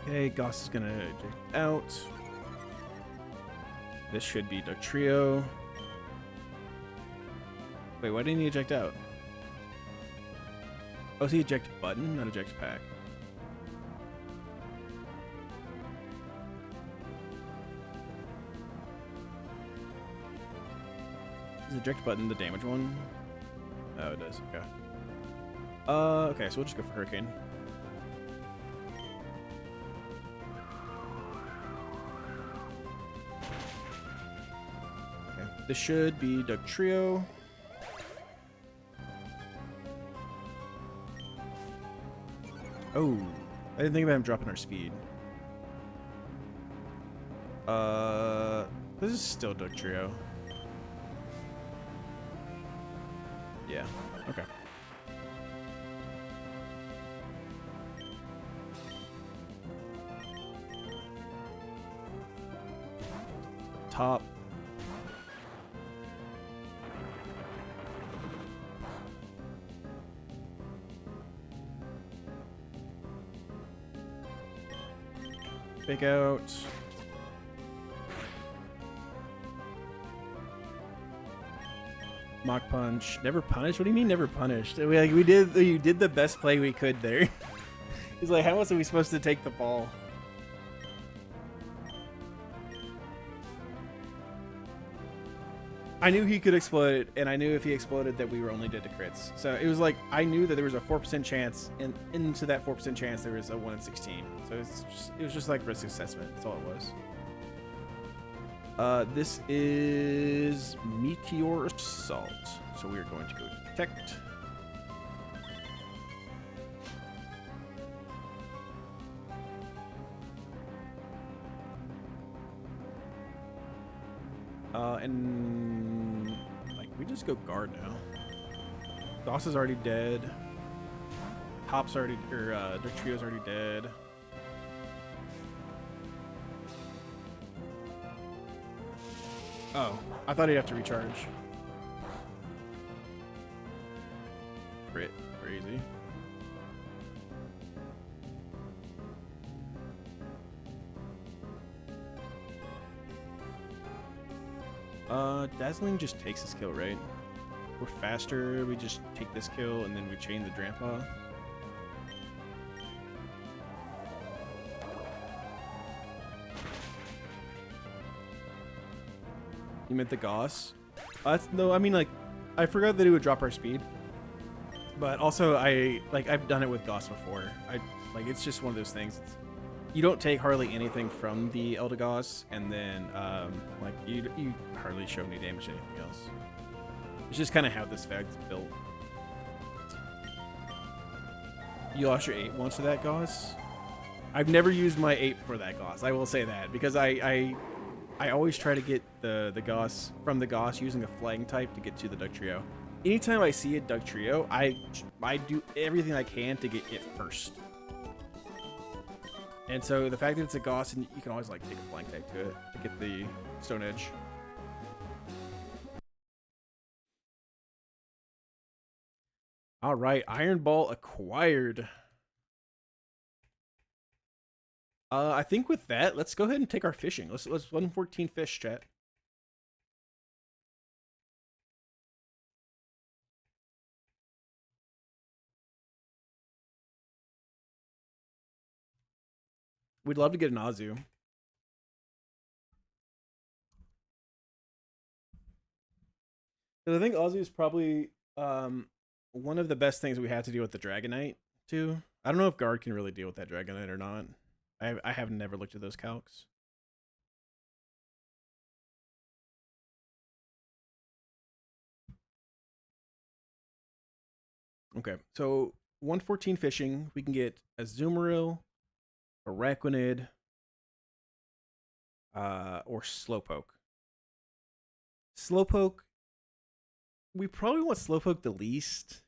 Okay, Goss is gonna eject out. This should be Dugtrio. Wait, why didn't he eject out? Oh, is he eject button, not eject pack? Is eject button the damage one? Oh, it does. Okay. Okay, so we'll just go for Hurricane. This should be Dugtrio. Oh, I didn't think about him dropping our speed. This is still Dugtrio. Yeah, okay. Top. Fake out. Mock punch. Never punished? What do you mean never punished? We did the best play we could there. He's like, how else are we supposed to take the ball? I knew he could explode, and I knew if he exploded that we were only dead to crits. So it was like, I knew that there was a 4% chance, and into that 4% chance there was a 1 in 16. So it was just like risk assessment. That's all it was. This is Meteor Assault. So we are going to go Detect. And like we just go guard now. Goss is already dead. Hop's already, or Dugtrio's already dead. Oh, I thought he'd have to recharge. Crit, crazy. Dazzling just takes this kill, right? We're faster, we just take this kill and then we chain the Drampa. You meant the Goss? No, I mean, like, I forgot that it would drop our speed. But also, I've done it with Goss before. It's just one of those things. You don't take hardly anything from the Eldegoss, and then, you hardly show any damage to anything else. It's just kind of how this fag's built. You lost your 8 once to that Goss? I've never used my ape for that Goss. I will say that because I always try to get the Goss from the Goss using a flying type to get to the Dugtrio. Anytime I see a Dugtrio, I do everything I can to get it first. And so the fact that it's a Goss and you can always like take a flying type to it to get the Stone Edge. All right, Iron Ball acquired. I think with that, let's go ahead and take our fishing. Let's 114 fish, chat. We'd love to get an Azu. I think Azu is probably one of the best things we have to deal with the Dragonite too. I don't know if Guard can really deal with that Dragonite or not. I have never looked at those calcs. Okay, so 114 fishing, we can get a Azumarill, a Araquanid, or Slowpoke. Slowpoke, we probably want Slowpoke the least.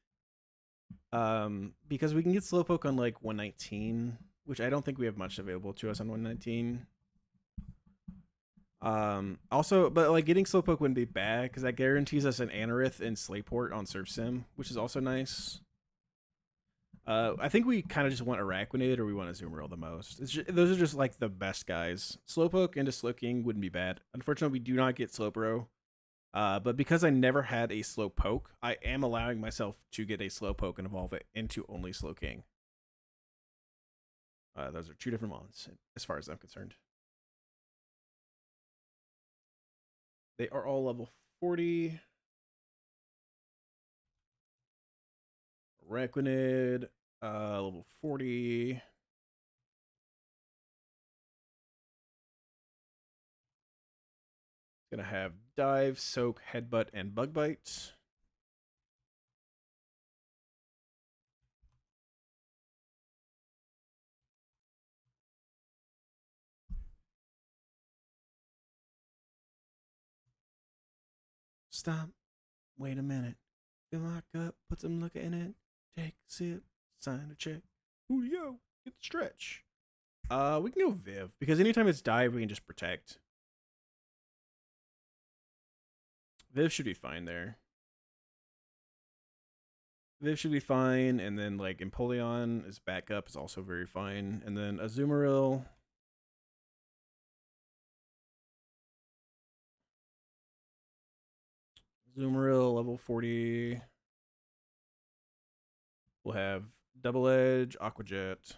Because we can get Slowpoke on like 119, which I don't think we have much available to us on 119. Also, but like getting Slowpoke wouldn't be bad because that guarantees us an Anorith and Slayport on Surf Sim, which is also nice. I think we kind of just want Araquanid or we want Azumarill the most. Those are just like the best guys. Slowpoke into Slowking wouldn't be bad. Unfortunately, we do not get Slowbro. But because I never had a Slowpoke, I am allowing myself to get a Slowpoke and evolve it into only Slowking. Those are two different mons, as far as I'm concerned. They are all level 40. Araquanid, level 40. Gonna have Dive, Soak, Headbutt, and Bug Bite. Stop. Wait a minute. Fill my cup, put some liquor in it. Take a sip, sign a check. Julio, get the stretch. We can go Viv because anytime it's dive, we can just protect. Viv should be fine there. Viv should be fine, and then like Empoleon is backup is also very fine, and then Azumarill. Azumarill level 40. We'll have Double Edge, Aqua Jet.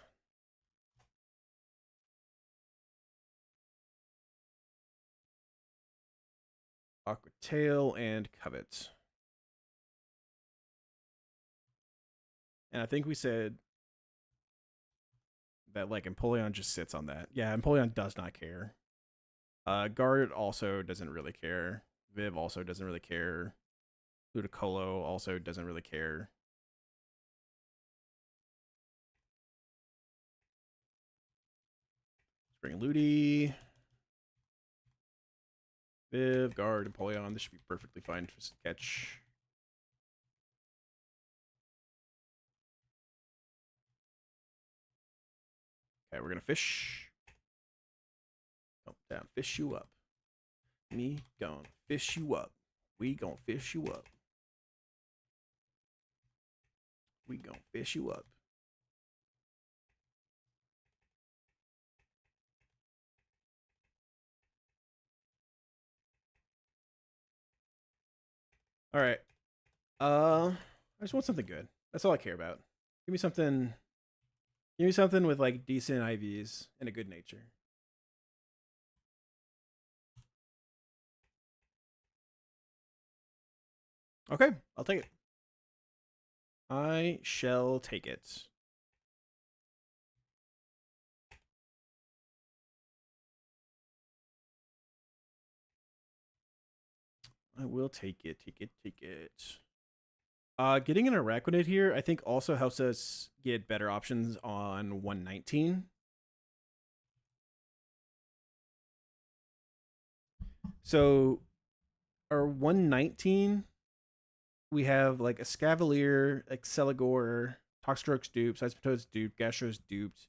Aqua Tail, and Covet. And I think we said that like Empoleon just sits on that. Yeah, Empoleon does not care. Guard also doesn't really care. Viv also doesn't really care. Ludicolo also doesn't really care. Spring Ludi. Viv, Guard, Empoleon. This should be perfectly fine to catch. Okay, we're gonna fish. Come down, fish you up. Me gonna fish you up. We gonna fish you up. We gonna fish you up. All right. I just want something good. That's all I care about. Give me something. Give me something with like decent IVs and a good nature. Okay, I'll take it. I shall take it. I will take it. Take it. Take it. Getting an Araquanid here, I think, also helps us get better options on 119. So our 119, we have like a Scavalier, Exceligor, Toxtrix duped, Seismitoad's duped, Gastro's duped.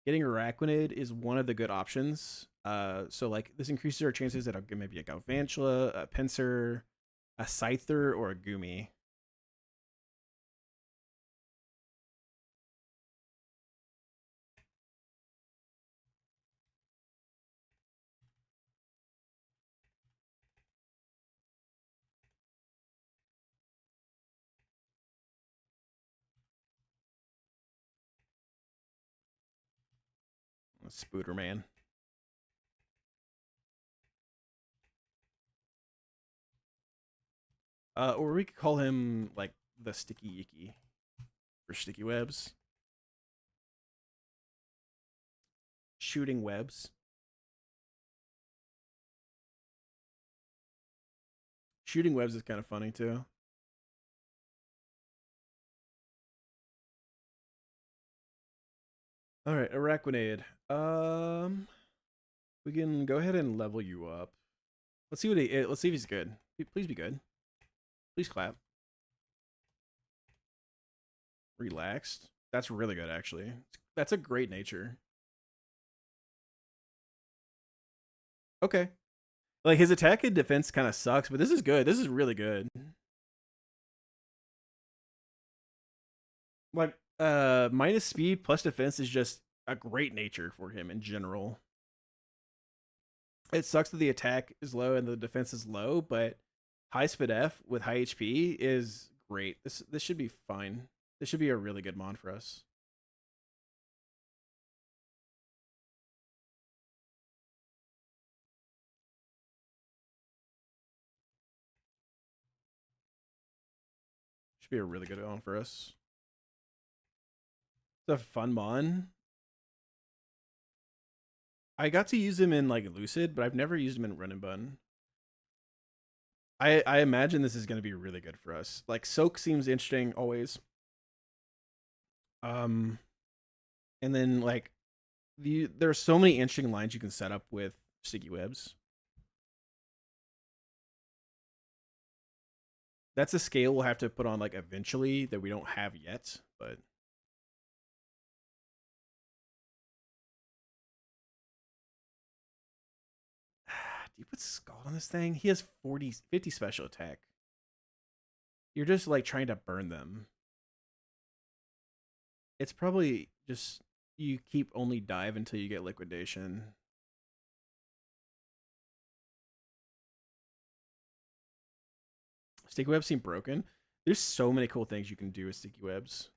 Getting Araquanid is one of the good options. So like this increases our chances that I'll get maybe a Galvantula, a Pinsir, a Scyther, or a Goomy. Spooderman. Or we could call him like the Sticky Icky for Sticky Webs. Shooting Webs. Shooting Webs is kind of funny too. All right, Araquanid. We can go ahead and level you up. Let's see what he. Let's see if he's good. Please be good. Please clap. Relaxed. That's really good, actually. That's a great nature. Okay. Like his attack and defense kind of sucks, but this is good. This is really good. Like minus speed plus defense is just a great nature for him in general. It sucks that the attack is low and the defense is low, but high speed F with high HP is great. This should be fine. This should be a really good mon for us. Should be a really good mon for us. It's a fun mon. I got to use him in like Lucid, but I've never used him in RunAndBun. I imagine this is going to be really good for us. Like Soak seems interesting always. And then like there are so many interesting lines you can set up with Sticky Webs. That's a scale we'll have to put on like eventually that we don't have yet, but do you put Scald on this thing? He has 50 special attack. You're just like trying to burn them. It's probably just you keep only dive until you get liquidation. Sticky webs seem broken. There's so many cool things you can do with sticky webs.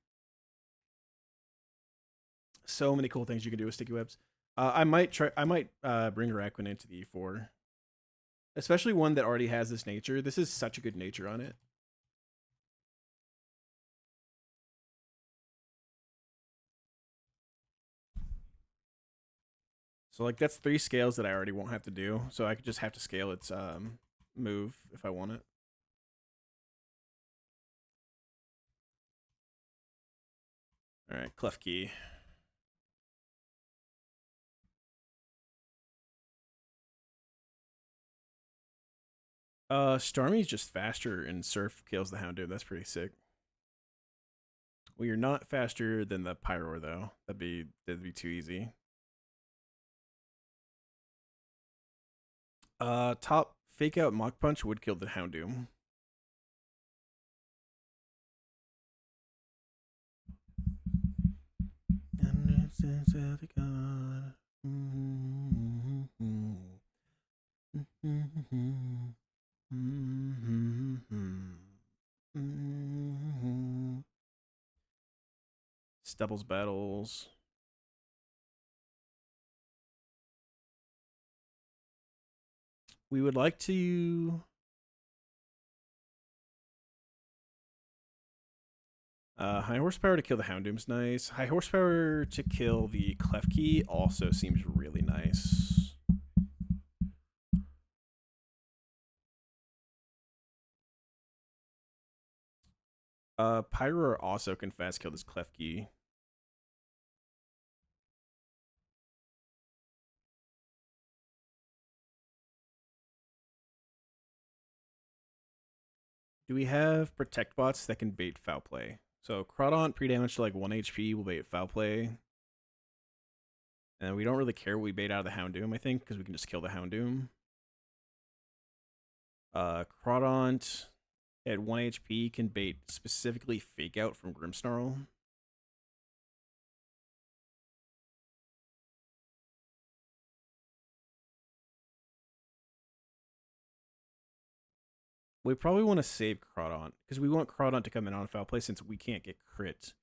So many cool things you can do with sticky webs. I might try. I might bring Araquanid into the E4, especially one that already has this nature. This is such a good nature on it. So like that's 3 scales that I already won't have to do. So I could just have to scale its move if I want it. All right, Clef Key. Starmie's just faster and Surf kills the Houndoom. That's pretty sick. Well, you're not faster than the Pyroar though. That'd be too easy. Top fake out Mach Punch would kill the Houndoom. Stubbles battles. We would like to high horsepower to kill the Houndoom's nice. High horsepower to kill the Klefki also seems really nice. Pyro also can fast kill this Klefki. Do we have protect bots that can bait foul play? So Crawdaunt pre-damage to like 1 HP will bait foul play. And we don't really care what we bait out of the Houndoom, I think, because we can just kill the Houndoom. Crawdaunt at 1 HP can bait specifically Fake Out from Grimmsnarl. We probably want to save Crawdaunt, because we want Crawdaunt to come in on foul play since we can't get crit.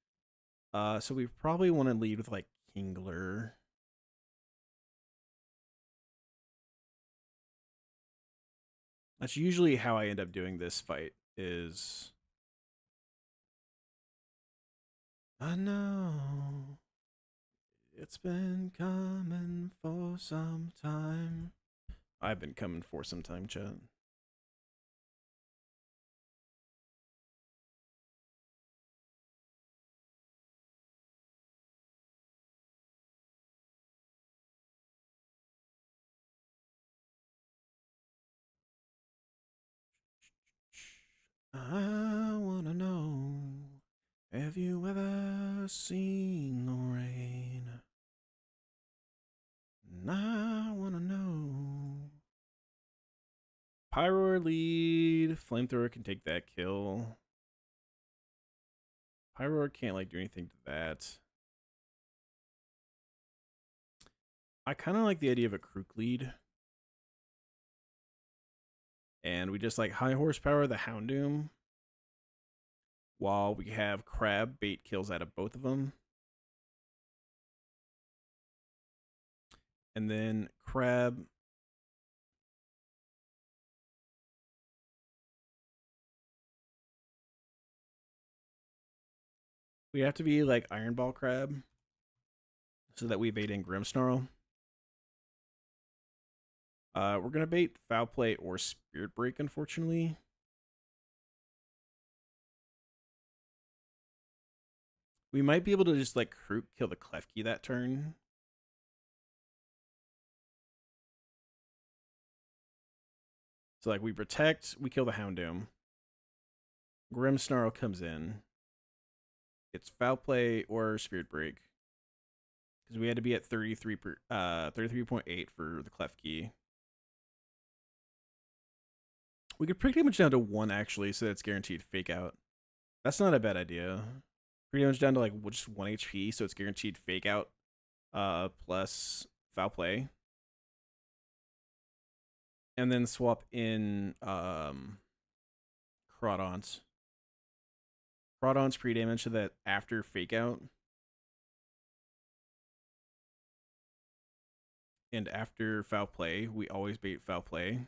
So we probably want to lead with like Kingler. That's usually how I end up doing this fight is... I know it's been coming for some time. I've been coming for some time, chat. I wanna know, have you ever seen the rain? And I wanna know. Pyroar lead, Flamethrower can take that kill. Pyroar can't like do anything to that. I kind of like the idea of a Krook lead. And we just like high horsepower the Houndoom while we have Crab bait kills out of both of them. And then Crab we have to be like Iron Ball Crab so that we bait in Grimmsnarl. We're gonna bait Foul Play or Spirit Break, unfortunately. We might be able to just like Krook kill the Klefki that turn. So like we protect, we kill the Houndoom. Grimmsnarl comes in. It's Foul Play or Spirit Break. Because we had to be at 33.8 for the Klefki. We could pretty much down to 1 actually, so that's guaranteed Fake Out. That's not a bad idea. Pretty much down to like just 1 HP, so it's guaranteed Fake Out plus Foul Play. And then swap in Crawdaunt. Crawdaunt's pre-damage so that after Fake Out and after Foul Play, we always bait Foul Play.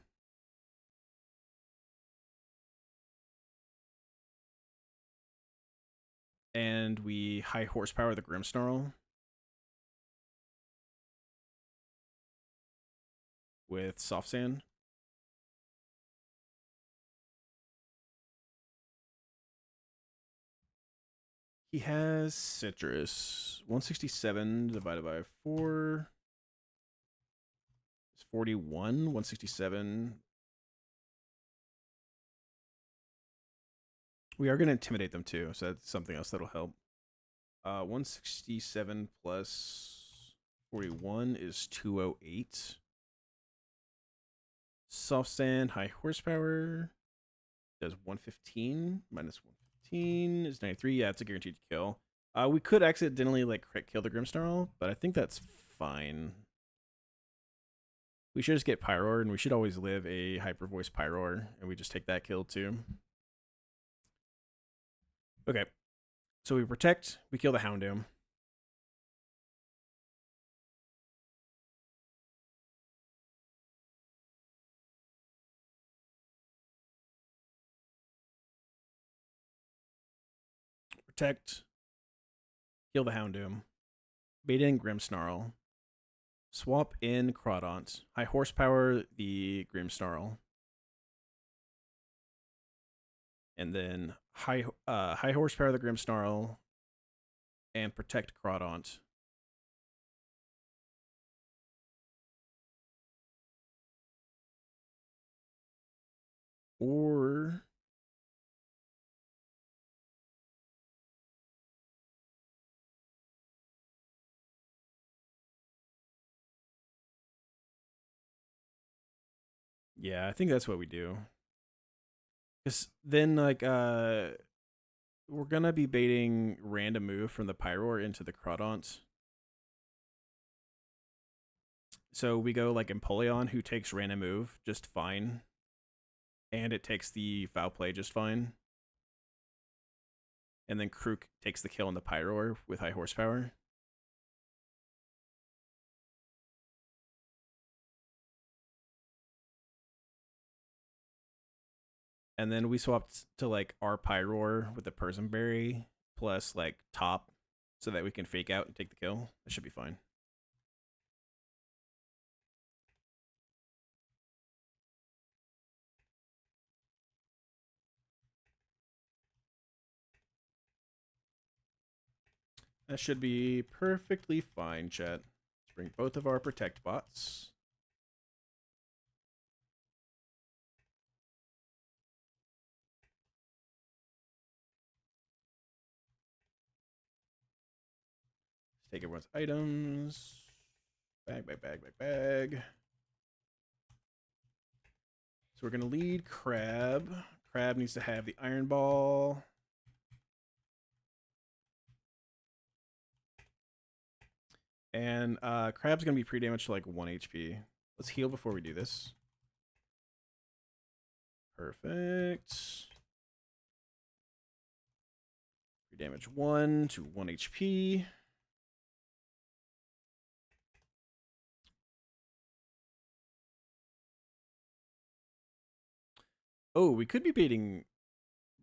And we high horsepower the Grimmsnarl with Soft Sand. He has Citrus. 167 divided by 4 is 41. 167. We are going to intimidate them too, so that's something else that'll help. 167 plus 41 is 208. Soft Sand, high horsepower, does 115 minus 115 is 93. Yeah, it's a guaranteed kill. We could accidentally like crit kill the Grimmsnarl, but I think that's fine. We should just get Pyroar, and we should always live a Hyper Voice Pyroar, and we just take that kill too. Okay, so we protect, we kill the Houndoom. Protect, kill the Houndoom. Bait in Grimmsnarl. Swap in Crawdaunt. High horsepower the Grimmsnarl. And then high horsepower the Grimmsnarl and protect Crawdaunt. Or Yeah, I think that's what we do. Cause then like we're gonna be baiting random move from the Pyroar into the Crawdaunt. So we go like Empoleon, who takes random move just fine. And it takes the foul play just fine. And then Krook takes the kill on the Pyroar with high horsepower. And then we swapped to like our Pyroar with the Persimberry plus like top so that we can fake out and take the kill. That should be fine. That should be perfectly fine, chat. Let's bring both of our protect bots. Let's take everyone's items. Bag, bag, bag, bag, bag. So we're going to lead Crab. Crab needs to have the Iron Ball. And Crab's going to be pre-damaged to like 1 HP. Let's heal before we do this. Perfect. Pre-damage 1 to 1 HP. Oh, we could be baiting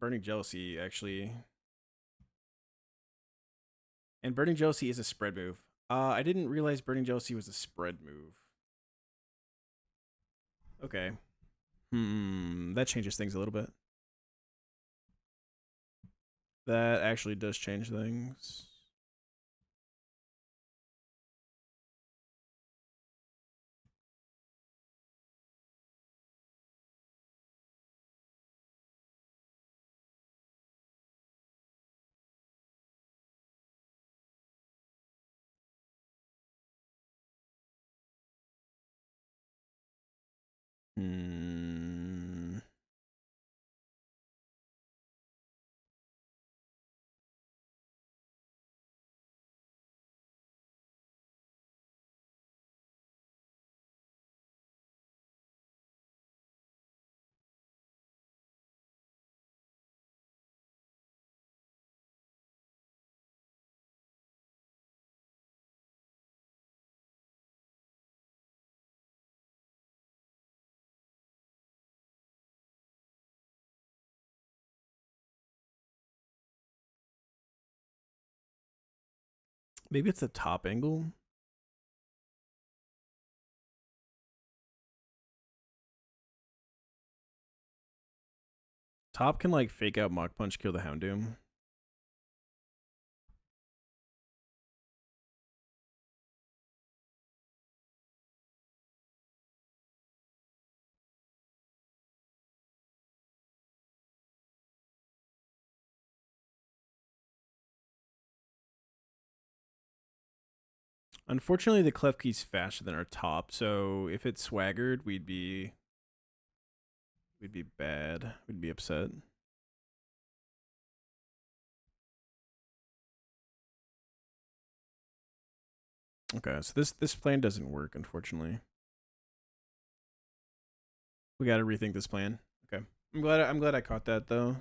Burning Jealousy, actually. And Burning Jealousy is a spread move. I didn't realize Burning Jealousy was a spread move. Okay. That changes things a little bit. That actually does change things. Maybe it's a top angle. Top can like fake out Mach Punch, kill the Houndoom. Unfortunately, the Klefki's faster than our top, so if it swaggered, we'd be bad. We'd be upset. Okay, so this plan doesn't work, unfortunately. We got to rethink this plan. Okay, I'm glad I caught that though.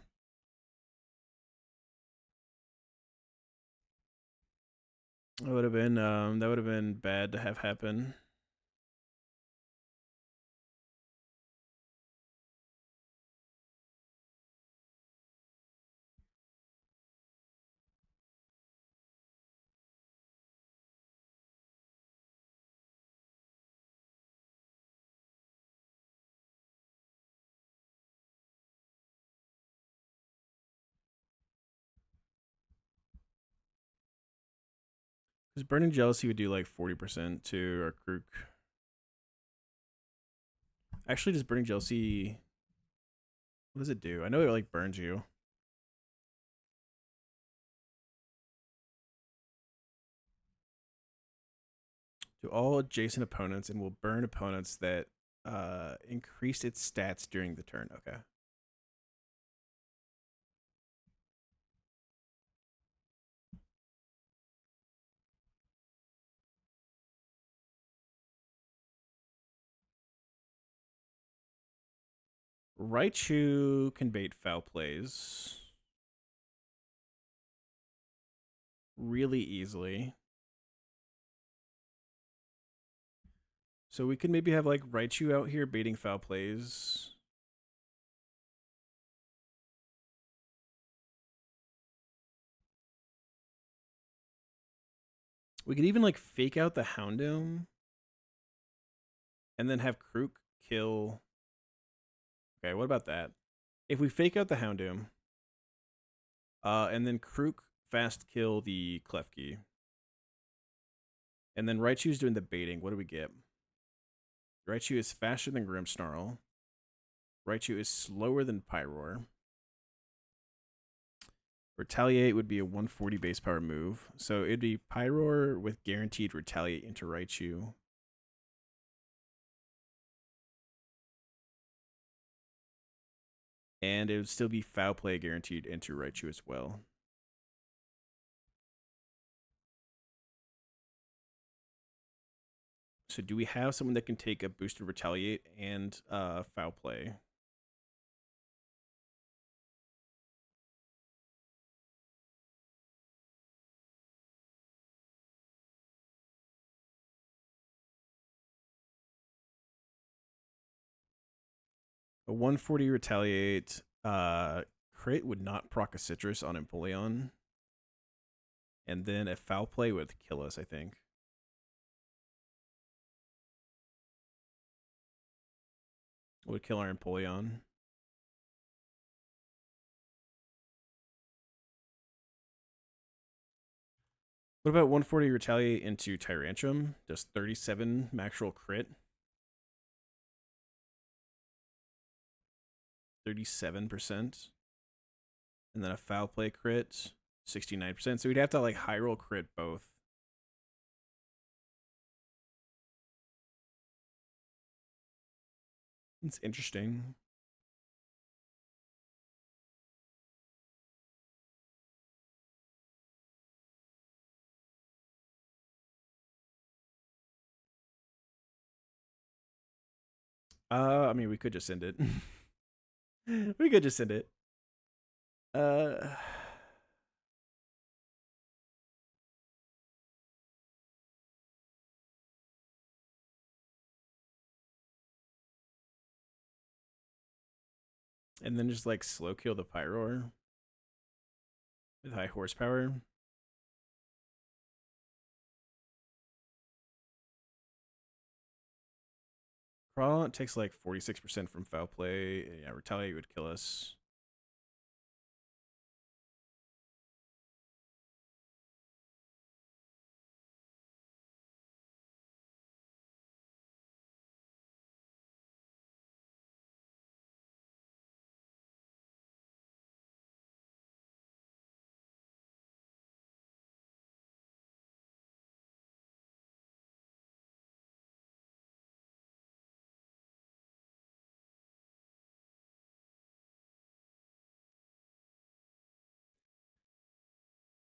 That would have been bad to have happen. Because Burning Jealousy would do like 40% to our Krook. Actually, does Burning Jealousy... What does it do? I know it like burns you. To all adjacent opponents and will burn opponents that increase its stats during the turn. Okay. Raichu can bait foul plays really easily. So we could maybe have like Raichu out here baiting foul plays. We could even like fake out the Houndoom and then have Krook kill. Okay, what about that? If we fake out the Houndoom, and then Krook fast kill the Klefki, and then Raichu's doing the baiting, what do we get? Raichu is faster than Grimmsnarl. Raichu is slower than Pyroar. Retaliate would be a 140 base power move. So it'd be Pyroar with guaranteed Retaliate into Raichu. And it would still be Foul Play guaranteed into Raichu as well. So do we have someone that can take a boosted Retaliate and Foul Play? A 140 Retaliate crit would not proc a Citrus on Empoleon. And then a Foul Play would kill us, I think. Would kill our Empoleon. What about 140 Retaliate into Tyrantrum? Does 37 maximum crit? 37%. And then a Foul Play crit, 69%. So we'd have to like high roll crit both. It's interesting. I mean, we could just send it. We could just send it. And then just like slow kill the Pyroar with high horsepower. Crawlant takes like 46% from foul play. Yeah, Retaliate would kill us.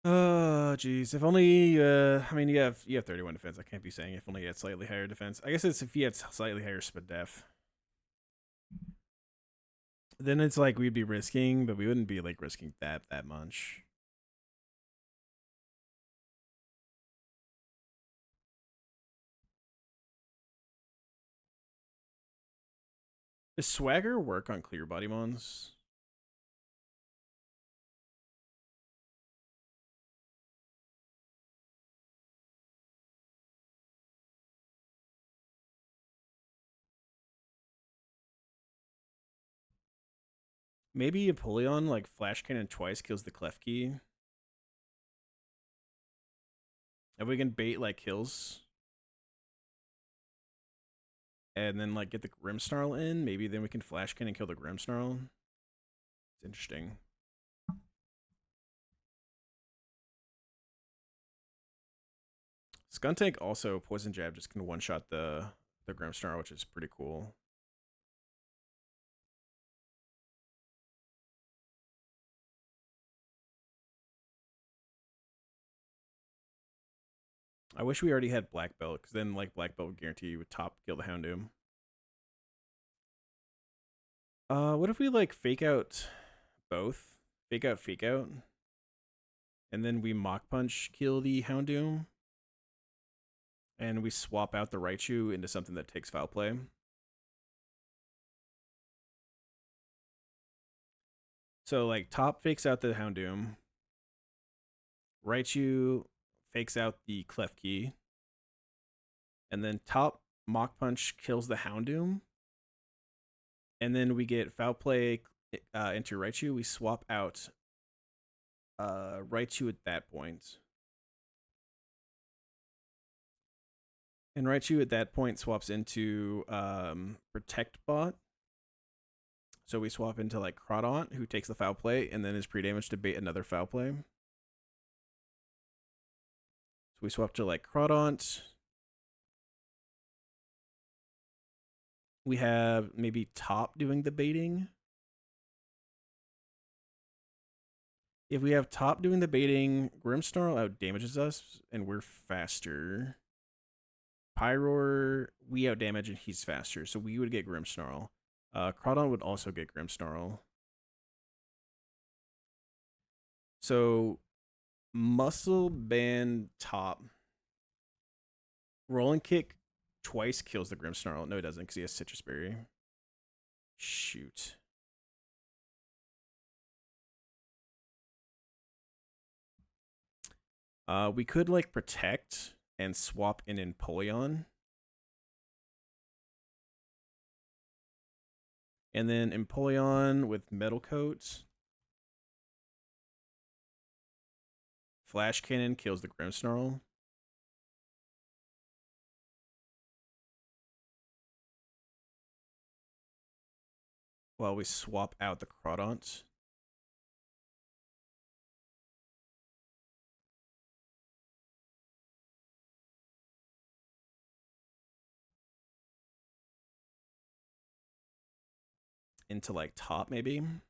Oh, geez. If only, I mean, you have 31 defense. I can't be saying if only you had slightly higher defense. I guess it's if you had slightly higher speed def. Then it's like we'd be risking, but we wouldn't be like risking that much. Does Swagger work on clear body mons? Maybe Empoleon like flash cannon twice kills the Klefki. If we can bait like kills. And then like get the Grimmsnarl in, maybe then we can flash cannon kill the Grimmsnarl. It's interesting. Skuntank also poison jab just can one shot the the Grimmsnarl, which is pretty cool. I wish we already had Black Belt, because then like Black Belt would guarantee you would top kill the Houndoom. What if we like fake out both? Fake out. And then we Mach Punch kill the Houndoom. And we swap out the Raichu into something that takes foul play. So like top fakes out the Houndoom. Raichu fakes out the Klefki. And then top Mach Punch kills the Houndoom. And then we get foul play into Raichu. We swap out Raichu at that point. And Raichu at that point swaps into Protect Bot. So we swap into like Crawdaunt, who takes the foul play and then is pre-damaged to bait another foul play. So we swap to like Crawdaunt. We have maybe top doing the baiting. If we have top doing the baiting, Grimmsnarl out damages us and we're faster. Pyroar, we out damage and he's faster, so we would get Grimmsnarl. Crawdaunt would also get Grimmsnarl. So Muscle Band top. Rolling Kick twice kills the Grimmsnarl. No, it doesn't, because he has Citrus Berry. Shoot. We could like protect and swap in Empoleon. And then Empoleon with Metal Coat. Flash Cannon kills the Grimmsnarl. While we swap out the Crawdaunt. Into like top maybe. I'm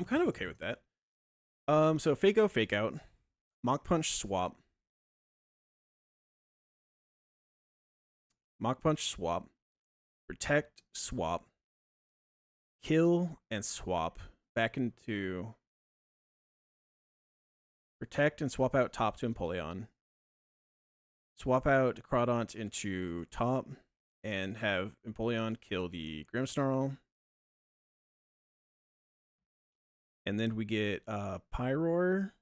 kind of okay with that. So fake out. Mach Punch swap. Mach Punch swap. Protect swap. Kill and swap back into Protect and swap out top to Empoleon. Swap out Crawdaunt into top and have Empoleon kill the Grimmsnarl. And then we get Pyroar.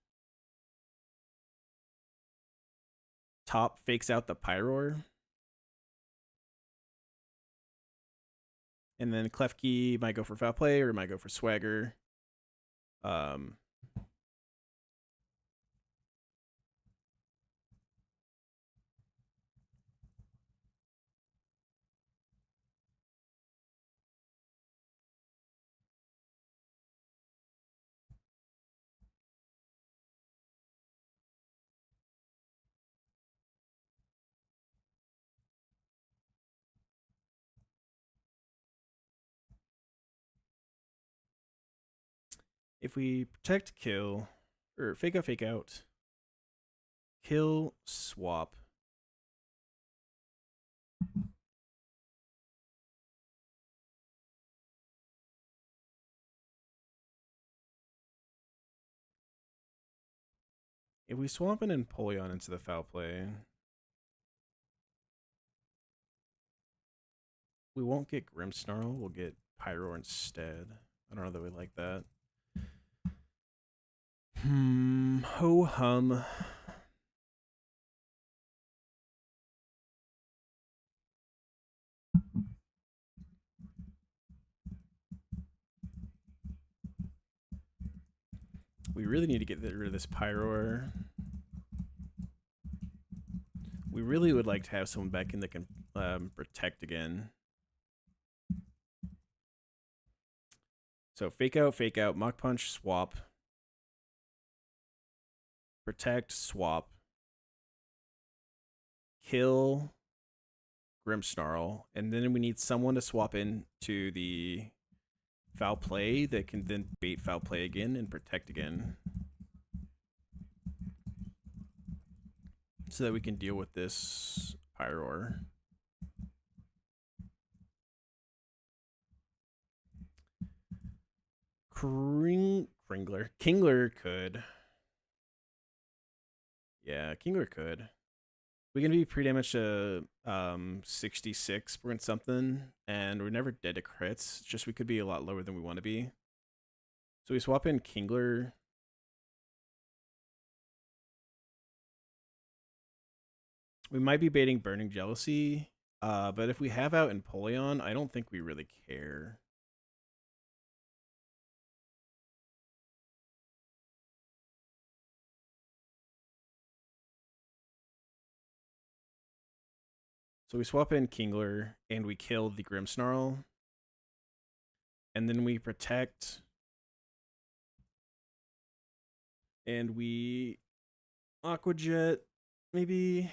Top fakes out the Pyroar. And then Klefki might go for foul play or might go for swagger. If we protect kill, or fake out, kill, swap. If we swap an Empoleon into the foul play, we won't get Grimmsnarl, we'll get Pyroar instead. I don't know that we like that. Ho hum. We really need to get rid of this Pyroar. We really would like to have someone back in that can protect again. So fake out, Mach Punch, swap. Protect, swap. Kill Grimmsnarl. And then we need someone to swap in to the foul play that can then bait foul play again and protect again. So that we can deal with this Pyroar. Kingler could. Yeah, Kingler could. We can be pre-damaged to 66 point something, and we're never dead to crits. It's just we could be a lot lower than we want to be. So we swap in Kingler. We might be baiting Burning Jealousy, but if we have out Empoleon, I don't think we really care. So we swap in Kingler, and we kill the Grimmsnarl. And then we protect. And we Aqua Jet, maybe.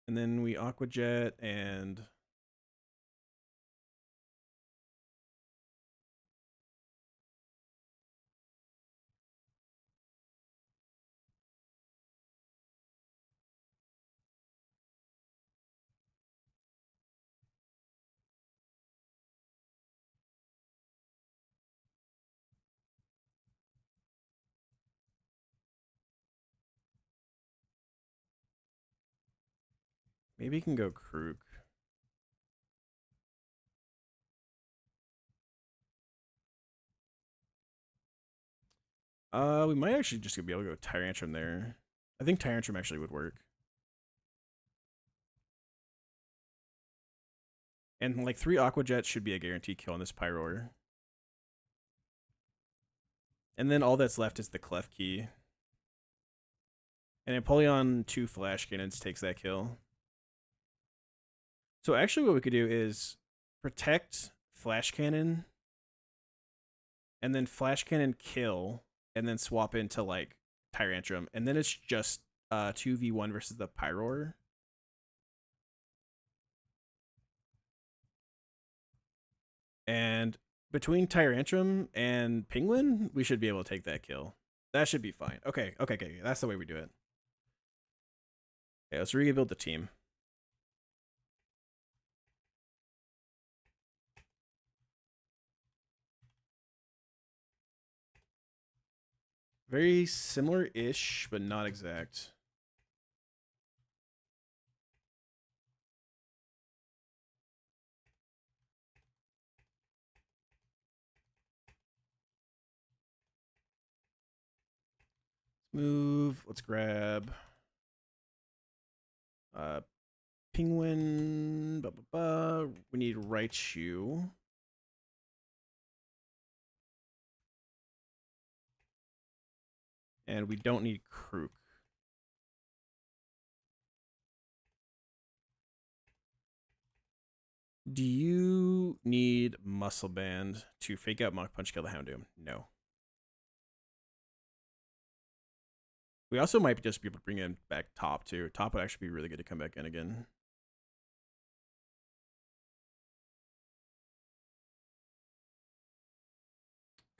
And then we Aqua Jet and maybe you can go Krook. We might actually just be able to go Tyrantrum there. I think Tyrantrum actually would work. And like 3 Aqua Jets should be a guaranteed kill on this Pyroar. And then all that's left is the Clef Key. And Empoleon 2 Flash Cannons takes that kill. So actually what we could do is protect Flash Cannon, and then Flash Cannon kill, and then swap into like Tyrantrum. And then it's just 2v1 versus the Pyroar. And between Tyrantrum and Penguin, we should be able to take that kill. That should be fine. Okay. That's the way we do it. Okay, let's rebuild the team. Very similar-ish, but not exact. Move. Let's grab Penguin. We need Raichu. And we don't need Krook. Do you need Muscle Band to fake out Mach Punch, kill the Houndoom? No. We also might just be able to bring him back top, too. Top would actually be really good to come back in again.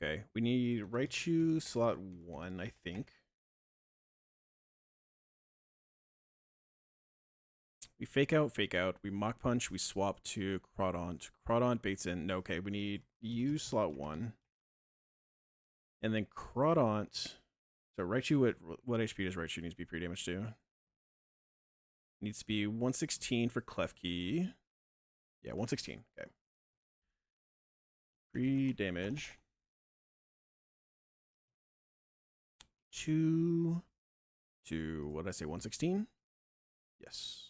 Okay, we need Raichu slot 1, I think. We fake out. We Mach Punch. We swap to Crawdaunt. Crawdaunt baits in. No, okay, we need you slot 1. And then Crawdaunt. So Raichu, what HP does Raichu need to be pre-damaged to? Needs to be 116 for Clef Key. Yeah, 116. Okay. Pre-damage. 2 to, what did I say, 116? Yes.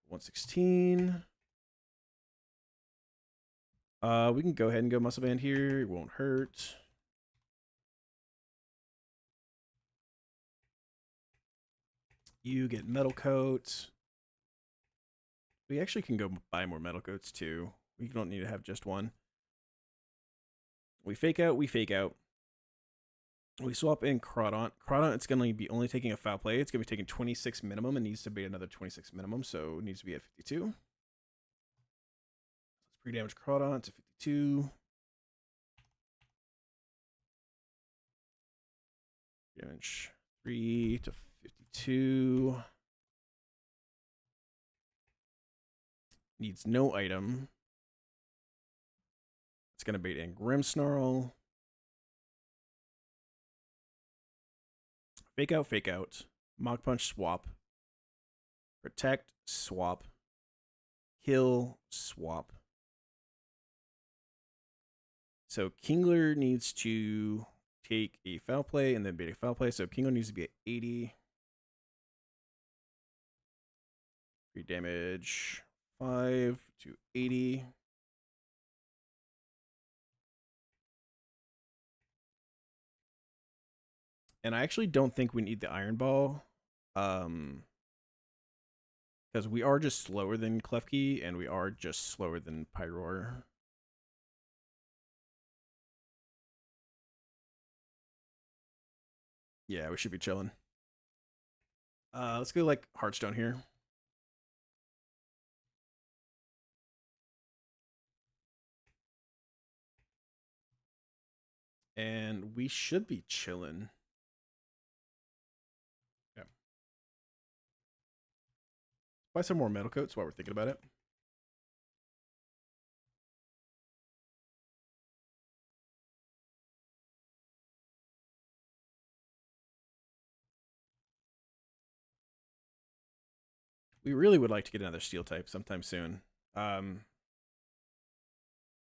116. We can go ahead and go Muscle Band here. It won't hurt. You get metal coat. We actually can go buy more metal coats too. We don't need to have just one. We fake out, we fake out. We swap in Crawdaunt. Crawdaunt, it's going to be only taking a foul play. It's going to be taking 26 minimum. It needs to be another 26 minimum, so it needs to be at 52. Let's pre-damage Crawdaunt to 52. Damage 3 to 52. Needs no item. It's going to bait in Grimmsnarl. Fake out, fake out. Mach Punch, swap. Protect, swap. Kill, swap. So Kingler needs to take a foul play and then bait a foul play. So Kingler needs to be at 80. Free damage 5 to 80. And I actually don't think we need the Iron Ball. Because we are just slower than Klefki, and we are just slower than Pyroar. Yeah, we should be chilling. Let's go like Hearthstone here. And we should be chilling. Yeah. Buy some more metal coats while we're thinking about it. We really would like to get another steel type sometime soon.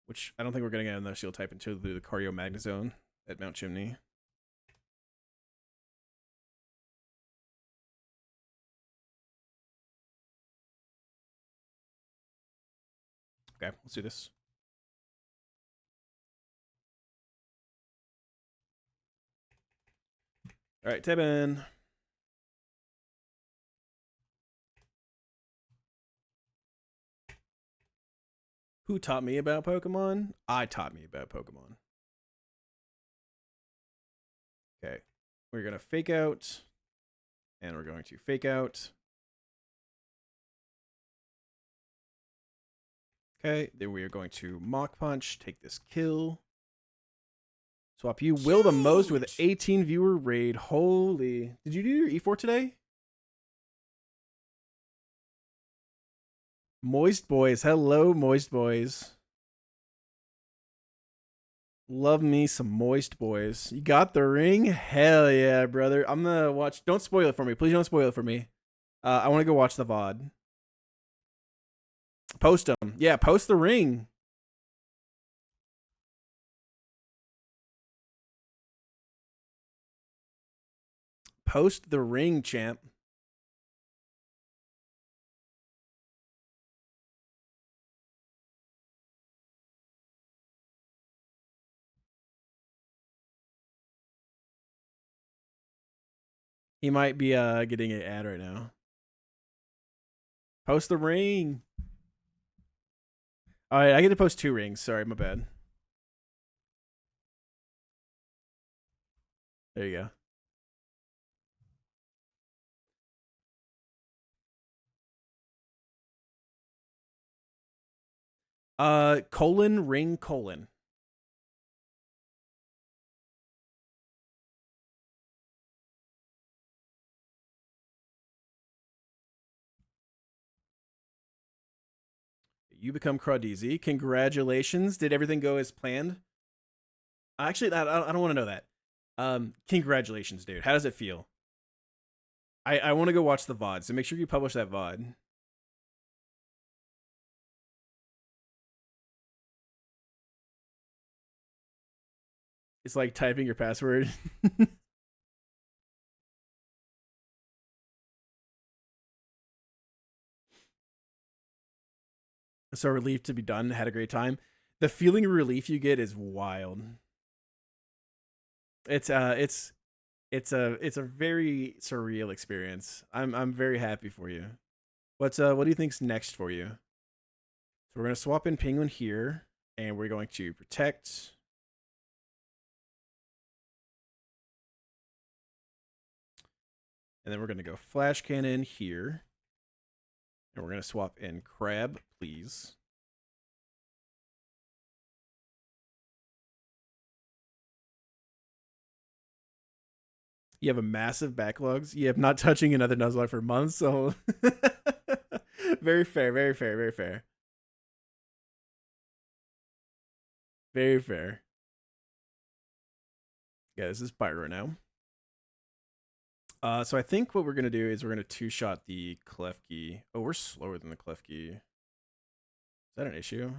Which I don't think we're going to get another steel type until the Cardio Magnezone at Mount Chimney. Okay, let's do this. All right, Tebin. Who taught me about Pokemon? I taught me about Pokemon. Okay, we're going to fake out. And we're going to fake out. Okay, then we are going to Mach Punch, take this kill. Swap you. Will the most with 18 viewer raid. Holy. Did you do your E4 today? Moist Boys. Hello, Moist Boys. Love me some Moist Boys. You got the ring? Hell yeah, brother. I'm going to watch. Don't spoil it for me. Please don't spoil it for me. I want to go watch the VOD. Post them. Yeah, post the ring. Post the ring, champ. He might be getting an ad right now. Post the ring. All right, I get to post 2 rings. Sorry, my bad. There you go. Colon, ring, colon. You become Crawdeezy. Congratulations. Did everything go as planned? Actually, I don't want to know that. Congratulations, dude. How does it feel? I want to go watch the VOD, so make sure you publish that VOD. It's like typing your password. So relieved to be done. Had a great time. The feeling of relief you get is wild. It's It's a very surreal experience. I'm very happy for you. What do you think's next for you? So we're gonna swap in Penguin here, and we're going to protect. And then we're gonna go Flash Cannon here. And we're gonna swap in Crab, please. You have a massive backlogs. You have not touching another Nuzlocke for months, so very fair, very fair, very fair. Very fair. Yeah, this is Pyro now. So I think what we're gonna do is we're gonna two-shot the Klefki. Oh, we're slower than the Klefki. Is that an issue?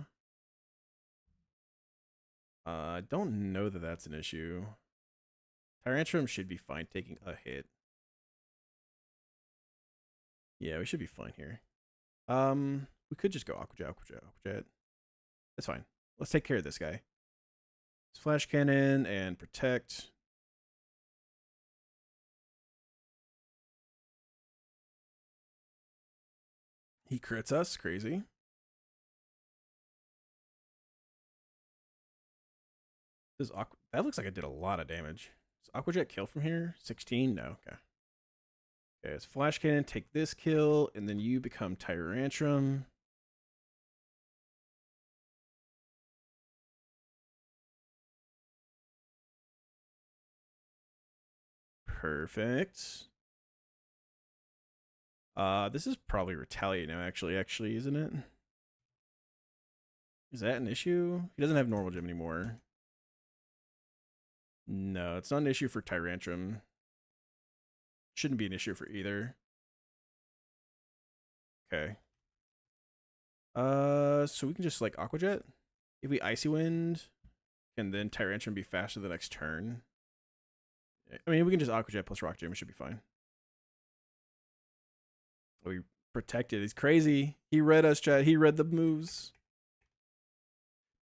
I don't know that that's an issue. Tyrantrum should be fine taking a hit. Yeah, we should be fine here. We could just go Aquajet. That's fine. Let's take care of this guy. Let's Flash Cannon and protect. He crits us, crazy. That looks like it did a lot of damage. Does Aquajet kill from here? 16? No. Okay. Okay, it's Flash Cannon, take this kill, and then you become Tyrantrum. Perfect. This is probably Retaliate now, actually, isn't it? Is that an issue? He doesn't have normal gym anymore. No, it's not an issue for Tyrantrum. Shouldn't be an issue for either. Okay. So we can just like Aquajet. If we Icy Wind, can then Tyrantrum be faster the next turn? I mean, we can just Aquajet plus Rock Gym. It should be fine. We protected. He's crazy. He read us, chat. He read the moves.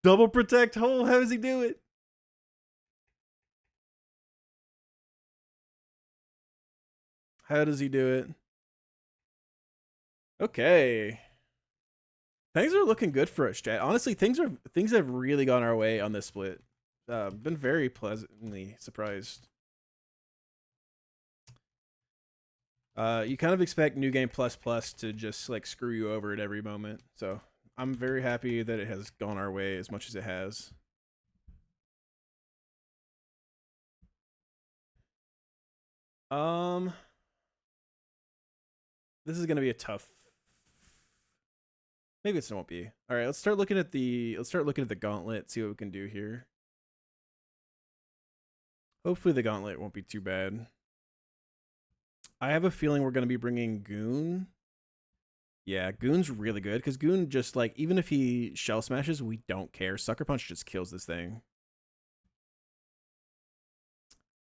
Double protect. Oh, how does he do it? How does he do it? Okay. Things are looking good for us, chat. Honestly, things have really gone our way on this split. Been very pleasantly surprised. You kind of expect New Game Plus Plus to just like screw you over at every moment. So I'm very happy that it has gone our way as much as it has. This is gonna be a tough. Maybe it won't be. All right, let's start looking at the gauntlet. See what we can do here. Hopefully the gauntlet won't be too bad. I have a feeling we're gonna be bringing Goon. Yeah, Goon's really good because Goon just like even if he shell smashes, we don't care. Sucker Punch just kills this thing.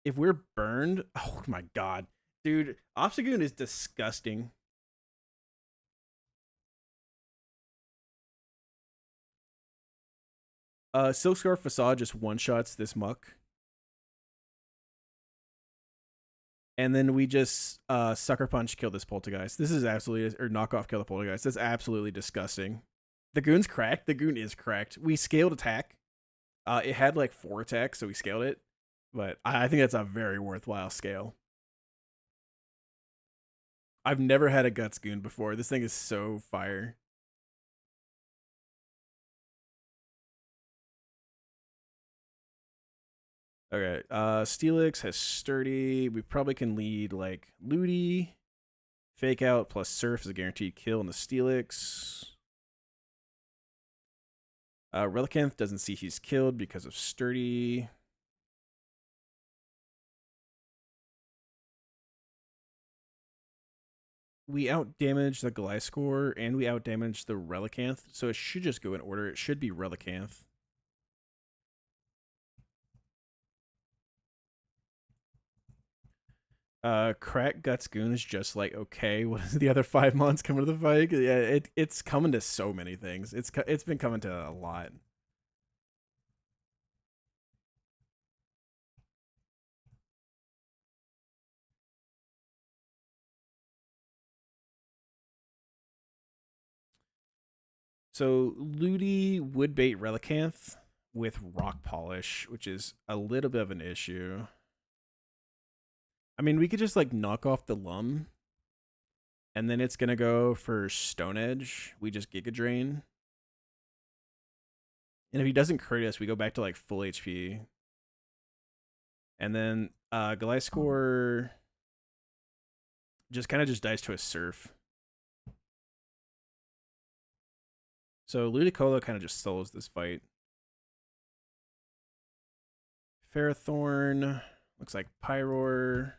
If we're burned, oh my god, dude, Obstagoon is disgusting. Silk Scarf Facade just one shots this muck. And then we just Sucker Punch kill this Poltergeist. This is absolutely, or Knockoff kill the Poltergeist. That's absolutely disgusting. The Goon's cracked. The Goon is cracked. We scaled attack. It had like 4 attacks, so we scaled it. But I think that's a very worthwhile scale. I've never had a Guts Goon before. This thing is so fire. Okay, Steelix has Sturdy. We probably can lead like Looty. Fake Out plus Surf is a guaranteed kill in the Steelix. Relicanth doesn't see he's killed because of Sturdy. We outdamage the Gliscor and we outdamage the Relicanth, so it should just go in order. It should be Relicanth. Crack Guts Goon is just like okay. What is the other 5 months coming to the fight? Yeah, it's coming to so many things. It's been coming to a lot. So Ludi would bait Relicanth with Rock Polish, which is a little bit of an issue. I mean, we could just like knock off the Lum, and then it's gonna go for Stone Edge. We just Giga Drain. And if he doesn't crit us, we go back to like full HP. And then Gliscor just kind of just dies to a Surf. So Ludicolo kind of just solos this fight. Ferrothorn looks like Pyroar.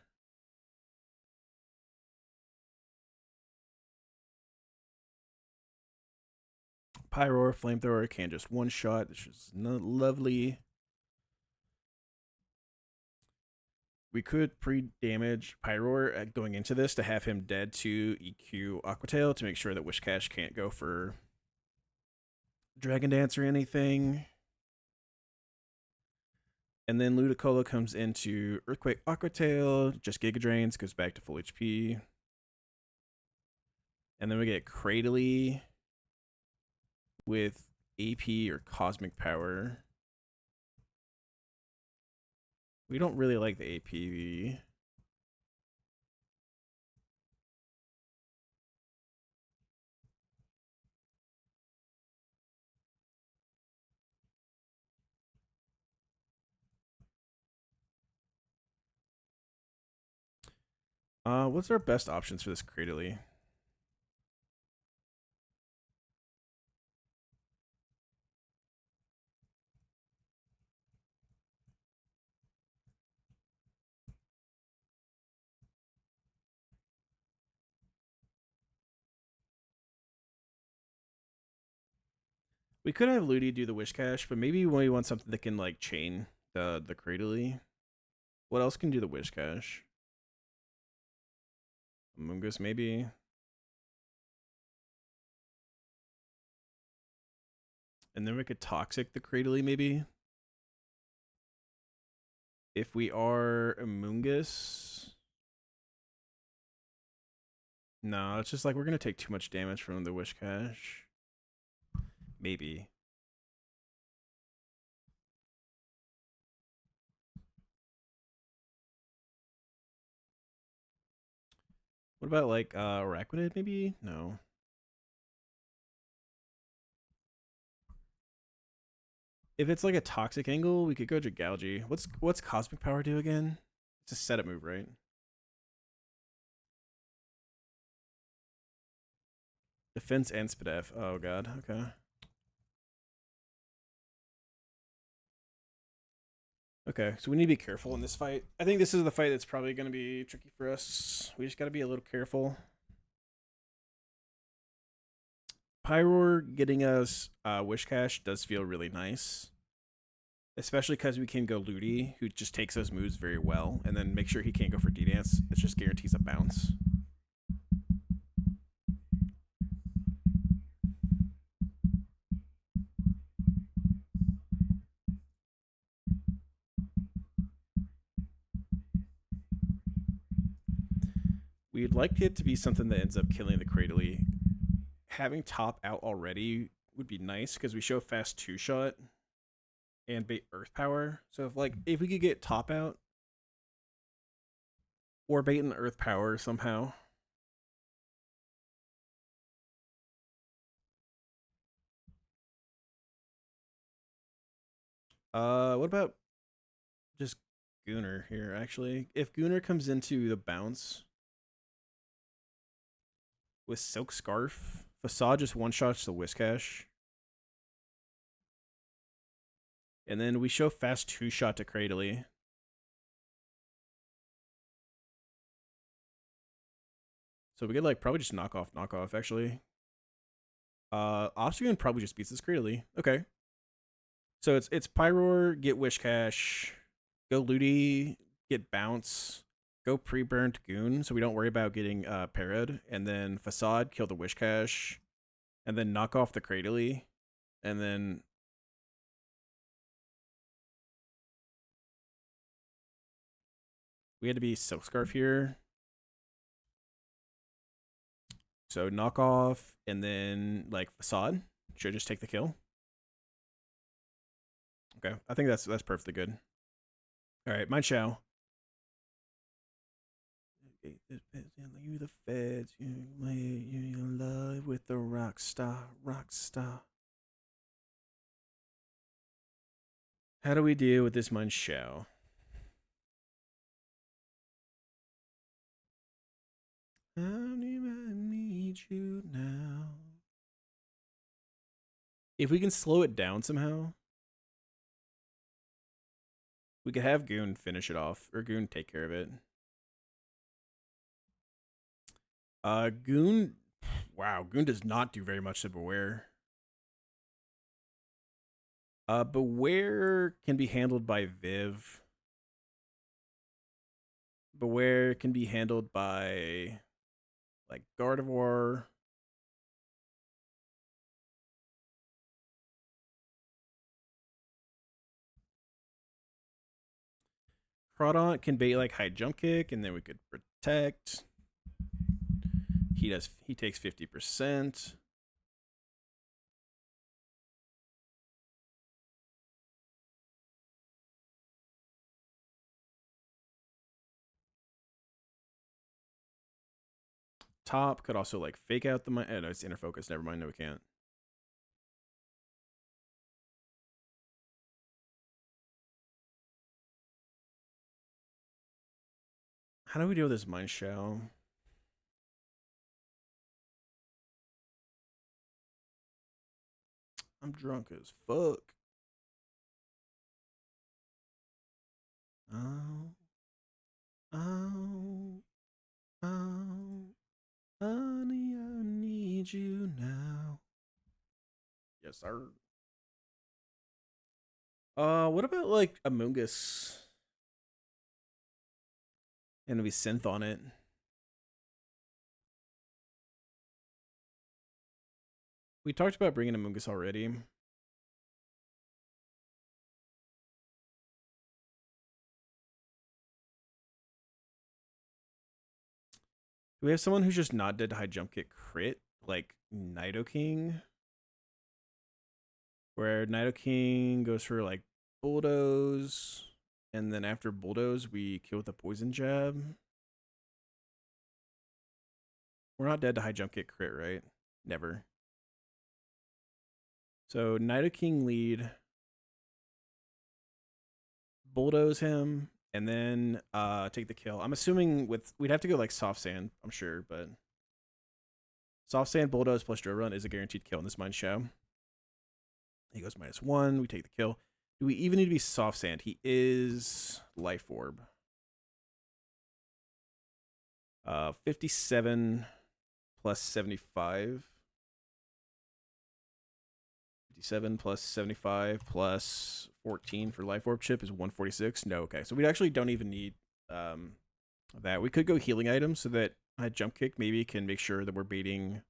Pyroar, Flamethrower can just one shot. This is lovely. We could pre-damage Pyroar going into this to have him dead to EQ Aquatail to make sure that Wishcash can't go for Dragon Dance or anything. And then Ludicolo comes into Earthquake Aquatail, just Giga Drains, goes back to full HP. And then we get Cradily with AP or Cosmic Power. We don't really like the AP. What's our best options for this Cradily? We could have Ludi do the Wishcash, but maybe we want something that can like chain the Cradily. What else can do the Wishcash? Mungus maybe. And then we could Toxic the Cradily maybe. If we are Amoongus. No, it's just like we're going to take too much damage from the Wishcash. Maybe. What about like Araquanid maybe? No. If it's like a Toxic angle, we could go Dragalge. What's Cosmic Power do again? It's a setup move, right? Defense and Spadef. Oh god, okay. Okay, so we need to be careful in this fight. I think this is the fight that's probably going to be tricky for us. We just got to be a little careful. Pyroar getting us Wishcash does feel really nice. Especially because we can go Ludi, who just takes those moves very well, and then make sure he can't go for D-Dance. It just guarantees a bounce. We'd like it to be something that ends up killing the Cradily. Having top out already would be nice because we show fast 2-shot and bait Earth Power. So if we could get top out or bait an Earth Power somehow. What about just Gunnar here, actually? If Gunnar comes into the bounce with Silk Scarf, Facade just one-shots the Wishcash. And then we show fast 2-shot to Cradily. So we could like probably just knock off, actually. Obstagoon probably just beats this Cradily. Okay. So it's Pyroar, get Wishcash, go Ludi, get Bounce, go pre-burned Goon, so we don't worry about getting parried, and then Facade, kill the Wishcash, and then knock off the Cradily, and then we had to be Silk Scarf here. So knock off, and then like Facade. Should I just take the kill? Okay, I think that's perfectly good. All right, Mind Shao. You the feds, you in love with the rock star. How do we deal with this Mind Shao? I need you now. If we can slow it down somehow, we could have Goon finish it off, or Goon take care of it. Goon, wow, Goon does not do very much to Beware. Beware can be handled by Viv. Beware can be handled by, like, Gardevoir. Crawdaunt can bait like high jump kick, and then we could protect. He takes 50%. Top could also like fake out the no, it's inner focus. Never mind, no we can't. How do we deal with this Mind Shell? I'm drunk as fuck. Oh. Honey, I need you now. Yes, sir. What about like Among Us? And we synth on it. We talked about bringing Among Us already. Do we have someone who's just not dead to high jump kick crit? Like Nidoking? Where Nidoking goes for like Bulldoze, and then after Bulldoze, we kill with a Poison Jab. We're not dead to high jump kick crit, right? Never. So Nidoking lead, Bulldoze him, and then take the kill. I'm assuming we'd have to go like Soft Sand, I'm sure, but Soft Sand, Bulldoze plus Drill Run is a guaranteed kill in this Mind Show. He goes -1. We take the kill. Do we even need to be Soft Sand? He is Life Orb. 57 plus 75. 57 plus 75 plus 14 for Life Orb chip is 146. No, okay. So we actually don't even need that. We could go healing items so that Jump Kick maybe can make sure that we're baiting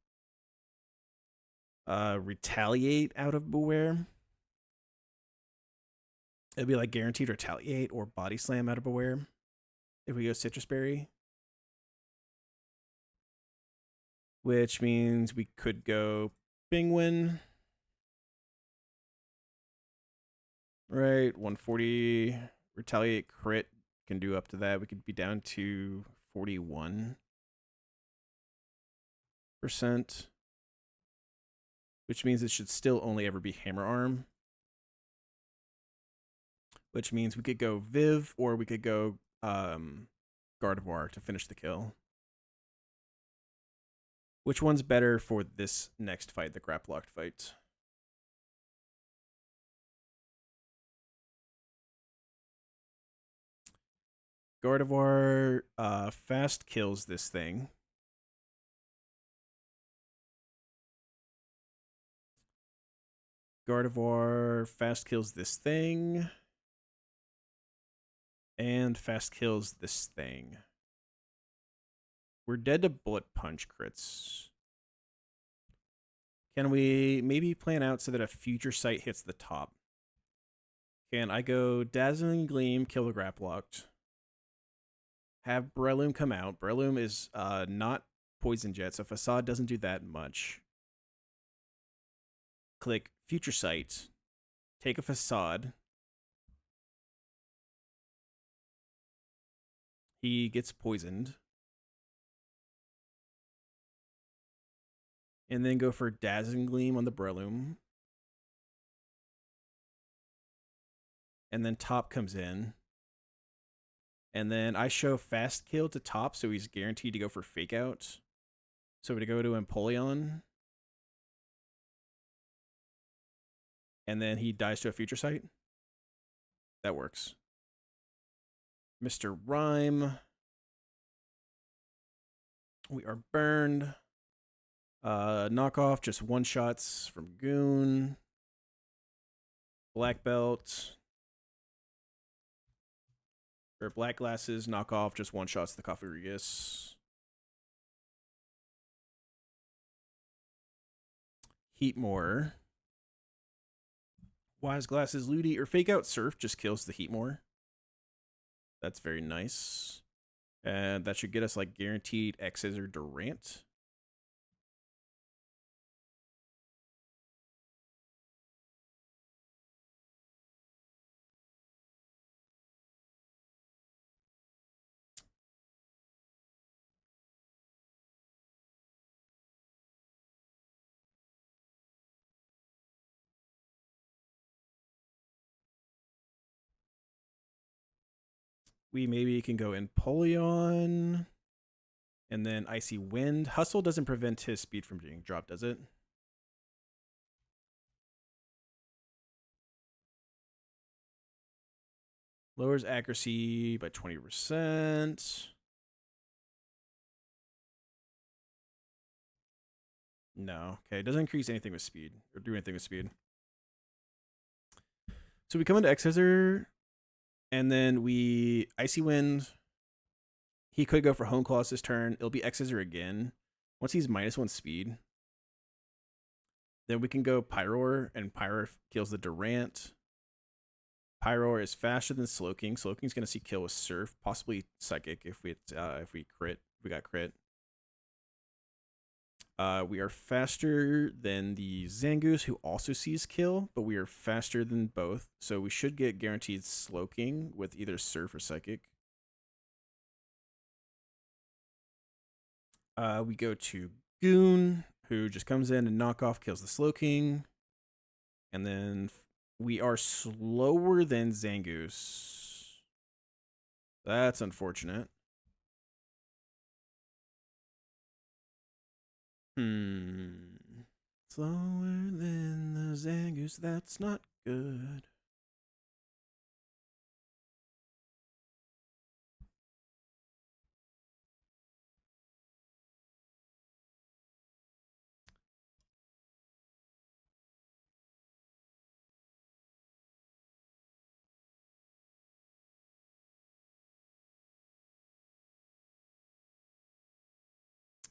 Retaliate out of Beware. It'd be like guaranteed Retaliate or Body Slam out of Beware if we go Citrus Berry. Which means we could go Penguin. Right, 140. Retaliate crit can do up to that. We could be down to 41%. Which means it should still only ever be Hammer Arm. Which means we could go Viv or we could go Gardevoir to finish the kill. Which one's better for this next fight, the Grap Locked fight? Gardevoir fast kills this thing. Gardevoir fast kills this thing. And fast kills this thing. We're dead to Bullet Punch crits. Can we maybe plan out so that a future sight hits the top? Can I go Dazzling Gleam, kill the Grap Locked? Have Breloom come out. Breloom is not Poison Jet, so Facade doesn't do that much. click Future Sight, take a facade. He gets poisoned. And then go for Dazzling Gleam on the Breloom. And then top comes in. And then I show Fast Kill to top, so he's guaranteed to go for Fake Out. So we go to Empoleon. And then he dies to a Future Sight. That works. Mr. Rhyme. We are burned. Knockoff, just one-shots from Goon. Black Belt. Or Black Glasses, knockoff, just one-shots the Coffee Regis. Heatmore. Wise Glasses, Ludi, or Fake Out Surf just kills the Heatmore. That's very nice. And that should get us like guaranteed X's or Durant. We maybe can go Empoleon. And then Icy Wind. Hustle doesn't prevent his speed from being dropped, does it? Lowers accuracy by 20%. No. Okay, it doesn't increase anything with speed. Or do anything with speed. So we come into X-Scissor. And then we Icy Wind. He could go for Hone Claws this turn. It'll be X-Scissor again. Once he's -1 speed. Then we can go Pyroar, and Pyroar kills the Durant. Pyroar is faster than Slowking. Slowking's gonna see kill with Surf, possibly Psychic if we crit. We got crit. We are faster than the Zangoose, who also sees kill, but we are faster than both, so we should get guaranteed Slowking with either Surf or Psychic. We go to Goon, who just comes in and knockoff kills the Slowking. And then we are slower than Zangoose. That's unfortunate. Slower than the Zangoose, that's not good.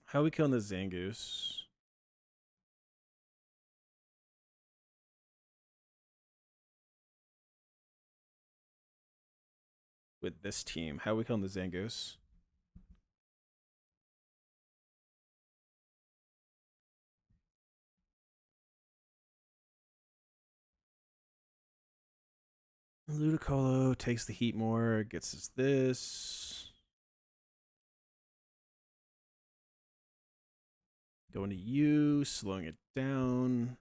How are we killing the Zangoose? With this team, how are we killing the Zangoose? Ludicolo takes the Heatmore, gets us this. Going to you, slowing it down.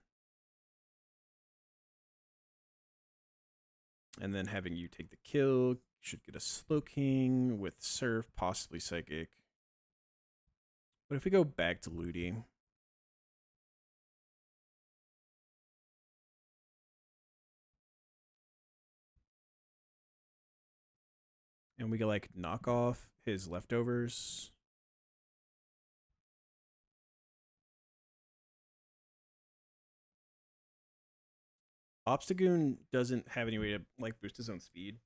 And then having you take the kill should get a Slowking with Surf, possibly Psychic. But if we go back to Ludi, and we can like knock off his leftovers. Obstagoon doesn't have any way to like boost his own speed.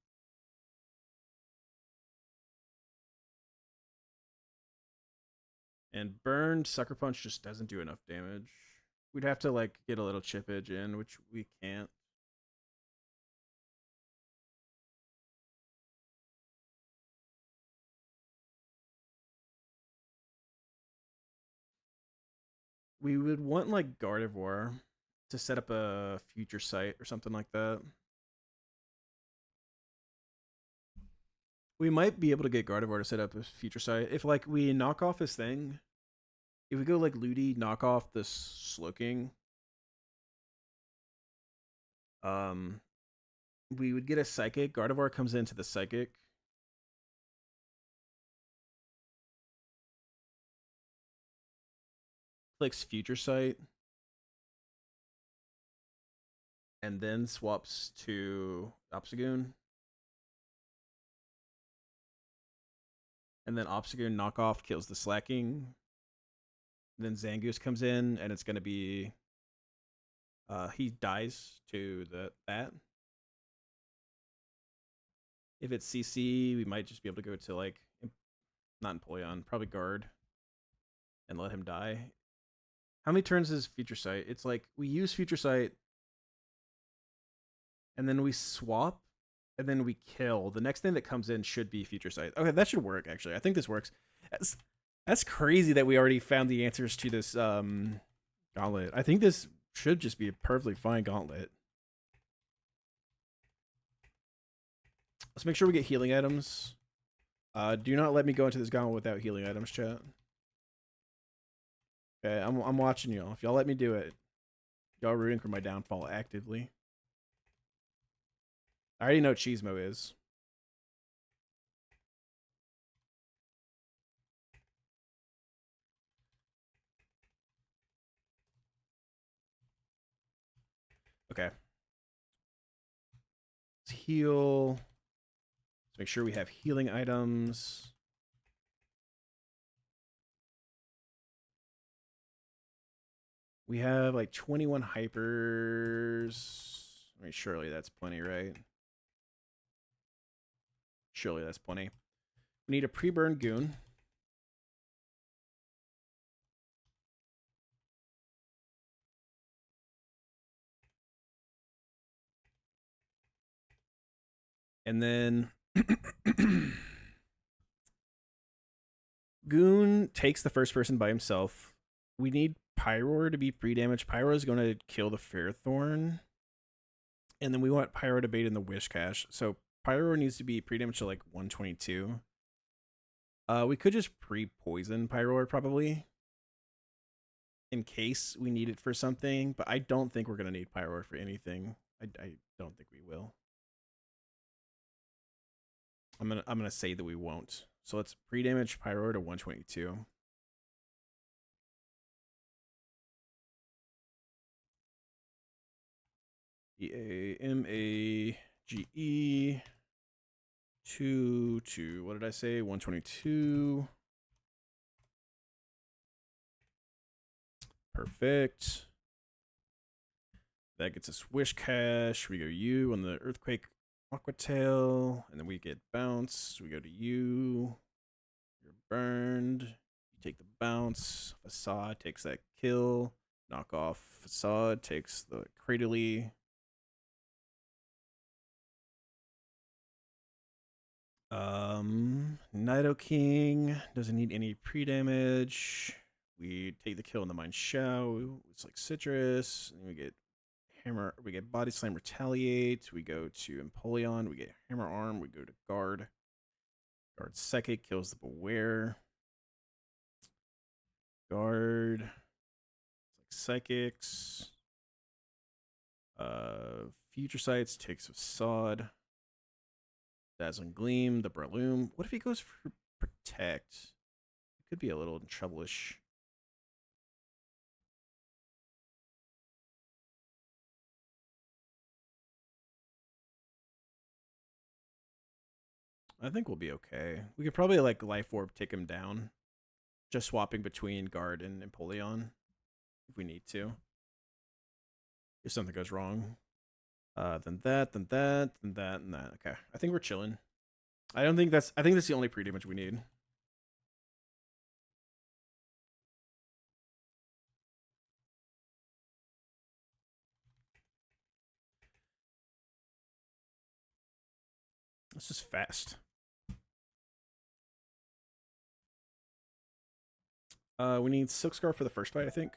And burned Sucker Punch just doesn't do enough damage. We'd have to like get a little chip edge in, which we can't. We would want like Gardevoir. to set up a future sight or something like that. We might be able to get Gardevoir to set up a future sight if like we knock off his thing. If we go like Ludi, knock off the Slowking, we would get a Psychic. Gardevoir comes into the Psychic. Clicks Future Sight. And then swaps to Obstagoon. And then Obstagoon knockoff kills the Slacking. Then Zangoose comes in, and it's going to be... he dies to that. If it's CC, we might just be able to go to, like... Not Empoleon, probably Guard. And let him die. How many turns is Future Sight? It's like, we use Future Sight, and then we swap, and then we kill. The next thing that comes in should be Future Sight. Okay, that should work, actually. I think this works. That's crazy that we already found the answers to this gauntlet. I think this should just be a perfectly fine gauntlet. Let's make sure we get healing items. Do not let me go into this gauntlet without healing items, chat. Okay, I'm watching y'all. If y'all let me do it, y'all rooting for my downfall actively. I already know what Cheesemo is. Okay. Let's heal. Let's make sure we have healing items. We have like 21 hypers. I mean, surely that's plenty, right? Surely that's plenty. We need a pre-burn goon. And then Goon takes the first person by himself. We need Pyroar to be pre-damaged. Pyroar is going to kill the Fairthorn. And then we want Pyroar to bait in the Wish Cache. So Pyroar needs to be pre-damaged to like 122. We could just pre-poison Pyroar probably, in case we need it for something. But I don't think we're going to need Pyroar for anything. I don't think we will. I'm gonna say that we won't. So let's pre-damage Pyroar to 122. EAMAGE 2 what did I say? 122. Perfect. That gets us Wish Cache. We go U on the Earthquake Aqua Tail, and then we get bounce. We go to you. You're burned. You take the bounce. Facade takes that kill. Knock off Facade takes the Cradily. Nidoking doesn't need any pre-damage. We take the kill in the Mind Shao. It's like Citrus. And we get Hammer. We get Body Slam Retaliate. We go to Empoleon. We get Hammer Arm. We go to Guard. Guard Psychic kills the Beware. Guard. It's like Psychics. Future Sights takes Facade. Dazzling Gleam, the Breloom. What if he goes for Protect? It could be a little trouble-ish. I think we'll be okay. We could probably like Life Orb take him down. Just swapping between Guard and Empoleon if we need to. If something goes wrong. Then that, then that, then that, and that. Okay. I think we're chilling. I think that's the only pre-damage we need. This is fast. We need Silk Scarf for the first fight, I think.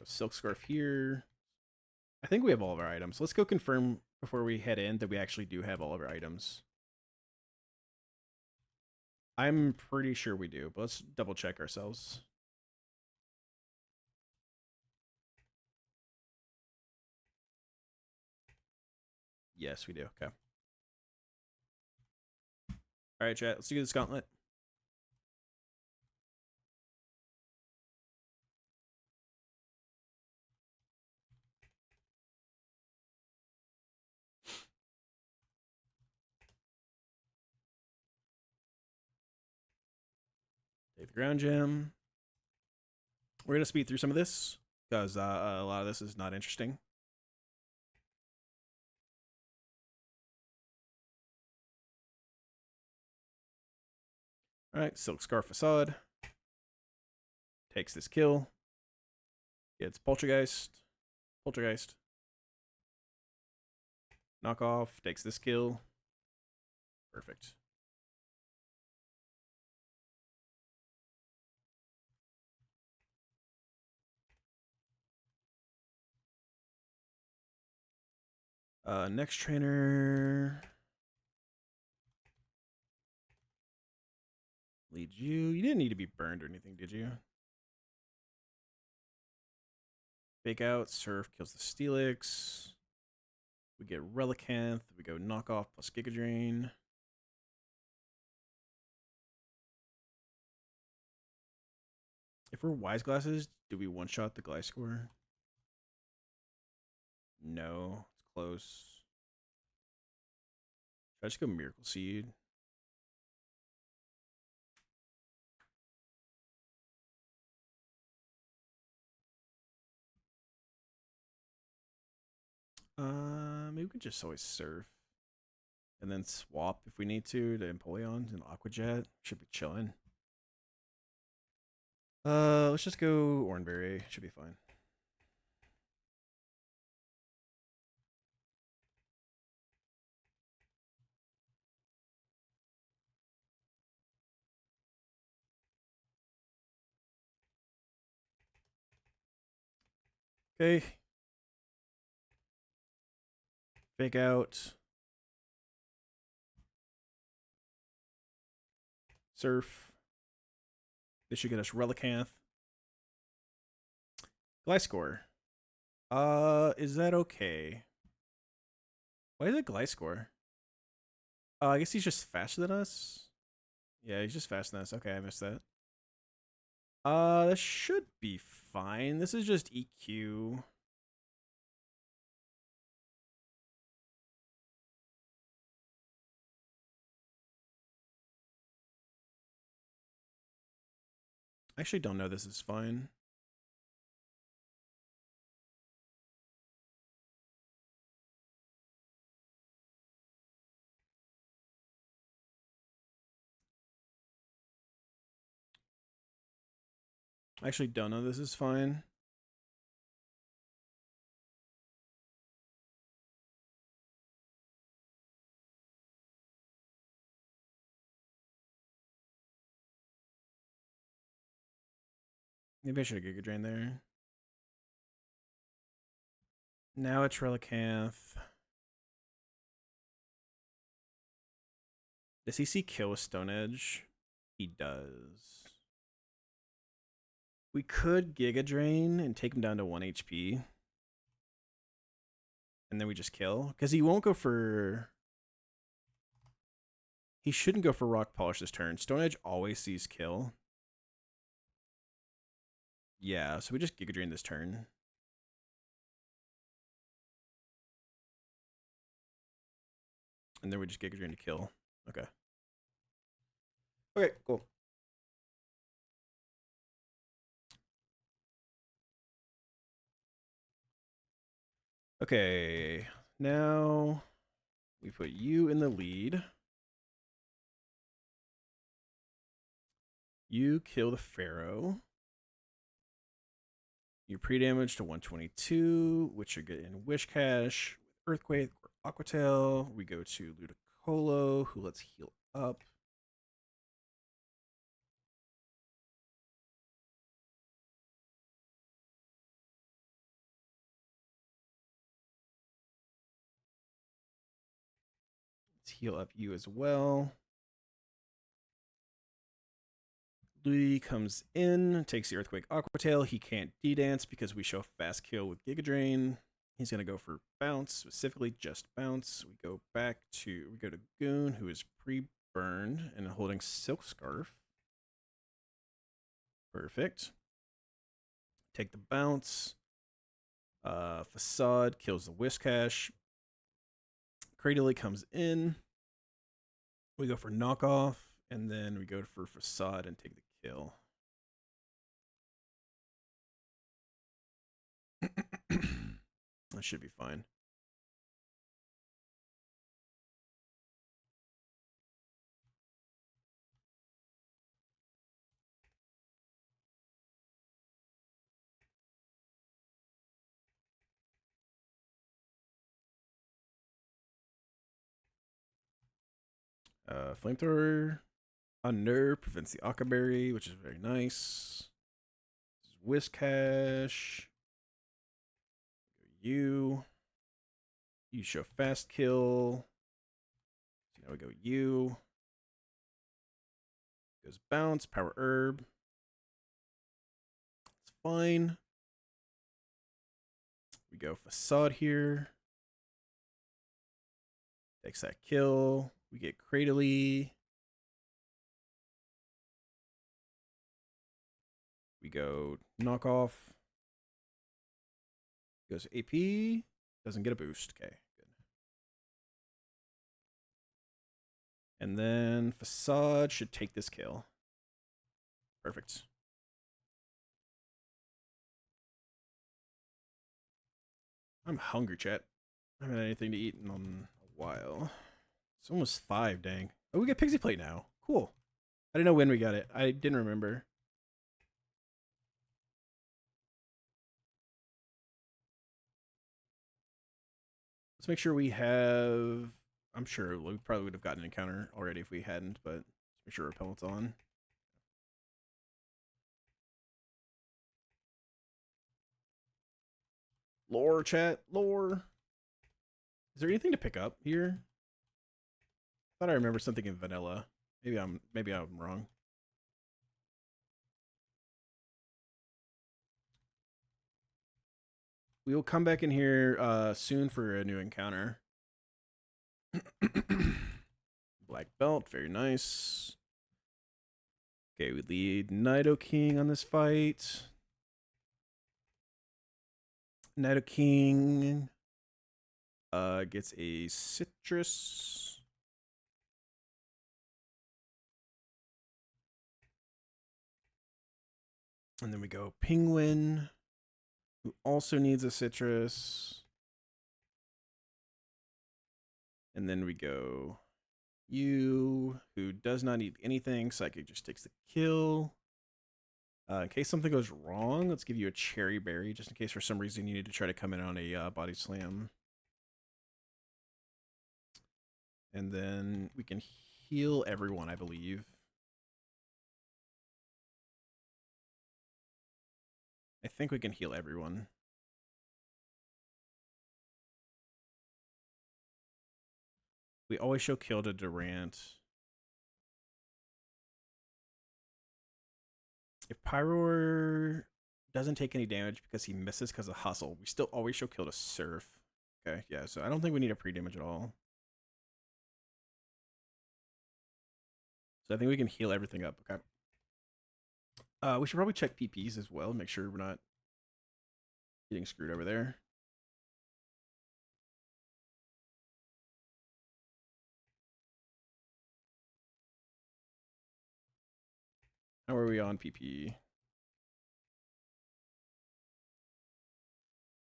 Silk Scarf here. I think we have all of our items. Let's go confirm before we head in that we actually do have all of our items. I'm pretty sure we do, but let's double check ourselves. Yes, we do. Okay. All right, chat. Let's do this gauntlet. Take the ground gem. We're gonna speed through some of this because a lot of this is not interesting. All right, Silk Scarf Facade takes this kill. Gets Poltergeist. Poltergeist. Knockoff takes this kill. Perfect. Next trainer leads you. You didn't need to be burned or anything, did you? Fake out. Surf kills the Steelix. We get Relicanth. We go Knockoff plus Giga Drain. If we're Wise Glasses, do we one-shot the Gliscor? No. It's close. Should I just go Miracle Seed? Maybe we could just always Surf. And then swap if we need to Empoleon and Aqua Jet. Should be chilling. Let's just go Oranberry. Should be fine. Okay. Fake out. Surf. This should get us Relicanth. Gliscor. Is that okay? Why is it Gliscor? I guess he's just faster than us. Yeah, he's just faster than us. Okay, I missed that. That should be fine. This is just EQ. I actually don't know this is fine. I actually don't know this is fine. Maybe I should have Giga Drain there. Now it's Relicanth. Does he see kill with Stone Edge? He does. We could Giga Drain and take him down to 1 HP. And then we just kill. Because he won't go for... He shouldn't go for Rock Polish this turn. Stone Edge always sees kill. Yeah, so we just Giga Drain this turn. And then we just Giga Drain to kill. Okay. Okay, cool. Okay, now we put you in the lead. You kill the Pharaoh. You pre-damage to 122, which you get in Wish Cash. Earthquake or Aquatail. We go to Ludicolo, who lets heal up. Let's heal up you as well. Ludi comes in, takes the Earthquake Aqua Tail. He can't D-Dance because we show Fast Kill with Giga Drain. He's going to go for Bounce, specifically just Bounce. We go to Goon, who is pre-burned and holding Silk Scarf. Perfect. Take the Bounce. Facade kills the Whiscash. Cradily comes in. We go for Knockoff, and then we go for Facade and take the kill. That should be fine. Flamethrower on Nerve prevents the Akaberry, which is very nice. Whiscash. You show Fast Kill. So now we go you. Goes Bounce, Power Herb. It's fine. We go Facade here. Takes that kill. We get Cradily. We go Knockoff. Goes AP. Doesn't get a boost. Okay, good. And then Facade should take this kill. Perfect. I'm hungry, chat. I haven't had anything to eat in a while. It's almost 5, dang. Oh, we get Pixie Plate now. Cool. I didn't know when we got it. I didn't remember. Let's make sure we have... I'm sure we probably would have gotten an encounter already if we hadn't, but let's make sure Repellent's on. Lore, chat. Lore. Is there anything to pick up here? I thought I remember something in vanilla. Maybe I'm wrong. We will come back in here soon for a new encounter. Black belt, very nice. Okay, we lead Nidoking on this fight. Nidoking gets a citrus. And then we go Penguin, who also needs a citrus. And then we go you, who does not need anything. Psychic just takes the kill. In case something goes wrong, let's give you a Cherry Berry, just in case for some reason you need to try to come in on a Body Slam. And then we can heal everyone, I believe. I think we can heal everyone. We always show kill to Durant. If Pyroar doesn't take any damage because he misses because of Hustle, we still always show kill to Surf. Okay, yeah, so I don't think we need a pre-damage at all. So I think we can heal everything up, okay? We should probably check PPs as well, make sure we're not getting screwed over there. How are we on PP?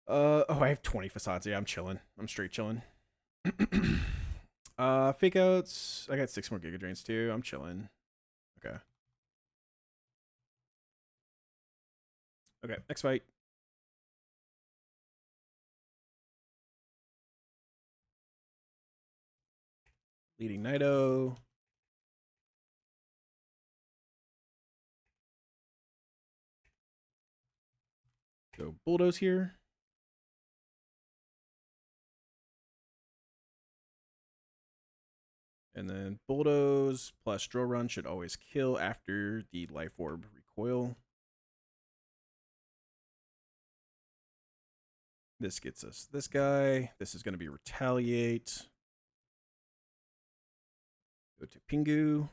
Oh, I have 20 facades. Yeah, I'm chilling. I'm straight chilling. Fake outs. I got 6 more Giga Drains too. I'm chilling. Okay. Okay, next fight. Leading Nido. Go Bulldoze here. And then Bulldoze plus Drill Run should always kill after the Life Orb recoil. This gets us this guy. This is going to be Retaliate. Go to Pingu.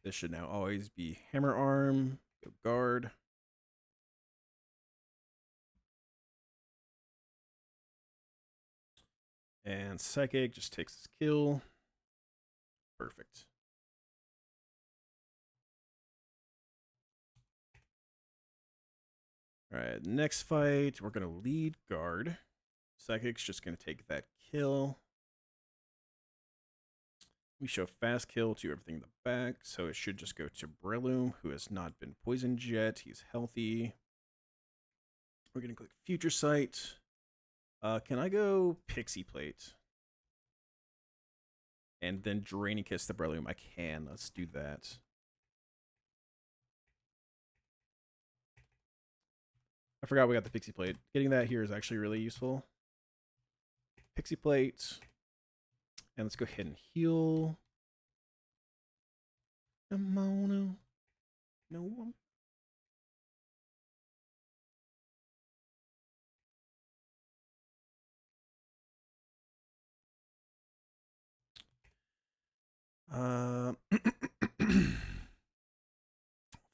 This should now always be Hammer Arm. Go Guard. And Psychic just takes his kill. Perfect. All right, next fight, we're going to lead Guard. Psychic's just going to take that kill. We show fast kill to everything in the back, so it should just go to Breloom, who has not been poisoned yet. He's healthy. We're going to click Future Sight. Can I go Pixie Plate? And then Draining Kiss the Breloom. I can. Let's do that. I forgot we got the Pixie Plate. Getting that here is actually really useful. Pixie Plate. And let's go ahead and heal. Come on. No one.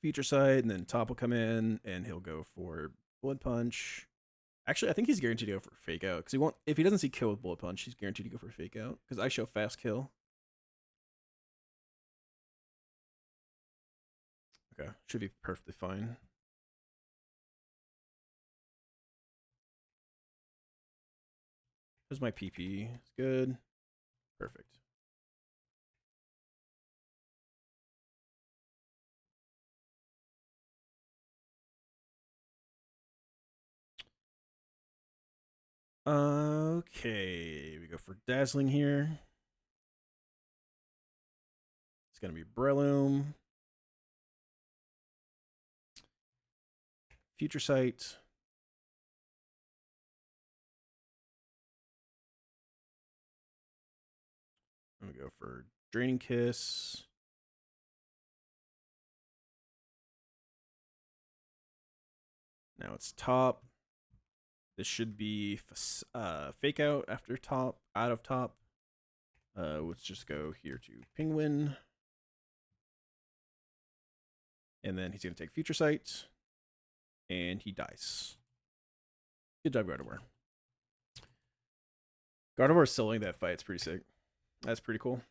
Future Sight, and then Top will come in, and he'll go for Blood Punch. Actually, I think he's guaranteed to go for Fake Out, because he won't. If he doesn't see kill with Bullet Punch, he's guaranteed to go for Fake Out, because I show fast kill. Okay, should be perfectly fine. Here's my PP. It's good. Perfect. Okay, we go for Dazzling here. It's gonna be Breloom. Future Sight. I'm gonna go for Draining Kiss. Now it's Top. This should be Fake Out after Top, out of Top. Let's just go here to Penguin. And then he's going to take Future Sight. And he dies. Good job, Gardevoir. Gardevoir soloing that fight. It's pretty sick. That's pretty cool.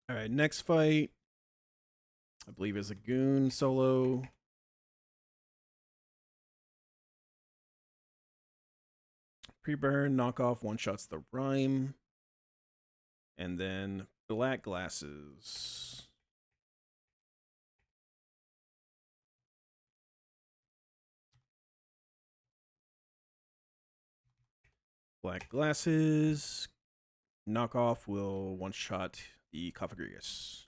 All right, next fight. I believe is a Goon solo. Pre-burn, knockoff, one-shots the Rhyme. And then Black Glasses. Black Glasses. Knockoff will one-shot the Cofagrigus.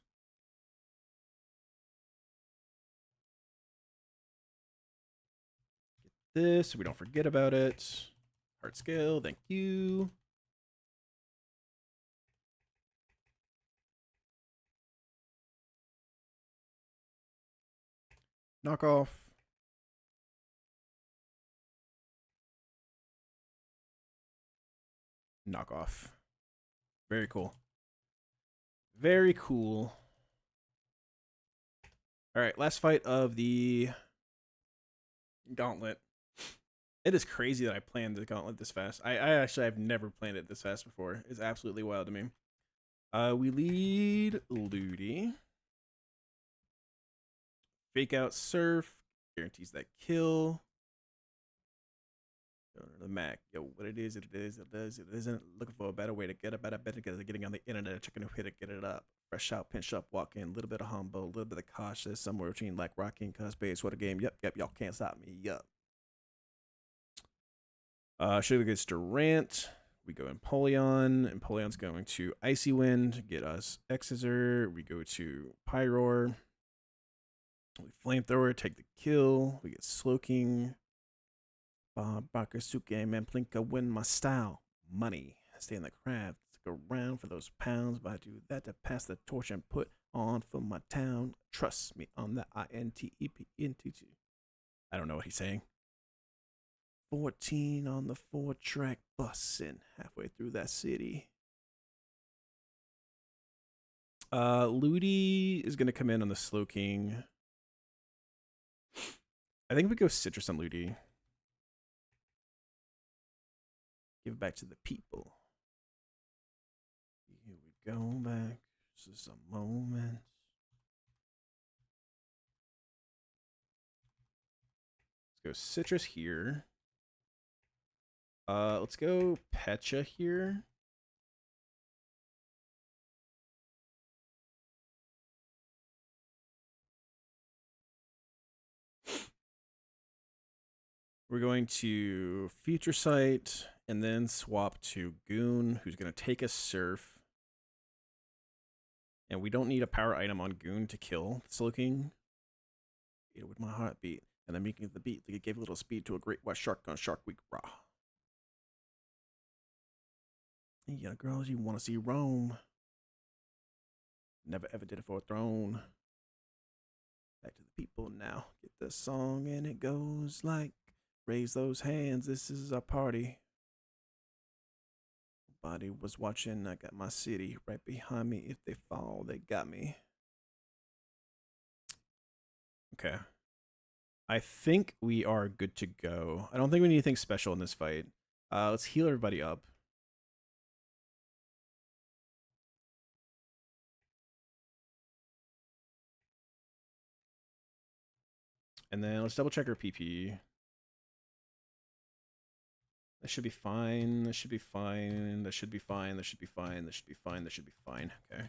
Get this so we don't forget about it. Heart Scale, thank you. Knockoff. Knockoff. Very cool. Very cool. All right, last fight of the Gauntlet. It is crazy that I planned the Gauntlet this fast. I actually have never planned it this fast before. It's absolutely wild to me. We lead Ludi. Fake Out Surf. Guarantees that kill. The Mac. Yo, what it is, it is, it is, it isn't. Looking for a better way to get a better getting on the internet, checking a hit to get it up. Fresh out, pinch up, walk in, a little bit of humble, a little bit of cautious, somewhere between like rocking, cuz base. What a game. Yep, y'all can't stop me. Yup. Sugar gets Durant. We go Empoleon. Empoleon's going to Icy Wind, get us X-Scissor. We go to Pyroar. We Flamethrower, take the kill. We get Slowking. Bakasuke and Mamplinka win my style. money. Stay in the craft, stick around for those pounds, but I do that to pass the torch and put on for my town. Trust me on the INTEPNTT. I don't know what he's saying. 14 on the 4-track bussin' halfway through that city. Ludi is gonna come in on the Slow King. I think we go Citrus on Ludi. Give it back to the people. Here we go back. This is a moment. Let's go Citrus here. Let's go Pecha here. We're going to Future Sight and then swap to Goon, who's going to take a Surf. And we don't need a power item on Goon to kill Slow King. It with my heartbeat. And then making the beat like it gave a little speed to a great white shark on Shark Week Raw. Yeah, girls, you want to see Rome. Never ever did it for a throne. Back to the people now. Get the song and it goes like, raise those hands, this is our party. Nobody was watching, I got my city right behind me. If they fall, they got me. Okay. I think we are good to go. I don't think we need anything special in this fight. Let's heal everybody up. And then let's double check our PP. That should be fine. That should be fine. That should be fine. That should be fine. That should be fine. That should be fine. Okay.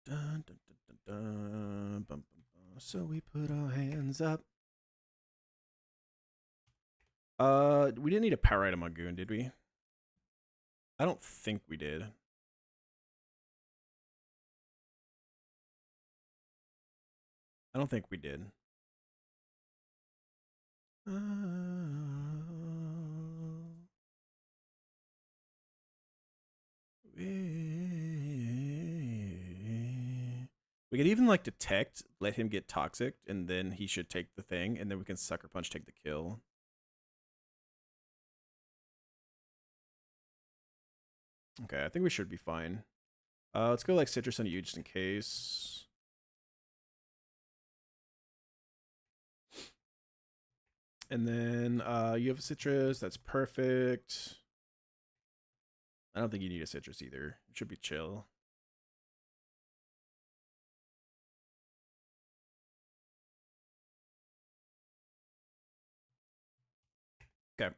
Dun, dun, dun, dun, dun. Bum, bum, bum. So we put our hands up. We didn't need a power item on Goon, did we? I don't think we did. I don't think we did. We could even like detect, let him get toxic, and then he should take the thing, and then we can sucker punch, take the kill. Okay, I think we should be fine. Let's go like Citrus on you just in case. And then you have a Citrus, that's perfect. I don't think you need a Citrus either. It should be chill. Okay.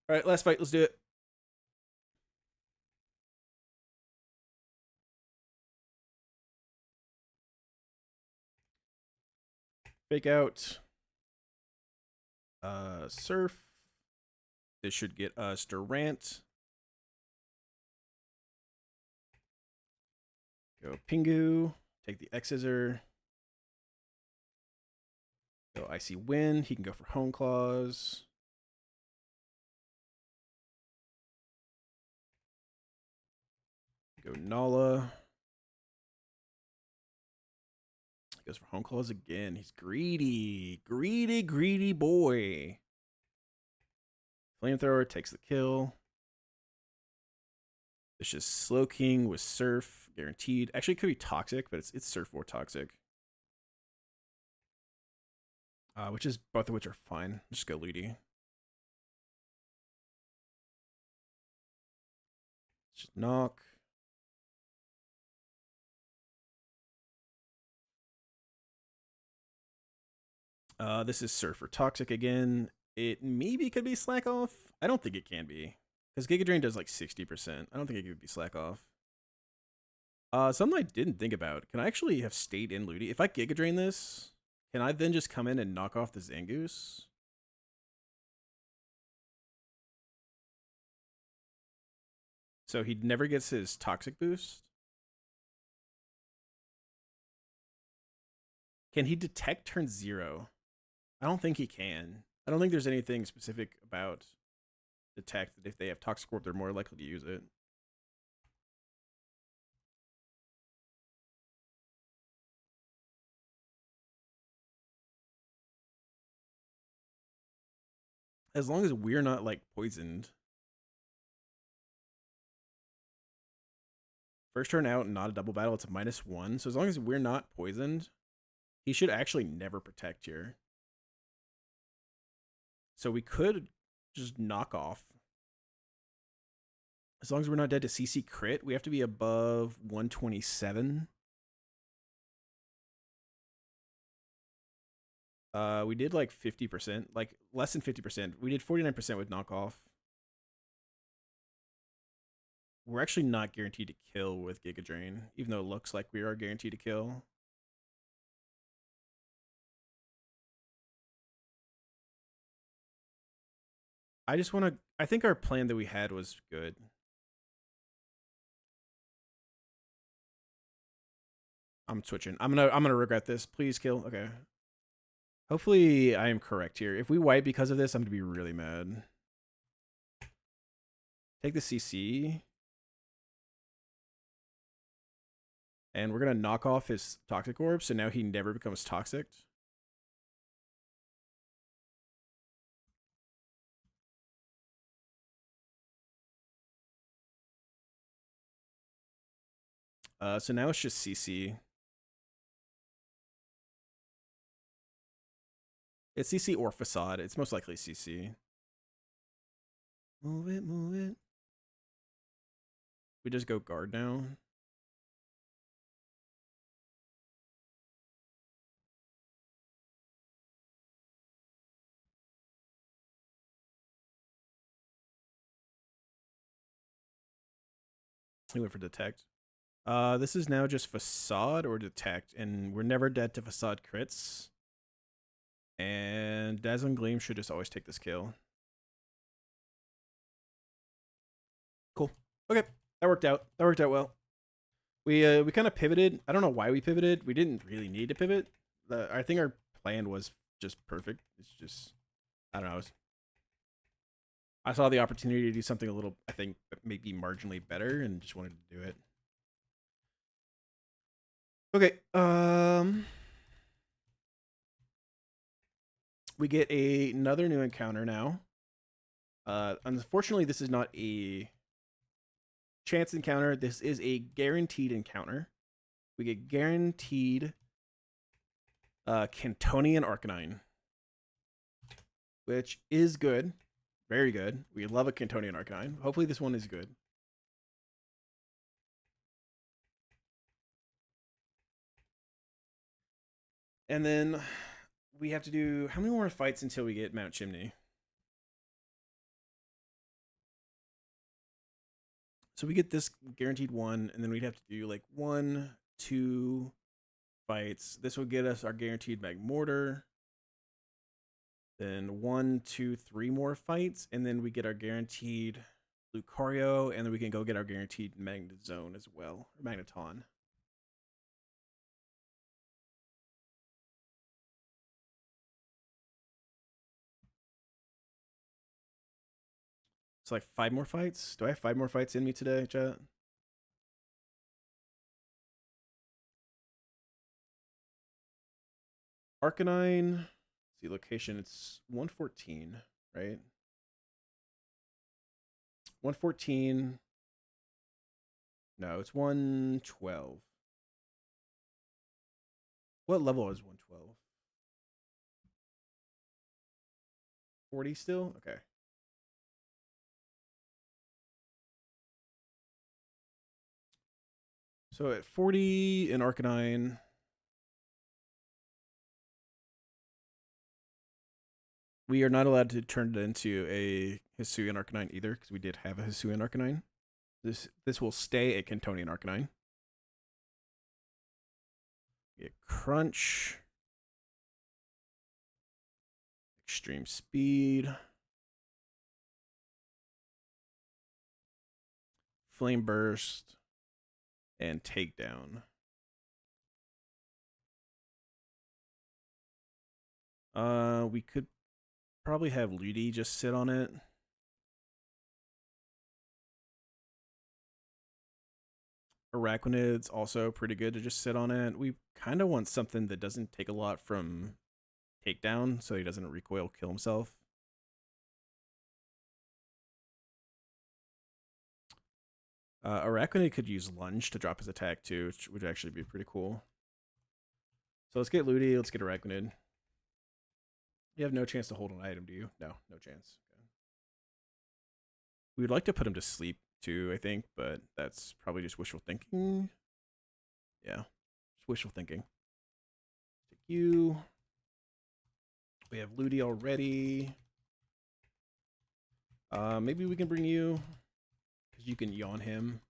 All right, last fight. Let's do it. Fake out. Surf. This should get us Durant. Go Pingu. Take the X Scissor. Go Icy Wind. He can go for Home Claws. Go Nala. Goes for Home Claws again. He's greedy. Greedy, greedy boy. Flamethrower takes the kill. It's just Slow King with Surf. Guaranteed. Actually, it could be Toxic, but it's Surf or Toxic. Which is both of which are fine. Just go Ludi. Just knock. This is Surf or Toxic again. It maybe could be Slack Off. I don't think it can be. Because Giga Drain does like 60%. I don't think it could be Slack Off. Something I didn't think about. Can I actually have stayed in Ludi? If I Giga Drain this, can I then just come in and knock off the Zangoose? So he never gets his Toxic boost? Can he detect turn 0? I don't think he can. I don't think there's anything specific about detect that if they have Toxic Orb, they're more likely to use it. As long as we're not like poisoned. First turn out, not a double battle. It's a -1. So as long as we're not poisoned, he should actually never protect here. So we could just knock off. As long as we're not dead to CC crit, we have to be above 127. We did like 50%, like less than 50%. We did 49% with knockoff. We're actually not guaranteed to kill with Giga Drain, even though it looks like we are guaranteed to kill. I just want to. I think our plan that we had was good. I'm switching. I'm gonna regret this. Please kill. Okay. Hopefully I am correct here. If we wipe because of this, I'm gonna be really mad. Take the CC. And we're gonna knock off his Toxic Orb, so now he never becomes toxic. So now it's just CC. It's CC or Facade. It's most likely CC. Move it, move it. We just go guard now. We went for detect. This is now just Facade or detect, and we're never dead to Facade crits. And Dazzling Gleam should just always take this kill. Cool. Okay, that worked out. That worked out well. We kind of pivoted. I don't know why we pivoted. We didn't really need to pivot. I think our plan was just perfect. It's just, I don't know. I saw the opportunity to do something a little, I think, maybe marginally better, and just wanted to do it. Okay. We get another new encounter now. Unfortunately, this is not a chance encounter. This is a guaranteed encounter. We get guaranteed Cantonian Arcanine, which is good. Very good. We love a Cantonian Arcanine. Hopefully this one is good. And then we have to do how many more fights until we get Mount Chimney? So we get this guaranteed one, and then we'd have to do like 1, 2 fights. This will get us our guaranteed Magmortar. Then 1, 2, 3 more fights, and then we get our guaranteed Lucario, and then we can go get our guaranteed Magnezone as well, or Magneton. It's like 5 more fights. Do I have 5 more fights in me today, chat? Arcanine. See location. It's 114, right? 114. No, it's 112. What level is 112? 40 still? Okay. So at 40 in Arcanine, we are not allowed to turn it into a Hisuian Arcanine either, because we did have a Hisuian Arcanine. This will stay a Cantonian Arcanine. Get Crunch. Extreme Speed. Flame Burst. And Takedown. We could probably have Ludi just sit on it. Arachnid's also pretty good to just sit on it. We kind of want something that doesn't take a lot from takedown, so he doesn't recoil kill himself. Arachnid could use lunge to drop his attack too, which would actually be pretty cool. So let's get Ludi, let's get Arachnid. You have no chance to hold an item, do you? No chance. Okay. We would like to put him to sleep too, I think, but that's probably just wishful thinking. Yeah, just wishful thinking. Take you. We have Ludi already. Maybe we can bring you, because you can yawn him.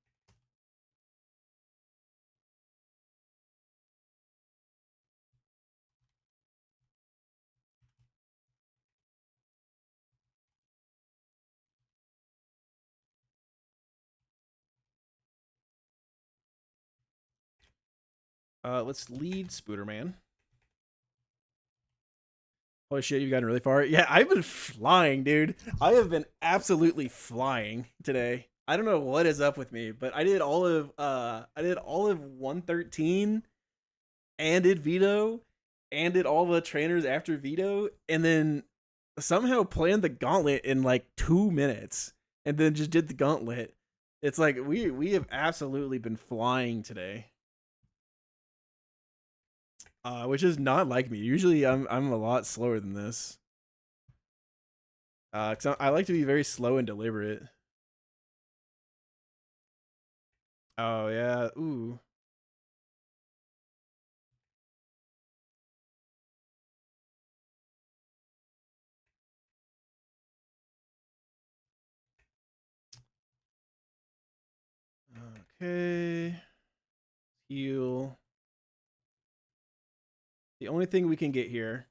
Let's lead Spooderman. Holy shit, you've gotten really far. Yeah, I've been flying, dude. I have been absolutely flying today. I don't know what is up with me, but I did all of 113 and did veto and did all the trainers after veto, and then somehow planned the gauntlet in like 2 minutes and then just did the gauntlet. It's like we have absolutely been flying today. Which is not like me. Usually I'm a lot slower than this. Cause I like to be very slow and deliberate. Oh yeah, ooh. Okay. Heal. The only thing we can get here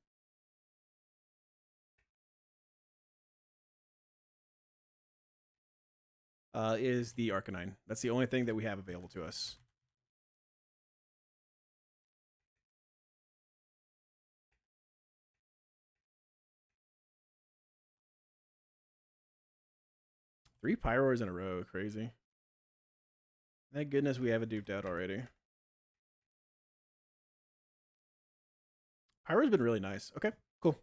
is the Arcanine. That's the only thing that we have available to us. Three Pyroars in a row. Crazy. Thank goodness we have a duped out already. Pyro's been really nice. Okay, cool.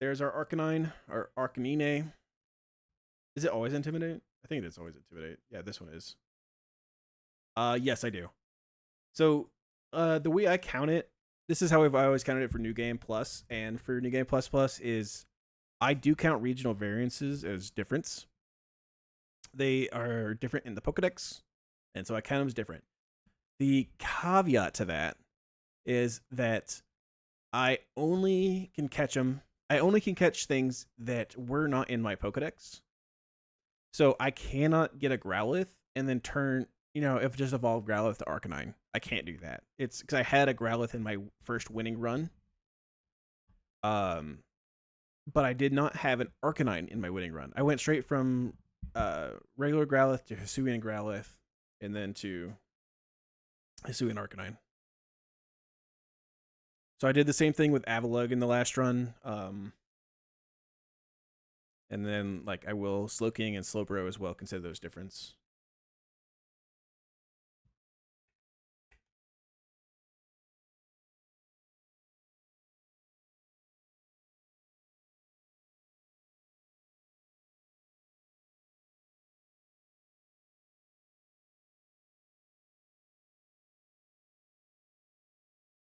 There's our Arcanine, our Arcanine. Is it always Intimidate? I think it's always Intimidate. Yeah, this one is. Yes, I do. So, the way I count it, this is how I always counted it for New Game Plus, and for New Game Plus Plus is I do count regional variances as difference. They are different in the Pokedex, and so I count them as different. The caveat to that is that I only can catch them. I only can catch things that were not in my Pokedex. So I cannot get a Growlithe and then turn, if just evolve Growlithe to Arcanine. I can't do that. It's because I had a Growlithe in my first winning run. But I did not have an Arcanine in my winning run. I went straight from regular Growlithe to Hisuian Growlithe, and then to Hisuian Arcanine. So I did the same thing with Avalugg in the last run. And then I will Slowking and Slowbro as well consider those difference.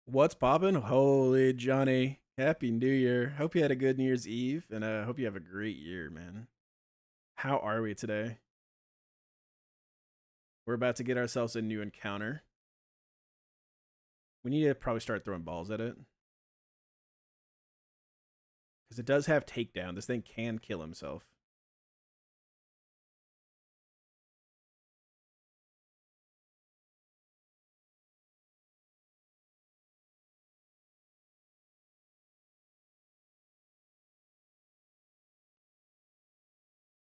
What's poppin'? Holy Johnny. Happy New Year. Hope you had a good New Year's Eve, and I hope you have a great year, man. How are we today? We're about to get ourselves a new encounter. We need to probably start throwing balls at it. Because it does have takedown. This thing can kill himself.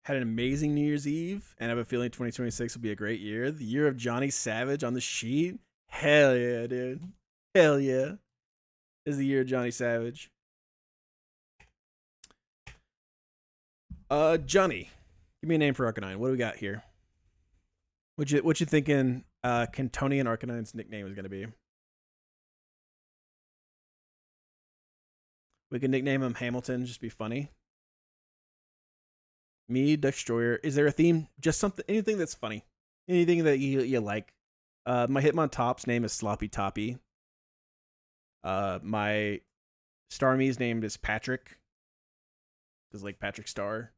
Had an amazing New Year's Eve, and I have a feeling 2026 will be a great year. The year of Johnny Savage on the sheet. Hell yeah, dude. Hell yeah. This is the year of Johnny Savage. Johnny, give me a name for Arcanine. What do we got here? What you thinking? Cantonian Arcanine's nickname is gonna be? We can nickname him Hamilton. Just be funny. Me, Destroyer. Is there a theme? Just something, anything that's funny, anything that you like. My Hitmontop's name is Sloppy Toppy. My Starmie's name is Patrick, because like Patrick Star.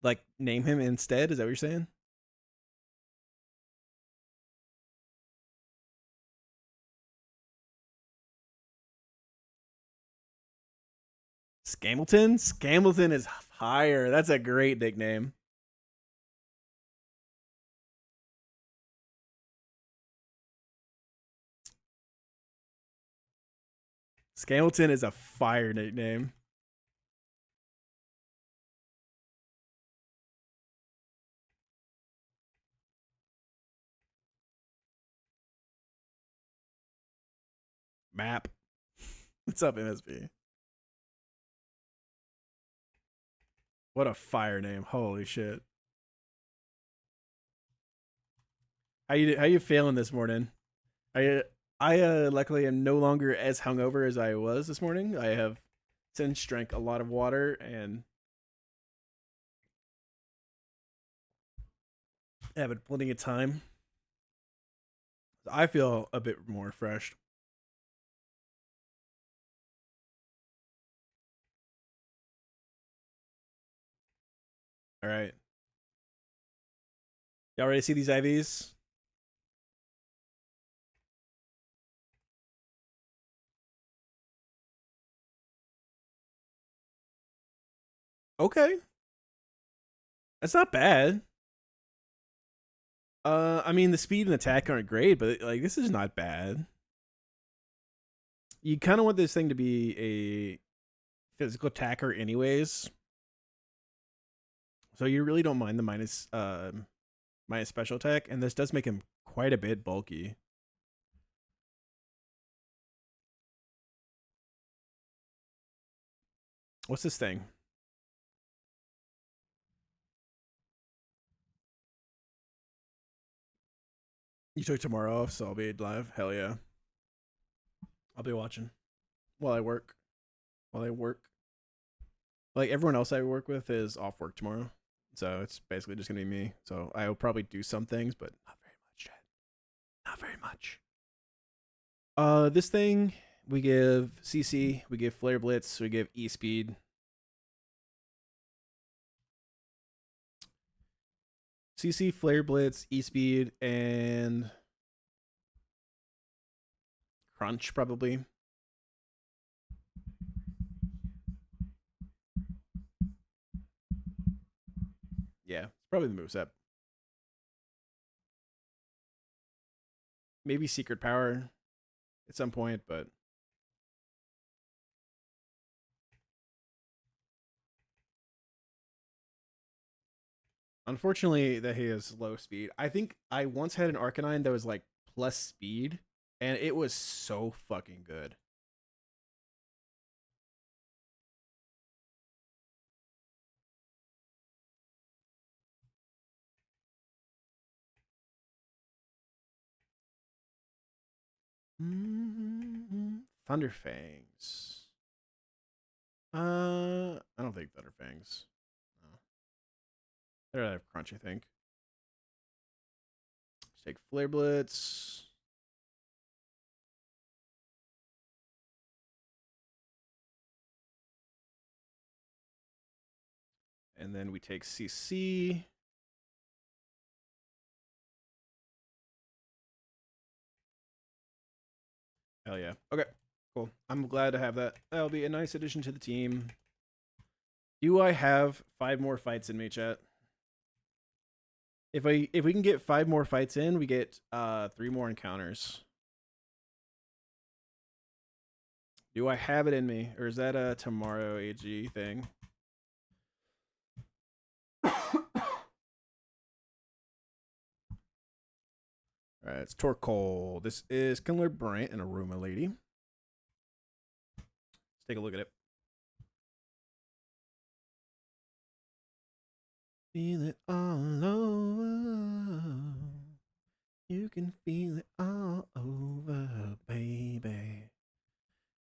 Like name him instead. Is that what you're saying? Scamilton? Scamilton is higher. That's a great nickname. Scamilton is a fire nickname. Map. What's up, MSB? What a fire name. Holy shit. How you feeling this morning? I luckily am no longer as hungover as I was this morning. I have since drank a lot of water and having plenty of time. I feel a bit more refreshed. All right. Y'all ready to see these IVs? Okay. That's not bad. I mean the speed and attack aren't great, but like this is not bad. You kind of want this thing to be a physical attacker anyways. So you really don't mind the minus special attack, and this does make him quite a bit bulky. What's this thing? You took tomorrow off, so I'll be live. Hell yeah. I'll be watching while I work. While I work. Like everyone else I work with is off work tomorrow. So it's basically just gonna be me. So I will probably do some things, but not very much yet. Not very much. This thing, we give CC, we give Flare Blitz, we give E Speed. CC, Flare Blitz, E Speed, and Crunch probably. Yeah, it's probably the moveset. Maybe Secret Power at some point, but unfortunately that he has low speed. I think I once had an Arcanine that was like plus speed, and it was so fucking good. Thunderfangs. I don't think Thunderfangs. No. They're have Crunch, I think. Let's take Flare Blitz. And then we take CC. Hell yeah. Okay, cool. I'm glad to have that. That'll be a nice addition to the team. Do I have 5 more fights in me, chat? If we can get 5 more fights in, we get 3 more encounters. Do I have it in me, or is that a tomorrow AG thing? All All right, it's Torkoal. This is Kindler Bryant and Aruma Lady. Let's take a look at it. Feel it all over. You can feel it all over, baby.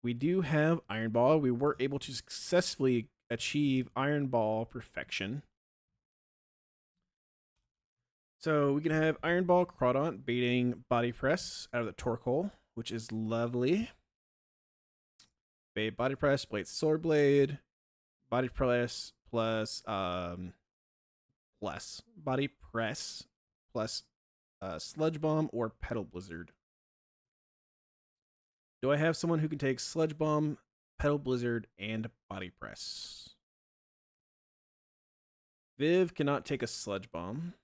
We do have Iron Ball. We were able to successfully achieve Iron Ball perfection. So we can have Iron Ball Crawdaunt baiting Body Press out of the Torkoal, which is lovely. Bait Body Press, Blade Sword Blade, Body Press plus Body Press plus Sludge Bomb or Petal Blizzard. Do I have someone who can take Sludge Bomb, Petal Blizzard, and Body Press? Viv cannot take a Sludge Bomb.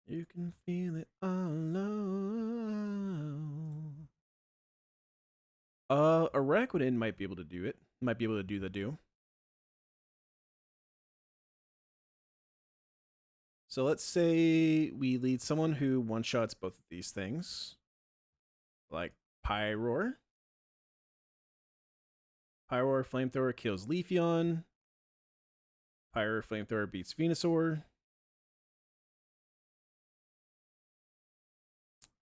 You can feel it all over. Araquanid might be able to do it. Might be able to do the do. So let's say we lead someone who one-shots both of these things. Like Pyroar. Pyroar Flamethrower kills Leafeon. Pyroar Flamethrower beats Venusaur.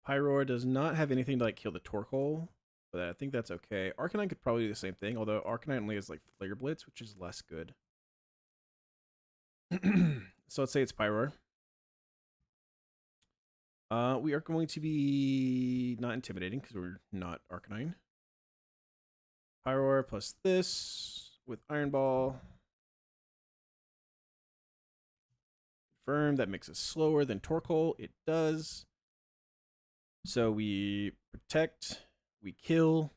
Pyroar does not have anything to like kill the Torkoal, but I think that's okay. Arcanine could probably do the same thing, although Arcanine only has like Flare Blitz, which is less good. So let's say it's Pyroar. We are going to be not intimidating because we're not Arcanine. Pyroar plus this with Iron Ball. Confirm that makes us slower than Torkoal. It does. So we protect, we kill,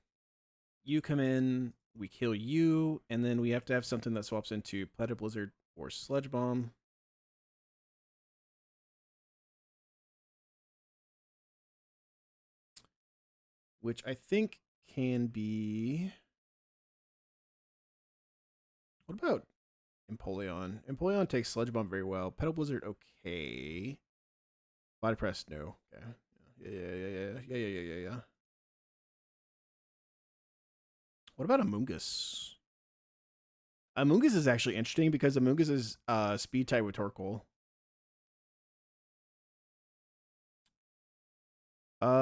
you come in, we kill you, and then we have to have something that swaps into Petal Blizzard or Sludge Bomb. Which I think can be... What about Empoleon? Empoleon takes Sludge Bomb very well. Petal Blizzard, okay. Body Press, no. Okay. Yeah. What about Amoonguss? Amoonguss is actually interesting because Amoonguss is speed type with Torkoal.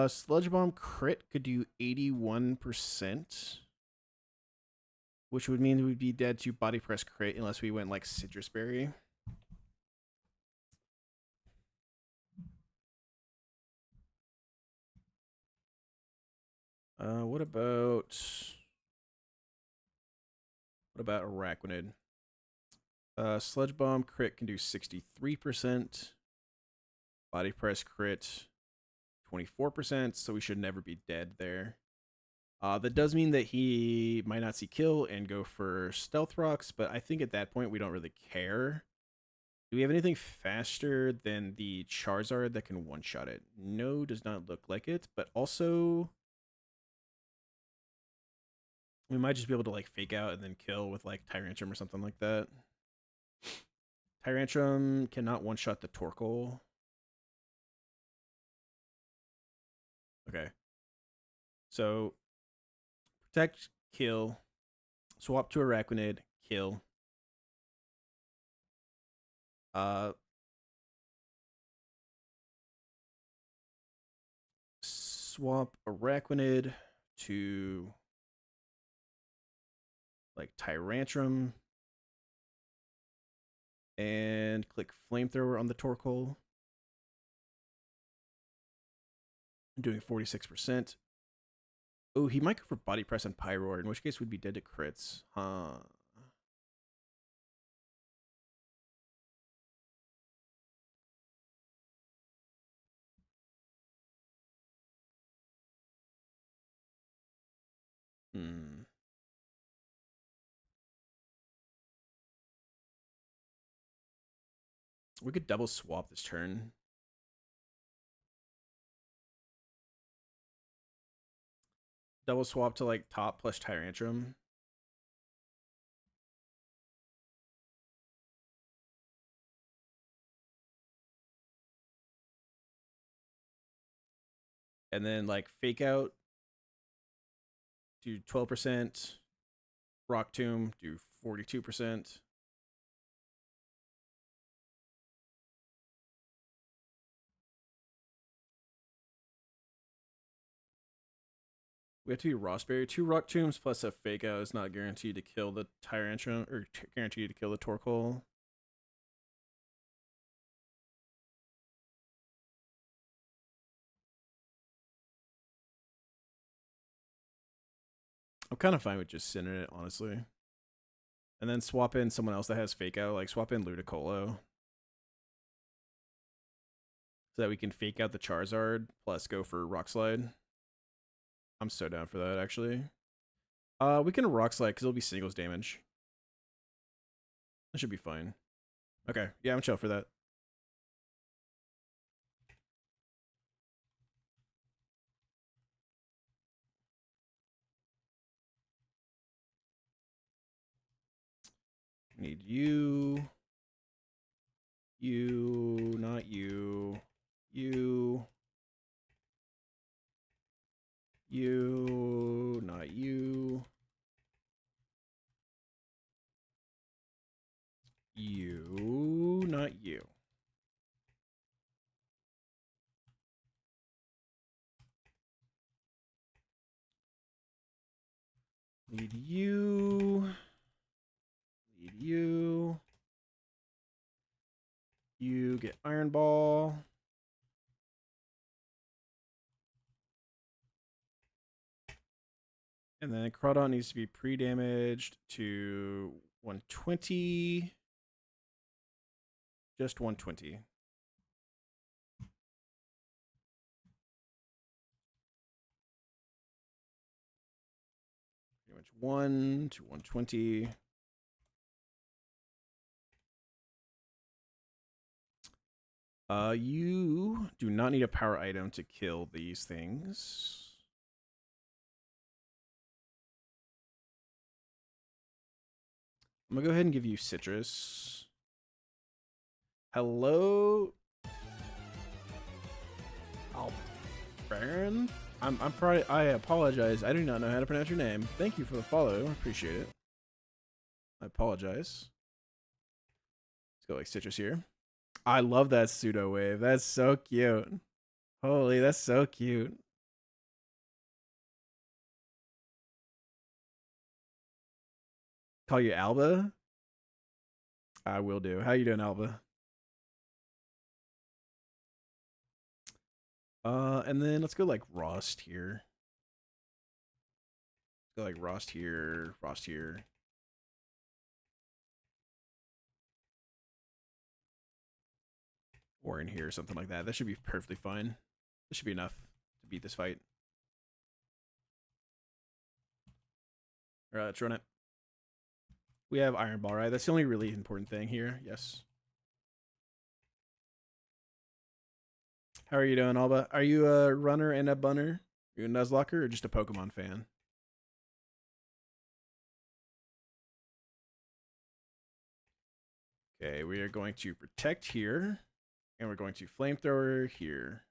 Sludge Bomb crit could do 81%. Which would mean we'd be dead to Body Press crit unless we went like Citrus Berry. What about Araquanid? Sludge Bomb crit can do 63%. Body Press crit 24%, so we should never be dead there. That does mean that he might not see kill and go for Stealth Rocks, but I think at that point we don't really care. Do we have anything faster than the Charizard that can one-shot it? No, does not look like it, but also... we might just be able to like fake out and then kill with like Tyrantrum or something like that. Tyrantrum cannot one-shot the Torkoal. Okay. So, protect, kill, swap to Araquanid, kill. Swap Araquanid to like Tyrantrum. And click Flamethrower on the Torkoal. I'm doing 46%. Oh, he might go for Body Press and Pyroar, in which case we'd be dead to crits. Huh. We could double swap this turn. Double swap to like top plus Tyrantrum. and then like fake out, do 12%. Rock Tomb, do 42%. We have to be Rossberry. 2 Rock Tombs plus a fake out is not guaranteed to kill the Tyrantrum, or guaranteed to kill the Torkoal. I'm kind of fine with just sending it, honestly. And then swap in someone else that has fake out, like swap in Ludicolo. So that we can fake out the Charizard, plus go for Rock Slide. I'm so down for that, actually. We can Rock Slide, because it'll be singles damage. That should be fine. Okay, yeah, I'm chill for that. Need you. You, not you. You. You, not you. You, not you. Need you. Need you. You get Iron Ball. And then Crawdon needs to be pre-damaged to 120. Just 120. Pretty much 1 to 120. You do not need a power item to kill these things. I'm gonna go ahead and give you Citrus. Hello, Baron. I'm probably. I apologize. I do not know how to pronounce your name. Thank you for the follow. I appreciate it. I apologize. Let's go like Citrus here. I love that pseudo wave. That's so cute. Holy, that's so cute. Call you Alba? I will do. How you doing, Alba? And then let's go like Rost here. Let's go like Rost here, Rost here. Or in here, something like that. That should be perfectly fine. This should be enough to beat this fight. Alright, let's run it. We have Iron Ball, right? That's the only really important thing here. Yes. How are you doing, Alba? Are you a runner and a bunner? Are you a Nuzlocke or just a Pokemon fan? Okay, we are going to protect here. And we're going to flamethrower here.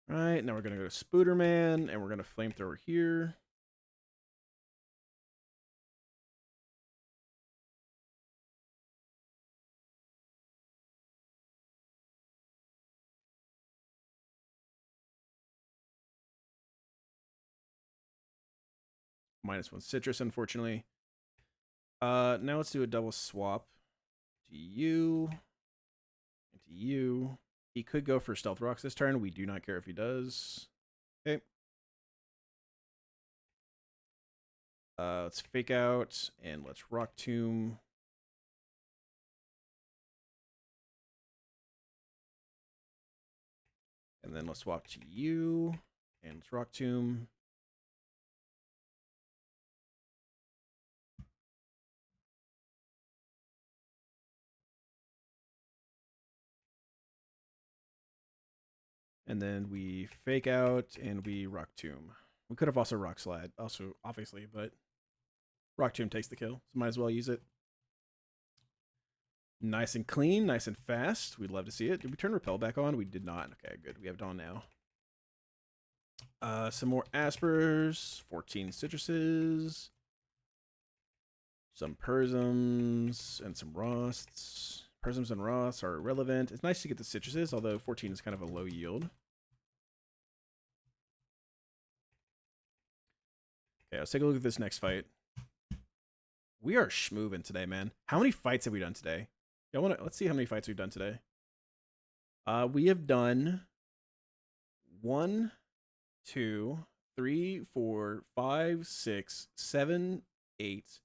All right, now we're going to go to Spooderman, and we're going to flamethrower here. -1 Citrus, unfortunately. Now let's do a double swap to you and to you. He could go for Stealth Rocks this turn. We do not care if he does. Okay. Let's fake out and let's Rock Tomb. And then let's swap to you and let's Rock Tomb. And then we fake out and we Rock Tomb. We could have also Rock Slide, also obviously, but Rock Tomb takes the kill, so might as well use it. Nice and clean, nice and fast. We'd love to see it. Did we turn Repel back on? We did not. Okay, good. We have it on now. Some more Aspers, 14 Citruses, some Persums, and some Rosts. Persums and Rosts are irrelevant. It's nice to get the Citruses, although 14 is kind of a low yield. Okay, let's take a look at this next fight. We are schmoving today, man. How many fights have we done today? Let's see how many fights we've done today. We have done 1, 2, 3, 4, 5, 6, 7, 8.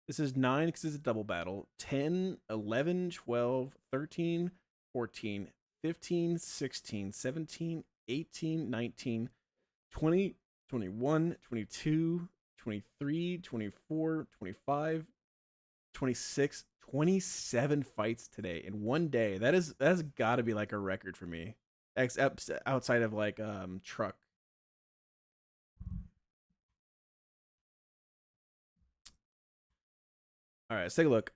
This is 9 because it's a double battle. 10, 11, 12, 13, 14, 15, 16, 17, 18, 19, 20, 21, 22, 23, 24, 25, 26, 27 fights today in one day. That's got to be like a record for me. Outside of like truck. All right, let's take a look.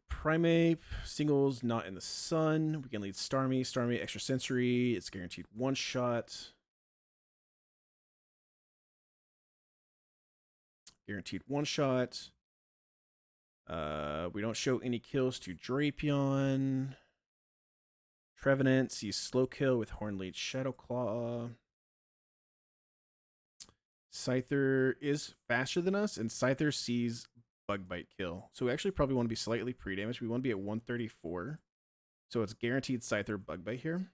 Primate singles not in the sun. We can lead Starmie. Starmie extrasensory. It's guaranteed one shot. Guaranteed one shot. We don't show any kills to Drapion. Trevenant sees slow kill with Hornlead Shadowclaw. Scyther is faster than us, and Scyther sees Bug Bite kill. So we actually probably want to be slightly pre-damaged. We want to be at 134. So it's guaranteed Scyther Bug Bite here.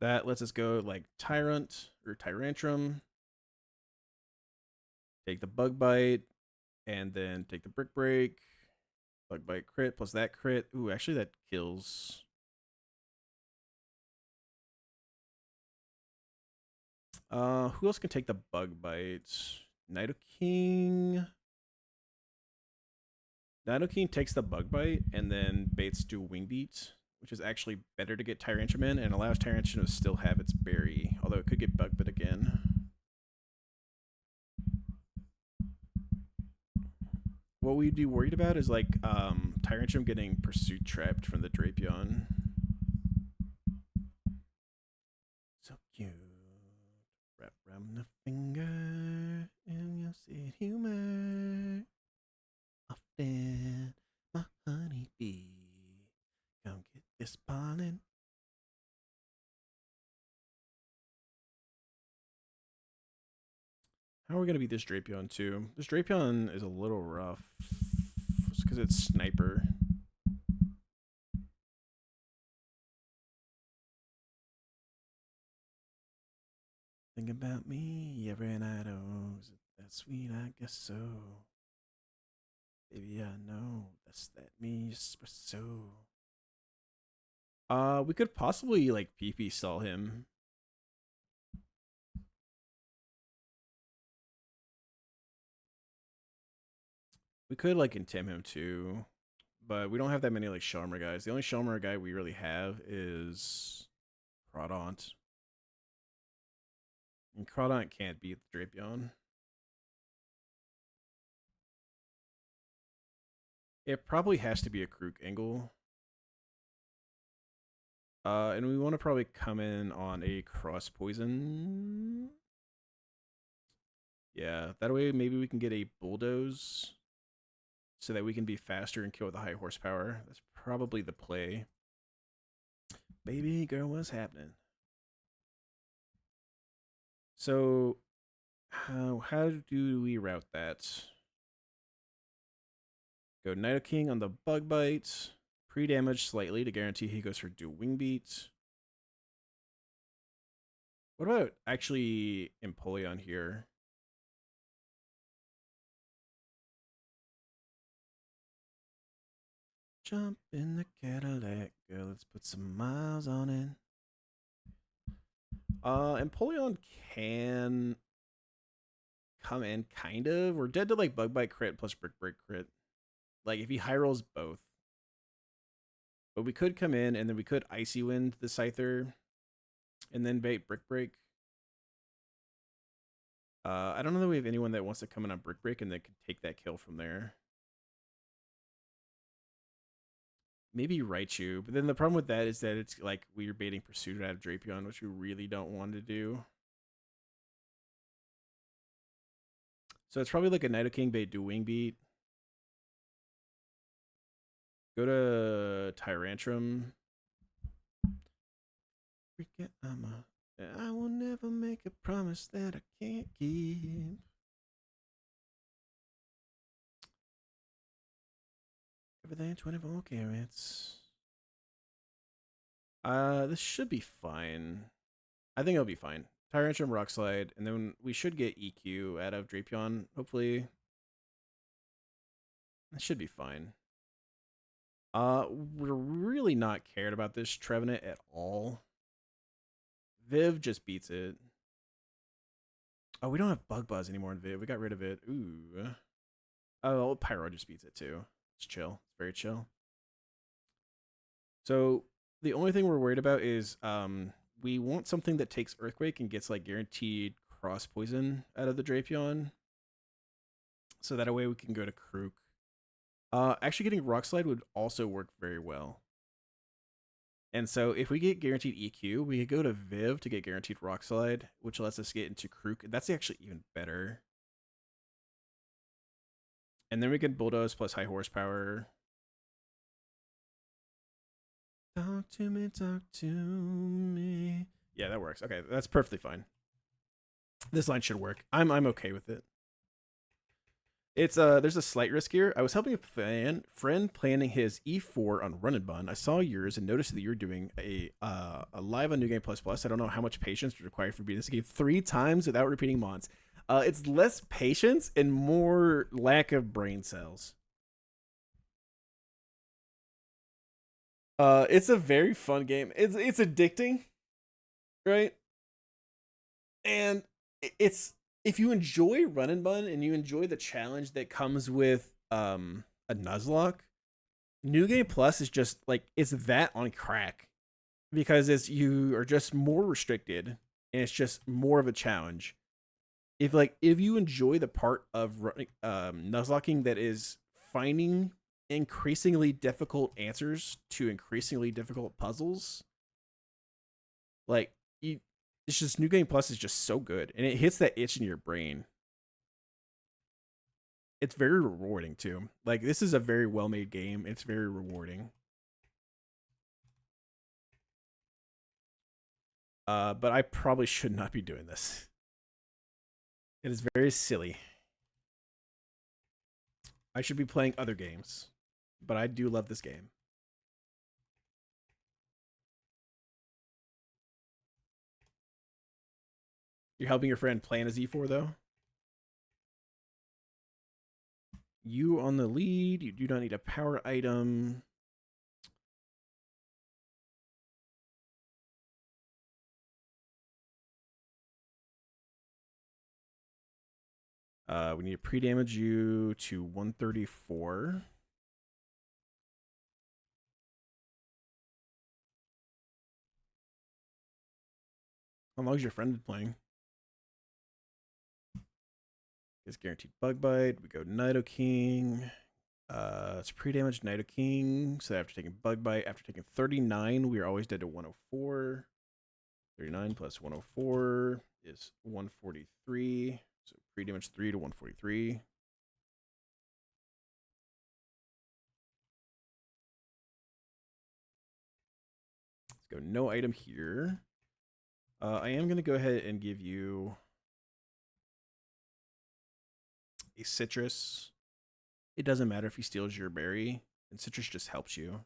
That lets us go like Tyrant or Tyrantrum. Take the Bug Bite, and then take the Brick Break. Bug Bite crit plus that crit. Ooh, actually that kills. Who else can take the Bug Bite? Nidoking. Nidoking takes the Bug Bite and then baits do Wing Beat, which is actually better to get Tyrantrum in and allows Tyrantrum to still have its berry, although it could get Bug Bit again. What we'd be worried about is like Tyrantrum getting Pursuit Trapped from the Drapion. So cute. Wrap around the finger and you'll see humor. Often my honeybee. Come get this pollen. How are we going to beat this Drapion too? This Drapion is a little rough. It's because it's Sniper. Think about me every night, oh, is it that sweet? I guess so. Baby, I know that's that me espresso. We could possibly like PP stall him. We could like intim him too, but we don't have that many like Shelmer guys. The only Shelmer guy we really have is Crawdaunt. And Crawdaunt can't beat the Drapion. It probably has to be a Krook angle. And we want to probably come in on a Cross Poison. Yeah, that way maybe we can get a Bulldoze so that we can be faster and kill with a high horsepower. That's probably the play. Baby girl, what's happening? So how do we route that? Go Nidoking on the Bug Bite. Pre-damage slightly to guarantee he goes for do Wing Beat. What about actually Empoleon here? Jump in the Cadillac, girl, let's put some miles on it. Empoleon can come in, kind of. We're dead to like Bug Bite crit plus Brick Break crit. Like if he high rolls both. But we could come in and then we could Icy Wind the Scyther and then bait Brick Break. I don't know that we have anyone that wants to come in on Brick Break and that could take that kill from there. Maybe Raichu, but then the problem with that is that it's like we're baiting Pursuit out of Drapion, which we really don't want to do. So it's probably like a Nidoking bait, do Wing Beat. Go to Tyrantrum. I will never make a promise that I can't keep. Everything 24 carats. This should be fine. I think it'll be fine. Tyrantrum, Rock Slide, and then we should get EQ out of Drapion, hopefully. That should be fine. We're really not cared about this Trevenant at all. Viv just beats it. Oh, we don't have Bug Buzz anymore in Viv. We got rid of it. Ooh. Oh, Pyro just beats it too. It's chill. It's very chill. So the only thing we're worried about is we want something that takes Earthquake and gets like guaranteed cross poison out of the Drapion. So that way we can go to Krook. Actually getting Rock Slide would also work very well. And so if we get guaranteed EQ, we could go to Viv to get guaranteed Rock Slide, which lets us get into Krook. That's actually even better. And then we can Bulldoze plus high horsepower. Talk to me, talk to me. Yeah, that works. Okay, that's perfectly fine. This line should work. I'm okay with it. It's there's a slight risk here. I was helping a friend planning his E4 on RunAndBun. I saw yours and noticed that you're doing a live on New Game Plus Plus. I don't know how much patience is required for beating this game 3 times without repeating mods. It's less patience and more lack of brain cells. It's a very fun game. It's addicting, right? And it's if you enjoy RunAndBun and you enjoy the challenge that comes with a Nuzlocke, New Game Plus is just like it's that on crack because you are just more restricted and it's just more of a challenge. If you enjoy the part of Nuzlocking that is finding increasingly difficult answers to increasingly difficult puzzles, like it's just New Game Plus is just so good and it hits that itch in your brain. It's very rewarding too. Like this is a very well made game. It's very rewarding. But I probably should not be doing this. It is very silly. I should be playing other games, but I do love this game. You're helping your friend plan a Z4 though? You on the lead. You do not need a power item. We need to pre-damage you to 134. How long is your friend playing? Is guaranteed bug bite. We go Nidoking. It's pre-damage Nidoking. So after taking bug bite, after taking 39, we are always dead to 104. 39 plus 104 is 143. So pre-damage 3 to 143. Let's go no item here. I am going to go ahead and give you a citrus. It doesn't matter if he steals your berry, and citrus just helps you.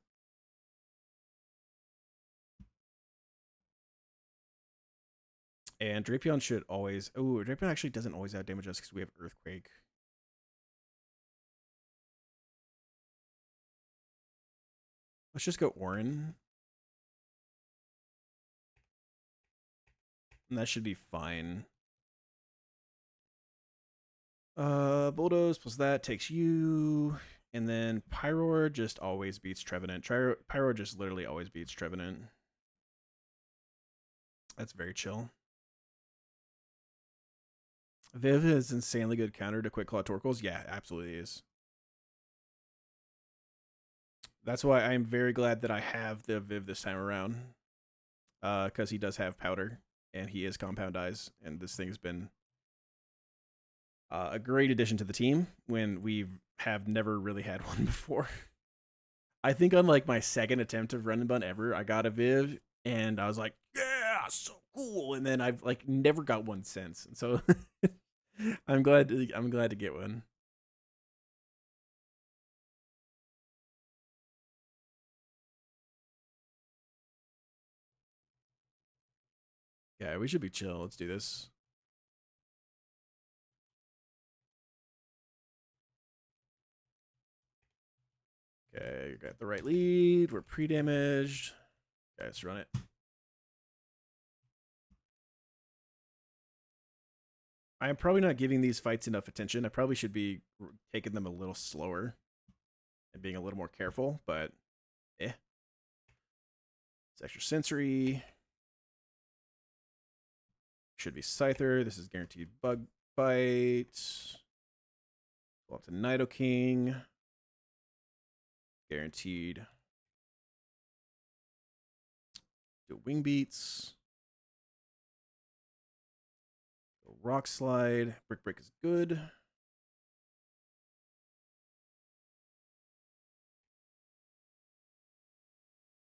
And Drapion should always... Oh, Drapion actually doesn't always out damage us because we have Earthquake. Let's just go Orin. And that should be fine. Bulldoze plus that takes you. And then Pyroar just always beats Trevenant. Pyroar just literally always beats Trevenant. That's very chill. Viv is insanely good counter to Quick Claw Torkoals. Yeah, absolutely is. That's why I'm very glad that I have the Viv this time around. Because he does have powder and he is compound eyes, and this thing's been a great addition to the team when we have never really had one before. I think on like my second attempt of Run and Bun ever, I got a Viv and I was like, yeah, so cool. And then I've like never got one since. And so I'm glad to get one. Yeah, we should be chill. Let's do this. Okay, got the right lead. We're pre-damaged. Okay, let's run it. I am probably not giving these fights enough attention. I probably should be taking them a little slower and being a little more careful, but eh. It's extra sensory. Should be Scyther. This is guaranteed bug bite. Go up to Nidoking. Guaranteed. Do wing beats. Go rock slide. Brick break is good.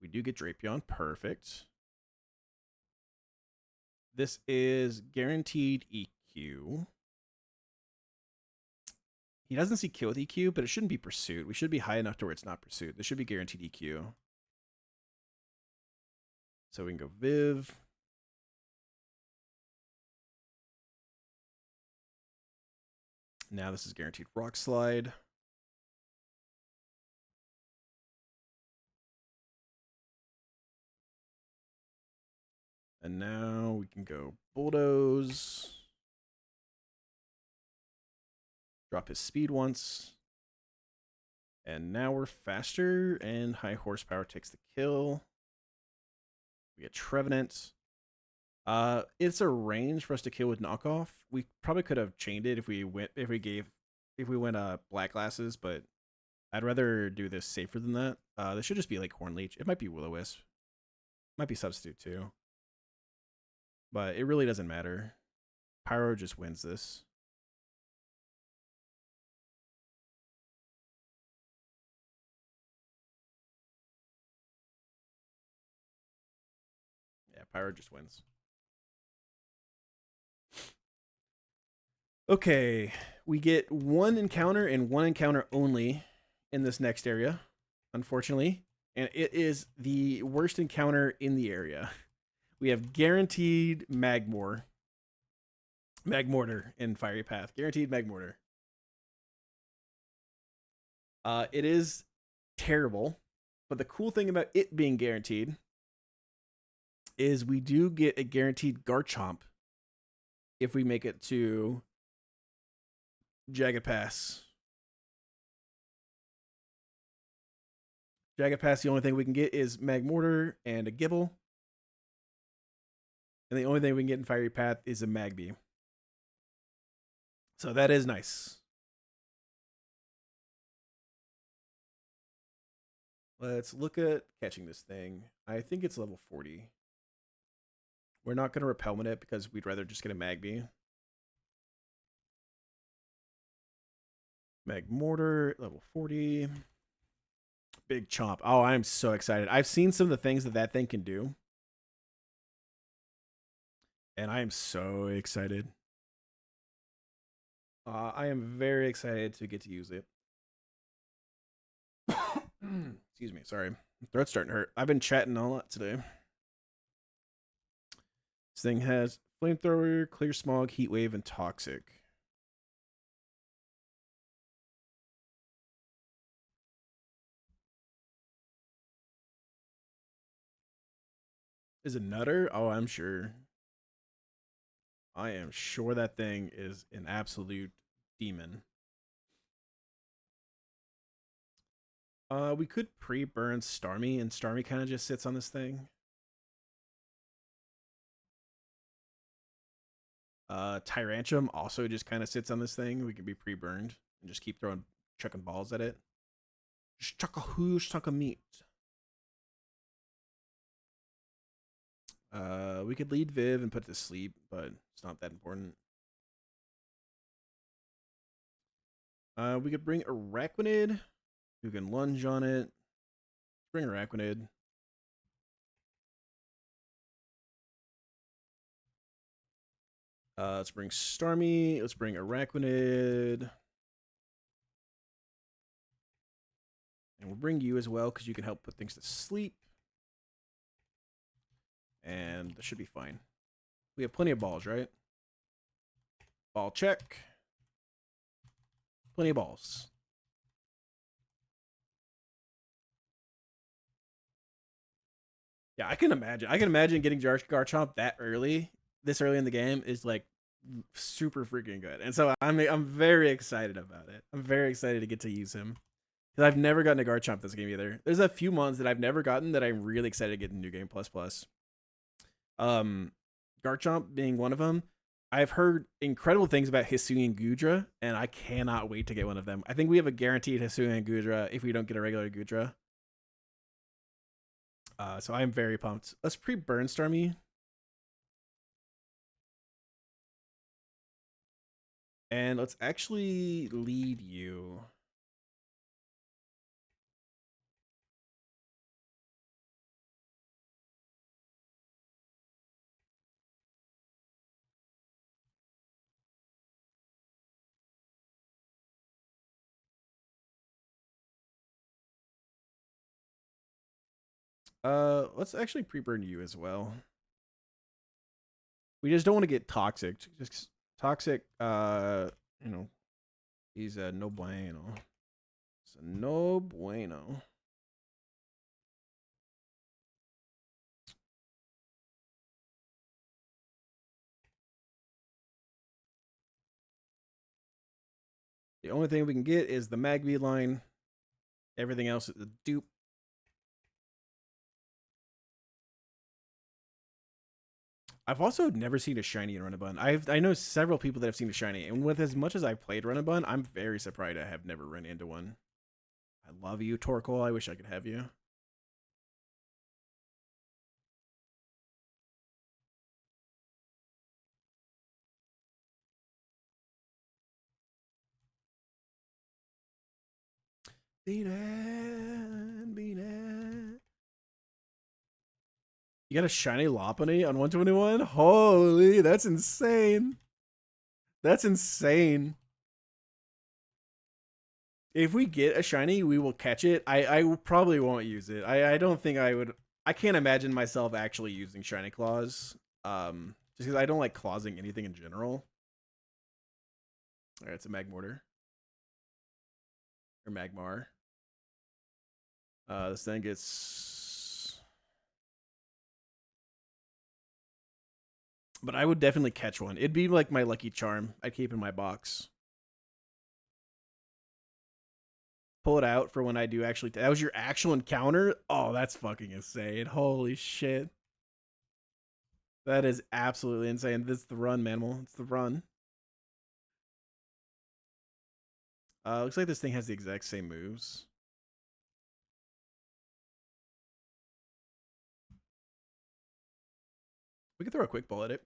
We do get Drapion. Perfect. This is guaranteed EQ. He doesn't see kill with EQ, but it shouldn't be pursuit. We should be high enough to where it's not pursuit. This should be guaranteed EQ. So we can go Viv. Now this is guaranteed rock slide. And now we can go bulldoze. Drop his speed once. And now we're faster, and high horsepower takes the kill. We get Trevenant. It's a range for us to kill with knockoff. We probably could have chained it if we went black glasses, but I'd rather do this safer than that. This should just be like Hornleech. It might be Will-O-Wisp. Might be substitute too. But it really doesn't matter. Pyro just wins this. Yeah, Pyro just wins. Okay, we get one encounter and one encounter only in this next area, unfortunately. And it is the worst encounter in the area. We have guaranteed Magmortar in Fiery Path. Guaranteed Magmortar. It is terrible, but the cool thing about it being guaranteed is we do get a guaranteed Garchomp if we make it to Jagged Pass. Jagged Pass, the only thing we can get is Magmortar and a Gibble. And the only thing we can get in Fiery Path is a Magby. So that is nice. Let's look at catching this thing. I think it's level 40. We're not going to Repelment it because we'd rather just get a Magby. Magmortar, level 40. Big Chomp. Oh, I'm so excited. I've seen some of the things that thing can do. And I am so excited. I am very excited to get to use it. Excuse me, sorry. Throat's starting to hurt. I've been chatting a lot today. This thing has Flamethrower, Clear Smog, Heat Wave, and Toxic. Is it Nutter? Oh, I'm sure. I am sure that thing is an absolute demon. We could pre-burn Starmie, and Starmie kind of just sits on this thing. Tyrantrum also just kind of sits on this thing. We can be pre-burned and just keep chucking balls at it. Just chuck a huge chunk of meat. We could lead Viv and put it to sleep, but it's not that important. We could bring Araquanid, who can lunge on it. Bring Araquanid. Let's bring Starmie. Let's bring Araquanid. And we'll bring you as well, because you can help put things to sleep. And that should be fine. We have plenty of balls, right? Ball check. Plenty of balls. Yeah, I can imagine getting Garchomp that early, this early in the game, is like super freaking good. And so I'm very excited about it. I'm very excited to get to use him. Because I've never gotten a Garchomp this game either. There's a few ones that I've never gotten that I'm really excited to get in New Game Plus Plus. Garchomp being one of them. I've heard incredible things about Hisuian Gudra, and I cannot wait to get one of them. I think we have a guaranteed Hisuian Gudra if we don't get a regular Gudra. So I'm very pumped. Let's pre-burn Starmie. And let's actually lead you. Let's actually pre-burn you as well. We just don't want to get toxic. Just toxic, you know, he's a no bueno. It's a no bueno. The only thing we can get is the Magby line. Everything else is a dupe. I've also never seen a shiny in RunAndBun. I know several people that have seen a shiny, and with as much as I've played RunAndBun, I'm very surprised I have never run into one. I love you, Torkoal. I wish I could have you. Beat it, beat it. You got a shiny Lopunny on 121? Holy, that's insane. That's insane. If we get a shiny, we will catch it. I probably won't use it. I don't think I would. I can't imagine myself actually using shiny claws. Just because I don't like clawsing anything in general. All right, it's a Magmortar. Or Magmar. This thing gets... But I would definitely catch one. It'd be like my lucky charm I'd keep in my box. Pull it out for when I do actually... That was your actual encounter? Oh, that's fucking insane. Holy shit. That is absolutely insane. This is the run, Manimal. It's the run. Looks like this thing has the exact same moves. We could throw a quick ball at it.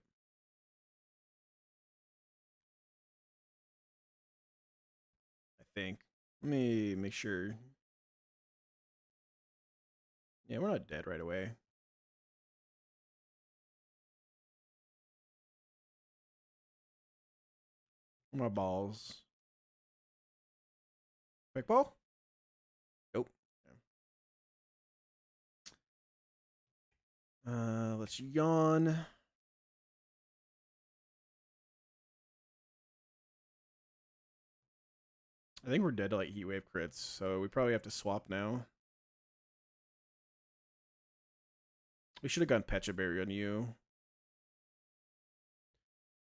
I think. Let me make sure. Yeah, we're not dead right away. More balls. Quick ball? Nope. Let's yawn. I think we're dead to like heat wave crits, so we probably have to swap now. We should have gone Pecha Berry on you.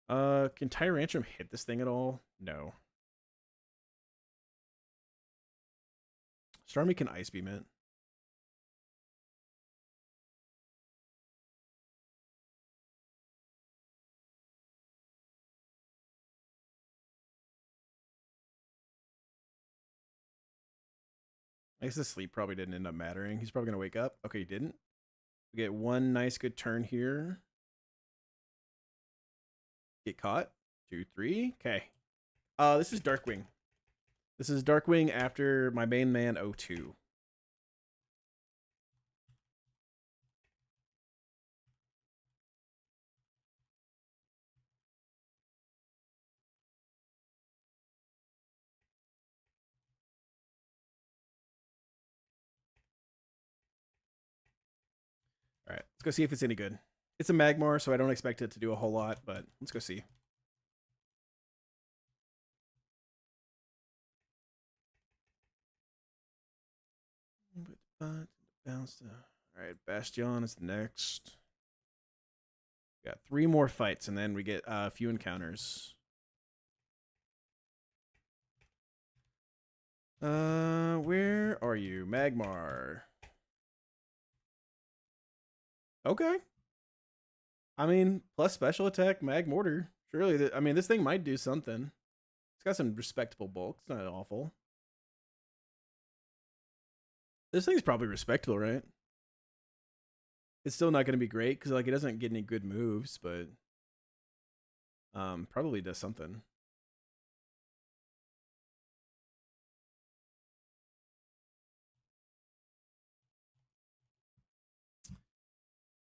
Can Tyrantrum hit this thing at all? No. Starmie can Ice Beam it. I guess the sleep probably didn't end up mattering. He's probably going to wake up. Okay, he didn't. We get one nice good turn here. Get caught. 2, 3. Okay. This is Darkwing. This is Darkwing after my main man 02. All right, let's go see if it's any good. It's a Magmar, so I don't expect it to do a whole lot, but let's go see. Bounce. All right, Bastion is next. We got 3 more fights, and then we get a few encounters. Where are you, Magmar? Okay. I mean, plus special attack, Mag Mortar. Surely, I mean, this thing might do something. It's got some respectable bulk. It's not awful. This thing's probably respectable, right? It's still not going to be great because like it doesn't get any good moves, but probably does something.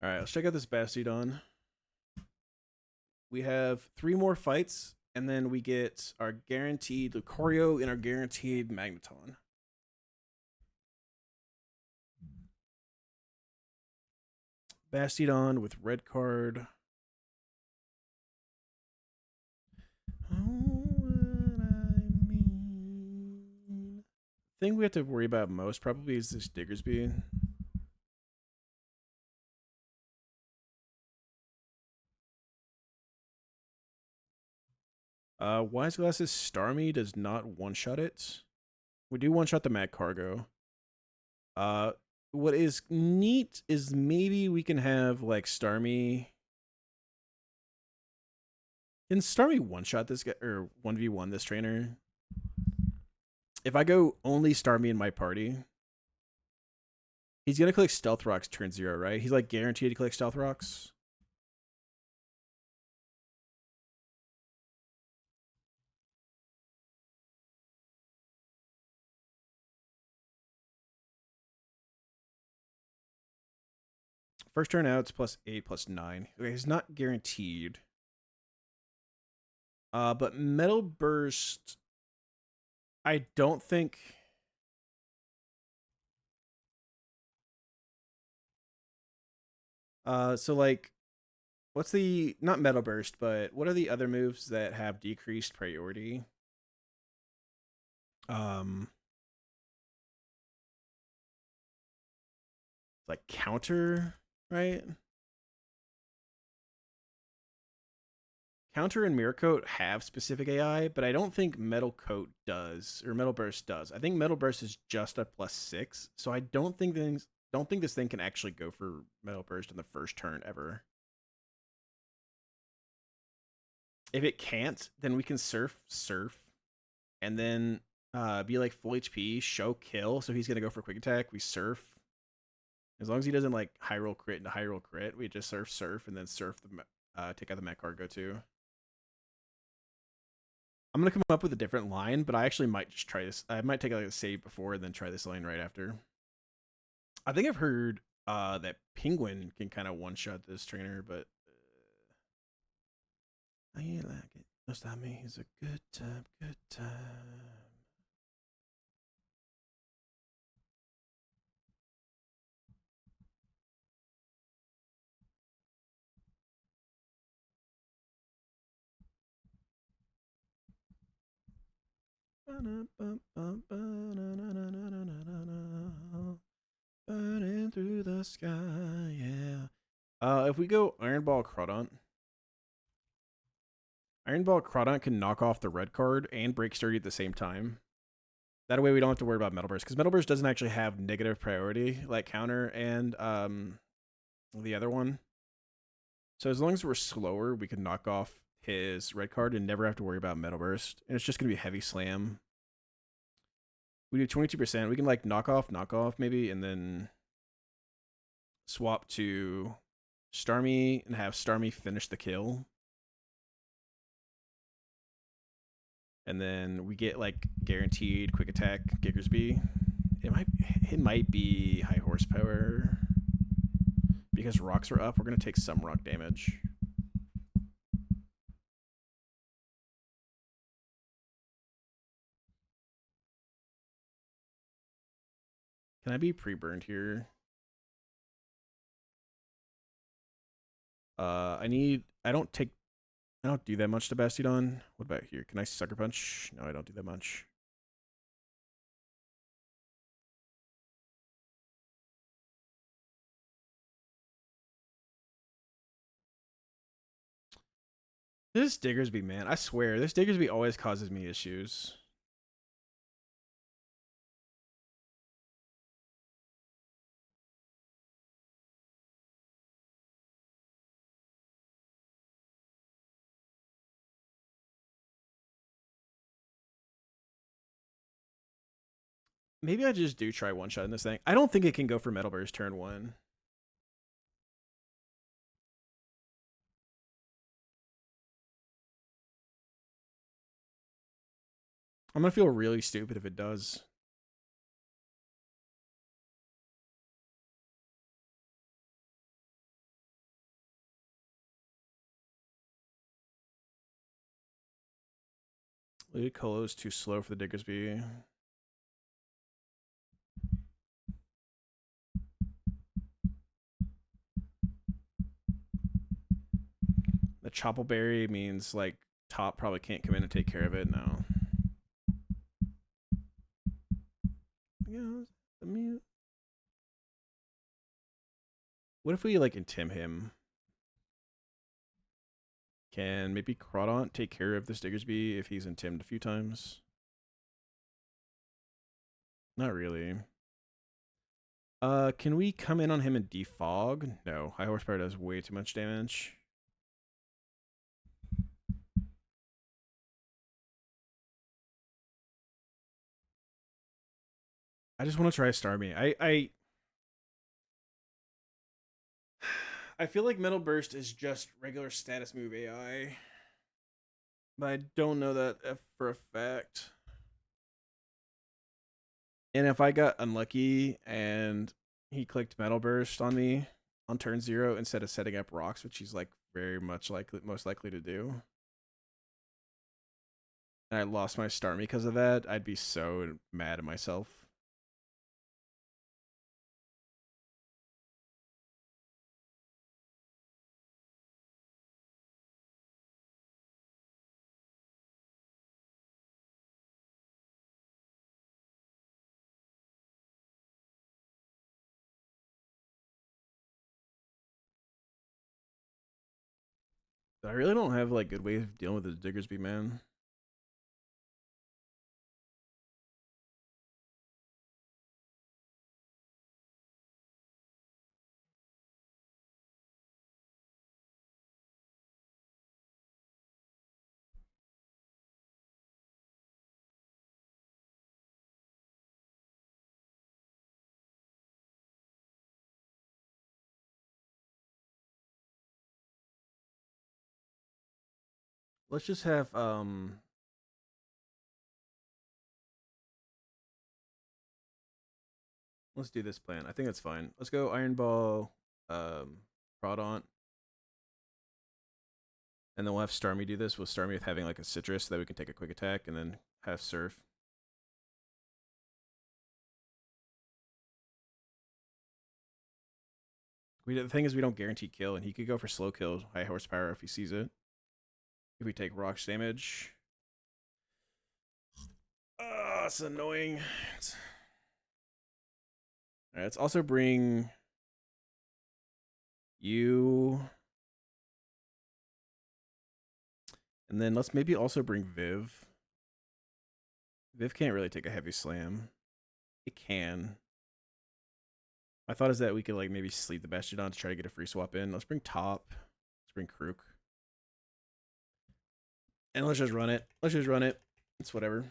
All right, let's check out this Bastiodon. We have 3 more fights, and then we get our guaranteed Lucario and our guaranteed Magneton. Bastiodon with red card. The thing we have to worry about most probably is this Diggersby. Wise Glasses Starmie does not one-shot it. We do one-shot the Mag Cargo. What is neat is maybe we can have like Starmie. Can Starmie one-shot this guy or 1v1 this trainer? If I go only Starmie in my party, he's gonna click Stealth Rocks turn 0, right? He's like guaranteed to click Stealth Rocks. First turn out, it's +8/+9. Okay, he's not guaranteed. But Metal Burst, I don't think. So like, what's the not Metal Burst, but what are the other moves that have decreased priority? Like counter, right? Counter and Mirror Coat have specific AI, but I don't think Metal Coat does, or Metal Burst does. I think Metal Burst is just a +6, so I don't think this thing can actually go for Metal Burst in the first turn ever. If it can't, then we can surf, and then be like full HP, show kill. So he's gonna go for quick attack. We surf. As long as he doesn't like high roll crit into high roll crit, we just surf, and then surf the take out the Met Cargo too. I'm gonna come up with a different line, but I actually might just try this. I might take like a save before and then try this line right after. I think I've heard that Penguin can kind of one shot this trainer, but I like it. Just that means it's a good time, good time. Burning through the sky, yeah. If we go Iron Ball Crawdont, Iron Ball Crawdont can knock off the red card and break sturdy at the same time. That way we don't have to worry about Metal Burst, because Metal Burst doesn't actually have negative priority like counter and the other one. So as long as we're slower, we can knock off his red card and never have to worry about Metal Burst. And it's just going to be Heavy Slam. We do 22%. We can like knock off maybe, and then swap to Starmie and have Starmie finish the kill. And then we get like guaranteed quick attack Giggersby. It might be high horsepower. Because rocks are up, we're gonna take some rock damage. Can I be pre-burned here? I don't do that much to Bastiodon. What about here? Can I Sucker Punch? No, I don't do that much. This Diggersby, man, I swear, this Diggersby always causes me issues. Maybe I just do try one shot in this thing. I don't think it can go for Metal Burst turn 1. I'm gonna feel really stupid if it does. Ludicolo's too slow for the Diggersby. The Choppleberry means like top probably can't come in and take care of it now. Yeah, the mute. What if we like intim him? Can maybe Crawdaunt take care of this Diggersby if he's intimed a few times? Not really. Can we come in on him and defog? No, high horsepower does way too much damage. I just want to try Starmie. I feel like Metal Burst is just regular status move AI. But I don't know that for a fact. And if I got unlucky and he clicked Metal Burst on me on turn 0 instead of setting up rocks, which he's like very much most likely to do, and I lost my Starmie because of that, I'd be so mad at myself. I really don't have like good ways of dealing with the Diggersby, man. Let's just have let's do this plan. I think that's fine. Let's go Iron Ball, Crawdaunt. And then we'll have Starmie do this with Starmie with having like a citrus so that we can take a quick attack and then have Surf. The thing is we don't guarantee kill, and he could go for slow kill, high horsepower if he sees it. If we take rocks damage. Oh, it's annoying. Alright, let's also bring you. And then let's maybe also bring Viv. Viv can't really take a heavy slam. It can. My thought is that we could like maybe sleep the Bastiodon to try to get a free swap in. Let's bring Top. Let's bring Krook. And let's just run it. Let's just run it. It's whatever.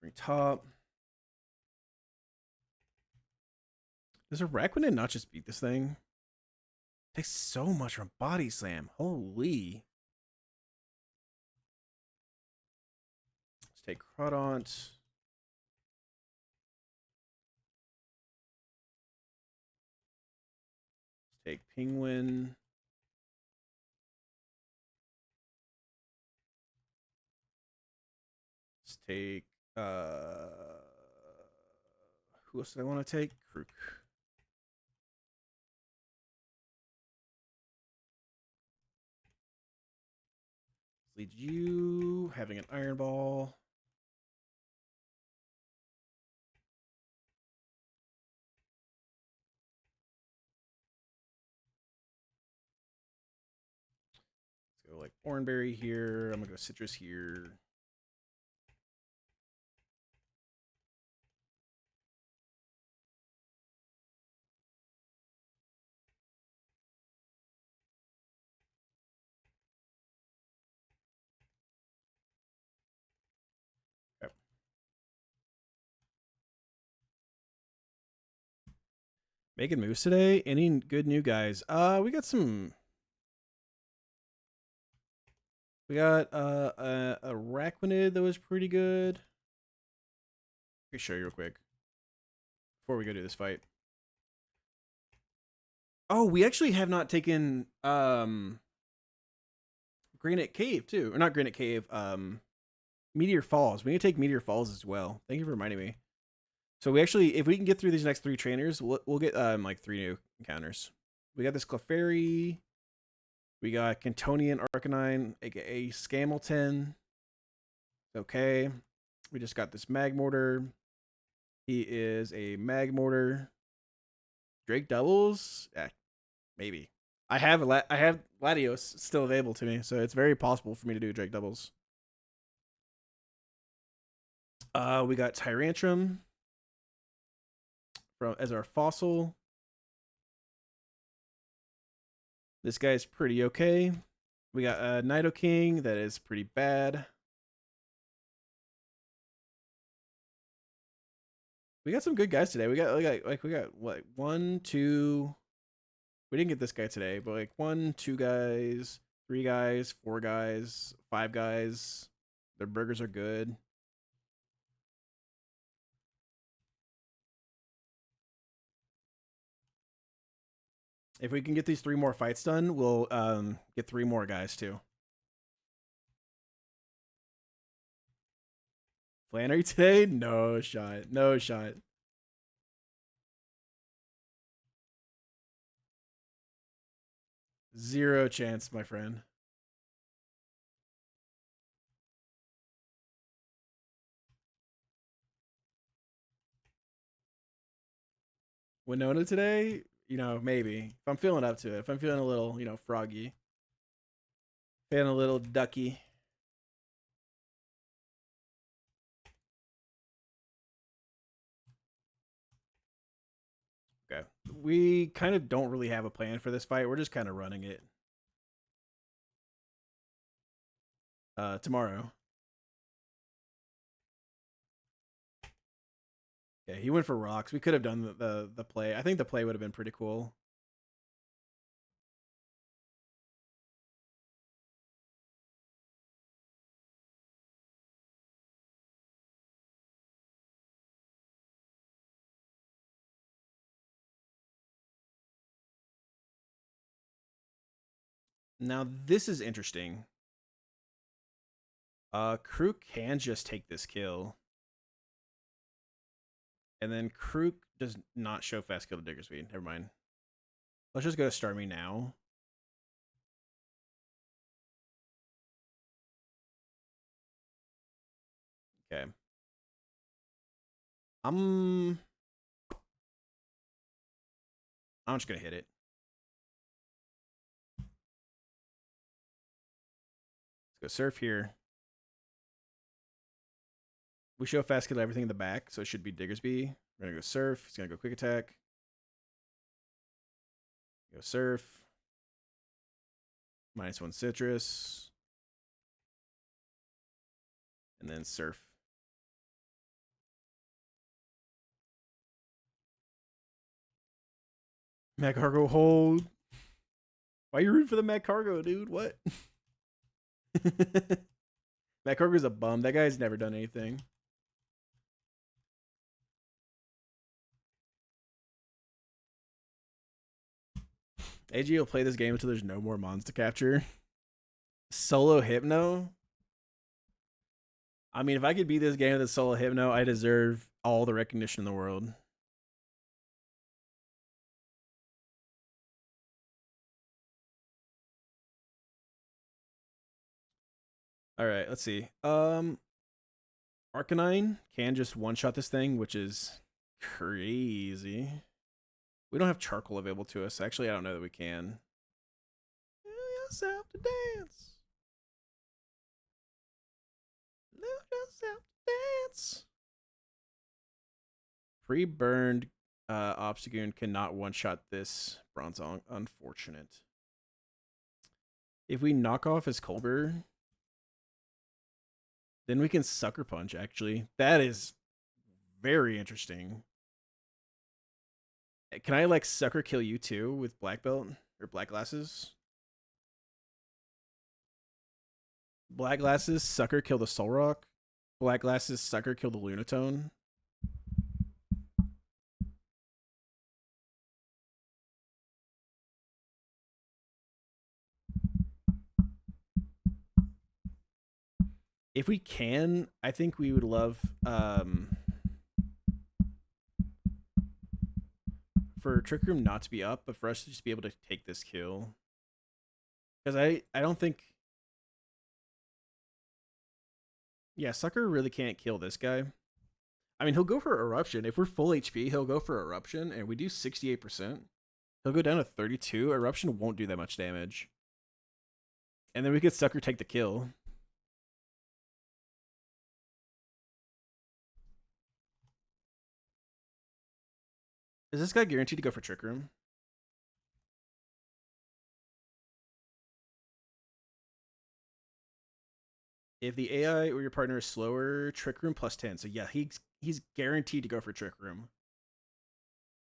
Bring top. Does a Raquanin not just beat this thing? Takes so much from Body Slam. Holy. Let's take Crawdont. Let's take Penguin. Let's take who else do I want to take? Krook. Lead you having an Iron Ball. Let's go like Oranberry here. I'm gonna go Citrus here. Okay. Making moves today. Any good new guys? We got some. We got a Araquanid that was pretty good. Let me show you real quick before we go do this fight. Oh, we actually have not taken Granite Cave too, or not Granite Cave. Meteor Falls. We need to take Meteor Falls as well. Thank you for reminding me. So we actually, if we can get through these next 3 trainers, we'll get like 3 new encounters. We got this Clefairy. We got Cantonian Arcanine, aka Scamilton. Okay. We just got this Magmortar. He is a Magmortar. Drake doubles? Yeah, maybe. I have Latios still available to me, so it's very possible for me to do Drake doubles. We got Tyrantrum as our fossil. This guy's pretty okay. We got Nidoking that is pretty bad. We got some good guys today. We got what 1, 2. We didn't get this guy today, but like 1, 2 guys, 3 guys, 4 guys, 5 guys. Their burgers are good. If we can get these 3 more fights done, we'll get 3 more guys too. Flannery today? No shot. No shot. Zero chance, my friend. Winona today? You know, maybe. If I'm feeling up to it. If I'm feeling a little, froggy. Feeling a little ducky. Okay. We kind of don't really have a plan for this fight. We're just kind of running it. Tomorrow. Yeah, he went for rocks. We could have done the play. I think the play would have been pretty cool. Now this is interesting. Krook can just take this kill. And then Krook does not show fast kill to Diggersby. Never mind. Let's just go to Starmie now. Okay. I'm just gonna hit it. Let's go surf here. We show fast kill everything in the back, so it should be Diggersby. We're gonna go surf. He's gonna go quick attack. Go surf. -1 citrus. And then surf. Mac Cargo hold. Why you rooting for the Mac Cargo, dude? What? Mac Cargo's a bum. That guy's never done anything. AG will play this game until there's no more mons to capture. Solo Hypno? I mean, if I could beat this game with a solo Hypno, I deserve all the recognition in the world. All right, let's see. Arcanine can just one-shot this thing, which is crazy. We don't have charcoal available to us. Actually, I don't know that we can. Yourself to dance. Lose yourself to dance. Pre-burned Obstagoon cannot one-shot this Bronzong. Unfortunate. If we knock off his Colbur, then we can Sucker Punch, actually. That is very interesting. Can I, like, Sucker kill you, too, with Black Belt? Or Black Glasses? Black Glasses, Sucker kill the Solrock. Black Glasses, Sucker kill the Lunatone. If we can, I think we would love for Trick Room not to be up, but for us to just be able to take this kill. Because I don't think... Yeah, Sucker really can't kill this guy. I mean, he'll go for Eruption. If we're full HP, he'll go for Eruption, and we do 68%. He'll go down to 32. Eruption won't do that much damage. And then we could Sucker take the kill. Is this guy guaranteed to go for Trick Room? If the AI or your partner is slower, Trick Room plus 10. So yeah, he's guaranteed to go for Trick Room.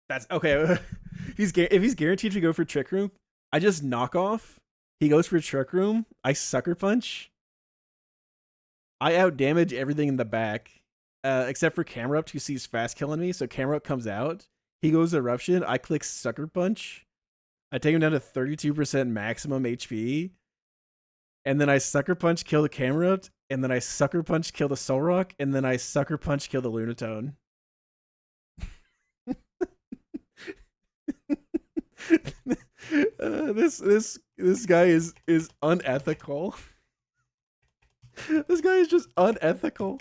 That's okay. If he's guaranteed to go for Trick Room, I just knock off. He goes for Trick Room. I Sucker Punch. I outdamage everything in the back, except for Camerupt, who sees fast killing me. So Camerupt comes out. He goes Eruption. I click Sucker Punch. I take him down to 32% maximum HP. And then I Sucker Punch, kill the Camerupt. And then I Sucker Punch, kill the Solrock. And then I Sucker Punch, kill the Lunatone. This guy is unethical. This guy is just unethical.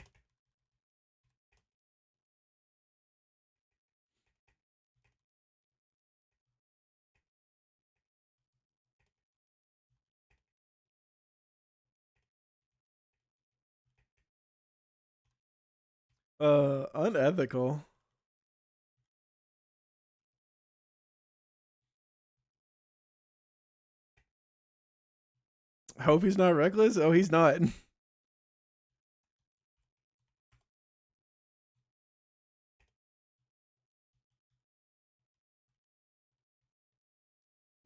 Unethical. I hope he's not reckless. Oh, he's not.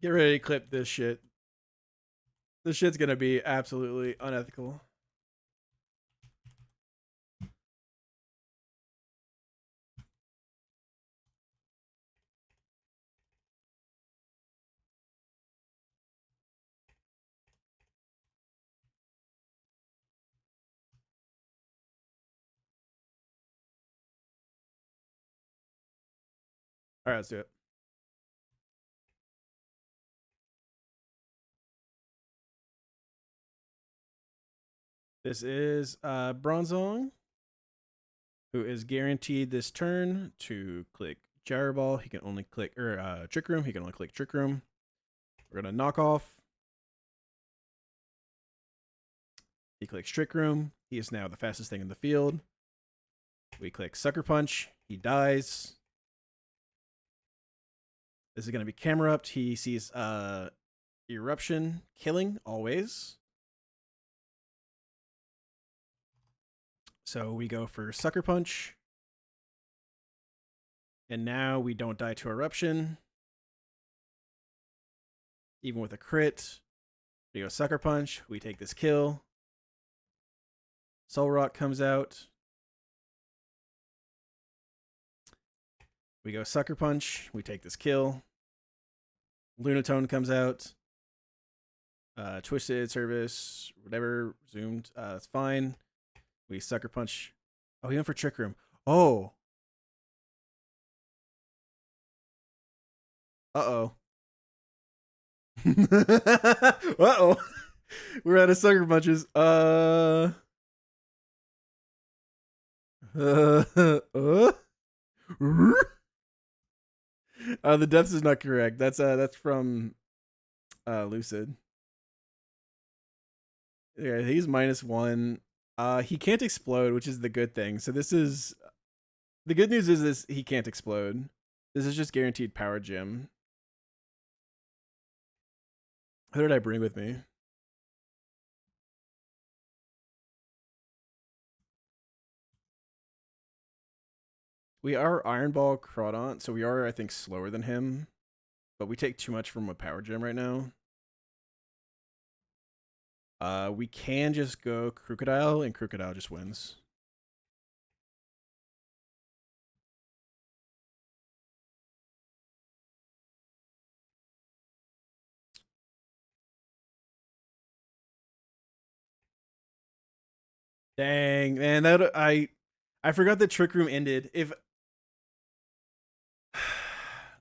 Get ready to clip this shit. This shit's gonna be absolutely unethical. All right, let's do it. This is Bronzong, who is guaranteed this turn to click Gyro Ball. He can only click Trick Room. He can only click Trick Room. We're gonna knock off. He clicks Trick Room. He is now the fastest thing in the field. We click Sucker Punch. He dies. This is gonna be Camerupt. He sees Eruption, killing always. So we go for Sucker Punch. And now we don't die to Eruption. Even with a crit. We go Sucker Punch. We take this kill. Soul Rock comes out. We go Sucker Punch. We take this kill. Lunatone comes out. Twisted Service, whatever, zoomed. That's fine. We Sucker Punch. Oh, he went for Trick Room. Oh. Uh-oh. Uh-oh. We're out of Sucker Punches. The depths is not correct. That's from Lucid. Yeah, he's -1. He can't explode, which is the good thing. So this is the good news is this he can't explode. This is just guaranteed power gem. Who did I bring with me? We are Iron Ball Crawdont, so we are, I think, slower than him. But we take too much from a power gem right now. We can just go Crocodile, and Crocodile just wins. Dang, man, that I forgot the Trick Room ended. If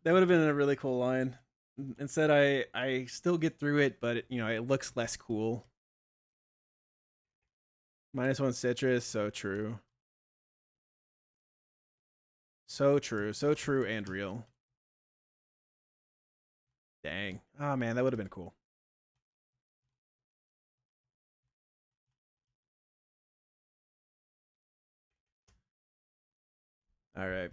that would have been a really cool line. Instead, I still get through it, but it looks less cool. -1 citrus, so true. So true, so true and real. Dang. Oh man, that would have been cool. All right.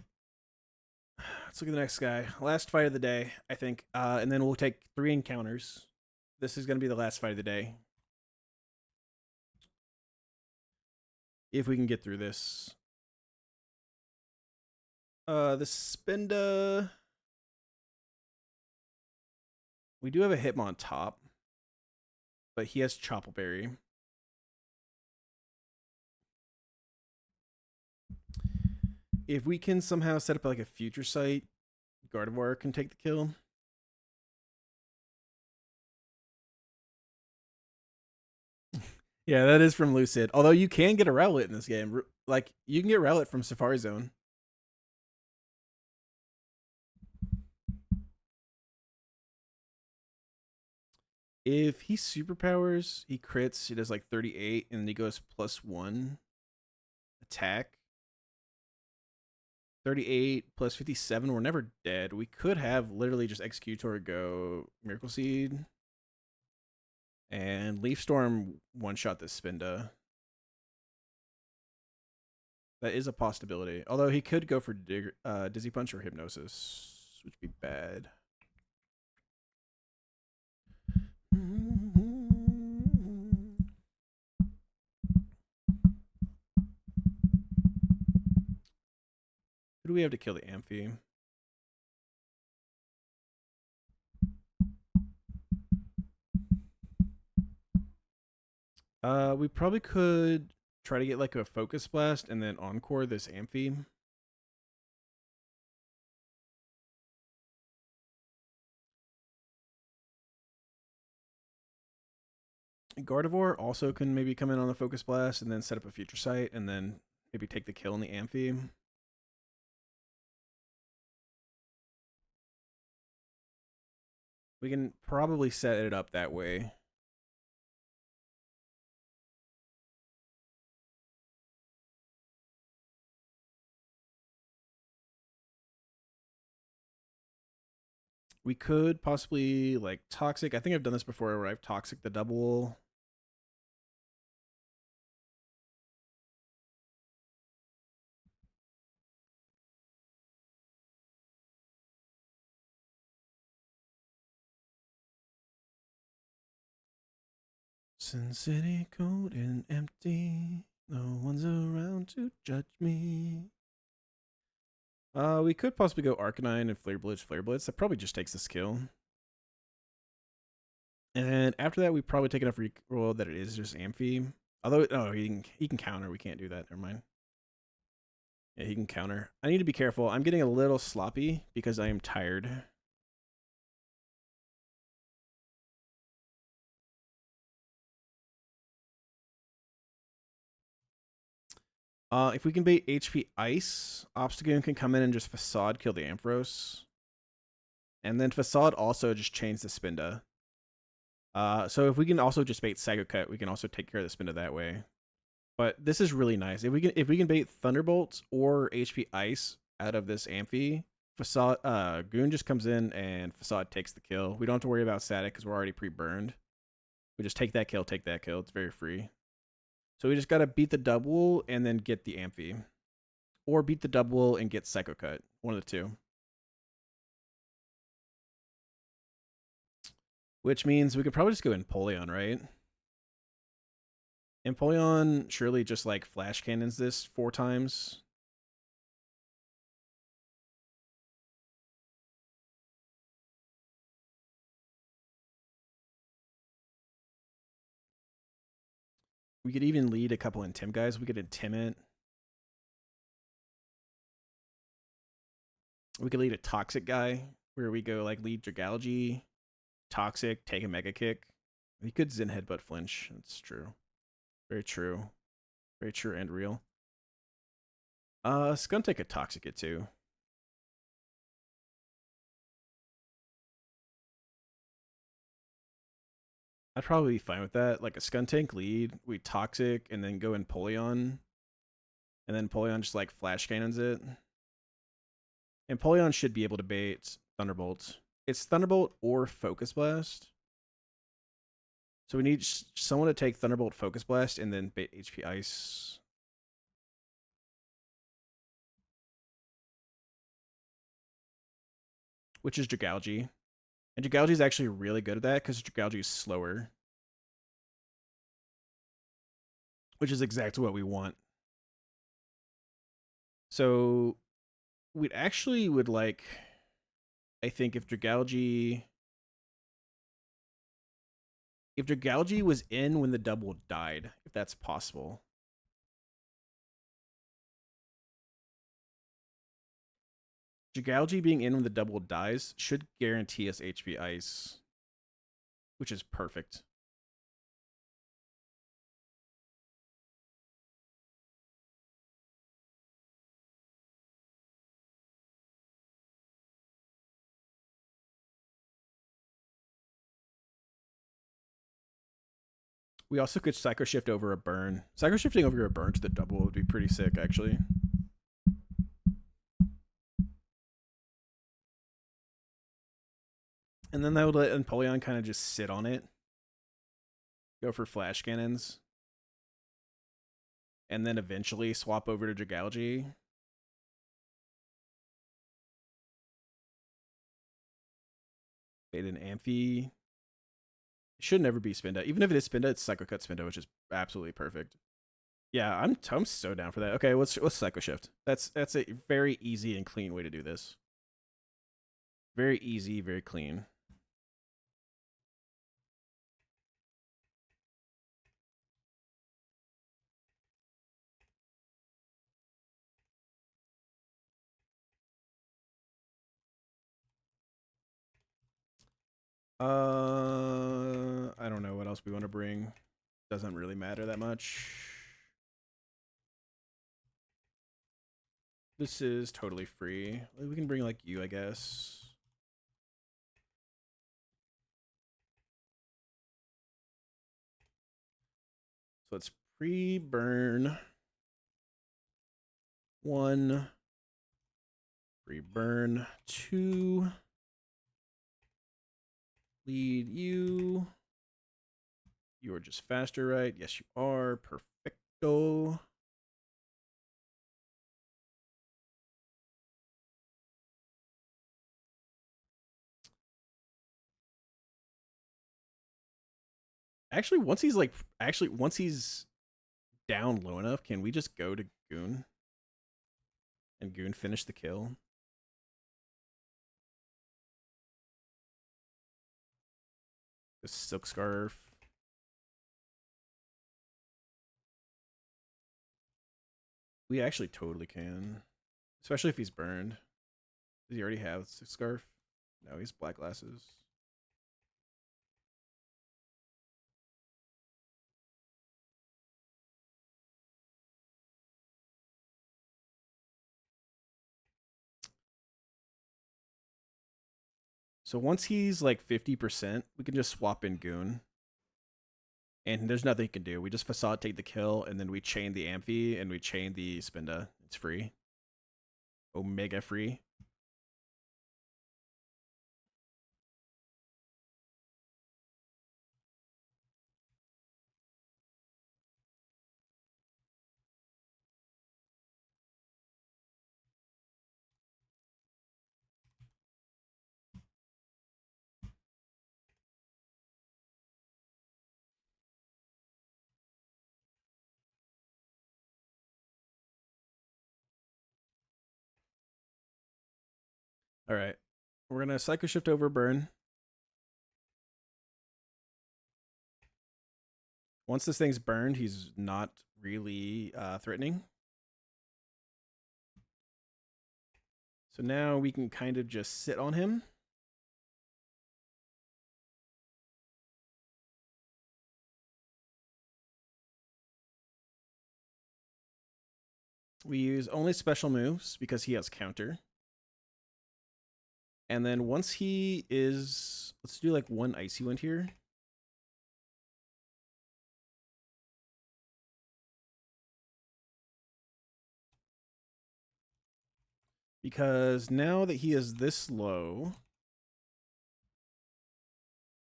Let's look at the next guy. Last fight of the day, I think. And then we'll take 3 encounters. This is going to be the last fight of the day. If we can get through this. The Spinda. We do have a Hitmon top. But he has Choppleberry. If we can somehow set up like a future sight, Gardevoir can take the kill. Yeah, that is from Lucid. Although you can get a Rowlet in this game. Like, you can get Rowlet from Safari Zone. If he superpowers, he crits, he does like 38, and then he goes +1 attack. 38 plus 57, we're never dead. We could have literally just Executor go Miracle Seed. And Leaf Storm one-shot this Spinda. That is a possibility. Although he could go for Dizzy Punch or Hypnosis, which would be bad. Who do we have to kill the Amphi? We probably could try to get like a Focus Blast and then Encore this Amphi. Gardevoir also can maybe come in on the Focus Blast and then set up a Future Sight and then maybe take the kill in the Amphi. We can probably set it up that way. We could possibly like Toxic. I think I've done this before where I've Toxic the double. Sin City cold and empty. No one's around to judge me. We could possibly go Arcanine and Flare Blitz. That probably just takes this kill. And after that, we probably take enough reroll that it is just Amphi. Although, no, he can counter. We can't do that. Never mind. Yeah, he can counter. I need to be careful. I'm getting a little sloppy because I am tired. If we can bait HP Ice, Obstagoon can come in and just Facade kill the Ampharos. And then Facade also just chains the Spinda. So if we can also just bait Psycho Cut, we can also take care of the Spinda that way. But this is really nice. If we can bait Thunderbolt or HP Ice out of this Amphi, Facade Goon just comes in and Facade takes the kill. We don't have to worry about static because we're already pre-burned. We just take that kill, take that kill. It's very free. So we just gotta beat the double and then get the Amphi. Or beat the double and get Psycho Cut. One of the two. Which means we could probably just go Empoleon, right? Empoleon surely just like flash cannons this 4 times. We could even lead a couple Intim guys. We could Intimate. We could lead a Toxic guy where we go like lead Dragalge, Toxic, take a Mega Kick. We could Zen Headbutt Flinch. That's true. Very true. Very true and real. Skuntake a Toxic it too. I'd probably be fine with that. Like a Skuntank lead, we Toxic, and then go Empoleon. And then Empoleon just like flash cannons it. Empoleon should be able to bait Thunderbolt. It's Thunderbolt or Focus Blast. So we need someone to take Thunderbolt, Focus Blast, and then bait HP Ice. Which is Dragalge. And Dragalge is actually really good at that because Dragalge is slower. Which is exactly what we want. So we'd actually would like, I think if Dragalge was in when the double died, if that's possible. Dragalge being in when the double dies should guarantee us HP Ice, which is perfect. We also could Psycho Shift over a burn. Psycho Shifting over a burn to the double would be pretty sick, actually. And then that would let Empoleon kind of just sit on it. Go for flash cannons. And then eventually swap over to Dragalge. Bait an Amphi. It should never be Spinda. Even if it is Spinda, it's Psycho Cut Spinda, which is absolutely perfect. Yeah, I'm so down for that. Okay, let's Psycho Shift. That's a very easy and clean way to do this. Very easy, very clean. I don't know what else we want to bring. Doesn't really matter that much. This is totally free. We can bring like you, I guess. So let's pre-burn 1, pre-burn 2, lead you. You are just faster, right? Yes, you are. Perfecto. Actually, once he's down low enough, can we just go to Goon? And Goon finish the kill? a silk scarf. We actually totally can. Especially if he's burned. Does he already have a silk scarf? No, he's black glasses. So once he's like 50%, we can just swap in Goon. And there's nothing he can do. We just facade take the kill, and then we chain the Amphi, and we chain the Spinda. It's free. Omega free. All right. We're going to Psycho Shift over Burn. Once this thing's burned, he's not really threatening. So now we can kind of just sit on him. We use only special moves because he has counter. And then once he is... Let's do like one Icy Wind here. Because now that he is this low,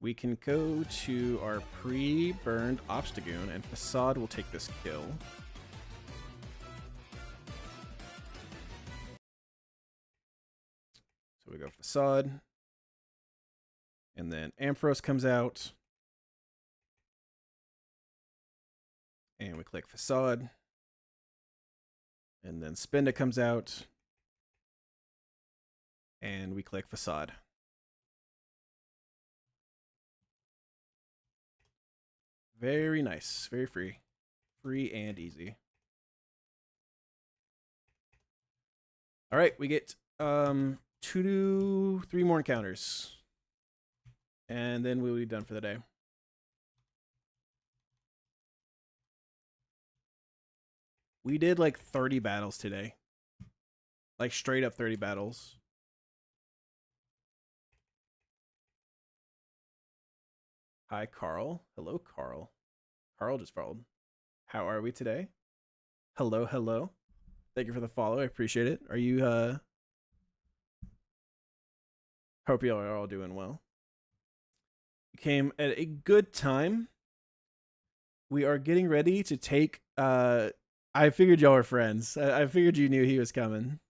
we can go to our pre-burned Obstagoon, and Facade will take this kill. So we go Facade. And then Ampharos comes out. And we click Facade. And then Spinda comes out. And we click Facade. Very nice. Very free. Free and easy. All right, we get 2 to 3 more encounters. And then we'll be done for the day. We did like 30 battles today. Like straight up 30 battles. Hi, Carl. Hello, Carl. Carl just followed. How are we today? Hello, hello. Thank you for the follow. I appreciate it. Are you, hope you are all doing well. You came at a good time. We are getting ready to take, I figured y'all were friends. I figured you knew he was coming.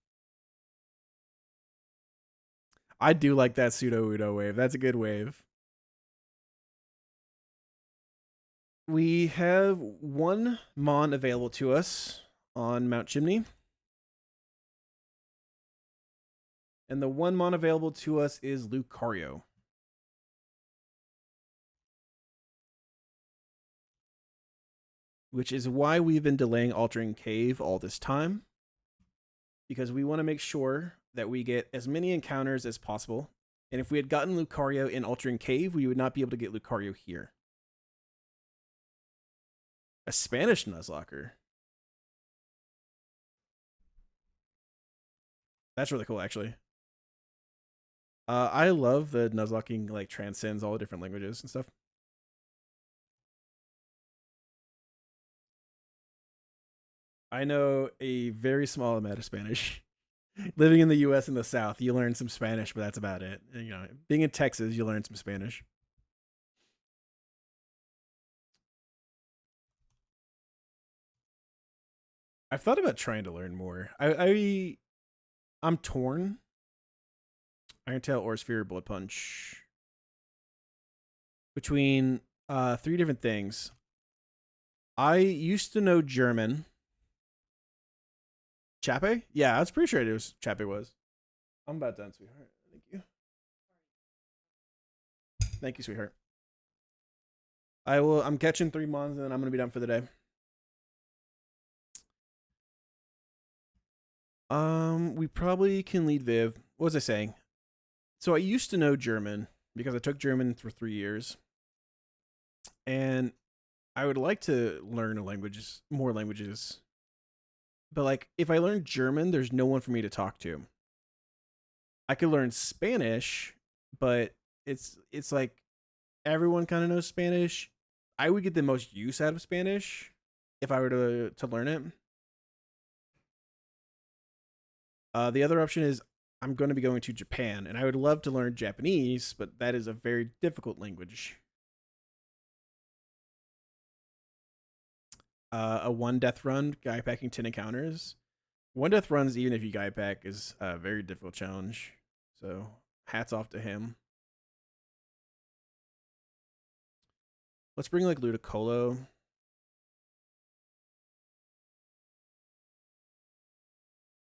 I do like that pseudo Udo wave. That's a good wave. We have 1 Mon available to us on Mount Chimney. And the 1 Mon available to us is Lucario. Which is why we've been delaying Altering Cave all this time. Because we want to make sure that we get as many encounters as possible. And if we had gotten Lucario in Altering Cave, we would not be able to get Lucario here. A Spanish Nuzlocke. That's really cool, actually. I love the Nuzlocking like transcends all the different languages and stuff. I know a very small amount of Spanish. Living in the U.S. in the South, you learn some Spanish, but that's about it. You know, being in Texas, you learn some Spanish. I've thought about trying to learn more. I'm torn. Iron Tail, Aura Sphere, Blood Punch. Between 3 different things. I used to know German. Chape? Yeah, I was pretty sure it was Chape was. I'm about done, sweetheart. Thank you. Thank you, sweetheart. I will. I'm catching 3 months, and then I'm gonna be done for the day. We probably can lead Viv. What was I saying? So I used to know German because I took German for 3 years, and I would like to learn more languages. But like, if I learn German, there's no one for me to talk to. I could learn Spanish, but it's like everyone kind of knows Spanish. I would get the most use out of Spanish if I were to learn it. The other option is I'm going to be going to Japan, and I would love to learn Japanese, but that is a very difficult language. A one death run, guy packing 10 encounters. One death runs, even if you guy pack, is a very difficult challenge. So hats off to him. Let's bring like Ludicolo.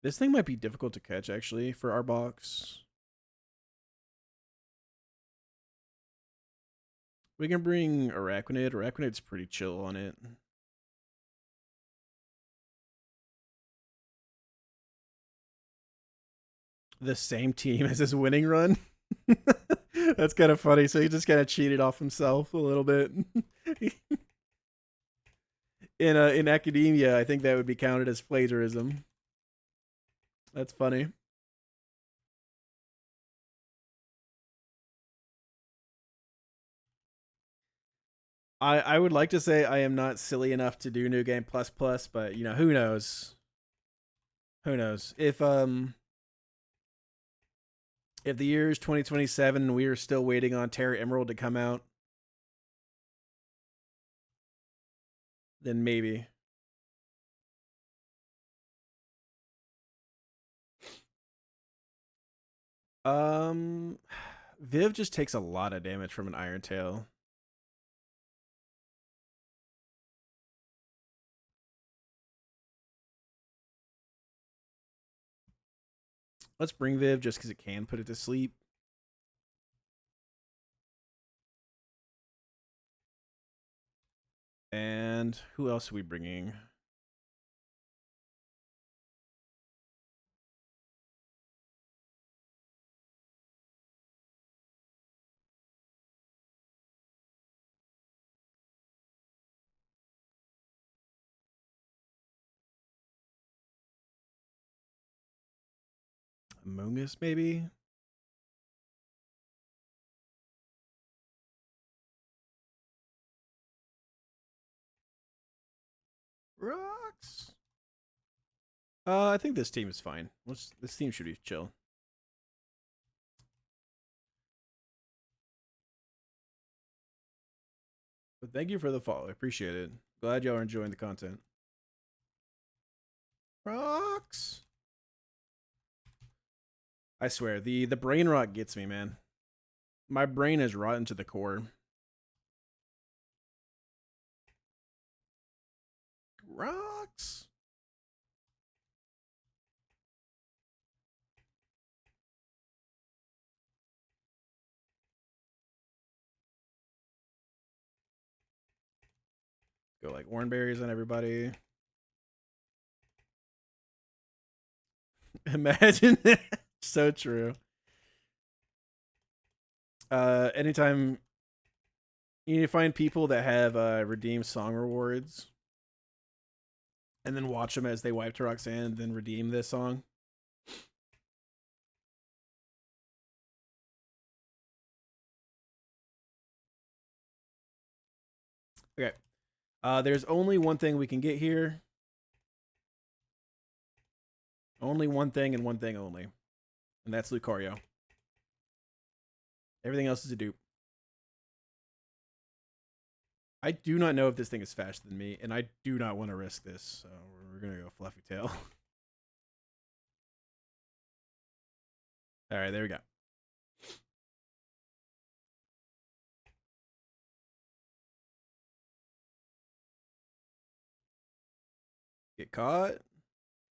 This thing might be difficult to catch actually for our box. We can bring Arachnid. Arachnid's pretty chill on it. The same team as his winning run. That's kind of funny. So he just kind of cheated off himself a little bit. In academia, I think that would be counted as plagiarism. That's funny. I would like to say I am not silly enough to do New Game Plus Plus, but you know, who knows? Who knows? If the year is 2027 and we are still waiting on Terra Emerald to come out, then maybe. Um Viv just takes a lot of damage from an Iron Tail. Let's bring Viv just because it can put it to sleep. And who else are we bringing? Among Us, maybe? Rocks. I think this team is fine. This team should be chill. But thank you for the follow. I appreciate it. Glad y'all are enjoying the content. Rocks. I swear, the brain rot gets me, man. My brain is rotten to the core. Rocks. Go like Warnberries on everybody. Imagine that. So true. Anytime you need to find people that have redeemed song rewards and then watch them as they wipe to Roxanne and then redeem this song. Okay. There's only one thing we can get here. Only one thing and one thing only. And that's Lucario. Everything else is a dupe. I do not know if this thing is faster than me, and I do not want to risk this. So we're going to go Fluffy Tail. All right, there we go. Get caught.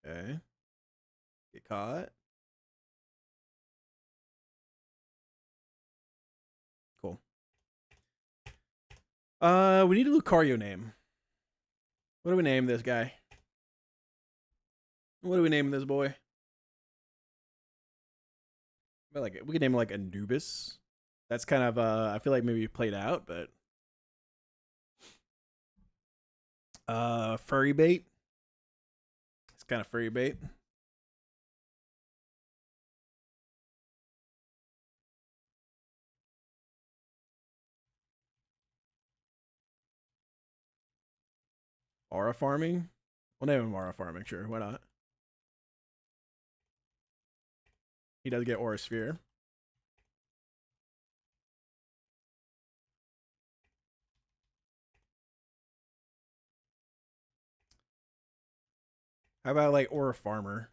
Okay. Get caught. Cool. We need a Lucario name. What do we name this guy? What do we name this boy? I like it. We could name him like Anubis. That's kind of I feel like maybe played out, but furry bait. It's kind of furry bait. Aura farming. We'll name him Aura farming. Sure, why not? He does get Aura sphere. How about like Aura farmer?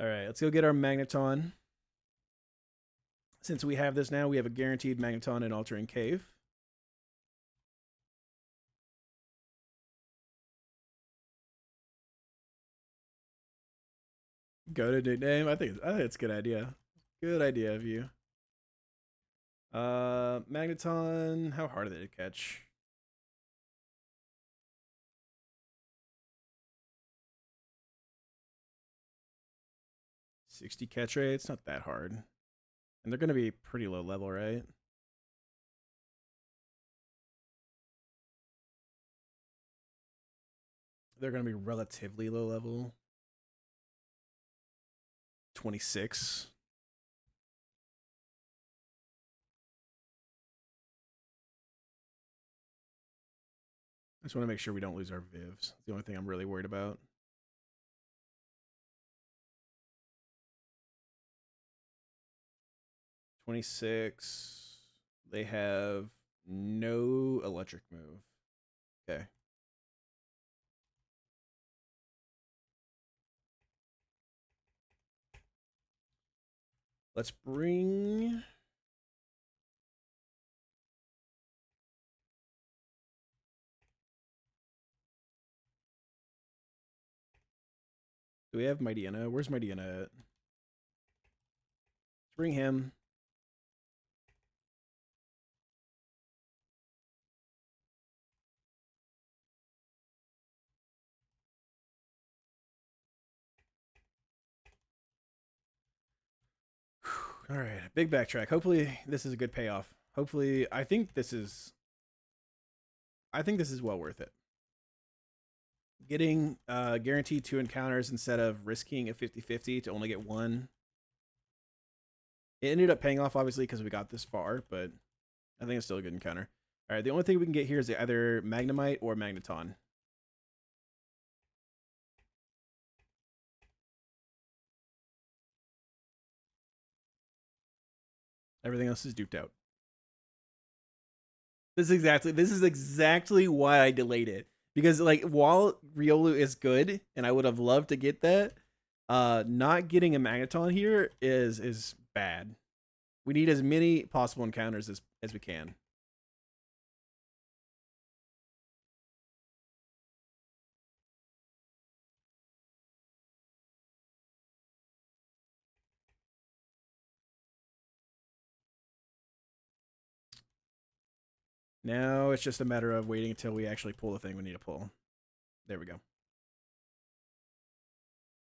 All right, let's go get our Magneton. Since we have this now, we have a guaranteed Magneton in Altering Cave. Go to nickname. I think it's a good idea. Good idea of you. Magneton. How hard are they to catch? $60 catch rate. It's not that hard, and they're gonna be pretty low level, right? They're gonna be relatively low level. 26. I just want to make sure we don't lose our Vivs. It's the only thing I'm really worried about. $26. They have no electric move. Okay. Let's bring... Do we have Mightyena? Where's Mightyena at? Let's bring him. All right, big backtrack. Hopefully this is a good payoff. Hopefully, I think this is well worth it. Getting guaranteed 2 encounters instead of risking a 50-50 to only get 1. It ended up paying off, obviously, because we got this far, but I think it's still a good encounter. All right, the only thing we can get here is either Magnemite or Magneton. Everything else is duped out. This is exactly why I delayed it. Because like while Riolu is good, and I would have loved to get that, not getting a Magneton here is bad. We need as many possible encounters as we can. Now it's just a matter of waiting until we actually pull the thing we need to pull. There we go.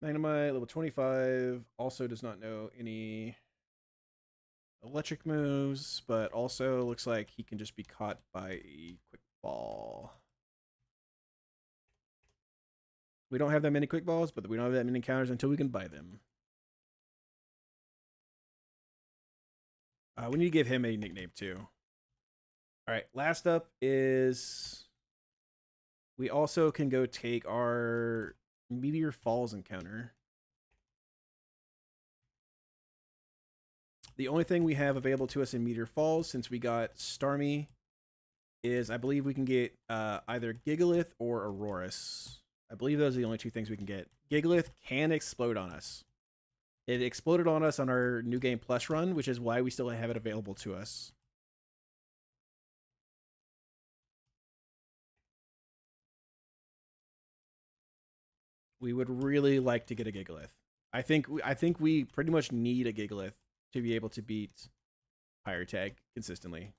Magnemite, level 25, also does not know any electric moves, but also looks like he can just be caught by a quick ball. We don't have that many quick balls, but we don't have that many encounters until we can buy them. We need to give him a nickname too. All right, last up is we also can go take our Meteor Falls encounter. The only thing we have available to us in Meteor Falls, since we got Starmie, is I believe we can get either Gigalith or Aurorus. I believe those are the only 2 things we can get. Gigalith can explode on us. It exploded on us on our New Game Plus run, which is why we still have it available to us. We would really like to get a Gigalith. I think we pretty much need a Gigalith to be able to beat Fire Tag consistently.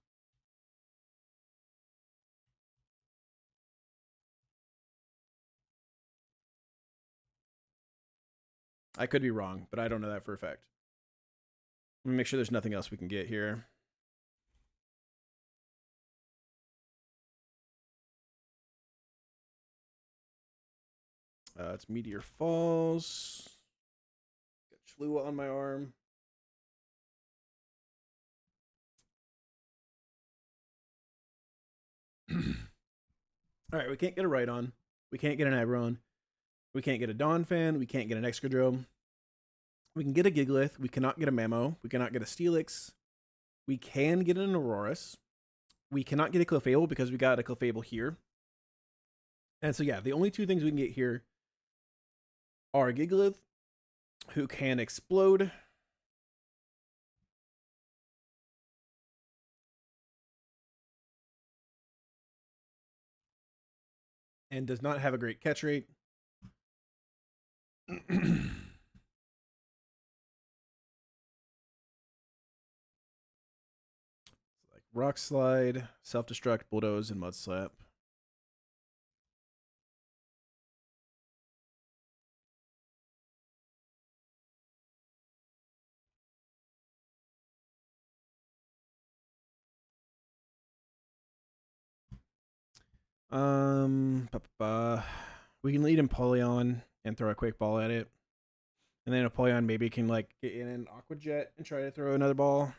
I could be wrong, but I don't know that for a fact. Let me make sure there's nothing else we can get here. It's Meteor Falls. Got Chlua on my arm. All right, we can't get a Rhydon. We can't get an Aggron. We can't get a Donphan. We can't get an Excadrill. We can get a Gigalith. We cannot get a Mamo. We cannot get a Steelix. We can get an Aurorus. We cannot get a Clefable because we got a Clefable here. And so, yeah, the only two things we can get here are a Gigalith, who can explode, and does not have a great catch rate. Like Rock Slide, Self-Destruct, Bulldoze, and Mud Slap. We can lead Empoleon and throw a quick ball at it. And then Empoleon maybe can like get in an Aqua Jet and try to throw another ball.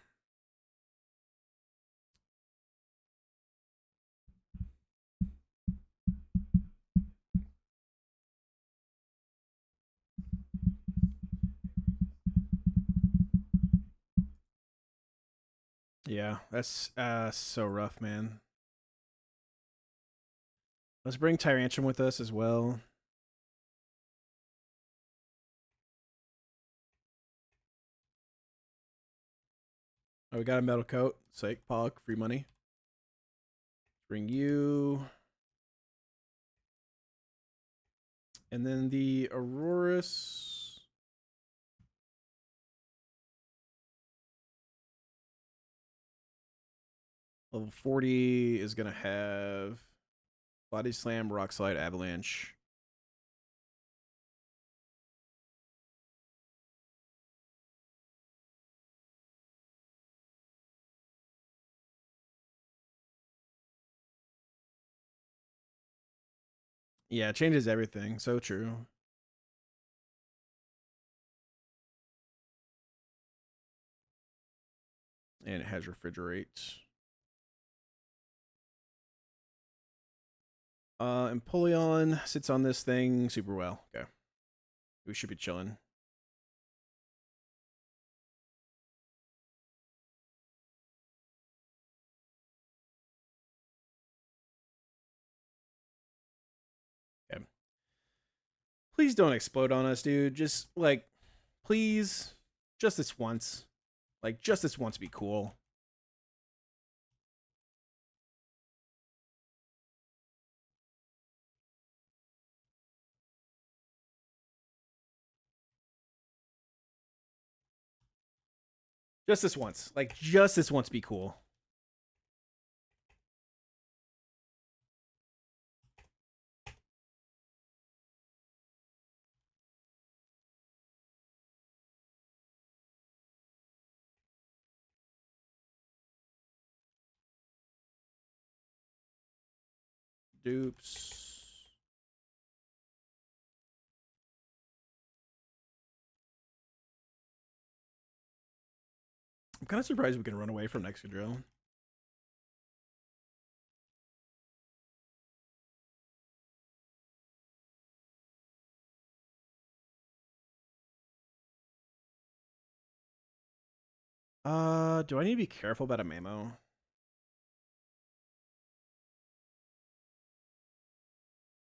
Yeah, that's so rough, man. Let's bring Tyrantrum with us as well. Oh, we got a Metal Coat. Psych, Pog, free money. Bring you. And then the Aurorus. Level 40 is going to have Body Slam, Rock Slide, Avalanche. Yeah, it changes everything. So true. And it has Refrigerate. Empoleon sits on this thing super well. Okay. We should be chilling. Okay. Please don't explode on us, dude. Just, like, please. Just this once. Like, just this once be cool. Just this once. Like, just this once be cool. Dupes. I'm kind of surprised we can run away from Excadrill. Do I need to be careful about a Mamo?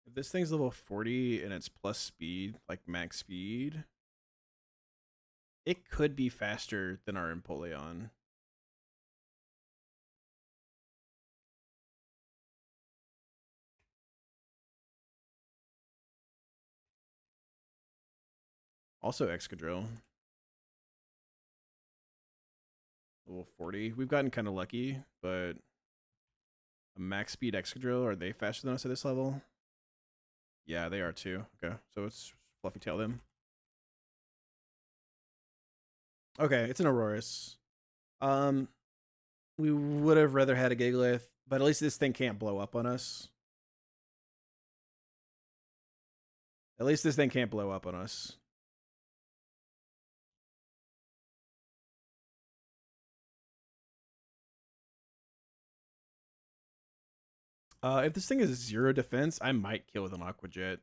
If this thing's level 40 and it's plus speed, like max speed, it could be faster than our Empoleon. Also Excadrill. Level 40. We've gotten kind of lucky, but a max speed Excadrill, are they faster than us at this level? Yeah, they are too. Okay, so it's Fluffy Tail them. Okay, it's an Aurorus. We would have rather had a Gigalith, but at least this thing can't blow up on us. At least this thing can't blow up on us. If this thing is 0 defense, I might kill with an Aqua Jet.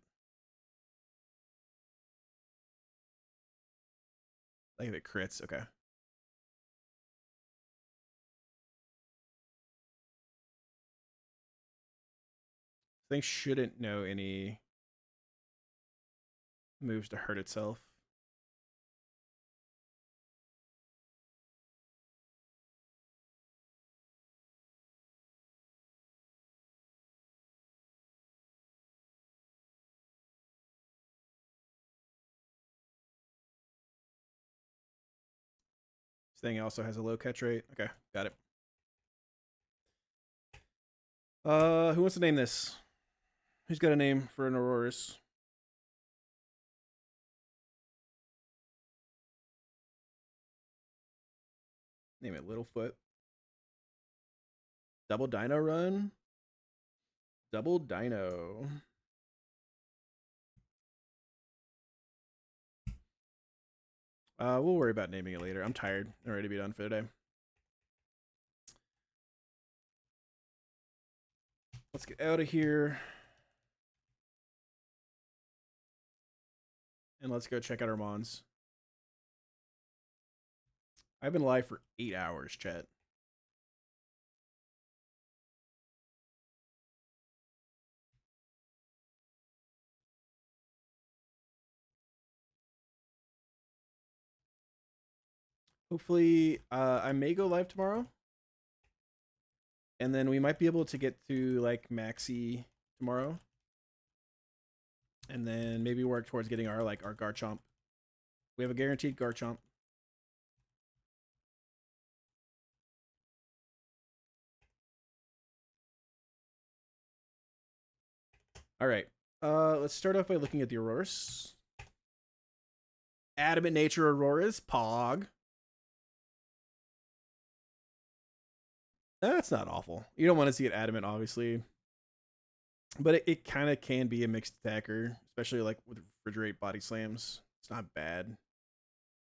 Like if it crits, okay. This thing shouldn't know any moves to hurt itself. This thing also has a low catch rate. Okay, got it. Who wants to name this? Who's got a name for an Aurorus? Name it Littlefoot. Double Dino Run. Double Dino. We'll worry about naming it later. I'm tired. I'm ready to be done for today. Let's get out of here. And let's go check out our Mons. I've been live for 8 hours, chat. Hopefully, I may go live tomorrow. And then we might be able to get to, like, Maxi tomorrow. And then maybe work towards getting our Garchomp. We have a guaranteed Garchomp. All right. Let's start off by looking at the Aurorus. Adamant Nature Auroras, Pog. That's not awful. You don't want to see it adamant, obviously. But it kind of can be a mixed attacker, especially like with refrigerate body slams. It's not bad.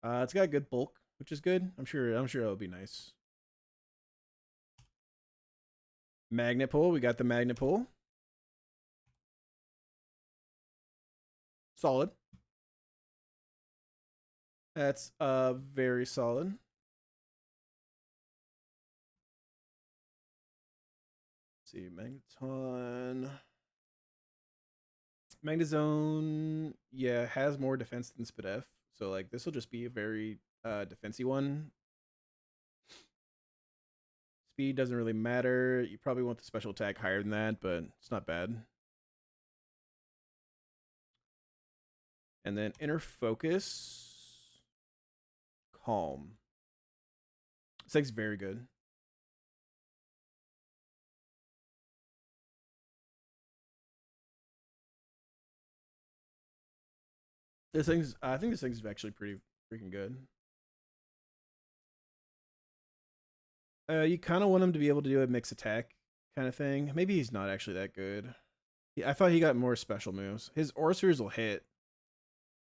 It's got good bulk, which is good. I'm sure it'll be nice. Magnet Pull. We got the Magnet Pull. Solid. That's very solid. Let's see, Magneton. Magnezone, yeah, has more defense than Spadef. So like this will just be a very defensy one. Speed doesn't really matter. You probably want the special attack higher than that, but it's not bad. And then Inner Focus. Calm. This thing's very good. I think this thing's actually pretty freaking good. You kind of want him to be able to do a mix attack kind of thing. Maybe he's not actually that good. I thought he got more special moves. His Aura Spheres will hit.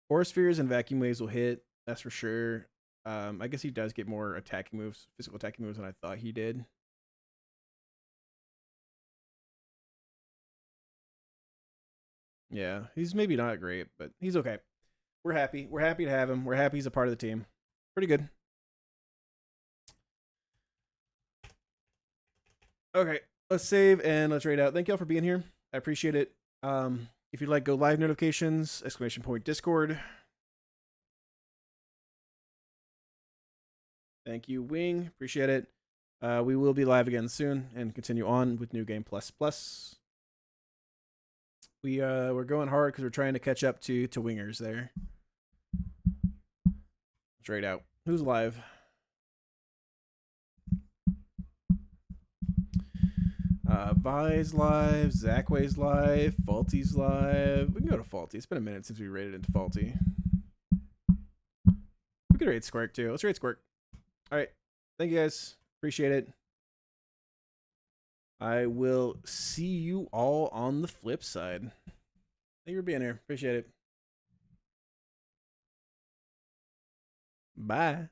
Aura Spheres and Vacuum Waves will hit. That's for sure. I guess he does get more attacking moves, physical attacking moves than I thought he did. Yeah, he's maybe not great, but he's okay. We're happy. We're happy to have him. We're happy he's a part of the team. Pretty good. Okay, let's save and let's rate out. Thank y'all for being here. I appreciate it. If you'd like, go live notifications, ! Discord. Thank you, Wing. Appreciate it. We will be live again soon and continue on with New Game Plus Plus. We're going hard because we're trying to catch up to wingers there. straight out. Who's live? Vi's live, Zackway's live, Faulty's live. We can go to Faulty. It's been a minute since we raided into Faulty. We could raid Squirk too. Let's raid Squirk. All right. Thank you guys. Appreciate it. I will see you all on the flip side. Thank you for being here. Appreciate it. Bye.